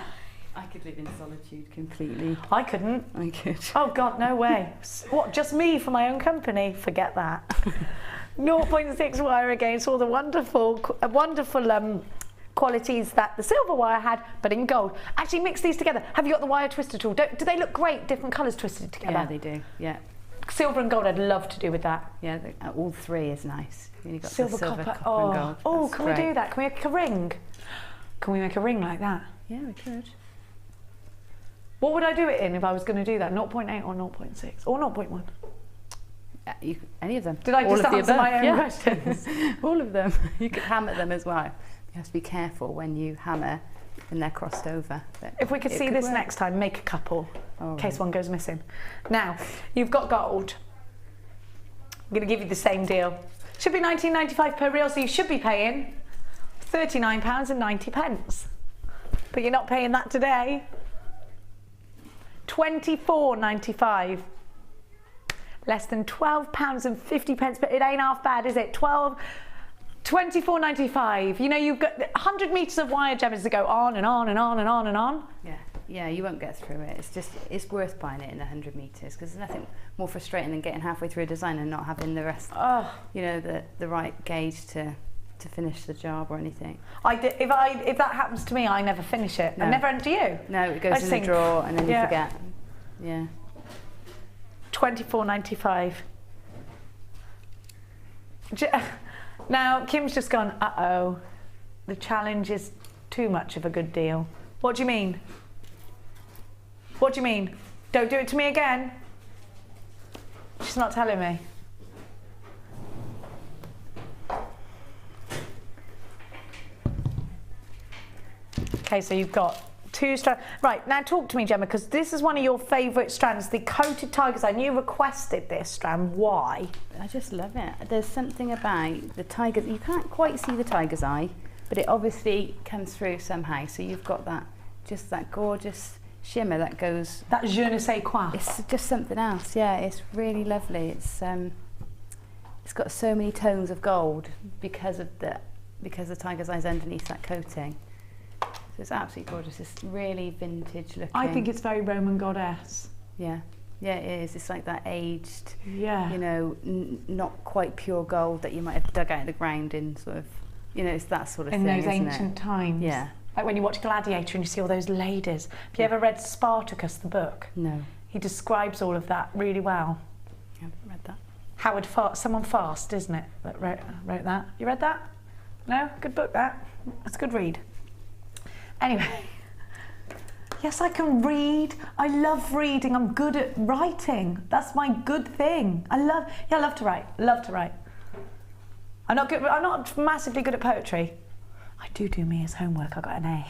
Speaker 3: I could live in solitude completely.
Speaker 2: I couldn't.
Speaker 3: I could.
Speaker 2: Oh God, no way. What, just me for my own company? Forget that. 0.6 wire against all the wonderful qualities that the silver wire had, but in gold. Actually mix these together. Have you got the wire twisted tool? Do they look great, different colours twisted together?
Speaker 3: Yeah, they do, yeah.
Speaker 2: Silver and gold, I'd love to do with that.
Speaker 3: Yeah, all three is nice. You've got
Speaker 2: silver,
Speaker 3: copper,
Speaker 2: and
Speaker 3: gold.
Speaker 2: Oh, can we do that? Can we make a ring? Can we make a ring like that?
Speaker 3: Yeah, we could.
Speaker 2: What would I do it in if I was going to do that? 0.8 or 0.6 or 0.1?
Speaker 3: Any of them.
Speaker 2: Did I just answer my own questions?
Speaker 3: All of them. You could hammer them as well. You have to be careful when you hammer and they're crossed over.
Speaker 2: If we could see this next time, make a couple in case one goes missing. Now, you've got gold. I'm going to give you the same deal. Should be £19.95 per reel, so you should be paying £39.90. But you're not paying that today. £24.95. Less than £12.50, but it ain't half bad, is it? £24.95. You know, you've got 100 metres of wire, Gemmas, to go on and on and on and on and on.
Speaker 3: Yeah, you won't get through it. It's worth buying it in 100 metres because there's nothing more frustrating than getting halfway through a design and not having the rest, you know, the right gauge to finish the job or anything.
Speaker 2: If that happens to me, I never finish it. No. I never, do you?
Speaker 3: No, it goes in the drawer and then you forget. Yeah.
Speaker 2: £24.95. Now, Kim's just gone, uh-oh, the challenge is too much of a good deal. What do you mean? What do you mean? Don't do it to me again? She's not telling me. Okay, so you've got 2 strands. Right, now talk to me, Gemma, because this is one of your favourite strands, the coated tiger's eye. You requested this strand. Why?
Speaker 3: I just love it. There's something about the tiger's, you can't quite see the tiger's eye, but it obviously comes through somehow. So you've got that, just that gorgeous shimmer that goes.
Speaker 2: That je ne sais quoi.
Speaker 3: It's just something else. Yeah, it's really lovely. It's got so many tones of gold because the tiger's eye's underneath that coating. So it's absolutely gorgeous. It's really vintage looking.
Speaker 2: I think it's very Roman goddess.
Speaker 3: Yeah, yeah, it is. It's like that aged,
Speaker 2: yeah,
Speaker 3: you know, not quite pure gold that you might have dug out of the ground in sort of, you know, it's that sort of
Speaker 2: in
Speaker 3: thing,
Speaker 2: those ancient times.
Speaker 3: Yeah.
Speaker 2: Like when you watch Gladiator and you see all those ladies. Have you ever read Spartacus, the book?
Speaker 3: No.
Speaker 2: He describes all of that really well.
Speaker 3: I haven't read that.
Speaker 2: Howard someone Fast, isn't it, that wrote that? You read that? No? Good book, that. That's a good read. Anyway, yes, I can read. I love reading. I'm good at writing. That's my good thing. I love to write. Love to write. I'm not massively good at poetry. I do Mia's homework. I got an A.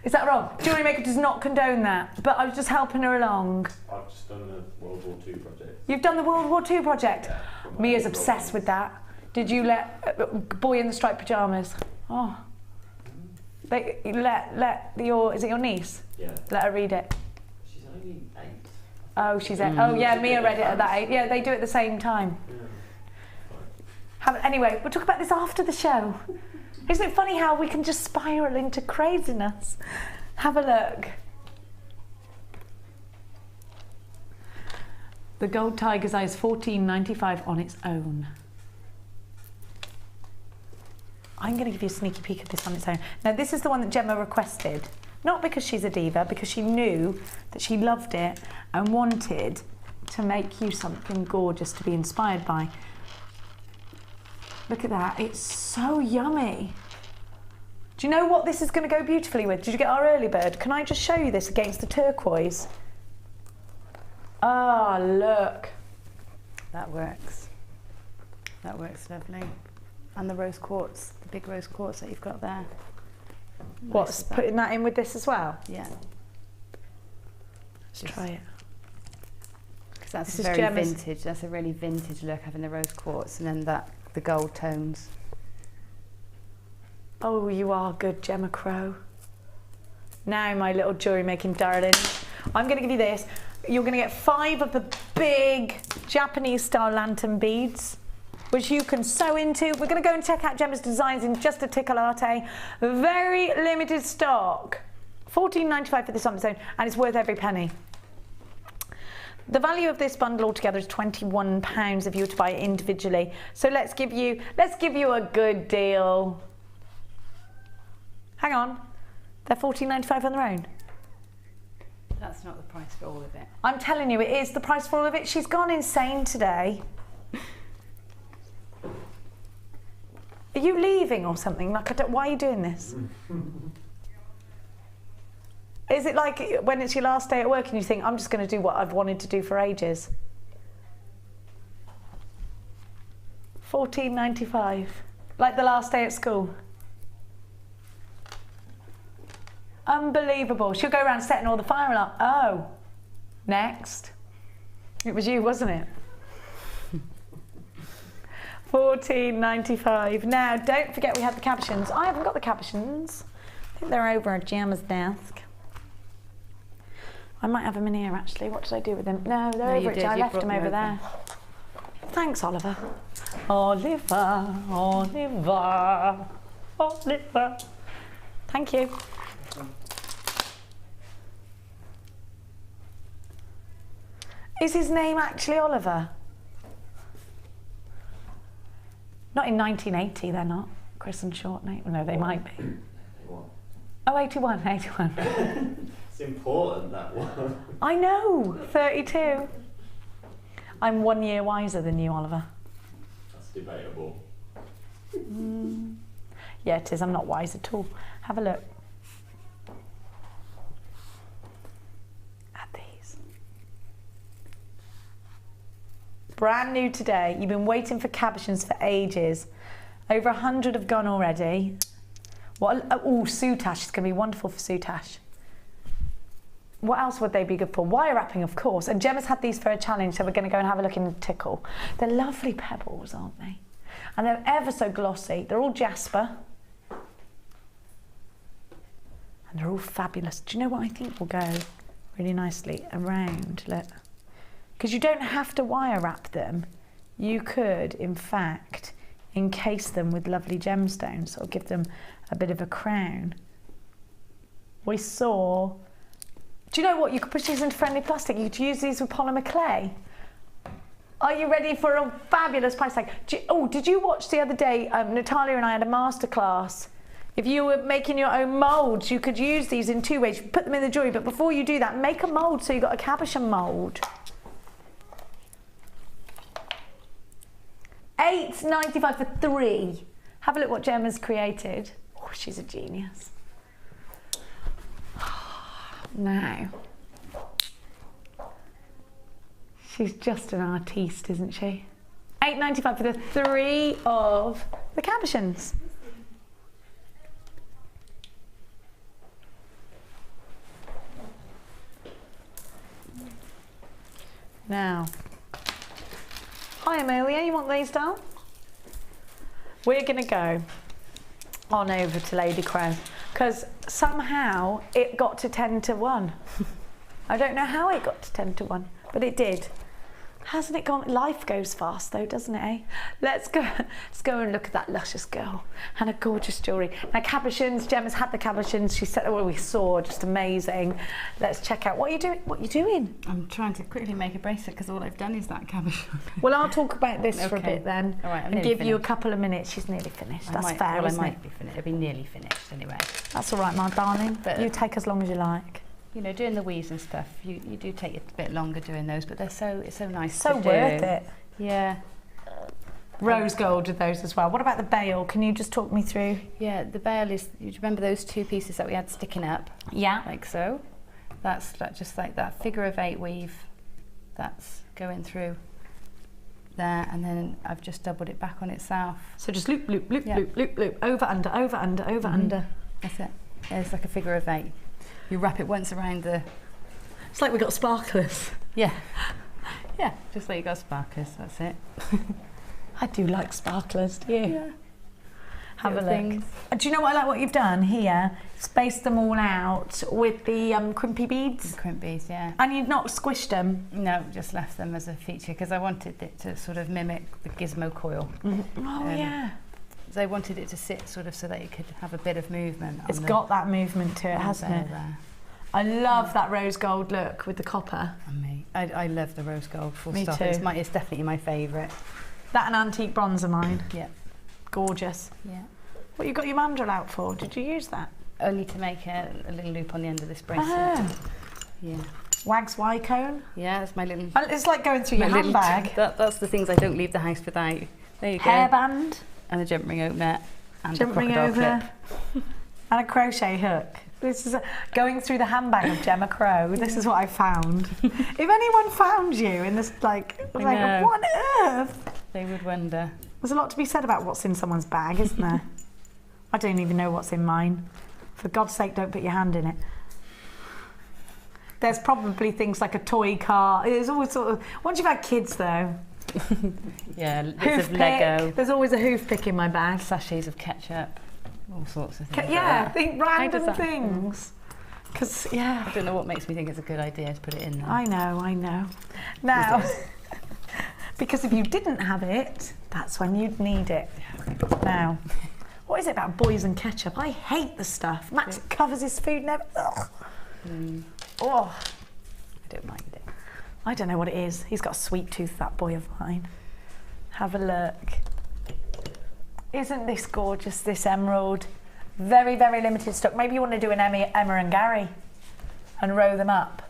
Speaker 2: Is that wrong? Jewellery Maker does not condone that, but I was just helping her along.
Speaker 12: I've just done the World War II project.
Speaker 2: You've done the World War II project?
Speaker 12: Yeah,
Speaker 2: Mia's obsessed with that. Did you let Boy in the Striped Pyjamas? Oh. Let your, is it your niece?
Speaker 12: Yeah.
Speaker 2: Let her read it.
Speaker 12: She's only 8.
Speaker 2: Oh, she's 8. Oh yeah, Mia read it at that age. Yeah, they do it at the same time.
Speaker 12: Yeah.
Speaker 2: Anyway, we'll talk about this after the show. Isn't it funny how we can just spiral into craziness? Have a look. The gold tiger's eye is $14.95 on its own. I'm going to give you a sneaky peek of this on its own. Now, this is the one that Gemma requested. Not because she's a diva, because she knew that she loved it and wanted to make you something gorgeous to be inspired by. Look at that, it's so yummy. Do you know what this is going to go beautifully with? Did you get our early bird? Can I just show you this against the turquoise? Ah, look.
Speaker 3: That works. That works lovely. And the rose quartz, the big rose quartz that you've got there.
Speaker 2: What's putting that in with this as well?
Speaker 3: Yeah.
Speaker 2: Let's try it.
Speaker 3: Because that's very vintage. That's a really vintage look, having the rose quartz and then the gold tones.
Speaker 2: Oh, you are good, Gemma Crow. Now, my little jewellery making darling, I'm going to give you this. You're going to get 5 of the big Japanese style lantern beads, which you can sew into. We're going to go and check out Gemma's designs in just a tickle latte. Very limited stock. $14.95 for this on its own, and it's worth every penny. The value of this bundle altogether is £21 if you were to buy it individually. So let's give you a good deal. Hang on, they're $14.95 on their own.
Speaker 3: That's not the price for all of it.
Speaker 2: I'm telling you, it is the price for all of it. She's gone insane today. Are you leaving or something? Like, why are you doing this? Is it like when it's your last day at work and you think, I'm just going to do what I've wanted to do for ages? $14.95, like the last day at school. Unbelievable. She'll go around setting all the fire alarm. Oh, next. It was you, wasn't it? $14.95. Now, don't forget we had the capuchins. I haven't got the capuchins. I think they're over at Gemma's desk. I might have them in here, actually. What did I do with them? No, they're over at Gemma. I left them over there. Thanks, Oliver. Oliver, Oliver, Oliver. Thank you. Is his name actually Oliver? Not in 1980, they're not. Chris and Short name. No, they might be. Oh, 81, 81.
Speaker 12: It's important, that one.
Speaker 2: I know, 32. I'm 1 year wiser than you, Oliver.
Speaker 12: That's debatable.
Speaker 2: Yeah, it is. I'm not wise at all. Have a look. At these. Brand new today. You've been waiting for cabochons for ages. Over 100 have gone already. What? Oh, soutache is going to be wonderful for soutache. What else would they be good for? Wire wrapping, of course. And Gemma's had these for a challenge, so we're going to go and have a look in the tickle. They're lovely pebbles, aren't they? And they're ever so glossy. They're all jasper. And they're all fabulous. Do you know what I think will go really nicely around? Look. Because you don't have to wire wrap them. You could, in fact, encase them with lovely gemstones or give them a bit of a crown. We saw... Do you know what? You could put these into friendly plastic. You could use these with polymer clay. Are you ready for a fabulous price tag? Did you watch the other day, Natalia and I had a masterclass. If you were making your own moulds, you could use these in 2 ways. You put them in the jewellery, but before you do that, make a mould so you've got a cabochon mould. $8.95 for 3. Have a look what Gemma's created. Oh, she's a genius. Now, she's just an artiste, isn't she? $8.95 for the 3 of the cabochons. Now, hi Amelia, you want these down? We're gonna go on over to Lady Crow because somehow it got to 10 to 1. I don't know how it got to 10 to 1, but it did. Hasn't it gone? Life goes fast though, doesn't it, eh? Let's go and look at that luscious girl and her gorgeous jewellery. Now cabochons, Gemma's had the cabochons. She said what we saw, just amazing. Let's check out, what are you doing? What are you doing?
Speaker 3: I'm trying to quickly make a bracelet because all I've done is that cabochon.
Speaker 2: Well, I'll talk about this for a bit then.
Speaker 3: All right,
Speaker 2: and give you a couple of minutes. She's nearly finished. That's fair, isn't it?
Speaker 3: I might be finished. It'll be nearly finished anyway.
Speaker 2: That's all right, my darling. But you take as long as you like.
Speaker 3: You know, doing the weaves and stuff, you do take a bit longer doing those, but it's so nice
Speaker 2: so
Speaker 3: to do.
Speaker 2: worth it.
Speaker 3: Yeah.
Speaker 2: Rose gold with those as well. What about the bail? Can you just talk me through?
Speaker 3: Yeah, the bail is, you remember those 2 pieces that we had sticking up?
Speaker 2: Yeah.
Speaker 3: Like so. That's just like that figure of 8 weave that's going through there, and then I've just doubled it back on itself.
Speaker 2: So just loop, loop, loop, loop, loop, loop, over, under, over, under, over, under.
Speaker 3: That's it. It's like a figure of 8. You wrap it once around the...
Speaker 2: It's like we got sparklers.
Speaker 3: Yeah. Yeah, just like you got sparklers, that's it.
Speaker 2: I do like sparklers, do you?
Speaker 3: Yeah.
Speaker 2: Have a look. Do you know what I like what you've done here? Spaced them all out with the crimpy beads.
Speaker 3: The crimp beads, yeah.
Speaker 2: And you've not squished them?
Speaker 3: No, just left them as a feature because I wanted it to sort of mimic the gizmo coil.
Speaker 2: Oh, yeah.
Speaker 3: So I wanted it to sit sort of so that it could have a bit of movement.
Speaker 2: It's got that movement to it, hasn't it?
Speaker 3: There.
Speaker 2: I love that rose gold look with the copper.
Speaker 3: And me. I love the rose gold, full
Speaker 2: Me
Speaker 3: stop.
Speaker 2: too.
Speaker 3: It's definitely my favourite.
Speaker 2: That and antique bronze are mine.
Speaker 3: Yeah.
Speaker 2: Gorgeous.
Speaker 3: Yeah.
Speaker 2: What you got your mandrel out for? Did you use that?
Speaker 3: Only to make a little loop on the end of this bracelet.
Speaker 2: Ah.
Speaker 3: Yeah.
Speaker 2: Wags Y cone?
Speaker 3: Yeah, that's my little...
Speaker 2: It's like going through your handbag.
Speaker 3: That's the things I don't leave the house without. There you go.
Speaker 2: Hairband.
Speaker 3: And a jump ring opener. And
Speaker 2: jump
Speaker 3: a crocodile
Speaker 2: ring over.
Speaker 3: clip.
Speaker 2: And a crochet hook. This is going through the handbag of Gemma Crow. This is what I found. If anyone found you in this, like what on earth?
Speaker 3: They would wonder.
Speaker 2: There's a lot to be said about what's in someone's bag, isn't there? I don't even know what's in mine. For God's sake, don't put your hand in it. There's probably things like a toy car. There's always sort of... Once you've had kids, though...
Speaker 3: Yeah, bits
Speaker 2: hoof
Speaker 3: of Lego.
Speaker 2: Pick. There's always a hoof pick in my bag.
Speaker 3: Sachets of ketchup. All sorts of things.
Speaker 2: Yeah, think random things. Because, yeah.
Speaker 3: I don't know what makes me think it's a good idea to put it in there.
Speaker 2: I know. Now, because if you didn't have it, that's when you'd need it. Now, what is it about boys and ketchup? I hate the stuff. Max covers his food and everything. Oh,
Speaker 3: I don't mind it.
Speaker 2: I don't know what it is. He's got a sweet tooth, that boy of mine. Have a look. Isn't this gorgeous, this emerald? Very, very limited stock. Maybe you want to do an Emma and Gary and row them up.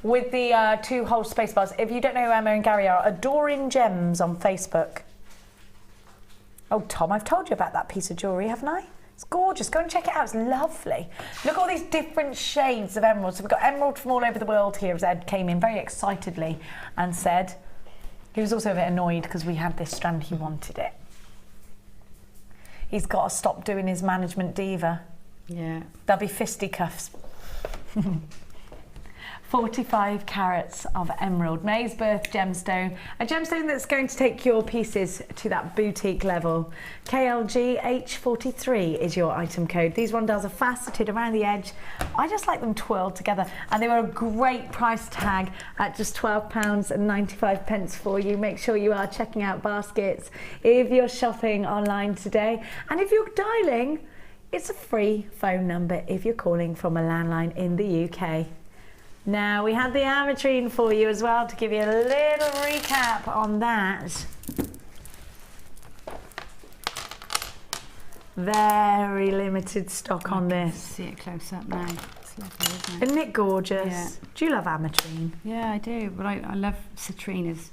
Speaker 2: with the 2 whole space bars. If you don't know who Emma and Gary are, Adoring Gems on Facebook. Oh, Tom, I've told you about that piece of jewellery, haven't I? It's gorgeous. Go and check it out. It's lovely. Look at all these different shades of emerald. So we've got emerald from all over the world here. As Ed came in very excitedly and said he was also a bit annoyed because we had this strand. He wanted it. He's got to stop doing his management diva.
Speaker 3: Yeah.
Speaker 2: There'll be fisticuffs. 45 carats of emerald, May's birth gemstone, a gemstone that's going to take your pieces to that boutique level. KLG H43 is your item code. These rondelles are faceted around the edge. I just like them twirled together, and they were a great price tag at just £12.95 for you. Make sure you are checking out baskets if you're shopping online today, and if you're dialing, it's a free phone number if you're calling from a landline in the UK. Now, we had the ametrine for you as well to give you a little recap on that. Very limited stock on this.
Speaker 3: See it close up now. It's lovely, isn't it?
Speaker 2: Isn't it gorgeous?
Speaker 3: Yeah.
Speaker 2: Do you love ametrine?
Speaker 3: Yeah, I do. But I love citrine is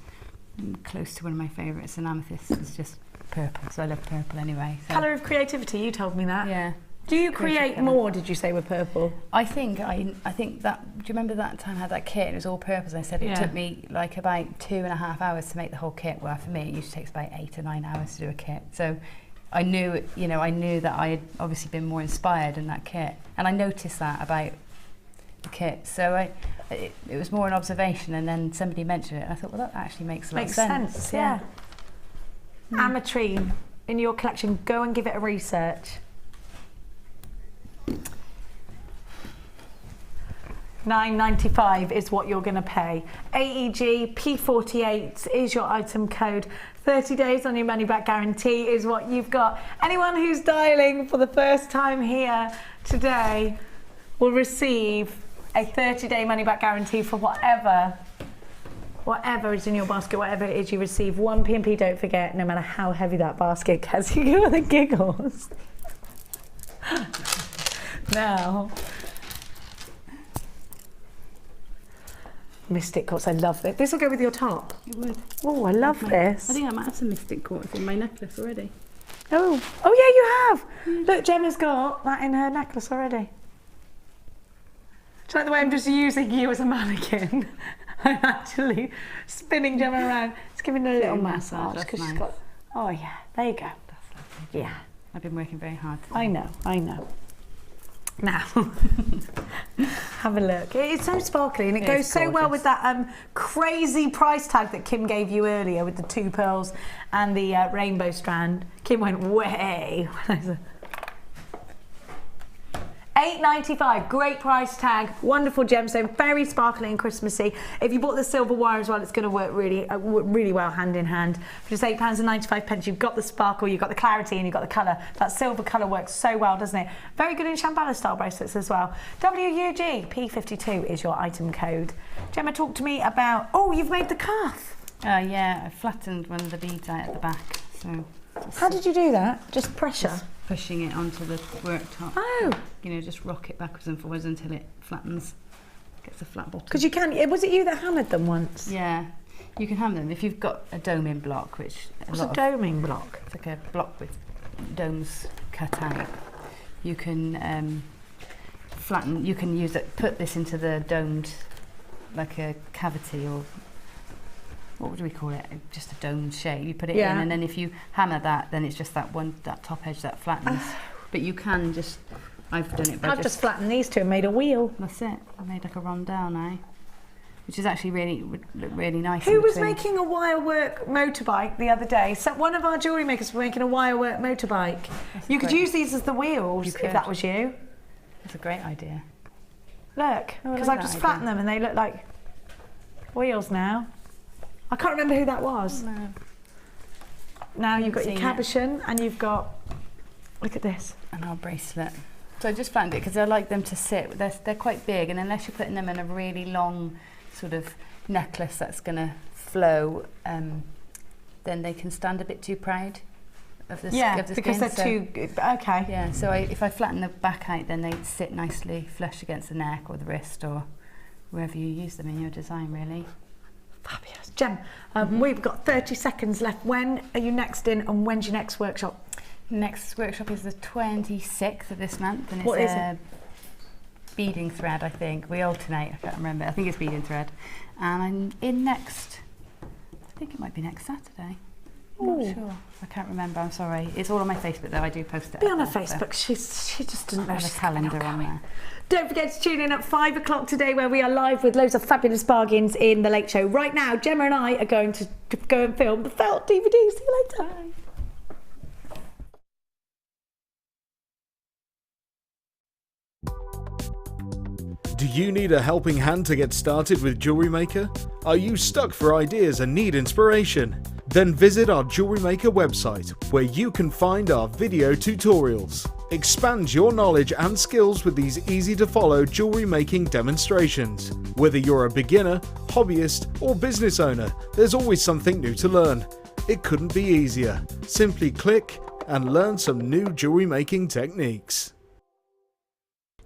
Speaker 3: close to one of my favourites, and amethyst is just purple, so I love purple anyway. So.
Speaker 2: Colour of creativity, you told me that.
Speaker 3: Yeah.
Speaker 2: Do you create more, did you say, with purple?
Speaker 3: I think that, do you remember that time I had that kit and it was all purple, and I said it took me like about 2.5 hours to make the whole kit. Well, for me it usually takes about 8 or 9 hours to do a kit. So I knew, I knew that I had obviously been more inspired in that kit, and I noticed that about the kit. So it was more an observation, and then somebody mentioned it and I thought, well, that actually makes a lot of sense.
Speaker 2: Makes sense, yeah. Ametrine in your collection, go and give it a research. £9.95 is what you're going to pay. AEG P48 is your item code. 30 days on your money back guarantee is what you've got. Anyone who's dialing for the first time here today will receive a 30-day money back guarantee for whatever is in your basket, whatever it is you receive. 1 P&P, don't forget, no matter how heavy that basket gets. You go with the giggles. Now, Mystic quartz, I love this. This will go with your top.
Speaker 3: It would.
Speaker 2: Oh, I love this.
Speaker 3: I think I might have some mystic quartz in my necklace already.
Speaker 2: Oh yeah, you have. Look, Gemma's got that in her necklace already. Do you like the way I'm just using you as a mannequin? I'm actually spinning Gemma around. It's giving her a little massage because she's got. Oh yeah, there you go.
Speaker 3: That's lovely.
Speaker 2: Yeah.
Speaker 3: I've been working very hard today.
Speaker 2: I know. Now, have a look. It's so sparkly, and it goes so well with that crazy price tag that Kim gave you earlier with the 2 pearls and the rainbow strand. Kim went way. $8.95, great price tag, wonderful gemstone, very sparkly and Christmassy. If you bought the silver wire as well, it's going to work really well hand in hand. For just £8.95, you've got the sparkle, you've got the clarity, and you've got the colour. That silver colour works so well, doesn't it? Very good in Shambhala style bracelets as well. WUG P52 is your item code. Gemma, talk to me about, oh, you've made the cuff.
Speaker 3: Yeah, I flattened one of the beads out at the back. So.
Speaker 2: How did you do that? Just pressure?
Speaker 3: Just pushing it onto the worktop.
Speaker 2: Oh.
Speaker 3: Just rock it backwards and forwards until it flattens, gets a flat bottom.
Speaker 2: Because you can, was it you that hammered them once?
Speaker 3: Yeah, you can hammer them if you've got a doming block, which
Speaker 2: What's a doming block?
Speaker 3: It's like a block with domes cut out. You can flatten, you can use it, put this into the domed, like a cavity, or what do we call it? Just a domed shape. You put it in, and then if you hammer that, then it's just that top edge that flattens. But you can just, I've done it by
Speaker 2: I've just flattened these two and made a wheel.
Speaker 3: That's it. I made like a rondelle now, which is actually really nice.
Speaker 2: Who was making a wire work motorbike the other day? So one of our jewellery makers was making a wire work motorbike. You could use these as the wheels if that was you.
Speaker 3: That's a great idea.
Speaker 2: Look, because I've just flattened them and they look like wheels now. I can't remember who that was.
Speaker 3: No.
Speaker 2: Now you've got your cabochon and you've got, look at this.
Speaker 3: And our bracelet. So I just flattened it because I like them to sit. They're quite big, and unless you're putting them in a really long sort of necklace that's going to flow, then they can stand a bit too proud of the skin.
Speaker 2: Because they're too, okay.
Speaker 3: Yeah, so if I flatten the back out, then they sit nicely flush against the neck or the wrist or wherever you use them in your design, really.
Speaker 2: Fabulous. Jem, we've got 30 seconds left. When are you next in, and when's your next workshop?
Speaker 3: Next workshop is the 26th of this month, and it's
Speaker 2: What is it?
Speaker 3: Beading thread, I think. We alternate, I can't remember. I think it's beading thread. And I'm in next, I think it might be next Saturday. I'm not sure. I can't remember, I'm sorry. It's all on my Facebook though, I do post it.
Speaker 2: Be on her Facebook, she just doesn't know.
Speaker 3: There's a calendar on there.
Speaker 2: Don't forget to tune in at 5 o'clock today, where we are live with loads of fabulous bargains in the Late Show. Right now, Gemma and I are going to go and film the felt DVD. See you later.
Speaker 1: Do you need a helping hand to get started with Jewellery Maker? Are you stuck for ideas and need inspiration? Then visit our Jewellery Maker website, where you can find our video tutorials. Expand your knowledge and skills with these easy-to-follow jewellery making demonstrations. Whether you're a beginner, hobbyist, or business owner, there's always something new to learn. It couldn't be easier. Simply click and learn some new jewellery making techniques.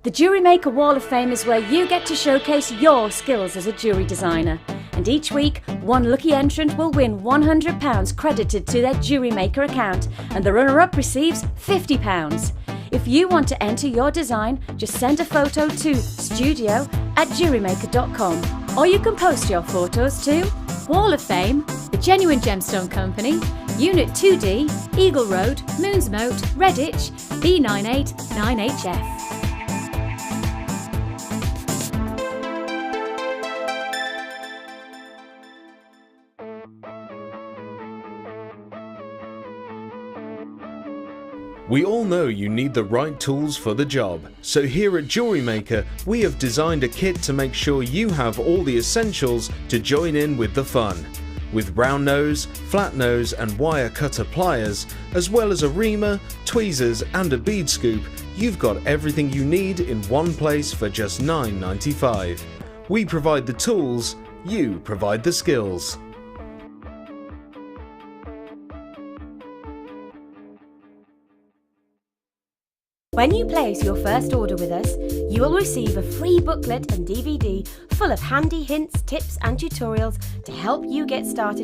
Speaker 6: The Jewellery Maker Wall of Fame is where you get to showcase your skills as a jewellery designer. And each week, one lucky entrant will win £100 credited to their Jewellery Maker account, and the runner-up receives £50. If you want to enter your design, just send a photo to studio@jewellerymaker.com, or you can post your photos to Wall of Fame, The Genuine Gemstone Company, Unit 2D, Eagle Road, Moonsmoat, Redditch, B989HF.
Speaker 1: We all know you need the right tools for the job, so here at Jewellery Maker we have designed a kit to make sure you have all the essentials to join in with the fun. With round nose, flat nose and wire cutter pliers, as well as a reamer, tweezers and a bead scoop, you've got everything you need in one place for just $9.95. We provide the tools, you provide the skills.
Speaker 6: When you place your first order with us, you will receive a free booklet and DVD full of handy hints, tips and tutorials to help you get started